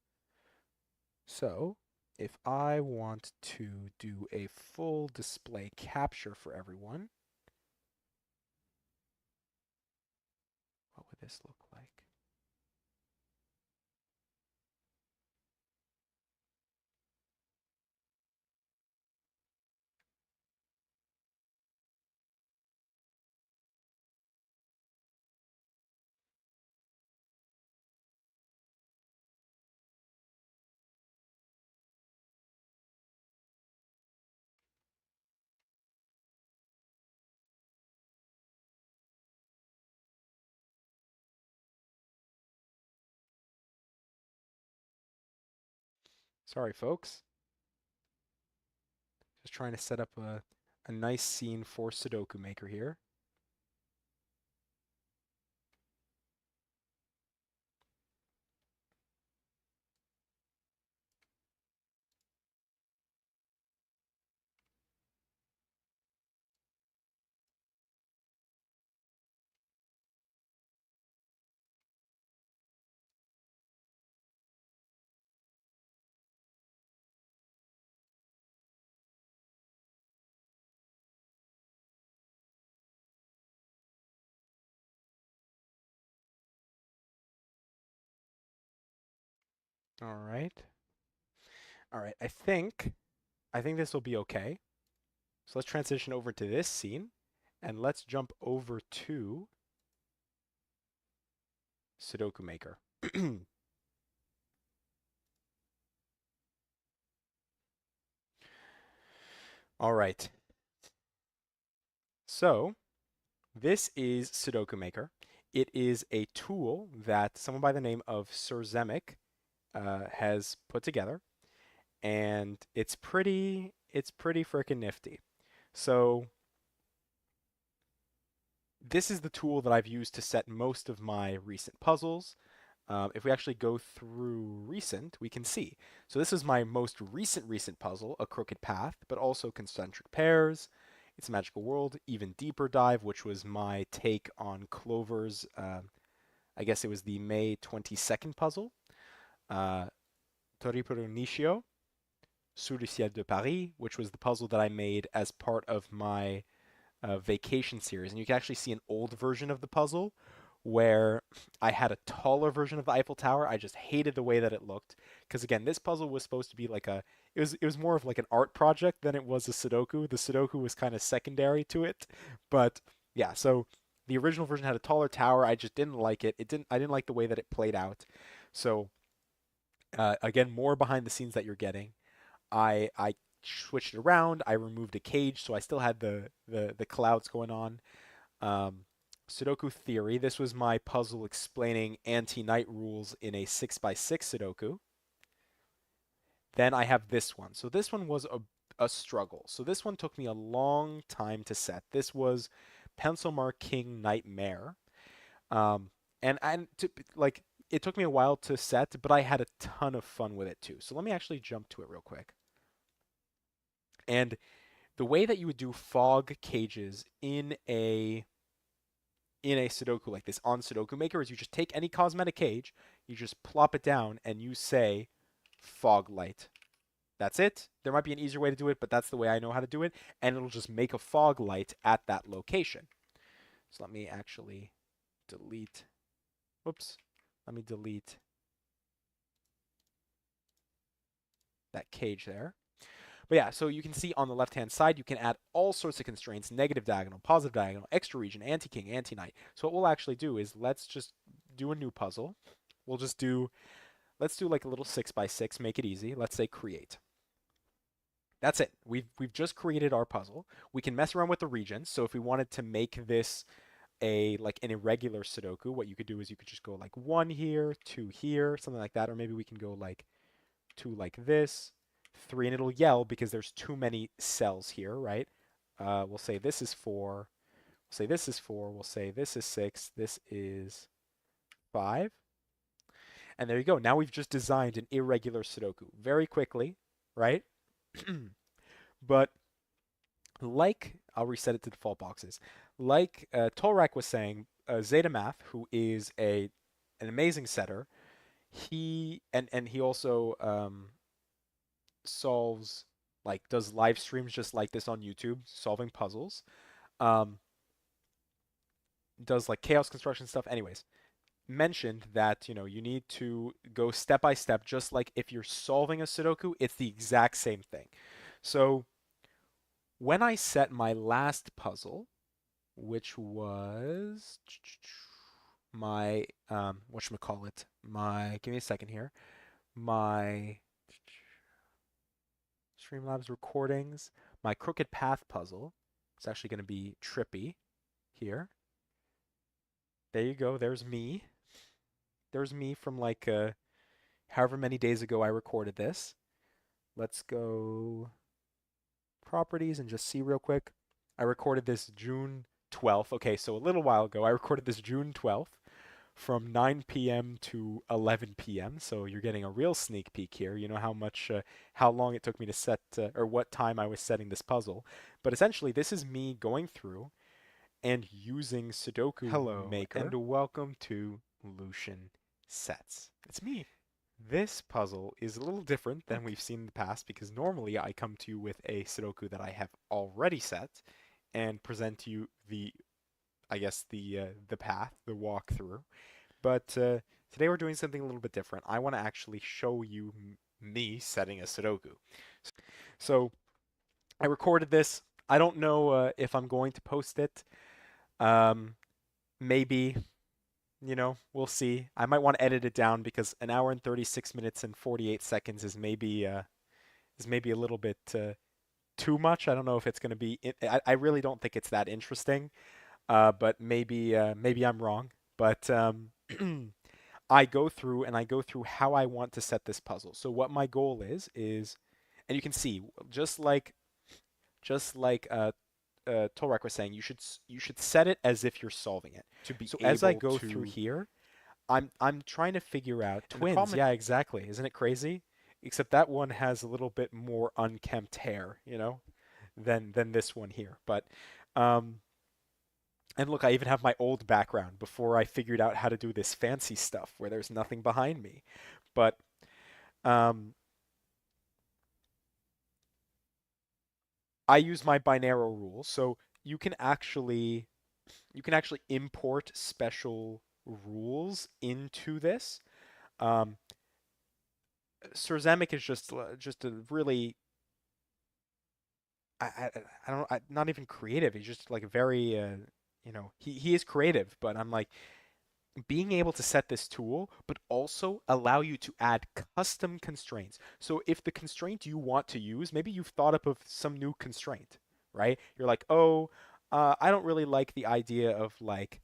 Speaker 1: So if I want to do a full display capture for everyone, what would this look like? Sorry, folks. Just trying to set up a nice scene for Sudoku Maker here. All right. All right. I think this will be okay. So let's transition over to this scene and let's jump over to Sudoku Maker. All right. So this is Sudoku Maker. It is a tool that someone by the name of Sir Zemek has put together, and it's pretty freaking nifty. So this is the tool that I've used to set most of my recent puzzles. If we actually go through recent, we can see. So this is my most recent puzzle, A Crooked Path, but also Concentric Pairs, It's a Magical World, Even Deeper Dive, which was my take on Clover's, I guess it was the May 22nd puzzle, uh, Torripuro Nishio, Sous le ciel de Paris, which was the puzzle that I made as part of my vacation series. And you can actually see an old version of the puzzle where I had a taller version of the Eiffel Tower. I just hated the way that it looked because again, this puzzle was supposed to be like it was more of like an art project than it was a Sudoku. The Sudoku was kind of secondary to it, but yeah. So the original version had a taller tower. I just didn't like it. I didn't like the way that it played out. So again, more behind the scenes that you're getting. I switched it around. I removed a cage, so I still had the clouds going on. Um, Sudoku Theory. This was my puzzle explaining anti-knight rules in a 6x6 Sudoku. Then I have this one. So this one was a struggle. So this one took me a long time to set. This was Pencil Mark King Nightmare. Um, and like it took me a while to set, but I had a ton of fun with it too. So let me actually jump to it real quick. And the way that you would do fog cages in a Sudoku like this on Sudoku Maker is you just take any cosmetic cage, you just plop it down, and you say fog light. That's it. There might be an easier way to do it, but that's the way I know how to do it, and it'll just make a fog light at that location. So let me actually delete. Whoops. Let me delete that cage there. But yeah, so you can see on the left-hand side, you can add all sorts of constraints, negative diagonal, positive diagonal, extra region, anti-king, anti-knight. So what we'll actually do is let's just do a new puzzle. We'll just do, let's do like a little 6x6, make it easy. Let's say create. That's it. We've just created our puzzle. We can mess around with the regions. So if we wanted to make this a like an irregular Sudoku, what you could do is you could just go like 1 here, 2 here, something like that. Or maybe we can go like 2 like this, 3, and it'll yell because there's too many cells here, right? We'll say this is 4. We'll say this is 4. We'll say this is 6. This is 5. And there you go. Now we've just designed an irregular Sudoku very quickly, right? But like, I'll reset it to default boxes. Like Tolrak was saying, Zeta Math, who is an amazing setter, and he also solves like does live streams just like this on YouTube, solving puzzles. Um, does like chaos construction stuff. Anyways, mentioned that you need to go step by step, just like if you're solving a Sudoku, it's the exact same thing. So when I set my last puzzle, which was my whatchamacallit, my give me a second here, my Streamlabs recordings, my crooked path puzzle. It's actually going to be trippy here. There you go. There's me. There's me from like however many days ago I recorded this. Let's go properties and just see real quick. I recorded this June 12th. Okay, so a little while ago. I recorded this June 12th from 9 p.m. to 11 p.m. So you're getting a real sneak peek here. You know how long it took me to set, or what time I was setting this puzzle. But essentially, this is me going through and using Sudoku
Speaker 3: Hello, and
Speaker 1: Maker.
Speaker 3: welcome to Lucian Sets.
Speaker 1: It's me. This puzzle is a little different than we've seen in the past because normally I come to you with a Sudoku that I have already set and present to you I guess the path, the walkthrough. But today we're doing something a little bit different. I want to actually show you me setting a Sudoku. So I recorded this. I don't know if I'm going to post it. Um, Maybe, we'll see. I might want to edit it down because an hour and 36 minutes and 48 seconds is maybe a little bit too much. I don't know if it's going to be. I really don't think it's that interesting. But maybe I'm wrong. But I go through how I want to set this puzzle. So what my goal is, and you can see just like Tolrak was saying, you should set it as if you're solving it.
Speaker 3: To be
Speaker 1: So as I
Speaker 3: able
Speaker 1: go through
Speaker 3: to,
Speaker 1: here, I'm trying to figure out
Speaker 3: and the
Speaker 1: twins.
Speaker 3: problem,
Speaker 1: Yeah, exactly. Isn't it crazy? Except that one has a little bit more unkempt hair, than this one here. But um, and look, I even have my old background before I figured out how to do this fancy stuff where there's nothing behind me. But um, I use my binary rule, so you can actually import special rules into this. Um, Surzamic is just a really I don't not even creative. He's just like very he is creative, but I'm like being able to set this tool, but also allow you to add custom constraints. So if the constraint you want to use, maybe you've thought up of some new constraint, right? You're like, oh, I don't really like the idea of like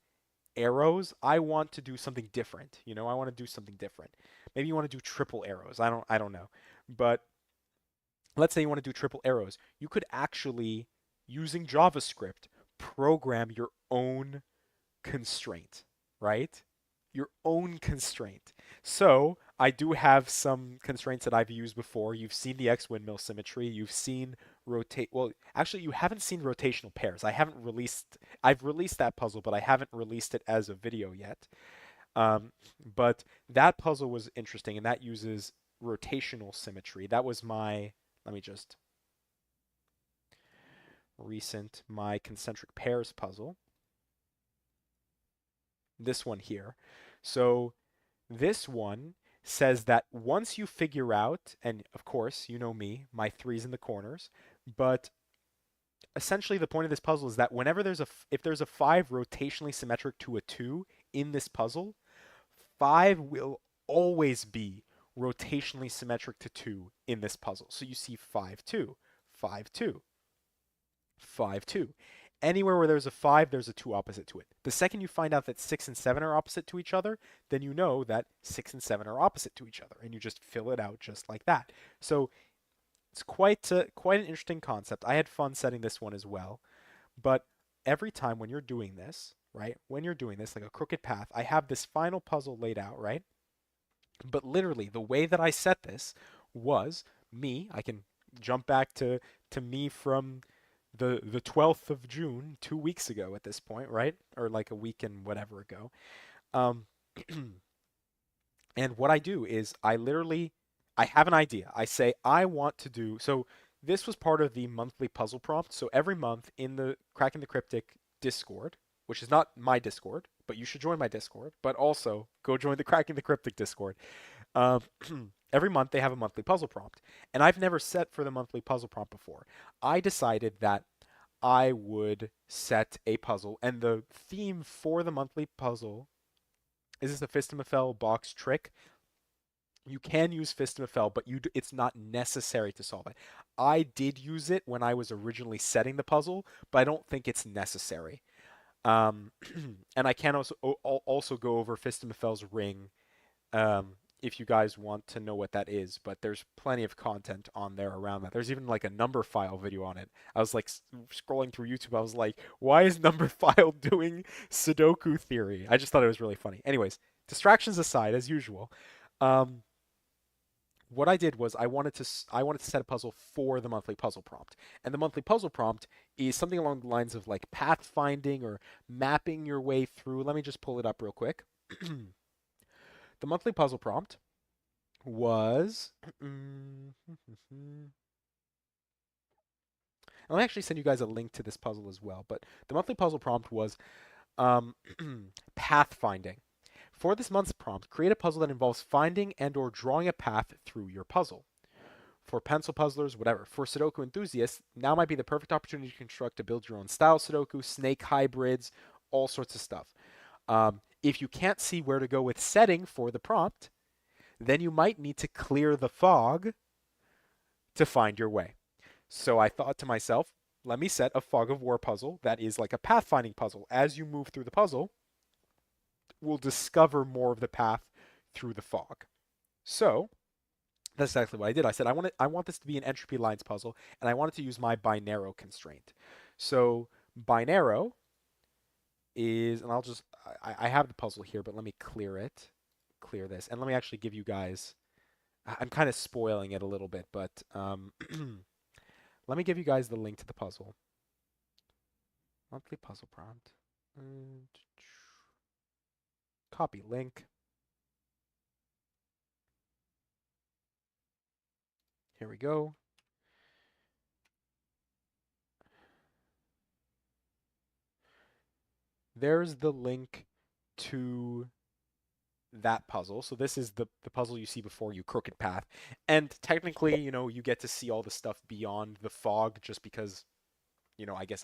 Speaker 1: arrows. I want to do something different. I want to do something different. Maybe you want to do triple arrows. I don't know. But let's say you want to do triple arrows, you could actually, using JavaScript, program your own constraint, right? Your own constraint. So I do have some constraints that I've used before. You've seen the X windmill symmetry. You've seen rotate. Well, actually, you haven't seen rotational pairs. I've released that puzzle, but I haven't released it as a video yet. Um, but that puzzle was interesting, and that uses rotational symmetry. That was my. Let me just my concentric pairs puzzle. This one here. So this one says that once you figure out, and of course, you know me, my threes in the corners, but essentially the point of this puzzle is that whenever if there's a 5 rotationally symmetric to a 2 in this puzzle, 5 will always be rotationally symmetric to 2 in this puzzle. So you see 5 2, 5 2, 5 2. Anywhere where there's a 5, there's a 2 opposite to it. The second you find out that 6 and 7 are opposite to each other, then you know that 6 and 7 are opposite to each other, and you just fill it out just like that. So it's quite an interesting concept. I had fun setting this one as well, but every time when you're doing this, right, when you're doing this, like a crooked path, I have this final puzzle laid out, right? But literally, the way that I set this was I can jump back to me from the 12th of June, 2 weeks ago at this point, right? Or like a week and whatever ago. Um, and what I do is I have an idea. I say I want to do so. This was part of the monthly puzzle prompt. So every month in the Cracking the Cryptic Discord, which is not my Discord, but you should join my Discord. But also go join the Cracking the Cryptic Discord. Um, every month they have a monthly puzzle prompt, and I've never set for the monthly puzzle prompt before. I decided that I would set a puzzle, and the theme for the monthly puzzle is this the Fistamafel box trick. You can use Fistamafel, but it's not necessary to solve it. I did use it when I was originally setting the puzzle, but I don't think it's necessary. Um, and I can also go over Fistimafel's ring if you guys want to know what that is, but there's plenty of content on there around that. There's even like a number file video on it. I was like scrolling through YouTube. I was like, why is number file doing Sudoku theory? I just thought it was really funny. Anyways, distractions aside, as usual, um, what I did was I wanted to set a puzzle for the monthly puzzle prompt. And the monthly puzzle prompt is something along the lines of like pathfinding or mapping your way through. Let me just pull it up real quick. The monthly puzzle prompt was. I'll actually send you guys a link to this puzzle as well. But the monthly puzzle prompt was um, pathfinding. For this month's prompt, create a puzzle that involves finding and or drawing a path through your puzzle. For pencil puzzlers, whatever. For Sudoku enthusiasts, now might be the perfect opportunity to construct to build your own style Sudoku, snake hybrids, all sorts of stuff. If you can't see where to go with setting for the prompt, then you might need to clear the fog to find your way. So I thought to myself, let me set a fog of war puzzle that is like a pathfinding puzzle. As you move through the puzzle, we'll discover more of the path through the fog. So that's exactly what I did. I said I want this to be an entropy lines puzzle, and I wanted to use my binaro constraint. So binaro is, and I have the puzzle here, but let me clear this, and let me actually give you guys. I'm kind of spoiling it a little bit, but let me give you guys the link to the puzzle. Monthly puzzle prompt. Copy link. Here we go. There's the link to that puzzle. So this is the puzzle you see before you, crooked path. And technically, you get to see all the stuff beyond the fog just because, I guess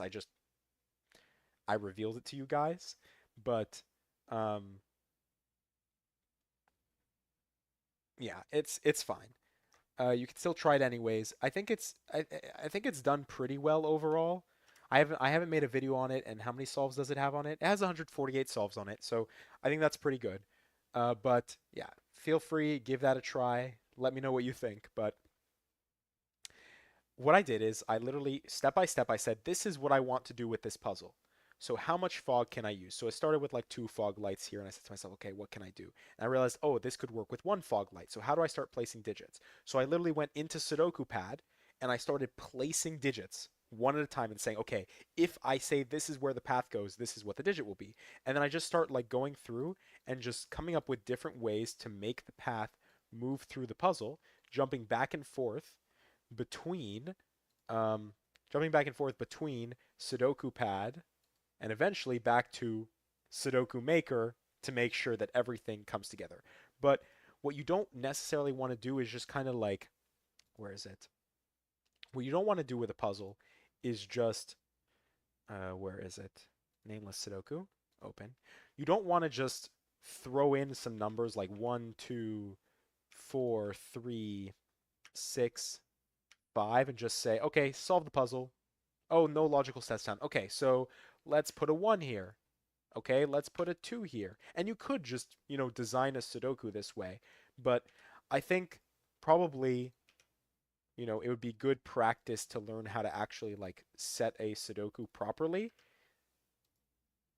Speaker 1: I revealed it to you guys. But yeah, it's fine. You can still try it anyways. I think it's done pretty well overall. I haven't made a video on it, and how many solves does it have on it? It has 148 solves on it, so I think that's pretty good. But yeah, feel free, give that a try. Let me know what you think. But what I did is I literally, step by step, I said, this is what I want to do with this puzzle. So how much fog can I use? So I started with like 2 fog lights here, and I said to myself, okay, what can I do? And I realized, oh, this could work with 1 fog light. So how do I start placing digits? So I literally went into Sudoku Pad, and I started placing digits one at a time and saying, okay, if I say this is where the path goes, this is what the digit will be. And then I just start like going through and just coming up with different ways to make the path move through the puzzle, jumping back and forth between um, jumping back and forth between Sudoku Pad and eventually back to Sudoku Maker to make sure that everything comes together. But what you don't necessarily want to do is just kind of like, where is it? What you don't want to do with a puzzle is just, where is it? Nameless Sudoku, open. You don't want to just throw in some numbers like 1, 2, 4, 3, 6, 5 and just say, okay, solve the puzzle. Oh, no logical steps down. Okay, so let's put a 1 here. Okay, let's put a 2 here. And you could just, design a Sudoku this way. But I think probably, it would be good practice to learn how to actually like set a Sudoku properly.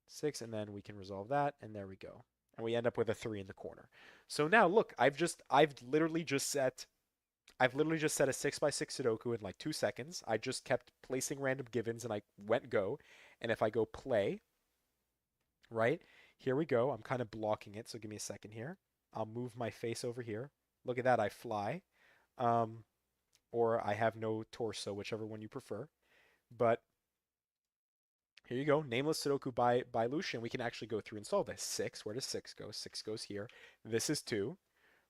Speaker 1: 6, and then we can resolve that, and there we go. And we end up with a 3 in the corner. So now look, I've literally just set a 6x6 Sudoku in like 2 seconds. I just kept placing random givens and I went go. And if I go play, right, here we go. I'm kind of blocking it, so give me a second here. I'll move my face over here. Look at that, I fly. Um, or I have no torso, whichever one you prefer. But here you go, Nameless Sudoku by Lucian. We can actually go through and solve this. 6, where does 6 go? 6 goes here. This is 2.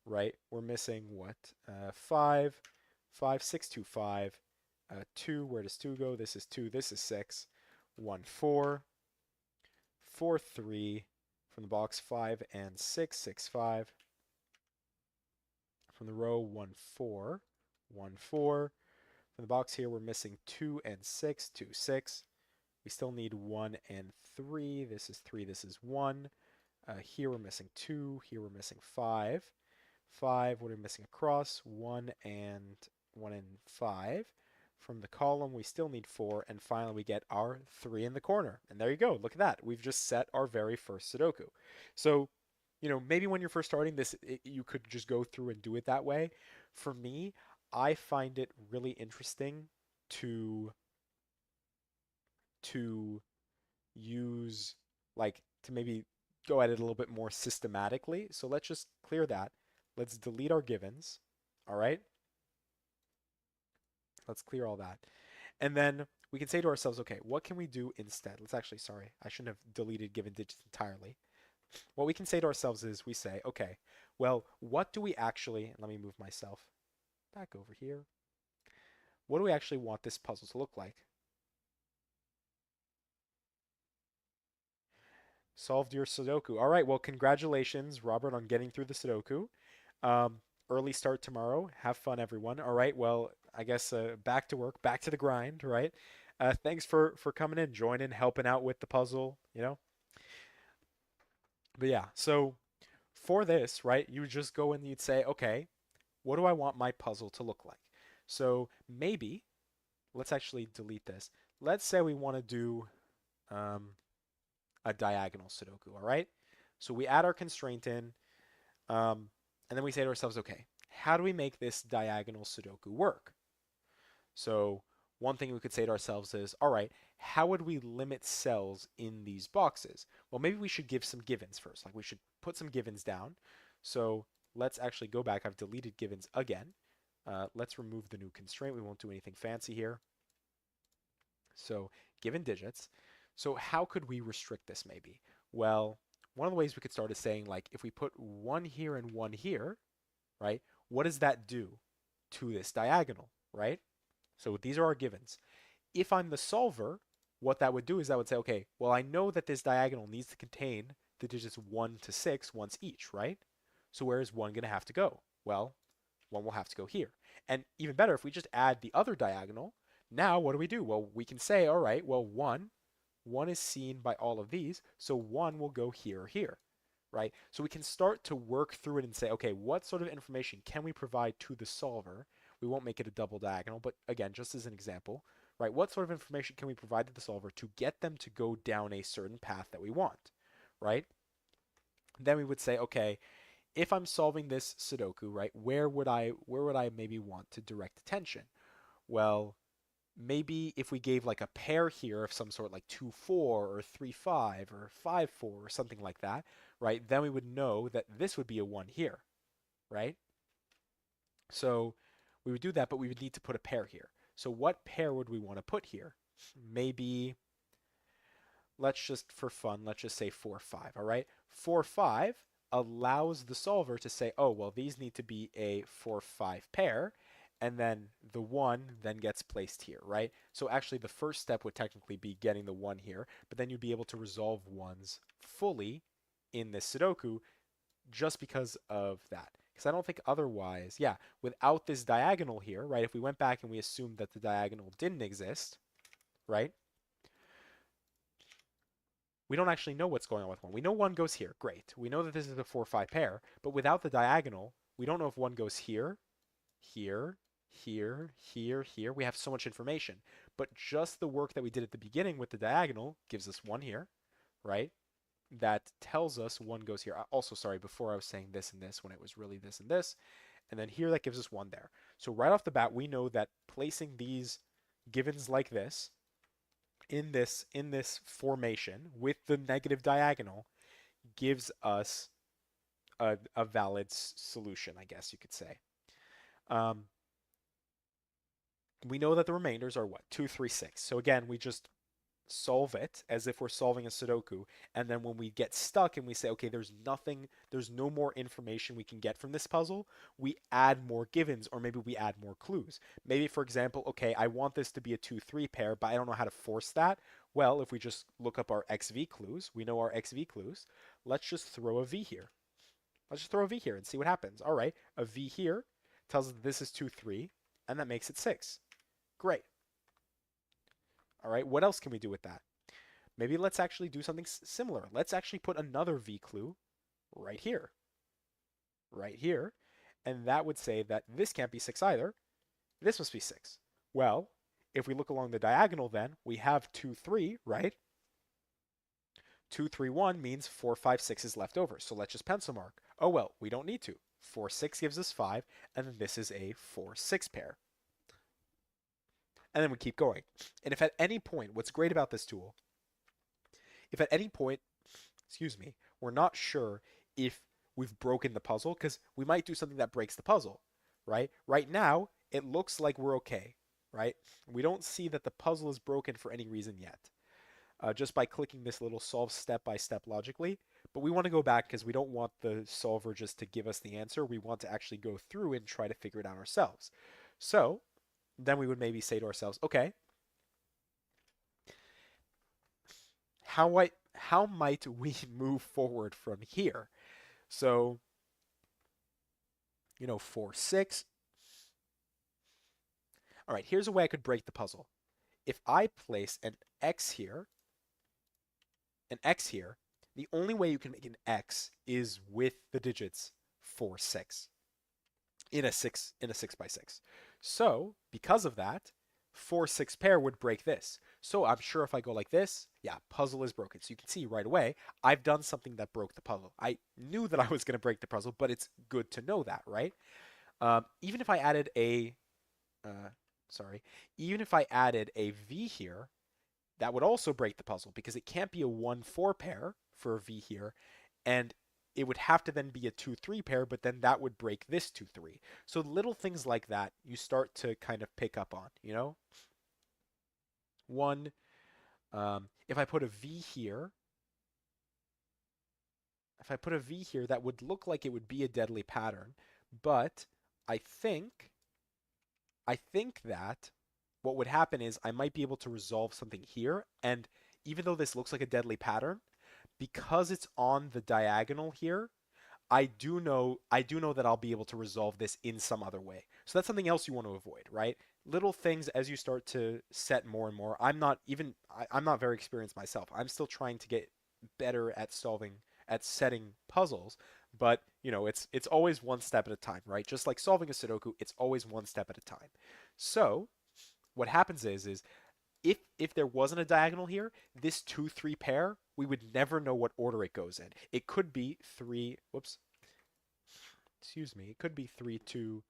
Speaker 1: Right? We're missing what? 5, 5, 6, 2, 5. 2, where does 2 go? This is 2, this is 6. 1, 4, 4, 3. From the box, 5 and 6, 6, 5. From the row, 1, 4, 1, 4. From the box here, we're missing 2 and 6, 2, 6. We still need 1 and 3. This is 3, this is 1. Here we're missing 2, here we're missing 5. 5, what are we missing across? 1 and 5. From the column, we still need 4, and finally we get our 3 in the corner. And there you go, look at that. We've just set our very first Sudoku. So, maybe when you're first starting this, you could just go through and do it that way. For me, I find it really interesting to to use, like, to maybe go at it a little bit more systematically. So let's just clear that. Let's delete our givens. All right. Let's clear all that. And then we can say to ourselves, okay, what can we do instead? Let's actually, sorry, I shouldn't have deleted given digits entirely. What we can say to ourselves is we say, okay, well, what do we actually, let me move myself back over here. What do we actually want this puzzle to look like? Solved your Sudoku. All right, well, congratulations, Robert, on getting through the Sudoku. Um, Early start tomorrow. Have fun, everyone. All right, well, I guess back to work, back to the grind, right? Thanks for coming in, joining, helping out with the puzzle. But yeah, so for this, right, you would just go and you'd say, okay, what do I want my puzzle to look like? So maybe, let's actually delete this. Let's say we want to do um, a diagonal Sudoku, all right? So we add our constraint in, um, and then we say to ourselves, okay, how do we make this diagonal Sudoku work? So one thing we could say to ourselves is, all right, how would we limit cells in these boxes? Well, maybe we should give some givens first. Like we should put some givens down. So let's actually go back. I've deleted givens again. Let's remove the new constraint. We won't do anything fancy here. So given digits. So how could we restrict this maybe? Well, one of the ways we could start is saying like if we put 1 here and 1 here, right? What does that do to this diagonal, right? So these are our givens. If I'm the solver, what that would do is that would say, okay, well, I know that this diagonal needs to contain the digits 1 to 6 once each, right? So where is 1 going to have to go? Well, 1 will have to go here. And even better, if we just add the other diagonal, now what do we do? Well, we can say, all right, well, 1 is seen by all of these, so 1 will go here or here, right? So we can start to work through it and say, okay, what sort of information can we provide to the solver We won't make it a double diagonal, but again, just as an example, right? What sort of information can we provide to the solver to get them to go down a certain path that we want, right? Then we would say, okay, if I'm solving this Sudoku, right, where would I maybe want to direct attention? Well, maybe if we gave like a pair here of some sort, like 2-4 or 3-5 or 5-4 or something like that, right? Then we would know that this would be a 1 here, right? So we would do that, but we would need to put a pair here. So what pair would we want to put here? Maybe, let's just, for fun, let's just say 4-5, all right? 4-5 allows the solver to say, oh, well, these need to be a 4-5 pair, and then the 1 then gets placed here, right? So actually the first step would technically be getting the 1 here, but then you'd be able to resolve 1s fully in this Sudoku just because of that. Because I don't think otherwise, yeah, without this diagonal here, right, if we went back and we assumed that the diagonal didn't exist, right, we don't actually know what's going on with 1. We know 1 goes here, great. We know that this is a 4-5 pair, but without the diagonal, we don't know if 1 goes here, here, here, here, here. We have so much information. But just the work that we did at the beginning with the diagonal gives us 1 here, right? That tells us 1 goes here. Also, sorry, before I was saying this and this when it was really this and this. And then here that gives us 1 there. So right off the bat, we know that placing these givens like this in this formation with the negative diagonal gives us a valid solution, I guess you could say. We know that the remainders are what? 2, 3, 6. So again, we just solve it as if we're solving a Sudoku. And then when we get stuck and we say, okay, there's no more information we can get from this puzzle, we add more givens, or maybe we add more clues. Maybe, for example, okay, I want this to be a 2-3 pair, but I don't know how to force that. Well, if we just look up our XV clues, we know our XV clues. Let's just throw a V here. Let's just throw a V here and see what happens. All right, a V here tells us that this is 2-3, and that makes it 6. Great. All right, what else can we do with that? Maybe let's actually do something similar. Let's actually put another V clue right here. Right here. And that would say that this can't be 6 either. This must be 6. Well, if we look along the diagonal then, we have 2-3, right? 2-3-1 means 4-5-6 is left over. So let's just pencil mark. Oh, well, we don't need to. 4-6 gives us 5, and then this is a 4-6 pair. And then we keep going. And if at any point, what's great about this tool, if at any point, excuse me, we're not sure if we've broken the puzzle, because we might do something that breaks the puzzle, right? Right now, it looks like we're okay, right? We don't see that the puzzle is broken for any reason yet, just by clicking this little solve step by step logically. But we want to go back because we don't want the solver just to give us the answer. We want to actually go through and try to figure it out ourselves. So then we would maybe say to ourselves, okay, how might we move forward from here? So, 4-6. All right, here's a way I could break the puzzle. If I place an X here, the only way you can make an X is with the digits 4-6 in a 6x6. So, because of that, 4-6 pair would break this. So I'm sure if I go like this, yeah, puzzle is broken. So you can see right away, I've done something that broke the puzzle. I knew that I was going to break the puzzle, but it's good to know that, right? Even if I added even if I added a V here, that would also break the puzzle because it can't be a 1-4 pair for a V here, and it would have to then be a 2-3 pair, but then that would break this 2-3. So little things like that you start to kind of pick up on, One, if I put a V here, that would look like it would be a deadly pattern, but I think that what would happen is I might be able to resolve something here, and even though this looks like a deadly pattern, because it's on the diagonal here, I do know that I'll be able to resolve this in some other way. So that's something else you want to avoid, right? Little things as you start to set more and more. I'm not very experienced myself. I'm still trying to get better at setting puzzles, But, you know, it's always one step at a time, right? Just like solving a Sudoku, it's always one step at a time. So what happens is if there wasn't a diagonal here, this 2-3 pair, we would never know what order it goes in. It could be 3, whoops, excuse me, it could be 3-2,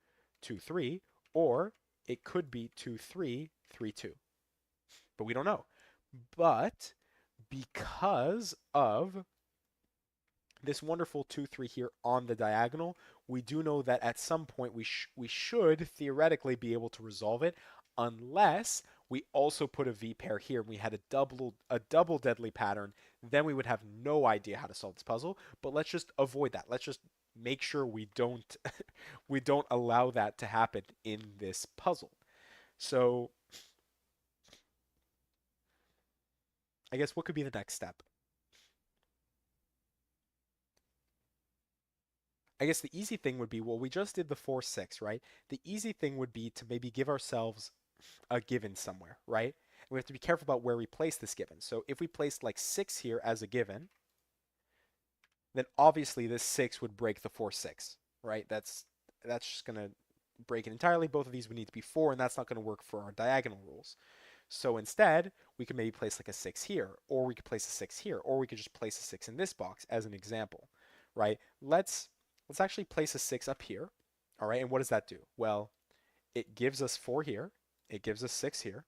Speaker 1: 2-3, or it could be 2-3, 3-2. But we don't know. But because of this wonderful 2-3 here on the diagonal, we do know that at some point we should theoretically be able to resolve it, unless we also put a V pair here and we had a double deadly pattern. Then we would have no idea how to solve this puzzle. But let's just avoid that. Let's just make sure we don't we don't allow that to happen in this puzzle. So I guess what could be the next step? I guess the easy thing would be, well, we just did the 4-6, right? The easy thing would be to maybe give ourselves a given somewhere, right? And we have to be careful about where we place this given. So if we placed like 6 here as a given, then obviously this 6 would break the 4-6, right? That's just going to break it entirely. Both of these would need to be 4, and that's not going to work for our diagonal rules. So instead, we could maybe place like a 6 here, or we could place a 6 here, or we could just place a 6 in this box as an example, right? Let's actually place a 6 up here. All right, and what does that do? Well, it gives us 4 here. It gives us 6 here.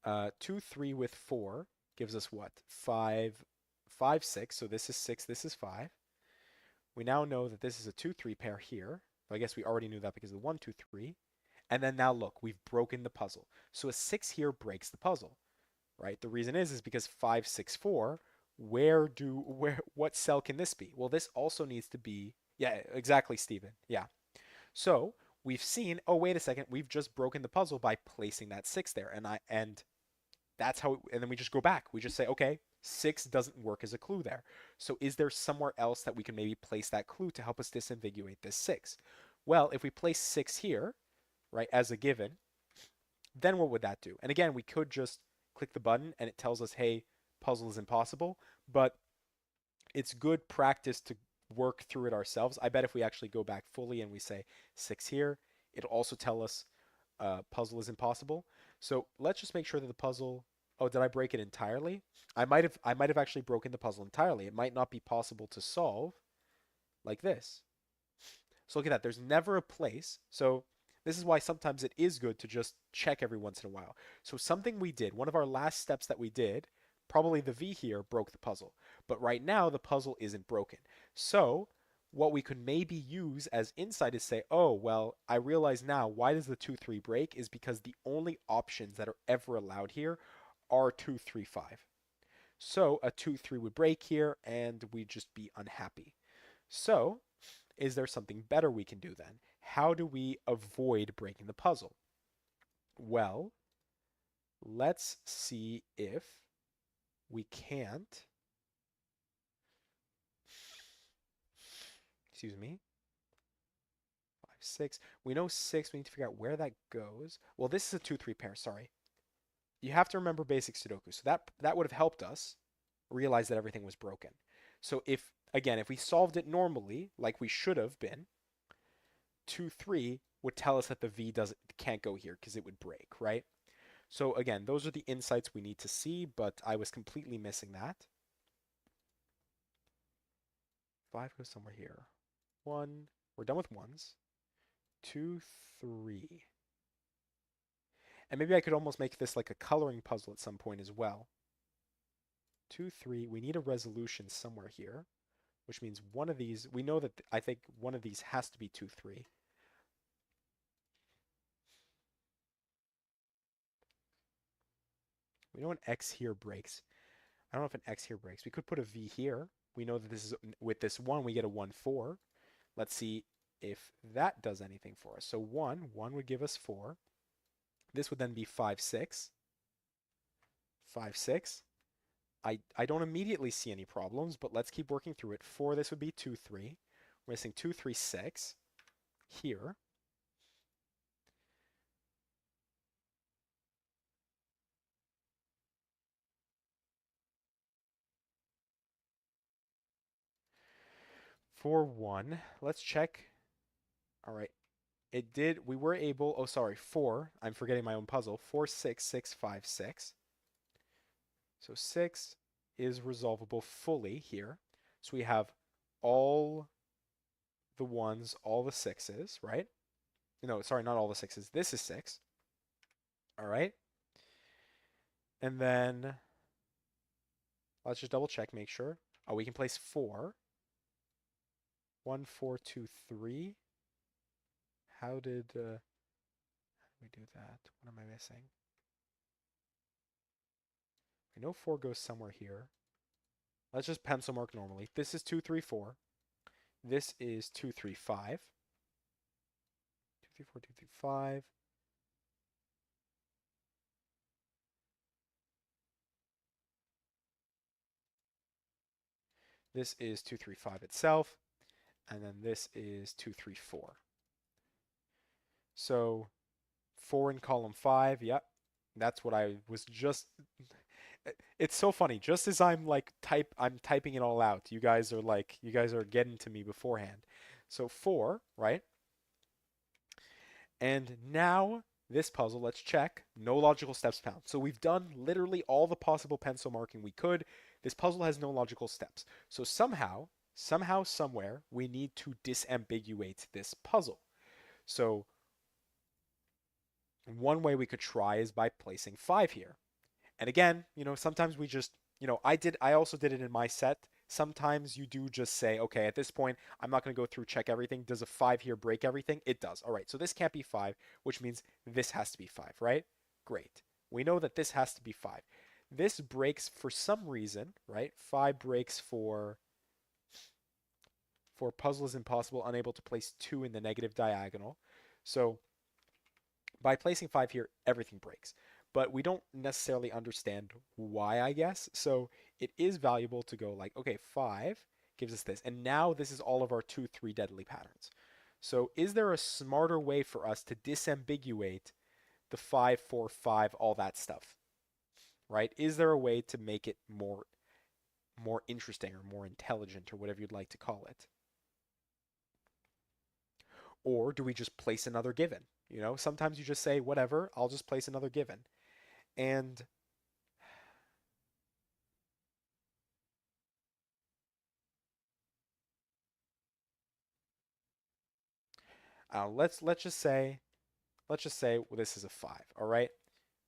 Speaker 1: 2, 3 with 4 gives us what? 5, 5, 6. So this is 6, this is 5. We now know that this is a 2, 3 pair here. So I guess we already knew that because of the 1, 2, 3. And then now look, we've broken the puzzle. So a 6 here breaks the puzzle, right? The reason is because 5, 6, 4, what cell can this be? Well, this also needs to be, yeah, exactly, Stephen. Yeah. So we've seen, oh, wait a second, we've just broken the puzzle by placing that 6 there. And that's how, and then we just go back. We just say, okay, 6 doesn't work as a clue there. So is there somewhere else that we can maybe place that clue to help us disambiguate this 6? Well, if we place 6 here, right, as a given, then what would that do? And again, we could just click the button and it tells us, hey, puzzle is impossible, but it's good practice to work through it ourselves. I bet if we actually go back fully and we say 6 here, it'll also tell us puzzle is impossible. So let's just make sure that the puzzle, oh, did I break it entirely? I might have actually broken the puzzle entirely. It might not be possible to solve like this. So look at that. There's never a place. So this is why sometimes it is good to just check every once in a while. So something we did, one of our last steps that we did, probably the V here broke the puzzle. But right now the puzzle isn't broken. So what we could maybe use as insight is say, oh, well, I realize now why does the 2-3 break is because the only options that are ever allowed here are 2-3-5. So a 2-3 would break here and we'd just be unhappy. So is there something better we can do then? How do we avoid breaking the puzzle? Well, let's see if we can't, excuse me, 5, 6. We know 6, we need to figure out where that goes. Well, this is a 2-3 pair, sorry. You have to remember basic Sudoku. So that would have helped us realize that everything was broken. So if, again, if we solved it normally, like we should have been, 2-3 would tell us that the V can't go here because it would break, right? So again, those are the insights we need to see, but I was completely missing that. 5 goes somewhere here. 1, we're done with ones. 2, 3. And maybe I could almost make this like a coloring puzzle at some point as well. 2, 3, we need a resolution somewhere here, which means one of these, we know that I think one of these has to be 2, 3. We know an X here breaks. I don't know if an X here breaks. We could put a V here. We know that this is, with this 1, we get a 1, 4. Let's see if that does anything for us. So 1 would give us 4. This would then be 5, 6. 5, 6. I don't immediately see any problems, but let's keep working through it. 4, this would be 2, 3. We're missing 2, 3, 6 here. For 1, let's check. All right. It did, we were able, oh, sorry, 4. I'm forgetting my own puzzle. 4, 6, 6, 5, 6. So 6 is resolvable fully here. So we have all the ones, all the sixes, right? No, sorry, not all the sixes. This is 6. All right. And then let's just double check, make sure. Oh, we can place 4. 1, 4, 2, 3. How did we do that? What am I missing? I know 4 goes somewhere here. Let's just pencil mark normally. This is 2, 3, 4. This is 2, 3, 5. 2, 3, 4, 2, 3, 5. This is 2, 3, 5 itself. And then this is 2, 3, 4. So 4 in column 5. Yep. That's what I was just. It's so funny. Just as I'm typing it all out, you guys are getting to me beforehand. So 4, right? And now this puzzle, let's check. No logical steps found. So we've done literally all the possible pencil marking we could. This puzzle has no logical steps. So somehow, somewhere, we need to disambiguate this puzzle. So one way we could try is by placing 5 here. And again, sometimes we just, I also did it in my set. Sometimes you do just say, okay, at this point, I'm not going to go through, check everything. Does a 5 here break everything? It does. All right, so this can't be 5, which means this has to be 5, right? Great. We know that this has to be 5. This breaks for some reason, right? 5 breaks for puzzle is impossible, unable to place 2 in the negative diagonal. So by placing 5 here, everything breaks. But we don't necessarily understand why, I guess. So it is valuable to go like, okay, 5 gives us this. And now this is all of our 2, 3 deadly patterns. So is there a smarter way for us to disambiguate the 5, 4, 5, all that stuff? Right? Is there a way to make it more interesting or more intelligent or whatever you'd like to call it? Or do we just place another given? Sometimes you just say, whatever, I'll just place another given. And let's just say well, this is a 5. All right.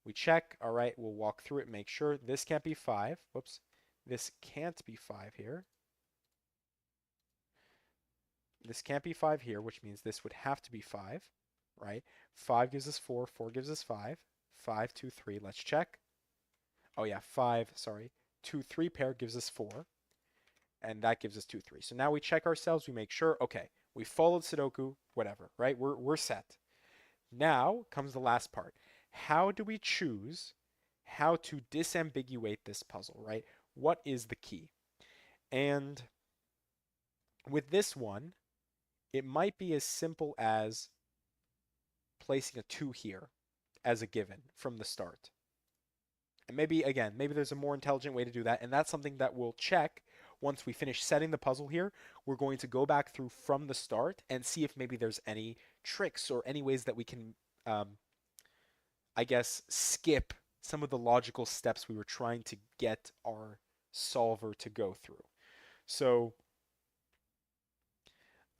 Speaker 1: We check. All right. We'll walk through it, make sure this can't be 5. Whoops. This can't be 5 here. This can't be 5 here, which means this would have to be 5, right? 5 gives us 4. 4 gives us 5. 5, 2, 3. Let's check. Oh yeah, 5. Sorry. 2, 3 pair gives us 4. And that gives us 2, 3. So now we check ourselves. We make sure, okay, we followed Sudoku, whatever, right? We're set. Now comes the last part. How do we choose how to disambiguate this puzzle, right? What is the key? And with this one, it might be as simple as placing a 2 here as a given from the start. And maybe, again, maybe there's a more intelligent way to do that. And that's something that we'll check once we finish setting the puzzle here. We're going to go back through from the start and see if maybe there's any tricks or any ways that we can, I guess, skip some of the logical steps we were trying to get our solver to go through. So,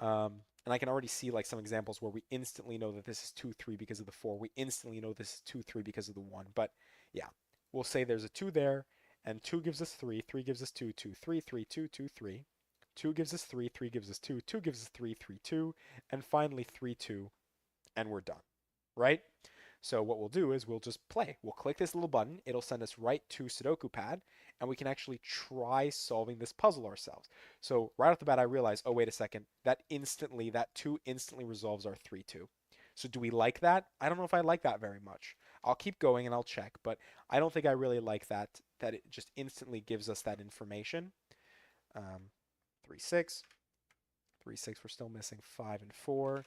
Speaker 1: and I can already see like some examples where we instantly know that this is 2, 3 because of the 4. We instantly know this is 2, 3 because of the 1. But yeah, we'll say there's a 2 there, and 2 gives us 3, 3 gives us 2, 2, 3, 3, 2, 2, 3. 2 gives us 3, 3 gives us 2, 2 gives us 3, 3, 2, and finally 3, 2, and we're done, right? So what we'll do is we'll just play. We'll click this little button. It'll send us right to Sudoku Pad, and we can actually try solving this puzzle ourselves. So right off the bat, I realize, oh, wait a second, that 2 instantly resolves our 3, 2. So do we like that? I don't know if I like that very much. I'll keep going and I'll check, but I don't think I really like that it just instantly gives us that information. 3, 6. 3, 6, we're still missing 5 and 4.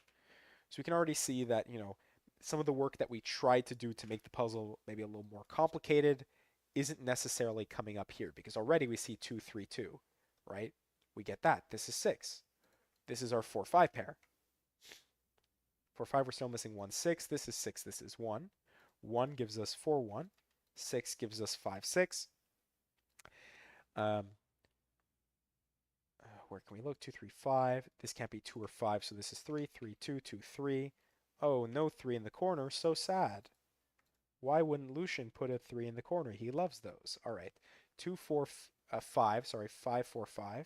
Speaker 1: So we can already see that, some of the work that we tried to do to make the puzzle maybe a little more complicated isn't necessarily coming up here because already we see 2, 3, 2, right? We get that. This is 6. This is our 4-5 pair. 4-5, we're still missing 1-6. This is 6, this is 1. 1 gives us 4-1. 6 gives us 5-6. Um, where can we look? 2-3-5. This can't be 2 or 5, so this is 3, 3-2, 2-3. Oh, no 3 in the corner. So sad. Why wouldn't Lucian put a 3 in the corner? He loves those. All right. 2-4-5. Sorry, 5-4-5.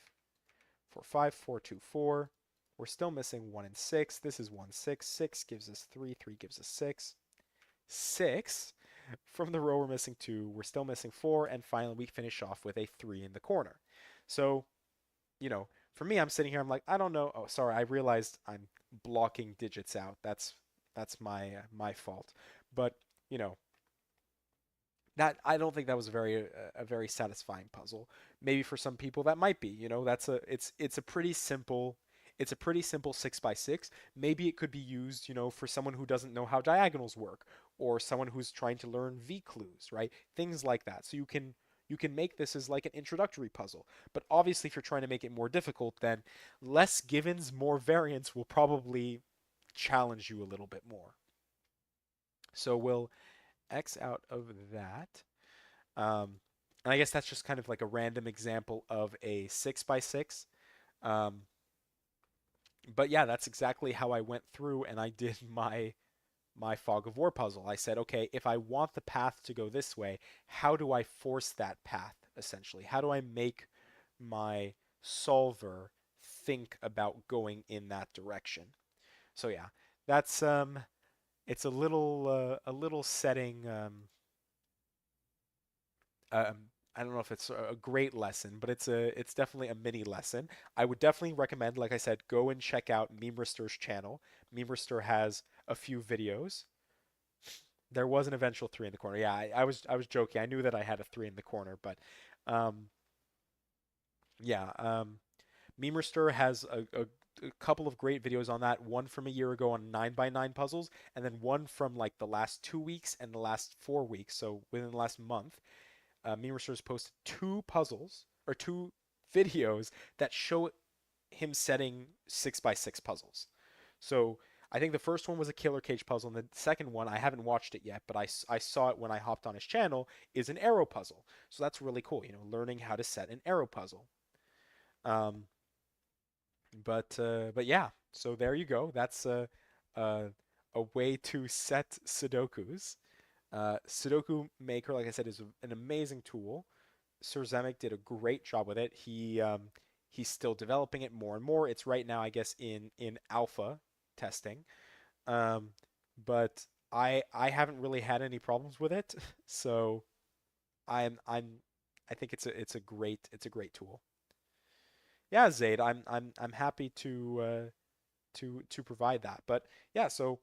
Speaker 1: 4-5, 4-2-4. We're still missing 1 and 6. This is 1-6. 6 gives us 3. 3 gives us 6. 6. From the row, we're missing 2. We're still missing 4. And finally, we finish off with a 3 in the corner. So, for me, I'm sitting here. I'm like, I don't know. Oh, sorry. I realized I'm blocking digits out. That's my fault. But you know, that I don't think that was a very satisfying puzzle. Maybe for some people that might be. It's a pretty simple. It's a pretty simple 6 by 6. Maybe it could be used, for someone who doesn't know how diagonals work, or someone who's trying to learn V clues, right? Things like that. So you can make this as like an introductory puzzle. But obviously, if you're trying to make it more difficult, then less givens, more variants will probably challenge you a little bit more. So we'll X out of that. And I guess that's just kind of like a random example of a 6 by 6. Um, but yeah, that's exactly how I went through and I did my fog of war puzzle. I said, okay, if I want the path to go this way, how do I force that path essentially? How do I make my solver think about going in that direction? So yeah, that's it's a little setting um, I don't know if it's a great lesson, but it's definitely a mini lesson. I would definitely recommend, like I said, go and check out Memerister's channel. Memerister has a few videos. There was an eventual 3 in the corner. Yeah, I was joking. I knew that I had a 3 in the corner, but um, yeah, Memerister has a couple of great videos on that. One from a year ago on 9 by 9 puzzles, and then one from like the last 2 weeks and the last 4 weeks. So within the last month, Memerister has posted 2 puzzles or 2 videos that show him setting 6 by 6 puzzles. So I think the first one was a killer cage puzzle, and the second one, I haven't watched it yet, but I saw it when I hopped on his channel, is an arrow puzzle. So that's really cool, learning how to set an arrow puzzle. Um, but yeah, so there you go. That's a, a way to set Sudokus. Sudoku Maker, like I said, is an amazing tool. Sir Zemek did a great job with it. He's still developing it more and more. It's right now, I guess, in alpha testing. Um, but I haven't really had any problems with it, so I'm I think it's a great tool. Yeah, Zaid, I'm happy to provide that. But yeah, so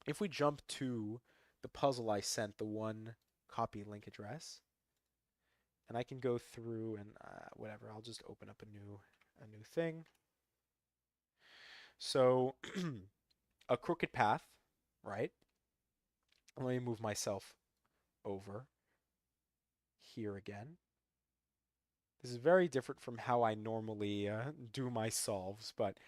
Speaker 1: if we jump to the puzzle I sent, the one copy link address, and I can go through and whatever. I'll just open up a new thing. So a crooked path, right? Let me move myself over here again. This is very different from how I normally do my solves, but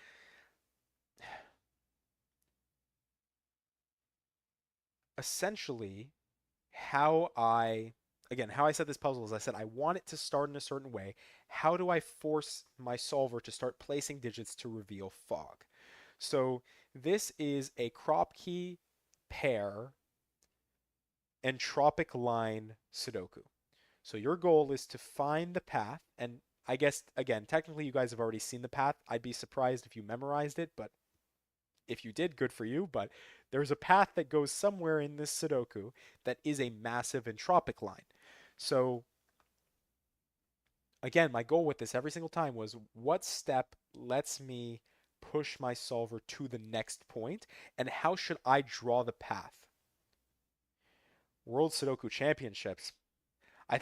Speaker 1: essentially how I set this puzzle is I said I want it to start in a certain way. How do I force my solver to start placing digits to reveal fog? So this is a crop key pair entropic line Sudoku. So your goal is to find the path, and I guess again, technically you guys have already seen the path. I'd be surprised if you memorized it, but if you did, good for you. But there's a path that goes somewhere in this Sudoku that is a massive entropic line. So again, my goal with this every single time was what step lets me push my solver to the next point, and how should I draw the path? World Sudoku Championships. I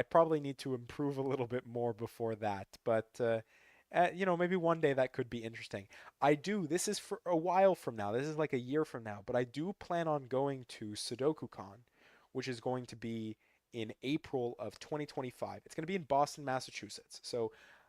Speaker 1: probably need to improve a little bit more before that, but maybe one day that could be interesting. This is for a while from now. This is like a year from now, but I do plan on going to SudokuCon, which is going to be in April of 2025. It's going to be in Boston, Massachusetts. So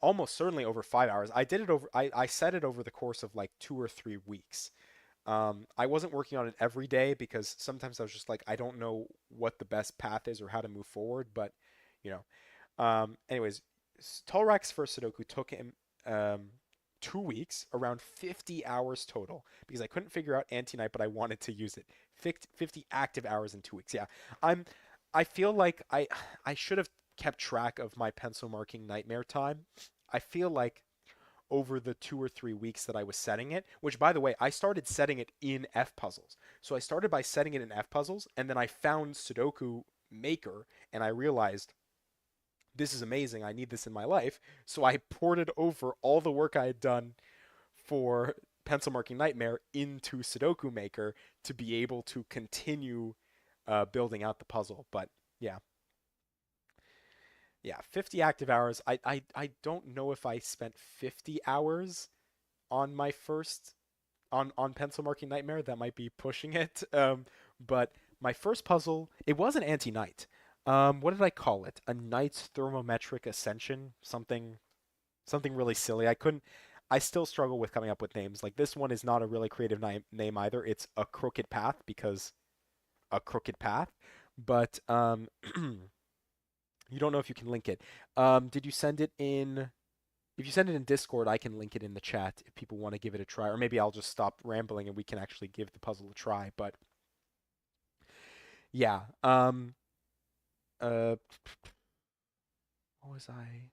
Speaker 1: almost certainly over 5 hours. I did it over. I set it over the course of like 2 or 3 weeks. I wasn't working on it every day because sometimes I was just like, I don't know what the best path is or how to move forward. But you know, anyways, Tolrak's first Sudoku took him um, 2 weeks, around 50 hours total, because I couldn't figure out anti-night, but I wanted to use it. 50 active hours in 2 weeks. Yeah, I'm. I feel like I should have kept track of my pencil marking nightmare time. I feel like over the 2 or 3 weeks that I was setting it, which by the way, I started setting it in F puzzles. So I started by setting it in F puzzles, and then I found Sudoku Maker, and I realized this is amazing. I need this in my life. So I ported over all the work I had done for Pencil Marking Nightmare into Sudoku Maker to be able to continue building out the puzzle. But yeah, yeah, 50 active hours. I don't know if I spent 50 hours on my first on Pencil Marking Nightmare. That might be pushing it. But my first puzzle, it was an anti-night. What did I call it? A knight's thermometric ascension, something really silly. I couldn't. I still struggle with coming up with names. Like this one is not a really creative name either. It's a crooked path because a crooked path. But you don't know if you can link it. Did you send it in? If you send it in Discord, I can link it in the chat if people want to give it a try. Or maybe I'll just stop rambling and we can actually give the puzzle a try. But yeah. Uh, what was I?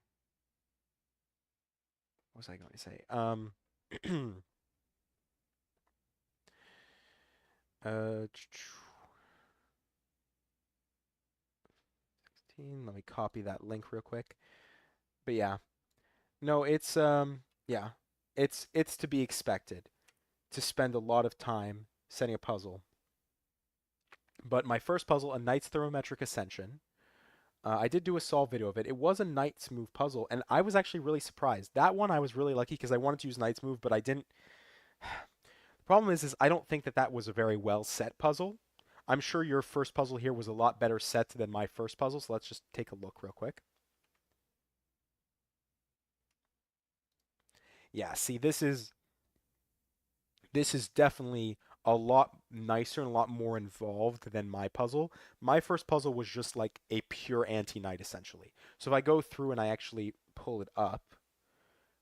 Speaker 1: What was I going to say? uh, 16. Let me copy that link real quick. But yeah, no, yeah, it's to be expected to spend a lot of time setting a puzzle. But my first puzzle, a Knight's Thermometric Ascension, I did do a solve video of it. It was a Knight's Move puzzle, and I was actually really surprised. That one I was really lucky because I wanted to use Knight's Move, but I didn't. The problem is I don't think that that was a very well set puzzle. I'm sure your first puzzle here was a lot better set than my first puzzle, so let's just take a look real quick. Yeah, see, this is definitely a lot nicer and a lot more involved than my puzzle. My first puzzle was just like a pure anti-knight essentially. So if I go through and I actually pull it up,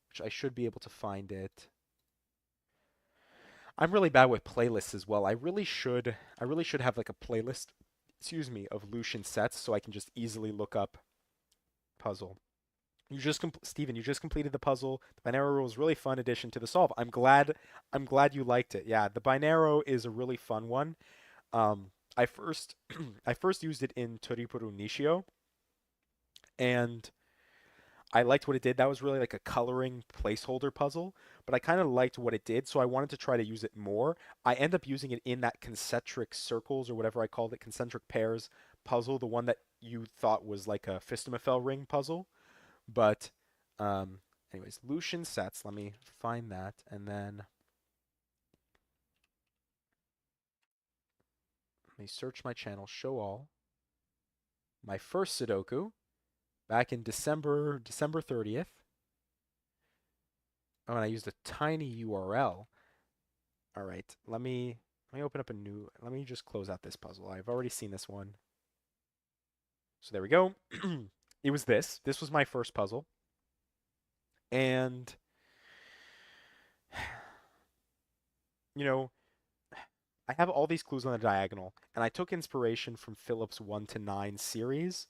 Speaker 1: which I should be able to find it. I'm really bad with playlists as well. I really should have like a playlist, excuse me, of Lucian sets so I can just easily look up puzzle. Steven, you just completed the puzzle. The Binaro was really fun addition to the solve. I'm glad you liked it. Yeah, the Binaro is a really fun one. I first I first used it in Toripuru Nishio, and I liked what it did. That was really like a coloring placeholder puzzle, but I kind of liked what it did, so I wanted to try to use it more. I end up using it in that concentric circles or whatever I called it, concentric pairs puzzle, the one that you thought was like a Fistamafel ring puzzle. But, anyways, Lucian sets. Let me find that, and then let me search my channel, show all. My first Sudoku back in December 30th. Oh, and I used a tiny URL. All right, let me open up a new. Let me just close out this puzzle. I've already seen this one. So there we go. It was this. This was my first puzzle, and you know, I have all these clues on the diagonal, and I took inspiration from Philip's 1 to 9 series,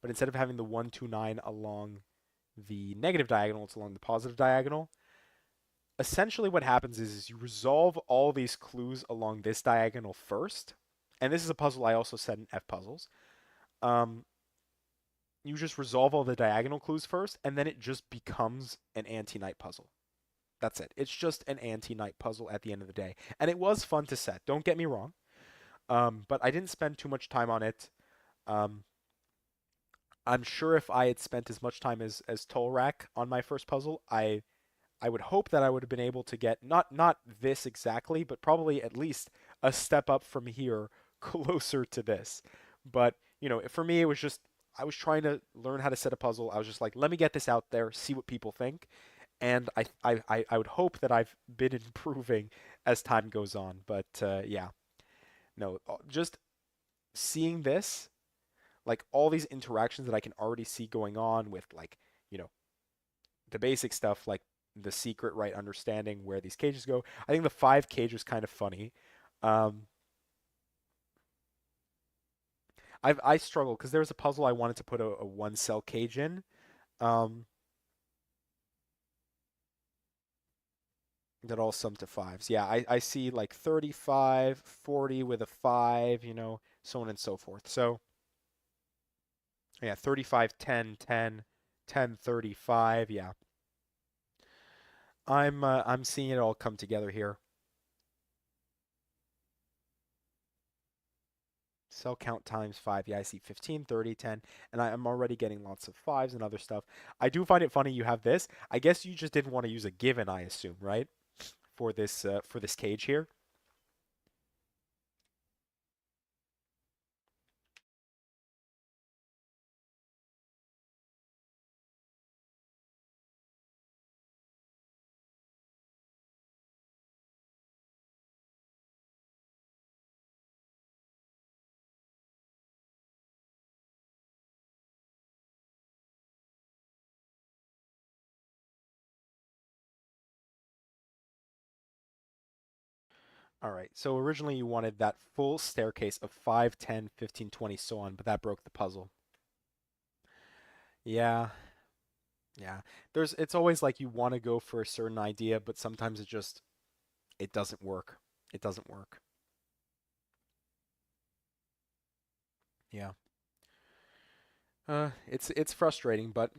Speaker 1: but instead of having the 1 to 9 along the negative diagonal, it's along the positive diagonal. Essentially what happens is you resolve all these clues along this diagonal first, and this is a puzzle I also said in F puzzles. Um, you just resolve all the diagonal clues first, and then it just becomes an anti-knight puzzle. That's it. It's just an anti-knight puzzle at the end of the day. And it was fun to set, don't get me wrong. But I didn't spend too much time on it. Um, I'm sure if I had spent as much time as Tolrak on my first puzzle, I would hope that I would have been able to get not this exactly, but probably at least a step up from here closer to this. But, for me it was just I was trying to learn how to set a puzzle. I was just like, let me get this out there, see what people think, and I would hope that I've been improving as time goes on. But yeah, no, just seeing this, like all these interactions that I can already see going on with like, you know, the basic stuff like the secret, right, understanding where these cages go. I think the five cage was kind of funny. Um, I struggled because there was a puzzle I wanted to put a one cell cage in. Um, that all sum to fives. Yeah, I see like 35, 40 with a 5, so on and so forth. So, yeah, 35, 10, 10, 10, 35. Yeah. I'm seeing it all come together here. Cell count times 5. Yeah, I see 15, 30, 10, and I'm already getting lots of fives and other stuff. I do find it funny you have this. I guess you just didn't want to use a given, I assume, right? For this cage here. All right. So originally you wanted that full staircase of 5, 10, 15, 20, so on, but that broke the puzzle. Yeah. Yeah. It's always like you want to go for a certain idea, but sometimes it doesn't work. It doesn't work. Yeah. It's frustrating, but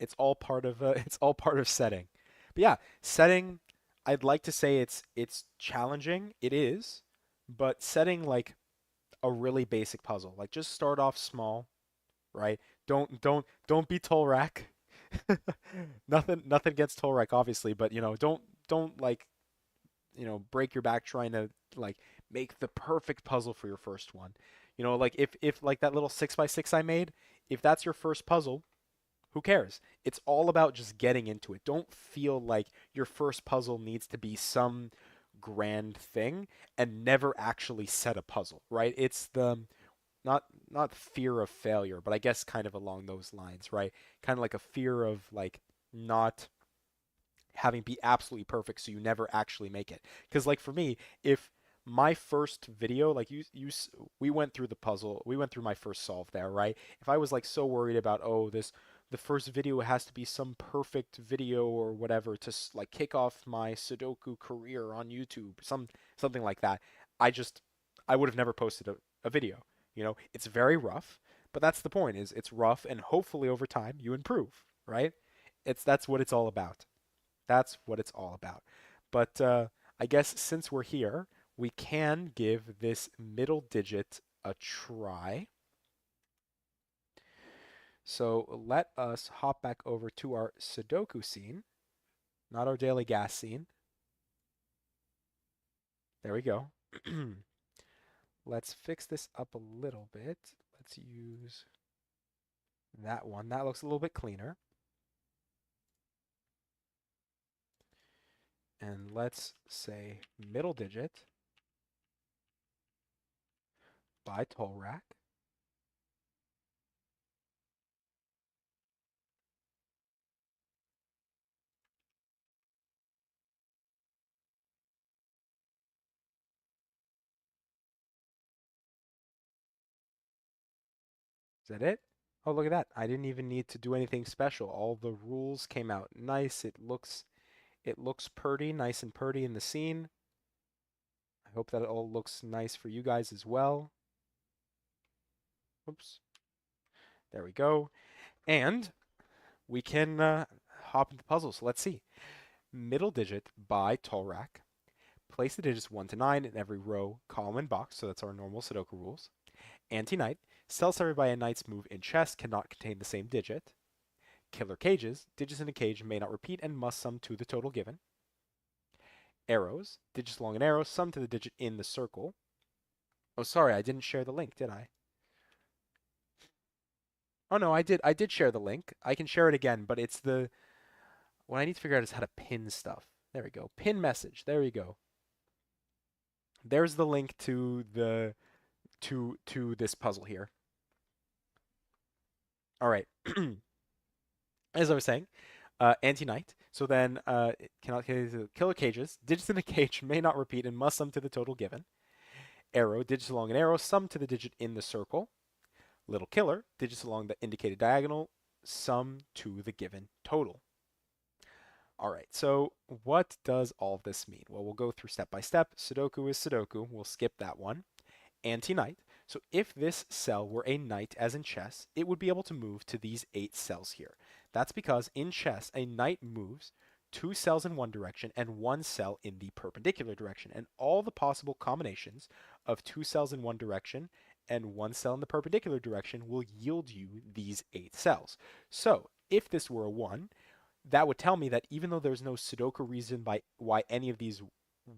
Speaker 1: it's all part of it's all part of setting. But yeah, setting, I'd like to say it's challenging. It is, but setting like a really basic puzzle, like just start off small, right? Don't be Tolrak. Nothing against Tolrak, obviously, but don't like break your back trying to like make the perfect puzzle for your first one. Like if like that little 6x6 I made, if that's your first puzzle, who cares? It's all about just getting into it. Don't feel like your first puzzle needs to be some grand thing and never actually set a puzzle, right? It's the not fear of failure, but I guess kind of along those lines, right? Kind of like a fear of like not having be absolutely perfect so you never actually make it. Because like for me, if my first video, like we went through the puzzle, we went through my first solve there, right? If I was like so worried about, oh, the first video has to be some perfect video or whatever to like kick off my Sudoku career on YouTube, something like that, I just I would have never posted a video. It's very rough, but that's the point is it's rough and hopefully over time you improve, right? That's what it's all about. That's what it's all about. But I guess since we're here, we can give this middle digit a try. So let us hop back over to our Sudoku scene, not our daily gas scene. There we go. Let's fix this up a little bit. Let's use that one. That looks a little bit cleaner. And let's say middle digit by toll rack. Is that it? Oh, look at that. I didn't even need to do anything special. All the rules came out nice. It looks pretty, nice and pretty in the scene. I hope that it all looks nice for you guys as well. Oops. There we go. And we can hop into puzzles. So let's see. Middle digit by tall rack. Place the digits 1 to 9 in every row, column, and box. So that's our normal Sudoku rules. Anti-knight. Cell separated by a knight's move in chess cannot contain the same digit. Killer cages. Digits in a cage may not repeat and must sum to the total given. Arrows. Digits along an arrow sum to the digit in the circle. Oh, sorry, I didn't share the link, did I? Oh no, I did share the link. I can share it again, but it's the what I need to figure out is how to pin stuff. There we go. Pin message. There we go. There's the link to the to this puzzle here. All right. As I was saying, anti-knight. So then, it cannot killer cages. Digits in a cage may not repeat and must sum to the total given. Arrow. Digits along an arrow sum to the digit in the circle. Little killer. Digits along the indicated diagonal sum to the given total. All right, so what does all this mean? Well, we'll go through step by step. Sudoku is Sudoku. We'll skip that one. Anti-knight. So if this cell were a knight as in chess, it would be able to move to these 8 cells here. That's because in chess, a knight moves 2 cells in one direction and 1 cell in the perpendicular direction. And all the possible combinations of 2 cells in one direction and 1 cell in the perpendicular direction will yield you these 8 cells. So if this were a 1, that would tell me that even though there's no Sudoku reason by why any of these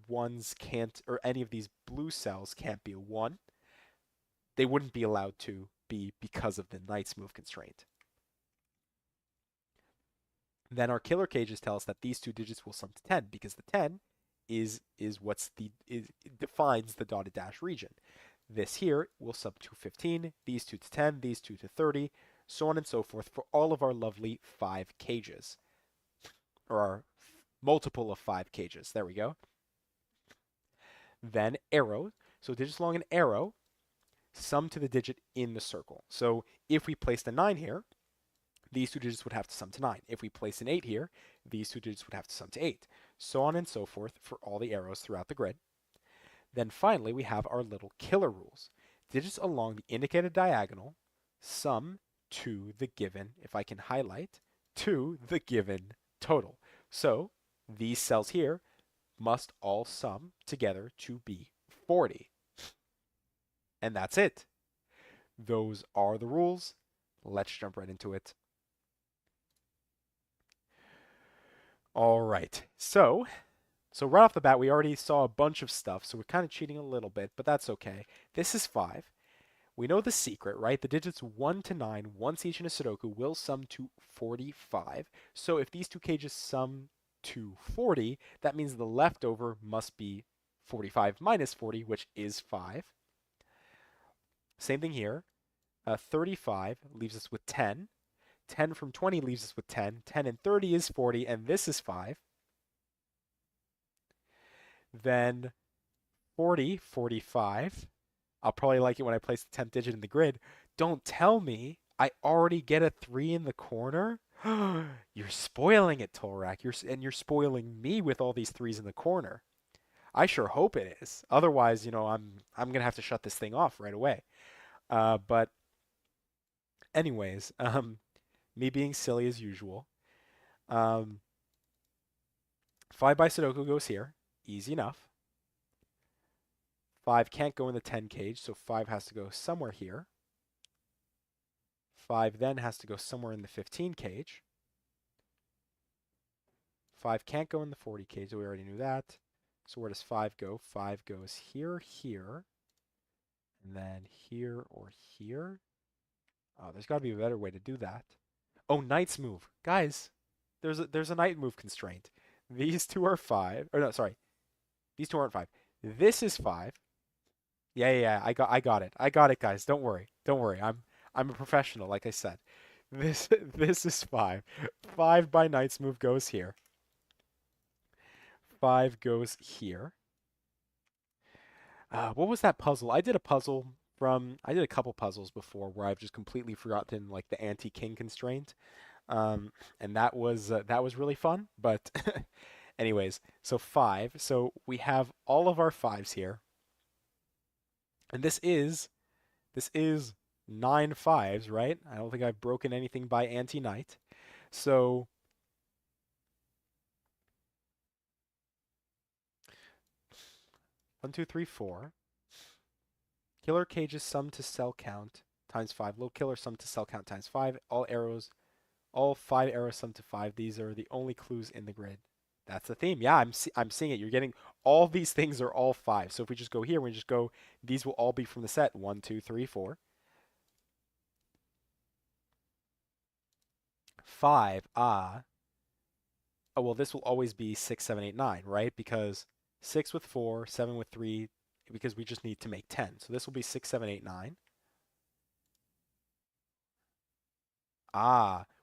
Speaker 1: ones can't, or any of these blue cells can't be a 1, they wouldn't be allowed to be because of the knight's move constraint. Then our killer cages tell us that these two digits will sum to 10 because the 10 is defines the dotted dash region. This here will sum to 15, these two to 10, these two to 30, so on and so forth for all of our lovely 5 cages. Or our multiple of 5 cages. There we go. Then arrow. So digits along an arrow sum to the digit in the circle. So if we placed a 9 here, these two digits would have to sum to 9. If we place an 8 here, these two digits would have to sum to 8. So on and so forth for all the arrows throughout the grid. Then finally, we have our little killer rules. Digits along the indicated diagonal sum to the given, if I can highlight, to the given total. So these cells here must all sum together to be 40. And that's it. Those are the rules. Let's jump right into it. All right. So right off the bat, we already saw a bunch of stuff, so we're kind of cheating a little bit, but that's okay. This is 5. We know the secret, right? The digits 1 to 9, once each in a Sudoku, will sum to 45. So if these two cages sum to 40, that means the leftover must be 45 minus 40, which is 5. Same thing here. 35 leaves us with 10. 10 from 20 leaves us with 10. 10 and 30 is 40, and this is 5. Then 40, 45. I'll probably like it when I place the 10th digit in the grid. Don't tell me I already get a 3 in the corner. You're spoiling it, Tolrak. You're spoiling me with all these 3s in the corner. I sure hope it is. Otherwise, I'm gonna have to shut this thing off right away. But anyways, me being silly as usual. 5 by Sudoku goes here. Easy enough. 5 can't go in the 10 cage, so 5 has to go somewhere here. 5 then has to go somewhere in the 15 cage. 5 can't go in the 40 cage, so we already knew that. So where does 5 go? 5 goes here, here, and then here or here. Oh, there's got to be a better way to do that. Oh, knight's move. Guys, there's a knight move constraint. These two are 5. Or no, sorry. These two aren't 5. This is 5. Yeah. I got it. I got it, guys. Don't worry. Don't worry. I'm a professional, like I said. This is 5. 5 by knight's move goes here. 5 goes here. What was that puzzle? I did a couple puzzles before where I've just completely forgotten like the anti-king constraint. And that was really fun, but anyways, so 5. So we have all of our 5s here. And this is 9 5s, right? I don't think I've broken anything by anti-knight. So 1, 2, 3, 4. Killer cages sum to cell count times 5. Little killer sum to cell count times 5. All 5 arrows sum to 5. These are the only clues in the grid. That's the theme. Yeah, I'm seeing it. You're getting all these things are all 5. So if we just go here, we just go, these will all be from the set 1, 2, 3, 4. 5, oh, well, this will always be 6, 7, 8, 9, right? Because 6 with 4, 7 with 3, because we just need to make 10. So this will be 6, 7, 8, 9.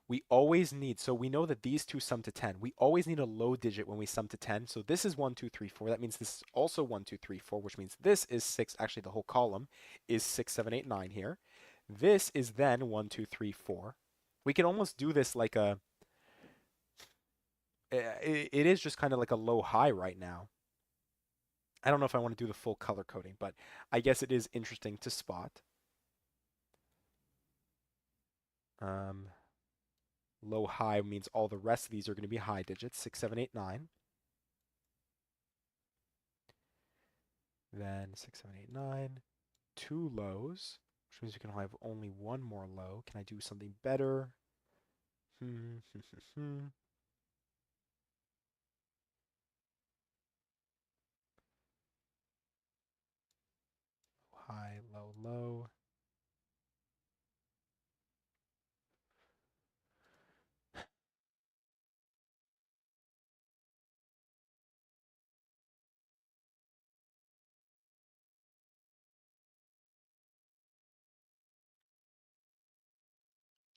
Speaker 1: We always need, so we know that these two sum to 10. We always need a low digit when we sum to 10. So this is 1, 2, 3, 4. That means this is also 1, 2, 3, 4, which means this is 6. Actually, the whole column is 6, 7, 8, 9 here. This is then 1, 2, 3, 4. We can almost do this like a, it is just kind of like a low high right now. I don't know if I want to do the full color coding, but I guess it is interesting to spot. Um, Low high means all the rest of these are going to be high digits, 6, 7, 8, 9. Then 6, 7, 8, 9. Two lows, which means we can have only one more low. Can I do something better? High, low, low.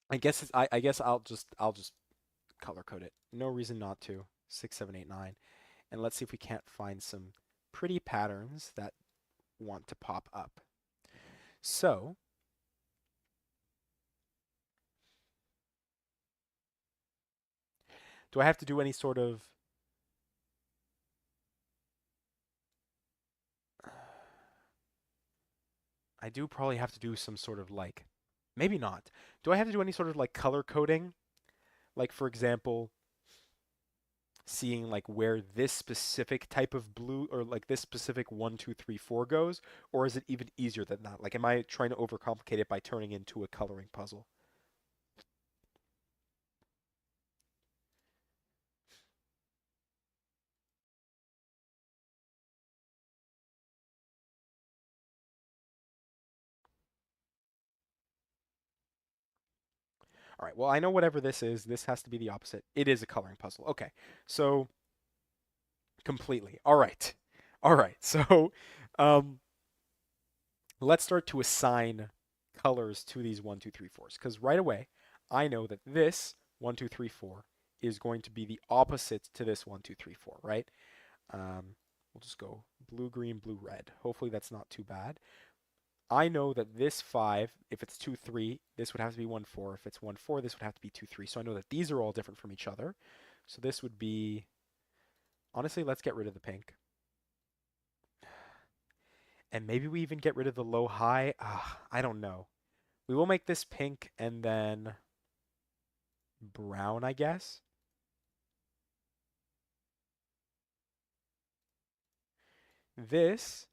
Speaker 1: I guess I'll just color code it. No reason not to. 6, 7, 8, 9. And let's see if we can't find some pretty patterns that want to pop up. So, do I have to do any sort of I do probably have to do some sort of like maybe not. Do I have to do any sort of like color coding? Like for example, seeing like where this specific type of blue or like this specific 1, 2, 3, 4 goes, or is it even easier than that? Like am I trying to overcomplicate it by turning into a coloring puzzle? All right, well, I know whatever this is, this has to be the opposite. It is a coloring puzzle. Okay, so completely. All right. All right, so um, let's start to assign colors to these 1, 2, 3, 4s. Because right away, I know that this 1, 2, 3, 4 is going to be the opposite to this 1, 2, 3, 4, right? We'll just go blue, green, blue, red. Hopefully that's not too bad. I know that this 5, if it's 2, 3, this would have to be 1, 4. If it's 1, 4, this would have to be 2, 3. So I know that these are all different from each other. So this would be, honestly, let's get rid of the pink. And maybe we even get rid of the low high. I don't know. We will make this pink and then brown, I guess. This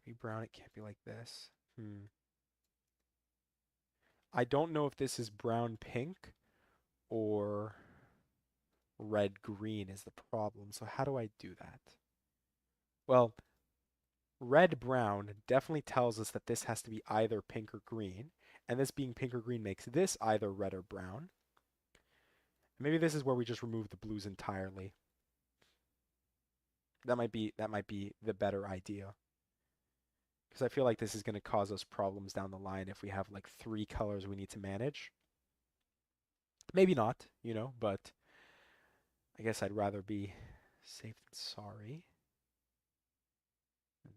Speaker 1: can't be brown. It can't be like this. I don't know if this is brown pink or red green is the problem. So how do I do that? Well, red brown definitely tells us that this has to be either pink or green. And this being pink or green makes this either red or brown. Maybe this is where we just remove the blues entirely. That might be the better idea. Because I feel like this is going to cause us problems down the line if we have like 3 colors we need to manage. Maybe not, but I guess I'd rather be safe than sorry.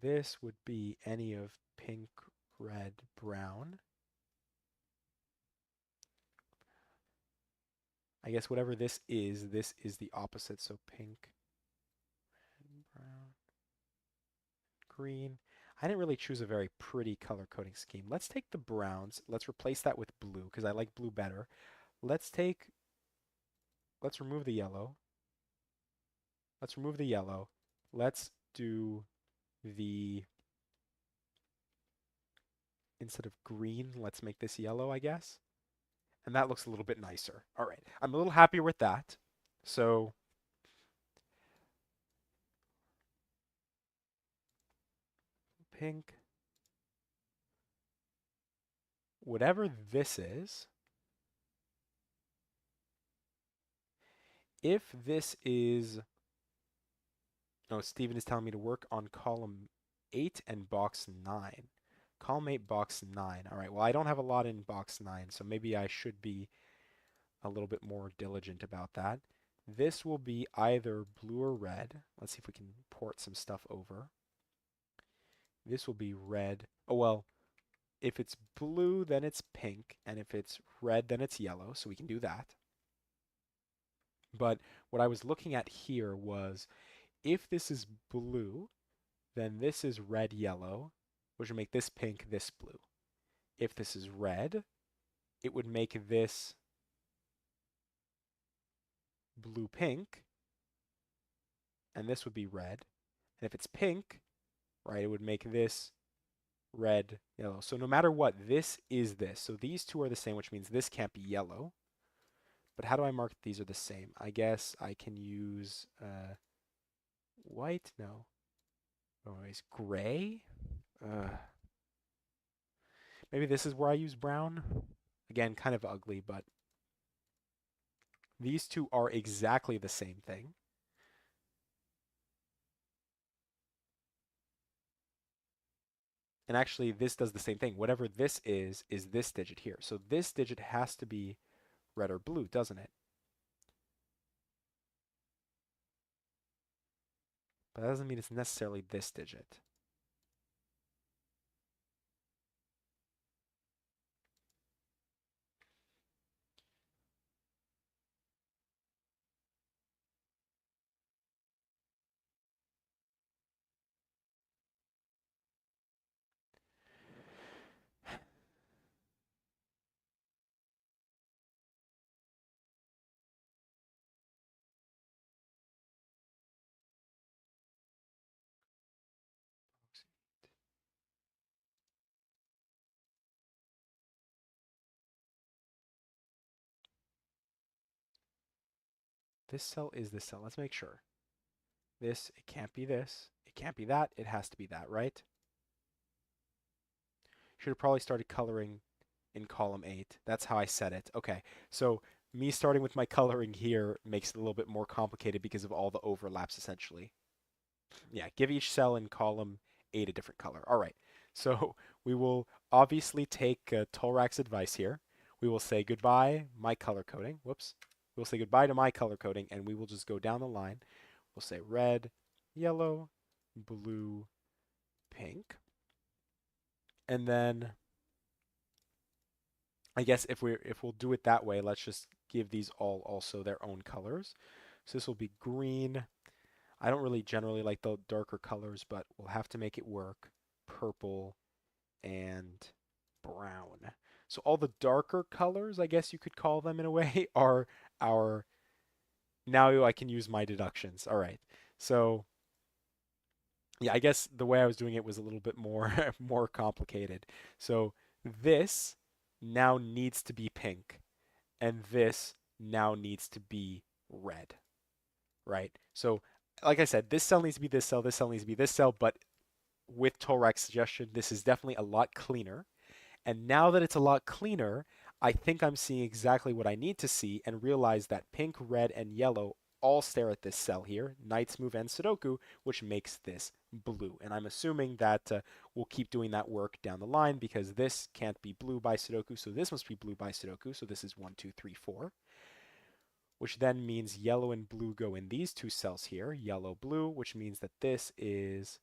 Speaker 1: This would be any of pink, red, brown. I guess whatever this is the opposite. So pink, red, brown, green. I didn't really choose a very pretty color coding scheme. Let's take the browns. Let's replace that with blue because I like blue better. Let's remove the yellow. Let's remove the yellow. Let's do the, instead of green, let's make this yellow, I guess. And that looks a little bit nicer. All right, I'm a little happier with that. So pink, whatever this is, if this is, no, Steven is telling me to work on column 8 and box 9. Column 8, box 9. All right, well, I don't have a lot in box 9, so maybe I should be a little bit more diligent about that. This will be either blue or red. Let's see if we can port some stuff over. This will be red. Oh, well, if it's blue, then it's pink, and if it's red, then it's yellow, so we can do that. But what I was looking at here was if this is blue, then this is red, yellow, which would make this pink, this blue. If this is red, it would make this blue, pink, and this would be red. And if it's pink, right, it would make this red, yellow. So no matter what, this is this. So these two are the same, which means this can't be yellow. But how do I mark that these are the same? I guess I can use white. No. Oh, it's gray. Maybe this is where I use brown. Again, kind of ugly, but these two are exactly the same thing. And actually, this does the same thing. Whatever this is this digit here. So this digit has to be red or blue, doesn't it? But that doesn't mean it's necessarily this digit. This cell is this cell. Let's make sure. This, it can't be this. It can't be that. It has to be that, right? Should have probably started coloring in column 8. That's how I set it. Okay, so me starting with my coloring here makes it a little bit more complicated because of all the overlaps, essentially. Yeah, give each cell in column 8 a different color. All right, so we will obviously take Tolrak's advice here. We will say goodbye, my color coding. Whoops. We'll say goodbye to my color coding, and we will just go down the line. We'll say red, yellow, blue, pink. And then I guess if we'll do it that way, let's just give these all also their own colors. So this will be green. I don't really generally like the darker colors, but we'll have to make it work. Purple and brown. So all the darker colors, I guess you could call them in a way, are our, now I can use my deductions. All right. So yeah, I guess the way I was doing it was a little bit more more complicated. So this now needs to be pink, and this now needs to be red, right? So like I said, this cell needs to be this cell needs to be this cell, but with Torak's suggestion, this is definitely a lot cleaner. And now that it's a lot cleaner, I think I'm seeing exactly what I need to see and realize that pink, red, and yellow all stare at this cell here, Knight's Move and Sudoku, which makes this blue. And I'm assuming that we'll keep doing that work down the line because this can't be blue by Sudoku, so this must be blue by Sudoku. So this is 1, 2, 3, 4, which then means yellow and blue go in these two cells here, yellow, blue, which means that this is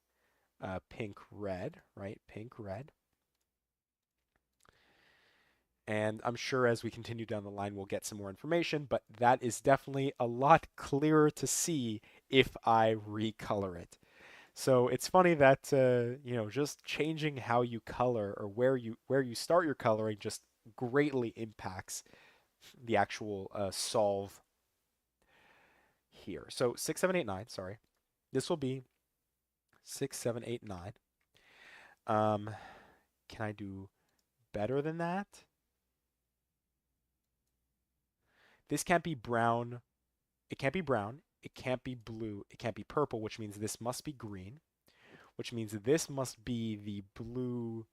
Speaker 1: pink, red, right? Pink, red. And I'm sure as we continue down the line, we'll get some more information, but that is definitely a lot clearer to see if I recolor it. So it's funny that just changing how you color or where you start your coloring just greatly impacts the actual solve here. So 6, 7, 8, 9. Sorry, this will be 6, 7, 8, 9. Can I do better than that? This can't be brown. It can't be brown. It can't be blue. It can't be purple, which means this must be green, which means this must be the blue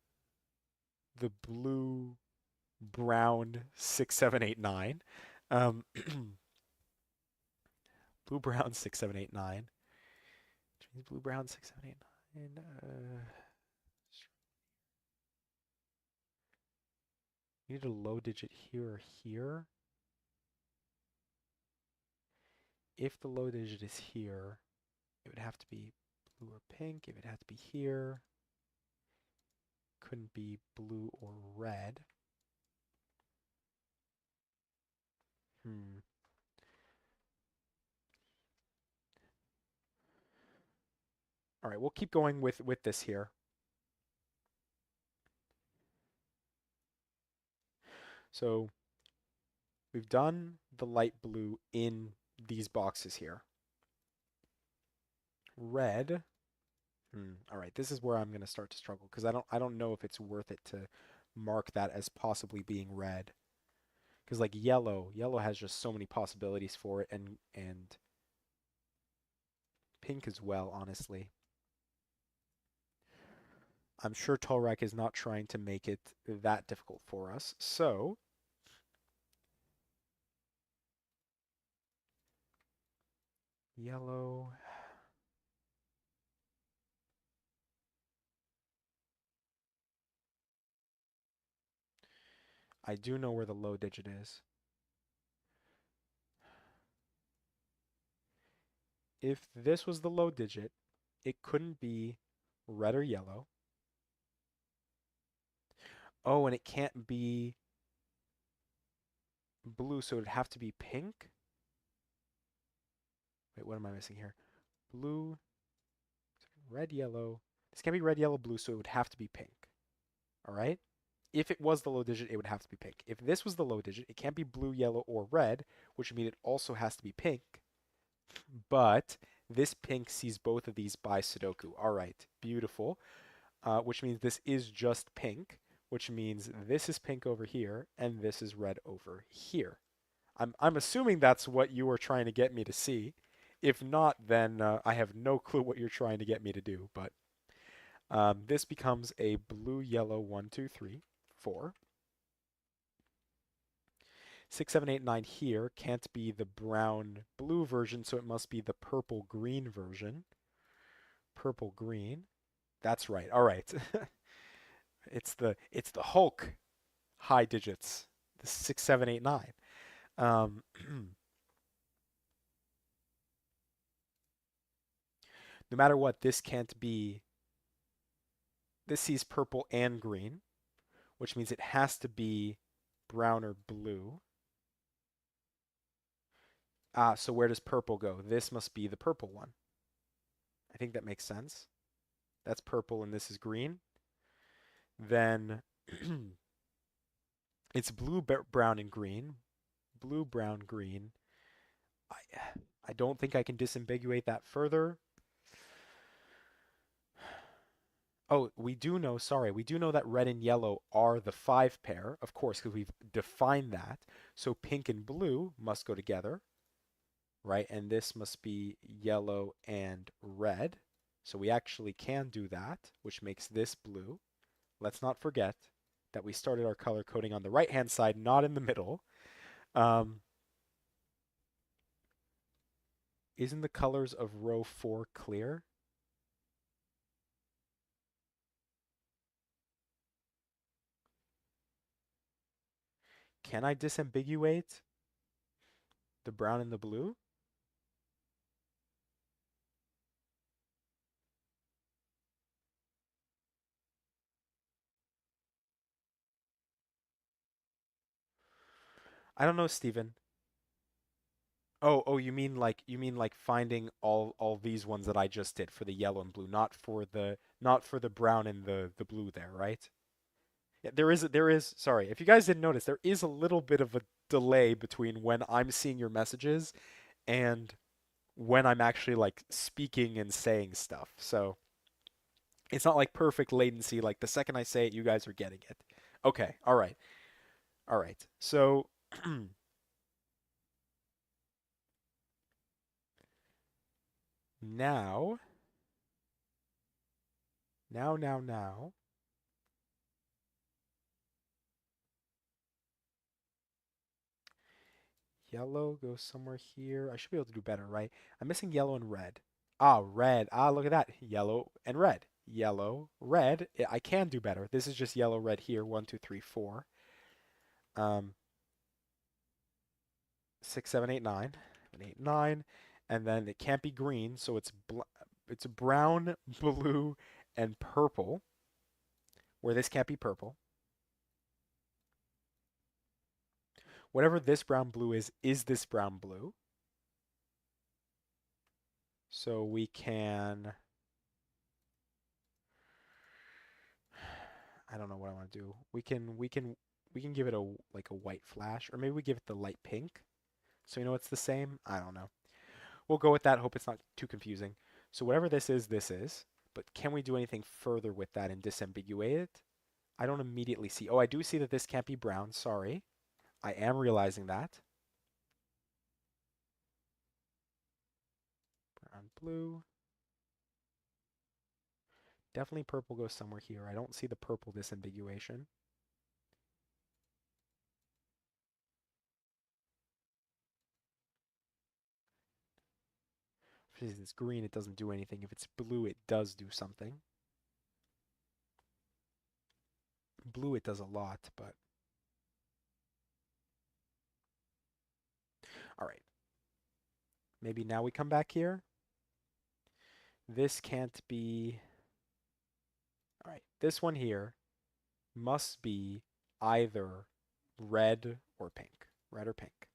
Speaker 1: brown 6, 7, 8, 9. Um, blue, brown 6, 7, 8, 9. Which means blue, brown 6, 7, 8, 9. You need a low digit here or here. If the low digit is here, it would have to be blue or pink. If it had to be here, couldn't be blue or red. Hmm. All right, we'll keep going with this here. So we've done the light blue in these boxes here. Red. All right, this is where I'm going to start to struggle because I don't know if it's worth it to mark that as possibly being red. Because like yellow has just so many possibilities for it, and pink as well, honestly. I'm sure Tolrak is not trying to make it that difficult for us. So yellow. I do know where the low digit is. If this was the low digit, it couldn't be red or yellow. Oh, and it can't be blue, so it'd have to be pink. Wait, what am I missing here? Blue, red, yellow. This can't be red, yellow, blue, so it would have to be pink. All right? If it was the low digit, it would have to be pink. If this was the low digit, it can't be blue, yellow, or red, which would mean it also has to be pink. But this pink sees both of these by Sudoku. All right, beautiful. Which means this is just pink, which means this is pink over here, and this is red over here. I'm assuming that's what you were trying to get me to see. If not, then I have no clue what you're trying to get me to do. But this becomes a blue, yellow, 1, 2, 3, 4. 6, 7, 8, 9 here can't be the brown blue version, so it must be the purple green version. Purple green. That's right. All right. It's the Hulk high digits. The 6, 7, 8, 9. Um, no matter what, this can't be. This sees purple and green, which means it has to be brown or blue. Ah, so where does purple go? This must be the purple one. I think that makes sense. That's purple and this is green. Then it's blue, brown, and green. Blue, brown, green. I, I don't think I can disambiguate that further. Oh, we do know, sorry, we do know that red and yellow are the 5 pair, of course, because we've defined that. So pink and blue must go together, right? And this must be yellow and red. So we actually can do that, which makes this blue. Let's not forget that we started our color coding on the right-hand side, not in the middle. Um, isn't the colors of row 4 clear? Can I disambiguate the brown and the blue? I don't know, Steven. Oh, you mean like finding all these ones that I just did for the yellow and blue, not for the brown and the blue there, right? Yeah, there is sorry, if you guys didn't notice, there is a little bit of a delay between when I'm seeing your messages and when I'm actually like speaking and saying stuff. So it's not like perfect latency, like the second I say it, you guys are getting it. Okay, all right. All right. So now, now, Yellow goes somewhere here. I should be able to do better, right? I'm missing yellow and red. Ah, red. Ah, look at that. Yellow and red. Yellow, red. I can do better. This is just yellow, red here. 1, 2, 3, 4. 6, 7, 8, 9. 7, 8, 9. And then it can't be green, so it's brown, blue, and purple. Where this can't be purple. Whatever this brown blue is this brown blue. So we can, I don't know what I want to do. We can give it a like a white flash, or maybe we give it the light pink. So you know it's the same. I don't know. We'll go with that. Hope it's not too confusing. So whatever this is, this is. But can we do anything further with that and disambiguate it? I don't immediately see. Oh, I do see that this can't be brown. Sorry. I am realizing that. Brown, blue. Definitely purple goes somewhere here. I don't see the purple disambiguation. If it's green, it doesn't do anything. If it's blue, it does do something. Blue, it does a lot, but... All right. Maybe now we come back here. This can't be... All right. This one here must be either red or pink. Red or pink.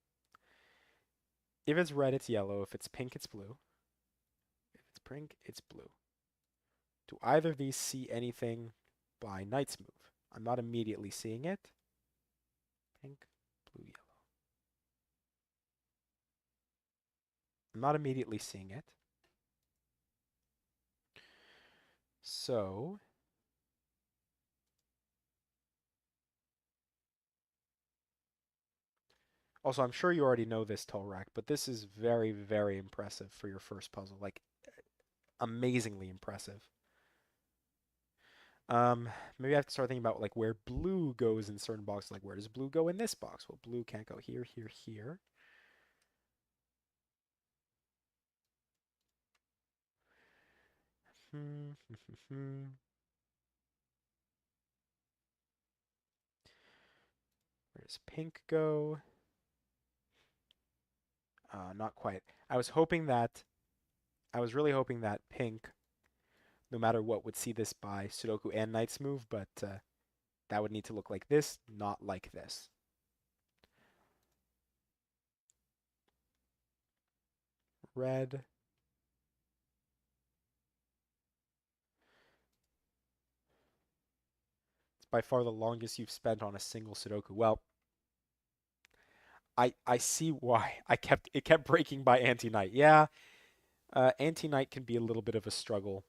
Speaker 1: If it's red, it's yellow. If it's pink, it's blue. If it's pink, it's blue. Do either of these see anything by Knight's move? I'm not immediately seeing it. Pink, blue, yellow. I'm not immediately seeing it. So, also, I'm sure you already know this, Tolrak, but this is very, very impressive for your first puzzle. Like, amazingly impressive. Maybe I have to start thinking about like where blue goes in certain boxes. Like, where does blue go in this box? Well, blue can't go here, here, here. Where does pink go? Not quite. I was really hoping that pink, no matter what, would see this by Sudoku and Knight's move, but that would need to look like this, not like this. Red. It's by far the longest you've spent on a single Sudoku. Well, I see why. It kept breaking by anti-knight. Yeah, anti-knight can be a little bit of a struggle.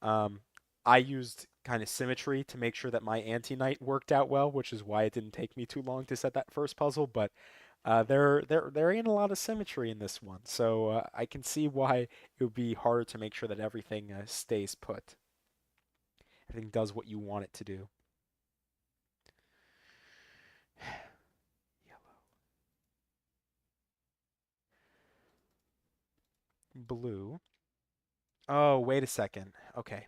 Speaker 1: Um, I used kind of symmetry to make sure that my anti-knight worked out well, which is why it didn't take me too long to set that first puzzle. But there ain't a lot of symmetry in this one, so I can see why it would be harder to make sure that everything stays put. Everything does what you want it to do. Yellow, blue. Oh, wait a second. Okay.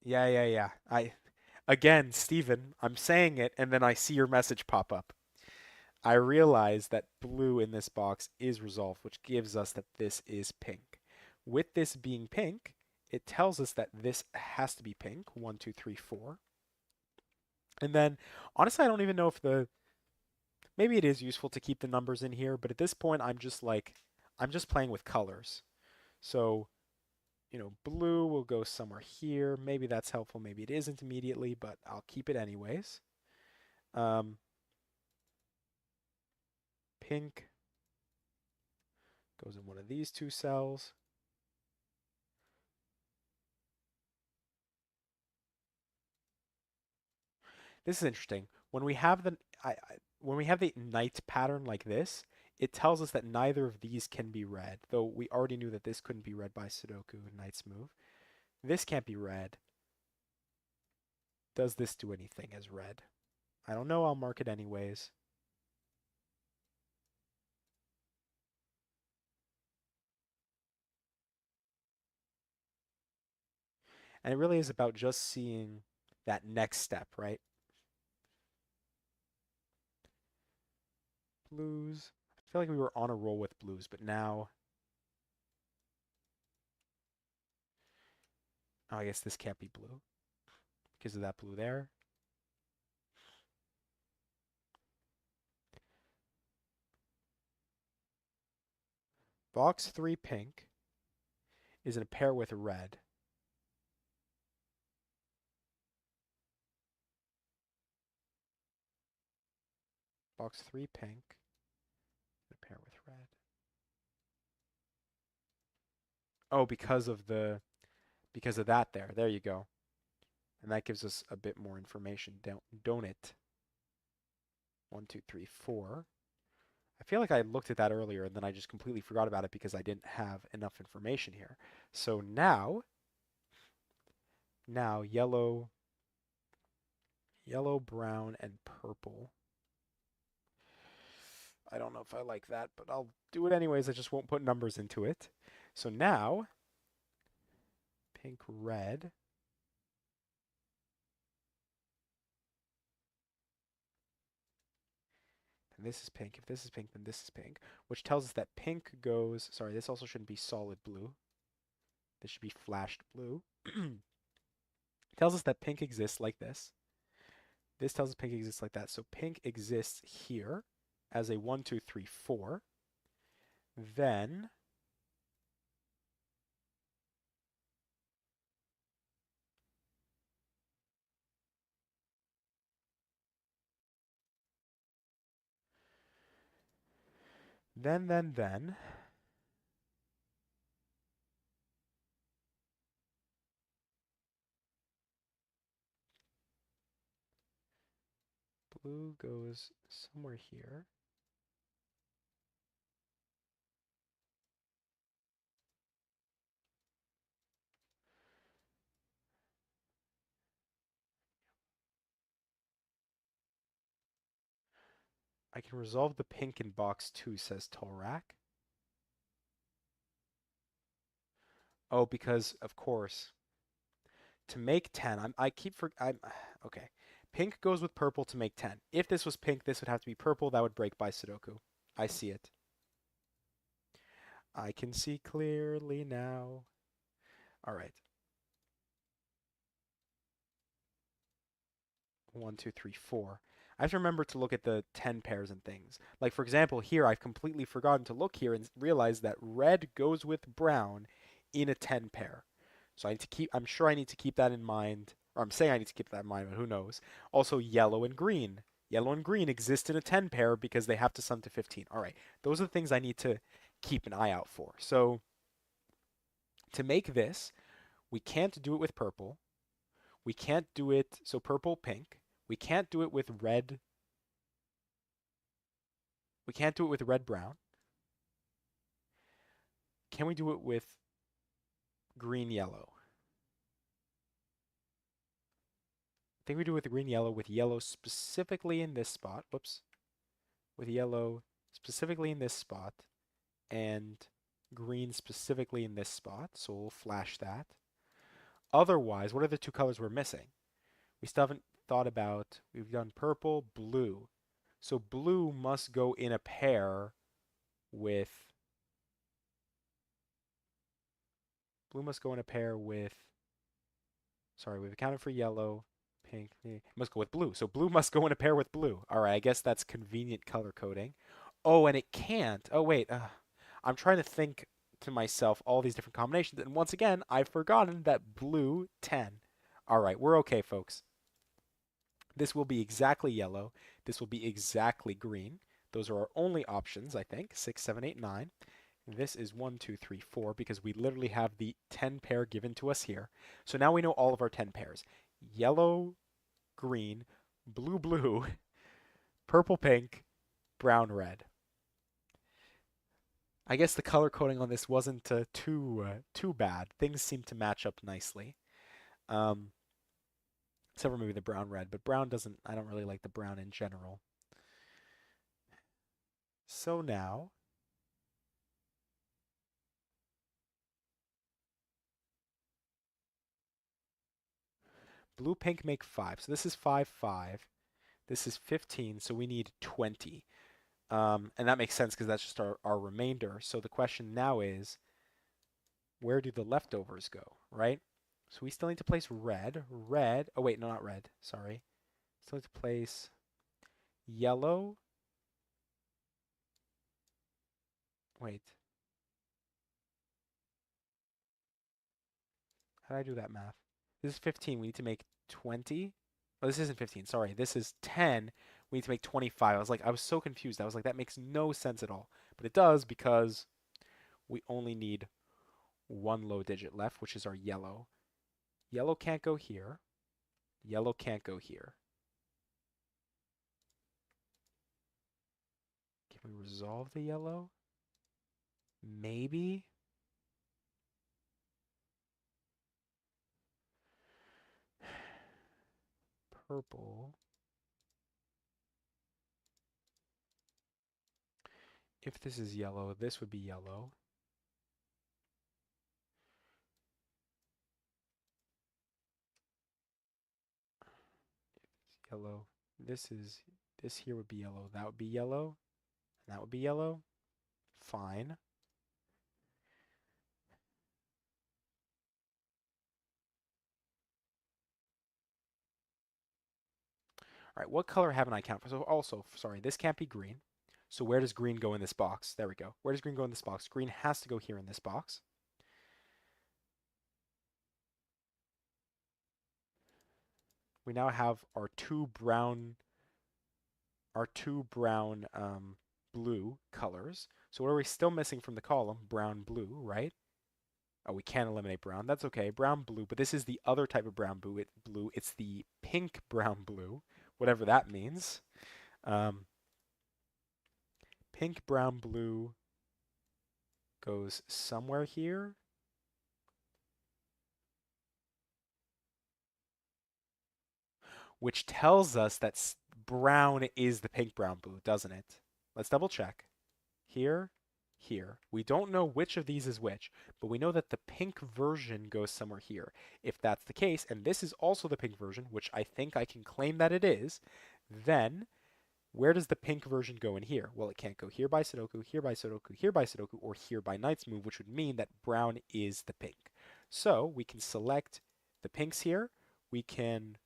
Speaker 1: Yeah, yeah, yeah. Again, Steven, I'm saying it, and then I see your message pop up. I realize that blue in this box is resolved, which gives us that this is pink. With this being pink, it tells us that this has to be pink. 1, 2, 3, 4. And then, honestly, I don't even know if maybe it is useful to keep the numbers in here, but at this point, I'm just playing with colors. So, blue will go somewhere here. Maybe that's helpful. Maybe it isn't immediately, but I'll keep it anyways. Pink goes in one of these two cells. This is interesting. When we have the knight pattern like this, it tells us that neither of these can be read, though we already knew that this couldn't be read by Sudoku Knight's move. This can't be read. Does this do anything as read? I don't know. I'll mark it anyways. And it really is about just seeing that next step, right? Blues. I feel like we were on a roll with blues, but now, oh, I guess this can't be blue because of that blue there. Box 3 pink is in a pair with red. Box 3 pink in a pair with red. Oh, because of that there. There you go. And that gives us a bit more information, don't it? 1, 2, 3, 4. I feel like I looked at that earlier and then I just completely forgot about it because I didn't have enough information here. So now yellow, brown, and purple. I don't know if I like that, but I'll do it anyways. I just won't put numbers into it. So now, pink, red. And this is pink. If this is pink, then this is pink, which tells us that pink goes, sorry, this also shouldn't be solid blue. This should be flashed blue. Tells us that pink exists like this. This tells us pink exists like that. So pink exists here as a 1, 2, 3, 4. Then then blue goes somewhere here. I can resolve the pink in box 2, says Tolrak. Oh, because of course, to make 10, I'm okay. Pink goes with purple to make 10. If this was pink, this would have to be purple. That would break by Sudoku. I see it. I can see clearly now. All right. 1, 2, 3, 4. I have to remember to look at the 10 pairs and things. Like, for example, here I've completely forgotten to look here and realize that red goes with brown in a 10 pair. So I'm sure I need to keep that in mind. Or I'm saying I need to keep that in mind, but who knows. Also, yellow and green. Yellow and green exist in a 10 pair because they have to sum to 15. All right. Those are the things I need to keep an eye out for. So, to make this, we can't do it with purple. We can't do it, so purple, pink. We can't do it with red. We can't do it with red, brown. Can we do it with green, yellow? I think we do it with green, yellow, with yellow specifically in this spot. Whoops. With yellow specifically in this spot and green specifically in this spot. So we'll flash that. Otherwise, what are the two colors we're missing? We still haven't thought about, we've done purple, blue. So blue must go in a pair with, blue must go in a pair with, sorry, we've accounted for yellow, pink, must go with blue. So blue must go in a pair with blue. All right, I guess that's convenient color coding. Oh, and it can't. Oh, wait. I'm trying to think to myself all these different combinations. And once again, I've forgotten that blue 10. All right, we're okay, folks. This will be exactly yellow. This will be exactly green. Those are our only options, I think. 6, 7, 8, 9. This is 1, 2, 3, 4 because we literally have the 10 pair given to us here. So now we know all of our 10 pairs. Yellow, green, blue, blue, purple, pink, brown, red. I guess the color coding on this wasn't too bad. Things seem to match up nicely. Um, Except for maybe the brown red, but brown doesn't, I don't really like the brown in general. So now, blue, pink make 5. So this is 5, 5. This is 15, so we need 20. And that makes sense because that's just our remainder. So the question now is, where do the leftovers go, right? So we still need to place red. Red. Oh, wait, no, not red. Sorry. Still need to place yellow. Wait. How did I do that math? This is 15. We need to make 20. Oh, this isn't 15. Sorry. This is 10. We need to make 25. I was so confused. I was like, that makes no sense at all. But it does because we only need one low digit left, which is our yellow. Yellow can't go here. Yellow can't go here. Can we resolve the yellow? Maybe. Purple. If this is yellow, this would be yellow. Yellow. This here would be yellow. That would be yellow. And that would be yellow. Fine. All right, what color haven't I counted for? So also, sorry, this can't be green. So where does green go in this box? There we go. Where does green go in this box? Green has to go here in this box. We now have our two brown blue colors. So what are we still missing from the column? Brown, blue, right? Oh, we can't eliminate brown. That's okay. Brown, blue, but this is the other type of brown blue. It's the pink brown blue, whatever that means. Um, Pink, brown, blue goes somewhere here. Which tells us that brown is the pink, brown, blue, doesn't it? Let's double check. Here, here. We don't know which of these is which, but we know that the pink version goes somewhere here. If that's the case, and this is also the pink version, which I think I can claim that it is, then where does the pink version go in here? Well, it can't go here by Sudoku, here by Sudoku, here by Sudoku, or here by Knight's Move, which would mean that brown is the pink. So we can select the pinks here. We can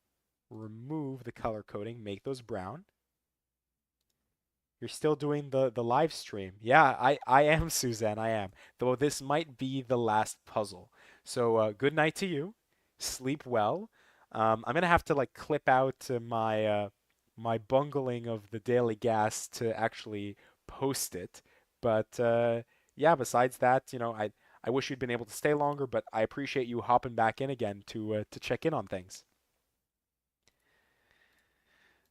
Speaker 1: remove the color coding, make those brown. You're still doing the live stream. Yeah, I am, Suzanne, I am. Though this might be the last puzzle. So good night to you. Sleep well. I'm gonna have to like clip out my bungling of the daily gas to actually post it. But yeah, besides that, I wish you'd been able to stay longer, but I appreciate you hopping back in again to check in on things.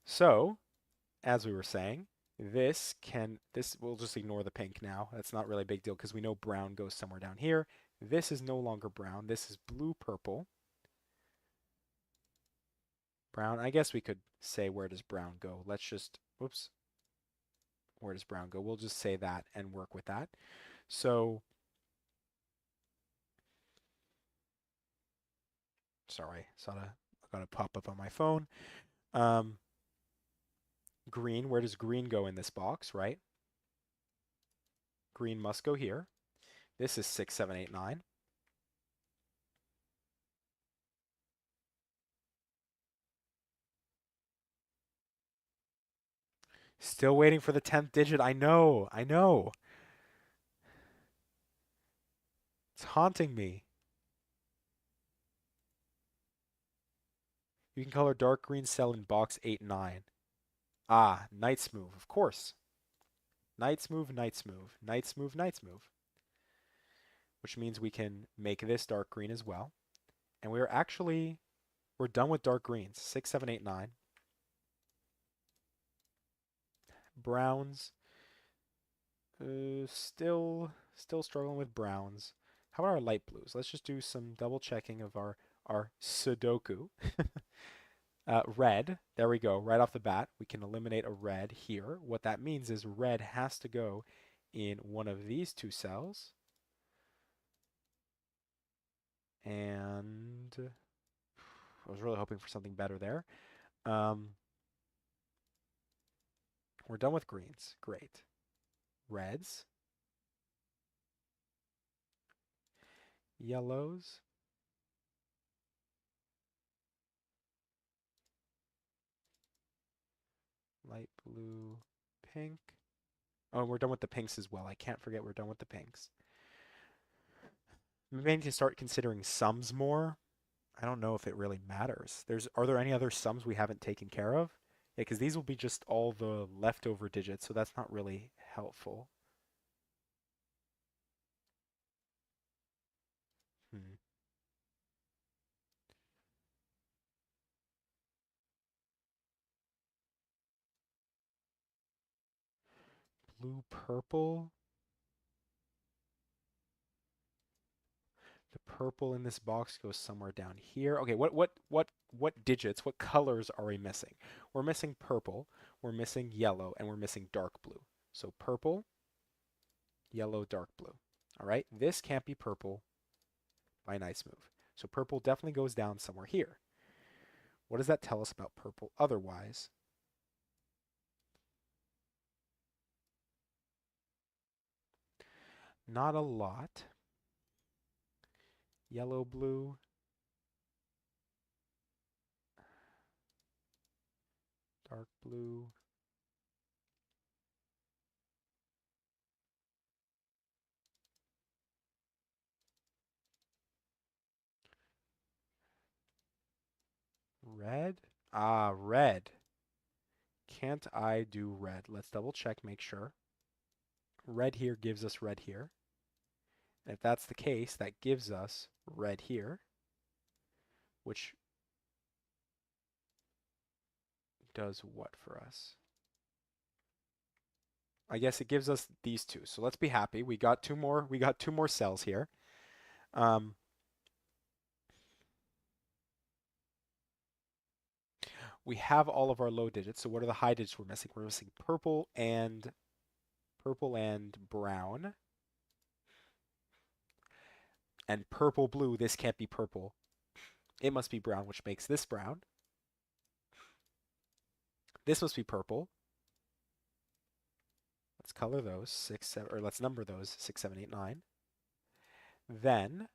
Speaker 1: So, as we were saying, this we'll just ignore the pink now. That's not really a big deal because we know brown goes somewhere down here. This is no longer brown. This is blue purple. Brown. I guess we could say where does brown go? Let's just whoops. Where does brown go? We'll just say that and work with that. So sorry, I got a pop up on my phone. Um, Green, where does green go in this box, right? Green must go here. This is 6, 7, 8, 9. Still waiting for the 10th digit. I know, I know. It's haunting me. You can color dark green cell in box 8, 9. Ah, Knight's Move, of course. Knight's Move, Knight's Move, Knight's Move, Knight's Move. Which means we can make this dark green as well. And we're done with dark greens. 6, 7, 8, 9. Browns. Still struggling with browns. How about our light blues? Let's just do some double checking of our Sudoku. Red, there we go, right off the bat. We can eliminate a red here. What that means is red has to go in one of these two cells. And I was really hoping for something better there. Um, we're done with greens. Great. Reds, yellows, light blue, pink. Oh, we're done with the pinks as well. I can't forget we're done with the pinks. Maybe I need to start considering sums more. I don't know if it really matters. Are there any other sums we haven't taken care of? Yeah, because these will be just all the leftover digits, so that's not really helpful. Hmm. Blue, purple. The purple in this box goes somewhere down here. Okay, what digits, what colors are we missing? We're missing purple, we're missing yellow, and we're missing dark blue. So purple, yellow, dark blue. All right, this can't be purple by a nice move. So purple definitely goes down somewhere here. What does that tell us about purple otherwise? Not a lot. Yellow, blue, dark blue. Red? Ah, red. Can't I do red? Let's double check, make sure. Red here gives us red here. And if that's the case, that gives us red here, which does what for us? I guess it gives us these two. So let's be happy. We got two more cells here. Um, we have all of our low digits. So what are the high digits we're missing? We're missing purple and brown. And purple blue, this can't be purple. It must be brown, which makes this brown. This must be purple. Let's color those, 6, 7, or let's number those, 6, 7, 8, 9. Then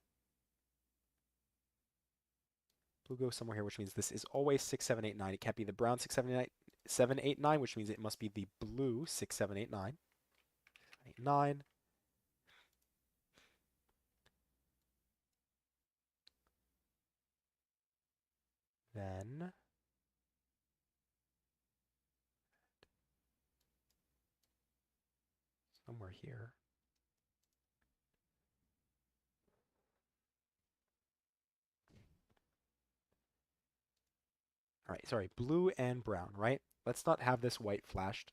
Speaker 1: blue goes somewhere here, which means this is always 6, 7, 8, 9. It can't be the brown 6, 7, 8, 7, 8, 9, which means it must be the blue 6, 7, 8, 9. 8, 9. Then somewhere here. All right, sorry, blue and brown, right? Let's not have this white flashed.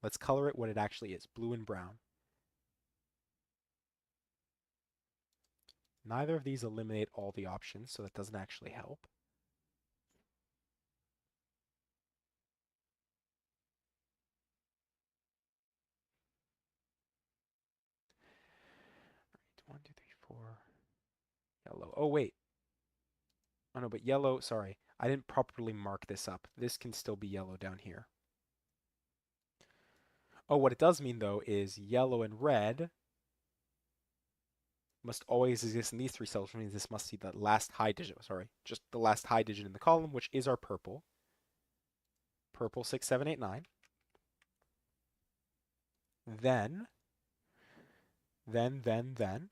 Speaker 1: Let's color it what it actually is, blue and brown. Neither of these eliminate all the options, so that doesn't actually help. All right, 1, 2, 3, 4. Yellow. Oh, wait. Oh, no, but yellow, sorry. I didn't properly mark this up. This can still be yellow down here. Oh, what it does mean, though, is yellow and red must always exist in these three cells, which means this must be the last high digit. Sorry, just the last high digit in the column, which is our purple. Purple 6, 7, 8, 9. Then, then.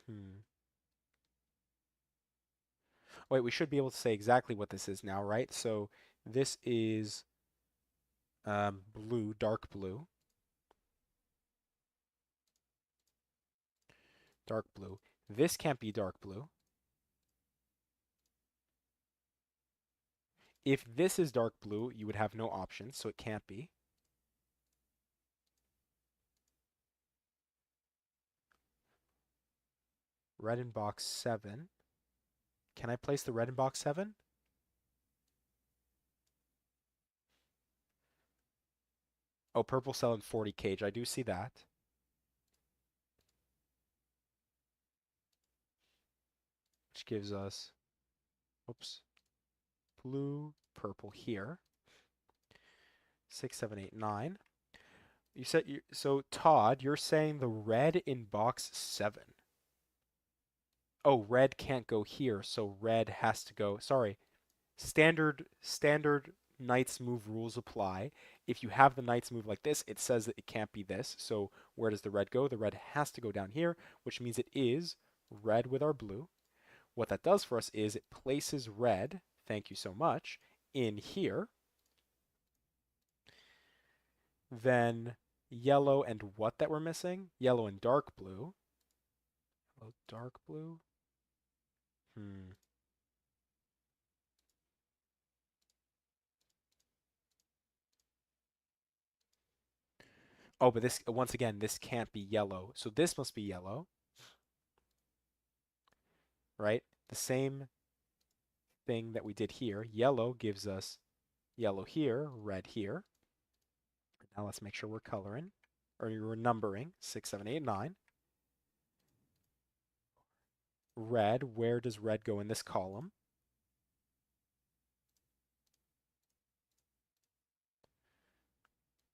Speaker 1: Hmm. Wait, we should be able to say exactly what this is now, right? So this is blue, dark blue. Dark blue. This can't be dark blue. If this is dark blue, you would have no options, so it can't be. Red in box 7. Can I place the red in box 7? Oh, purple cell in 40 cage. I do see that. which gives us, whoops, blue, purple here. 6, 7, 8, 9. You said so Todd, you're saying the red in box 7. Oh, red can't go here, so red has to go. Sorry. Standard Knights move rules apply. If you have the Knights move like this, it says that it can't be this. So where does the red go? The red has to go down here, which means it is red with our blue. What that does for us is it places red, thank you so much, in here. Then yellow and what that we're missing? Yellow and dark blue. Yellow, dark blue. Oh, but this, once again, this can't be yellow. So this must be yellow, right? The same thing that we did here. Yellow gives us yellow here, red here. Now let's make sure we're coloring, or we're numbering 6, 7, 8, 9. Red, where does red go in this column?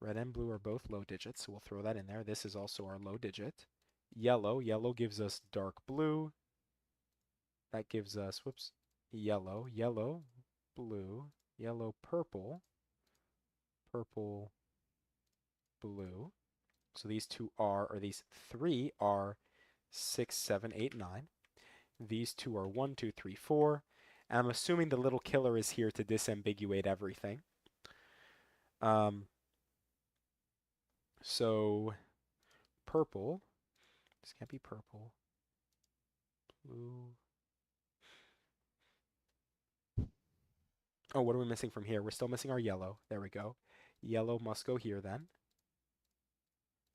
Speaker 1: Red and blue are both low digits, so we'll throw that in there. This is also our low digit. Yellow gives us dark blue. That gives us, whoops, yellow, blue, yellow, purple, blue. So these these 3 are 6, 7, 8, 9. These 2 are 1, 2, 3, 4. And I'm assuming the little killer is here to disambiguate everything. So purple, this can't be purple, blue. Oh, what are we missing from here? We're still missing our yellow. There we go. Yellow must go here then.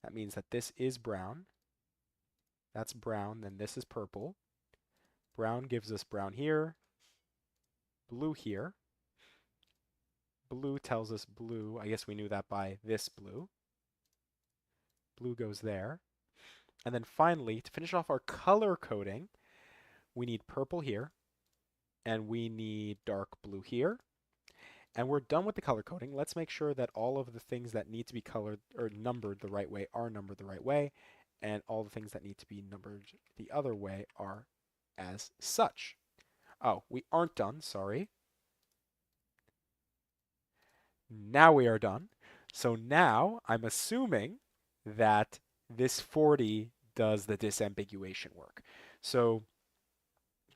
Speaker 1: That means that this is brown. That's brown, then this is purple. Brown gives us brown here, blue here. Blue tells us blue. I guess we knew that by this blue. Blue goes there. And then finally, to finish off our color coding, we need purple here, and we need dark blue here. And we're done with the color coding. Let's make sure that all of the things that need to be colored or numbered the right way are numbered the right way, and all the things that need to be numbered the other way are as such. Oh, we aren't done, sorry. Now we are done. So now I'm assuming that this 40 does the disambiguation work. So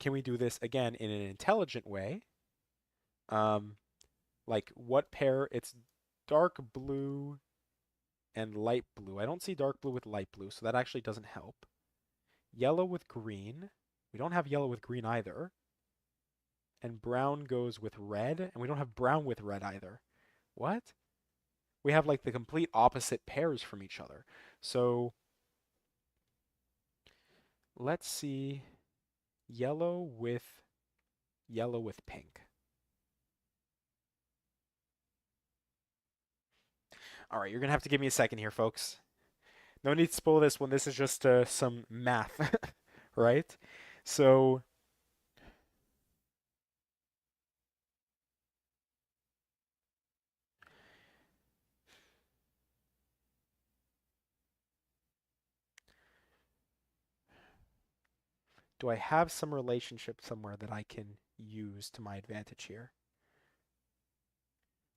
Speaker 1: can we do this again in an intelligent way? Like what pair? It's dark blue and light blue. I don't see dark blue with light blue, so that actually doesn't help. Yellow with green. We don't have yellow with green either. And brown goes with red, and we don't have brown with red either. What? We have like the complete opposite pairs from each other. So let's see yellow with pink. All right, you're going to have to give me a second here, folks. No need to spoil this one. This is just some math, right? So do I have some relationship somewhere that I can use to my advantage here?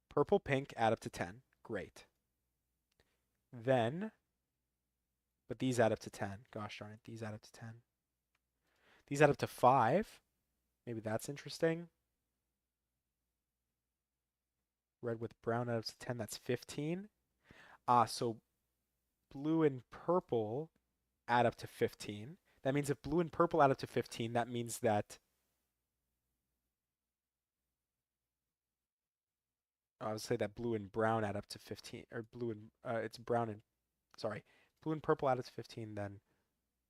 Speaker 1: Purple, pink, add up to 10. Great. Then, but these add up to 10. Gosh darn it, these add up to 10. These add up to 5. Maybe that's interesting. Red with brown adds up to 10. That's 15. So blue and purple add up to 15. That means if blue and purple add up to 15, that means that I would say that blue and brown add up to 15, or blue and it's brown and sorry, blue and purple add up to 15, then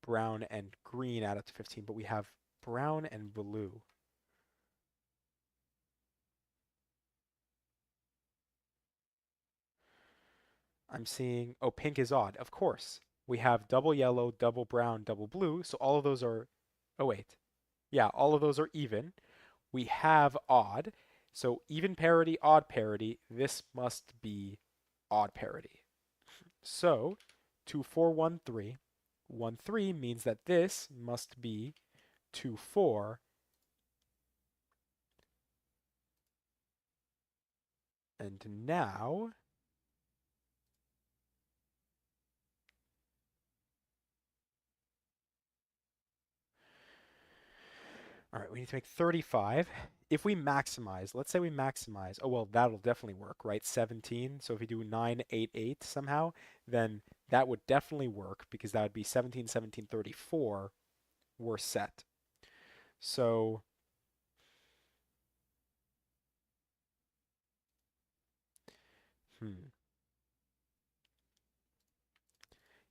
Speaker 1: brown and green add up to 15, but we have brown and blue. I'm seeing, oh, pink is odd. Of course. We have double yellow, double brown, double blue, so all of those are, oh wait. Yeah, all of those are even. We have odd. So even parity, odd parity, this must be odd parity. So 2, 4, 1, 3. 1, 3 means that this must be 2, 4. And now, all right, we need to make 35. If we maximize, let's say we maximize, oh, well, that'll definitely work, right? 17. So if we do 9, 8, 8 somehow, then that would definitely work because that would be 17, 17, 34 were set. So, hmm.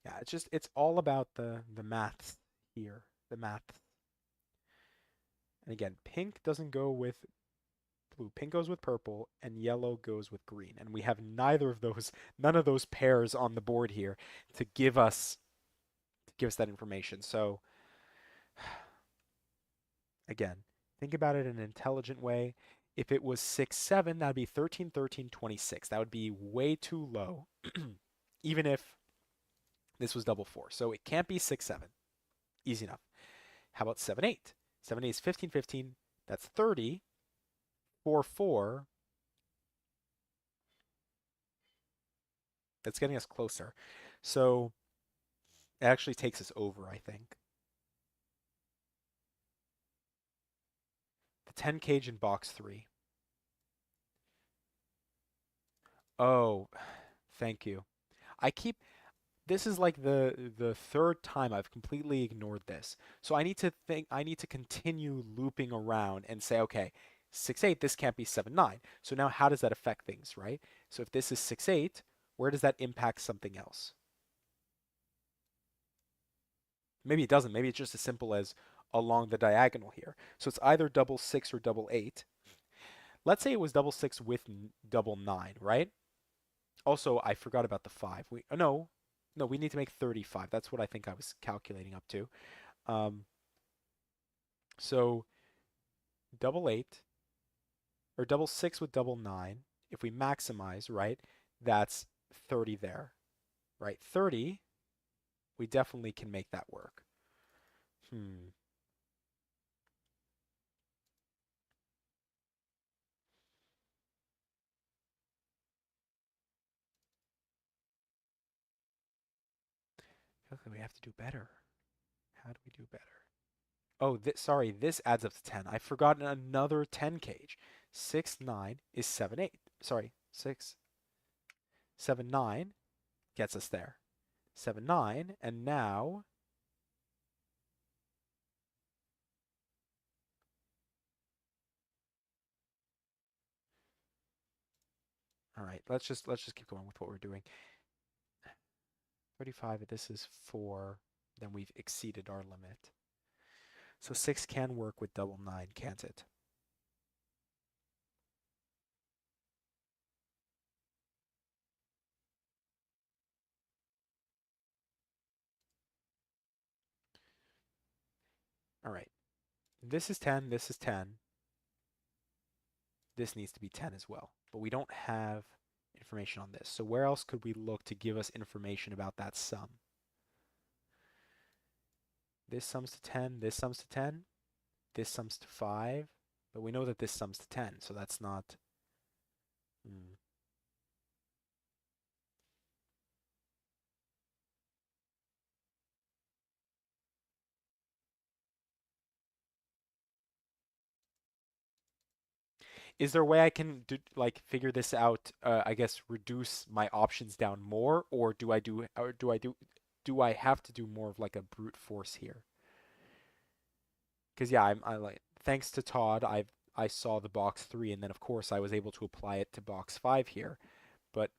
Speaker 1: Yeah, it's all about the maths here, the maths. And again, pink doesn't go with blue. Pink goes with purple, and yellow goes with green. And we have neither of those, none of those pairs on the board here to give us that information. So again, think about it in an intelligent way. If it was 6, 7, that'd be 13, 13, 26. That would be way too low, even if this was double 4. So it can't be 6, 7. Easy enough. How about 7, 8? 7, 8 is 15, 15. That's 30. 4, 4. That's getting us closer. So it actually takes us over, I think. The 10 cage in box 3. Oh, thank you. I keep this is like the third time I've completely ignored this. So I need to continue looping around and say, okay, 6 8, this can't be 7 9. So now how does that affect things, right? So if this is 6 8, where does that impact something else? Maybe it doesn't. Maybe it's just as simple as along the diagonal here. So it's either double 6 or double 8. Let's say it was double 6 with double 9, right? Also, I forgot about the 5. No, we need to make 35. That's what I think I was calculating up to. Um, so double 8 or double 6 with double 9. If we maximize, right, that's 30 there, right? 30, we definitely can make that work. Hmm. Okay, we have to do better. How do we do better? Oh, sorry, this adds up to 10. I've forgotten another 10 cage. 6, 9 is 7, 8. Sorry, 6, 7, 9 gets us there. 7, 9, and now, all right, let's just keep going with what we're doing. 35, this is 4, then we've exceeded our limit. So 6 can work with double 9, can't it? All right, this is 10, this is 10. This needs to be 10 as well, but we don't have information on this. So where else could we look to give us information about that sum? This sums to 10, this sums to 10, this sums to 5, but we know that this sums to 10, so that's not... Hmm. Is there a way I can do, like figure this out? I guess reduce my options down more, or do I have to do more of like a brute force here? Because yeah, I like thanks to Todd, I saw the box 3, and then of course I was able to apply it to box 5 here, but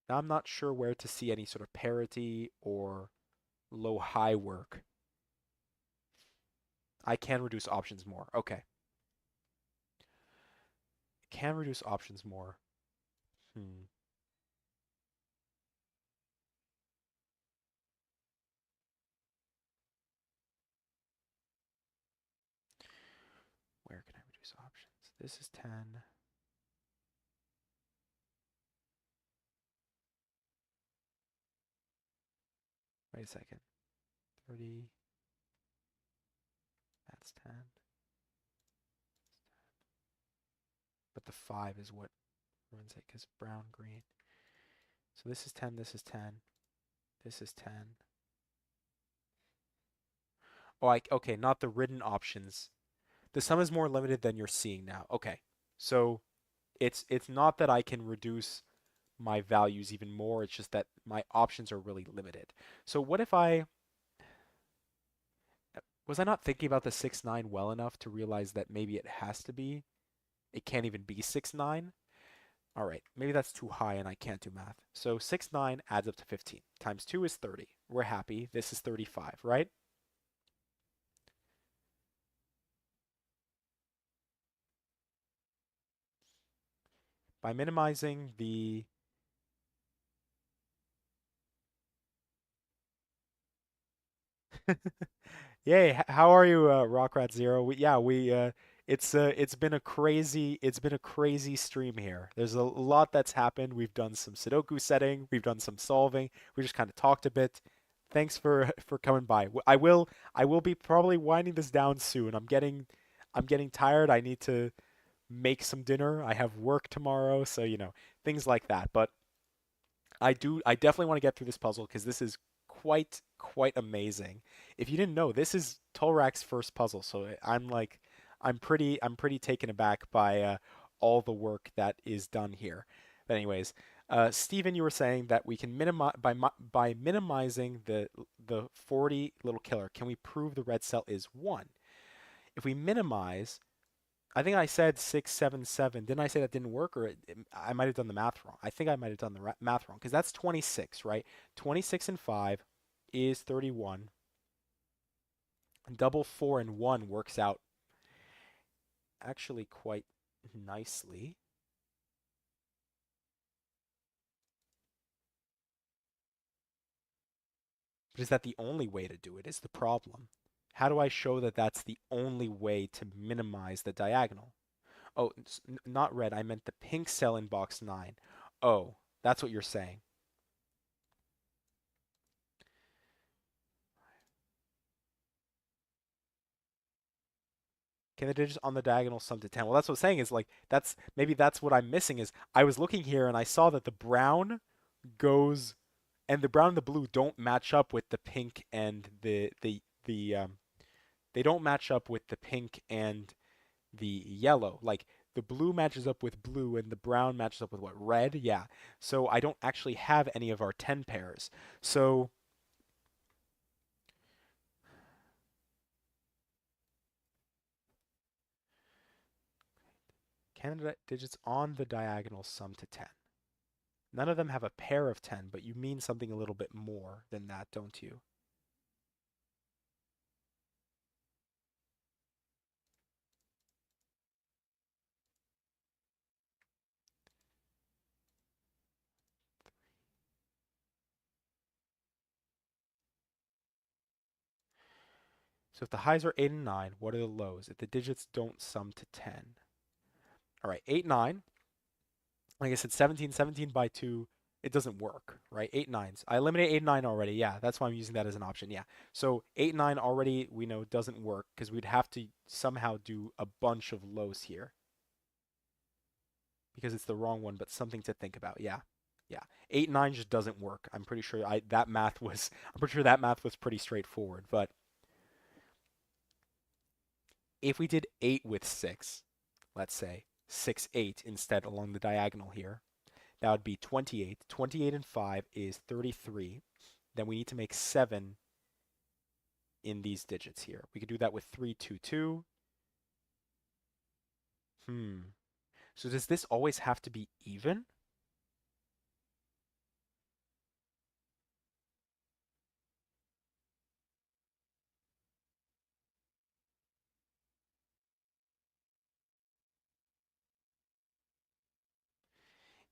Speaker 1: I'm not sure where to see any sort of parity or low high work. I can reduce options more. Okay, can reduce options more. Hmm. choose options. This is 10. Wait a second. 30. That's 10. But the 5 is what ruins it because brown, green. So this is 10, this is 10, this is 10. Oh, okay, not the written options. The sum is more limited than you're seeing now. Okay. So it's not that I can reduce my values even more, it's just that my options are really limited. So what if was I not thinking about the 6 9 well enough to realize that maybe it can't even be 6 9? All right, maybe that's too high and I can't do math. So 6 9 adds up to 15 times 2 is 30. We're happy. This is 35, right? By minimizing the Yay, how are you, Rockrat Zero? It's been a crazy stream here. There's a lot that's happened. We've done some Sudoku setting, we've done some solving. We just kind of talked a bit. Thanks for coming by. I will be probably winding this down soon. I'm getting tired. I need to make some dinner. I have work tomorrow, so things like that. But I definitely want to get through this puzzle because this is quite amazing. If you didn't know, this is Tolrak's first puzzle, so I'm pretty taken aback by all the work that is done here. But anyways, Stephen, you were saying that we can minimize by minimizing the 40 little killer. Can we prove the red cell is 1? If we minimize, I think I said 677. Didn't I say that didn't work, or I might have done the math wrong? I think I might have done the math wrong because that's 26, right? 26 and 5 is 31. Double 4 and 1 works out actually quite nicely. But is that the only way to do it is the problem. How do I show that that's the only way to minimize the diagonal? Oh, not red. I meant the pink cell in box 9. Oh, that's what you're saying. Can the digits on the diagonal sum to 10? Well, that's what I'm saying is like maybe that's what I'm missing is I was looking here and I saw that the brown goes and the brown and the blue don't match up with the pink and they don't match up with the pink and the yellow. Like the blue matches up with blue and the brown matches up with what? Red? Yeah. So I don't actually have any of our 10 pairs. So candidate digits on the diagonal sum to 10. None of them have a pair of 10, but you mean something a little bit more than that, don't you? So if the highs are 8 and 9, what are the lows? If the digits don't sum to 10. All right, 8, 9. Like I said, 17, 17 by 2, it doesn't work, right? 8 nines. I eliminate 8 and 9 already. Yeah, that's why I'm using that as an option. Yeah. So 8 and 9 already we know doesn't work because we'd have to somehow do a bunch of lows here because it's the wrong one, but something to think about. Yeah. Yeah. 8 9 just doesn't work. I'm pretty sure that math was I'm pretty sure that math was pretty straightforward, but if we did 8 with 6, let's say 6 8 instead along the diagonal here, that would be 28. 28 and 5 is 33. Then we need to make 7 in these digits here. We could do that with 3 2 2. So does this always have to be even?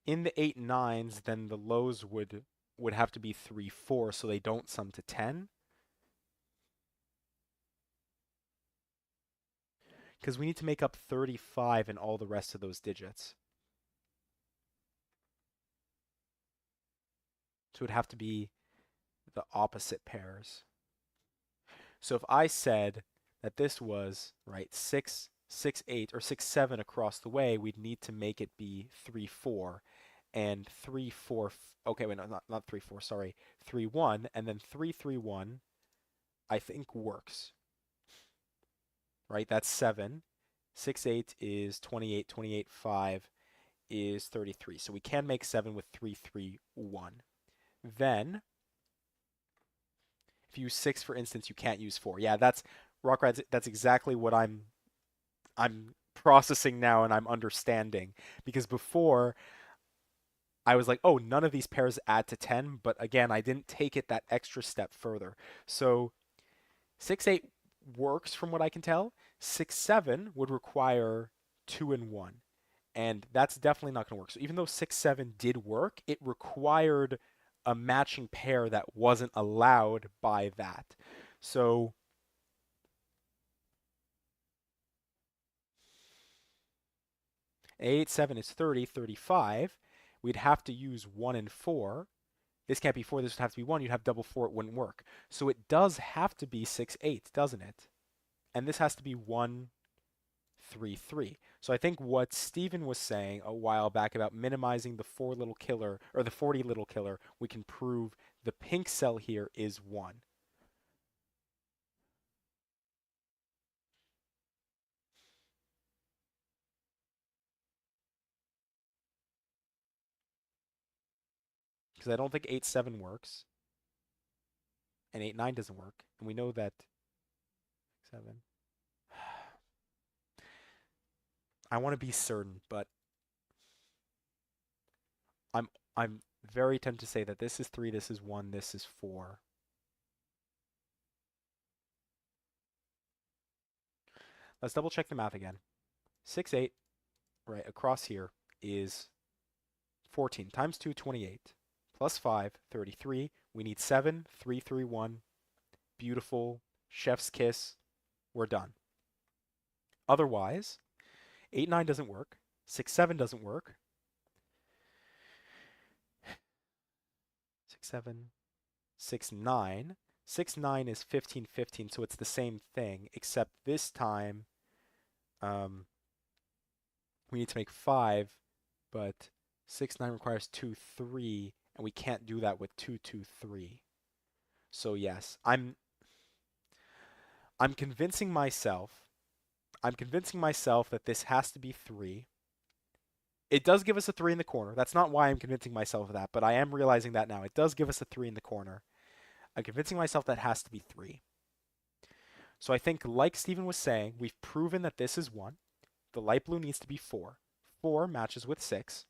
Speaker 1: In the 8 nines, then the lows would have to be 3 4 so they don't sum to 10. because we need to make up 35 in all the rest of those digits. So it would have to be the opposite pairs. So if I said that this was, right, 6, 6, 8, or 6, 7 across the way, we'd need to make it be 3, 4. And 3, 4, okay, wait, no, not 3, 4, sorry, 3, 1. And then 3, 3, 1, I think works, right? That's 7. 6, 8 is 28. 28, 5 is 33. So we can make 7 with 3, 3, 1. Then if you use 6, for instance, you can't use 4. Yeah, that's Rockrad. That's exactly what I'm processing now and I'm understanding. Because before I was like, oh, none of these pairs add to 10, but again, I didn't take it that extra step further. So 6, 8 works from what I can tell. 6, 7 would require 2 and 1. And that's definitely not going to work. So even though 6, 7 did work, it required a matching pair that wasn't allowed by that. So 8, 7 is 30, 35. We'd have to use 1 and 4. This can't be 4, this would have to be 1. You'd have double 4, it wouldn't work. So it does have to be 6, 8, doesn't it? And this has to be 1, 3, 3. So I think what Steven was saying a while back about minimizing the 4 little killer, or the 40 little killer, we can prove the pink cell here is 1. Because I don't think 8, 7 works, and 8, 9 doesn't work. And we know that 7. I want to be certain, but I'm I'm very tempted to say that this is 3, this is 1, this is 4. Let's double check the math again. 6, 8, right, across here is 14 times 2, 28, plus 5, 33. We need 7, 3, 3, 1. Beautiful. Chef's kiss. We're done. Otherwise, 8, 9 doesn't work. 6, 7 doesn't work. 6, 7, 6, 9. 6, 9 is 15, 15, so it's the same thing, except this time we need to make 5, but 6, 9 requires 2, 3, and we can't do that with 2, 2, 3. So yes, I'm convincing myself that this has to be 3. It does give us a 3 in the corner. That's not why I'm convincing myself of that, but I am realizing that now. It does give us a 3 in the corner. I'm convincing myself that has to be 3. So I think, like Steven was saying, we've proven that this is 1. The light blue needs to be 4. 4 matches with 6.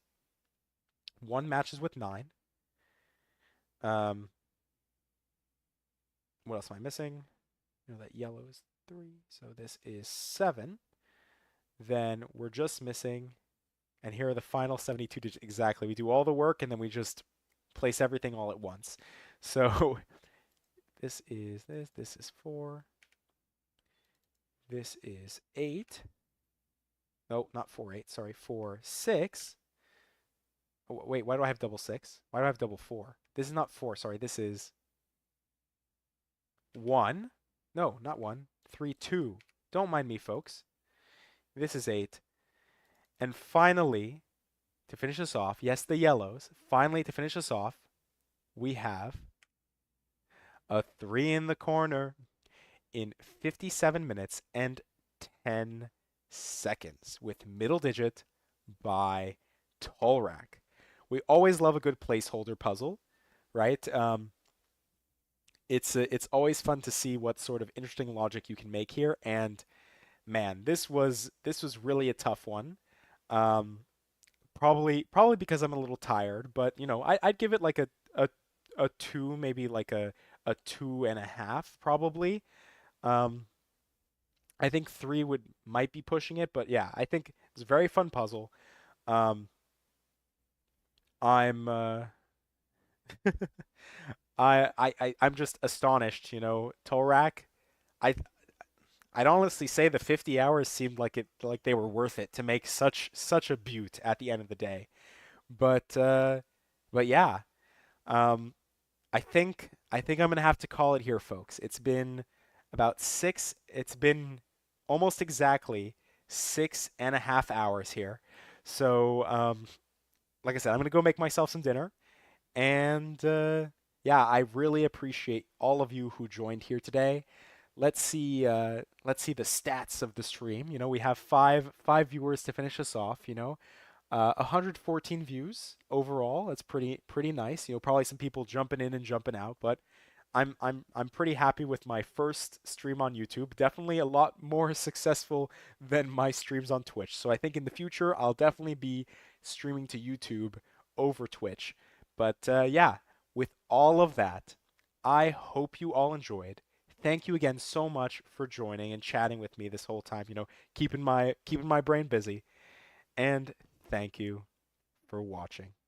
Speaker 1: 1 matches with 9. What else am I missing? You know that yellow is 3, so this is 7. Then we're just missing, and here are the final 72 digits. Exactly. We do all the work, and then we just place everything all at once. So this is 4. This is 8. No, not 4, 8. Sorry, 4, 6. Oh, wait, why do I have double 6? Why do I have double 4? This is not 4, sorry. This is 1. No, not 1. 3, 2. Don't mind me, folks. This is 8. And finally, to finish us off, yes, the yellows. Finally, to finish us off, we have a 3 in the corner in 57 minutes and 10 seconds with middle digit by Tolrak. We always love a good placeholder puzzle, right? It's always fun to see what sort of interesting logic you can make here. And man, this was really a tough one. Um, probably because I'm a little tired, but you know, I'd give it like a 2, maybe like a 2.5 probably. Um, I think 3 might be pushing it, but yeah, I think it's a very fun puzzle. Um, I'm I'm just astonished, you know, Tolrak. I I'd honestly say the 50 hours seemed like they were worth it to make such a beaut at the end of the day. But yeah, um, I think I'm gonna have to call it here, folks. It's been almost exactly 6.5 hours here. So like I said, I'm gonna go make myself some dinner. And yeah, I really appreciate all of you who joined here today. Let's see the stats of the stream. We have five viewers to finish us off. 114 views overall. That's pretty nice. Probably some people jumping in and jumping out, but I'm pretty happy with my first stream on YouTube. Definitely a lot more successful than my streams on Twitch. So I think in the future I'll definitely be streaming to YouTube over Twitch. But yeah, with all of that, I hope you all enjoyed. Thank you again so much for joining and chatting with me this whole time. Keeping my brain busy. And thank you for watching.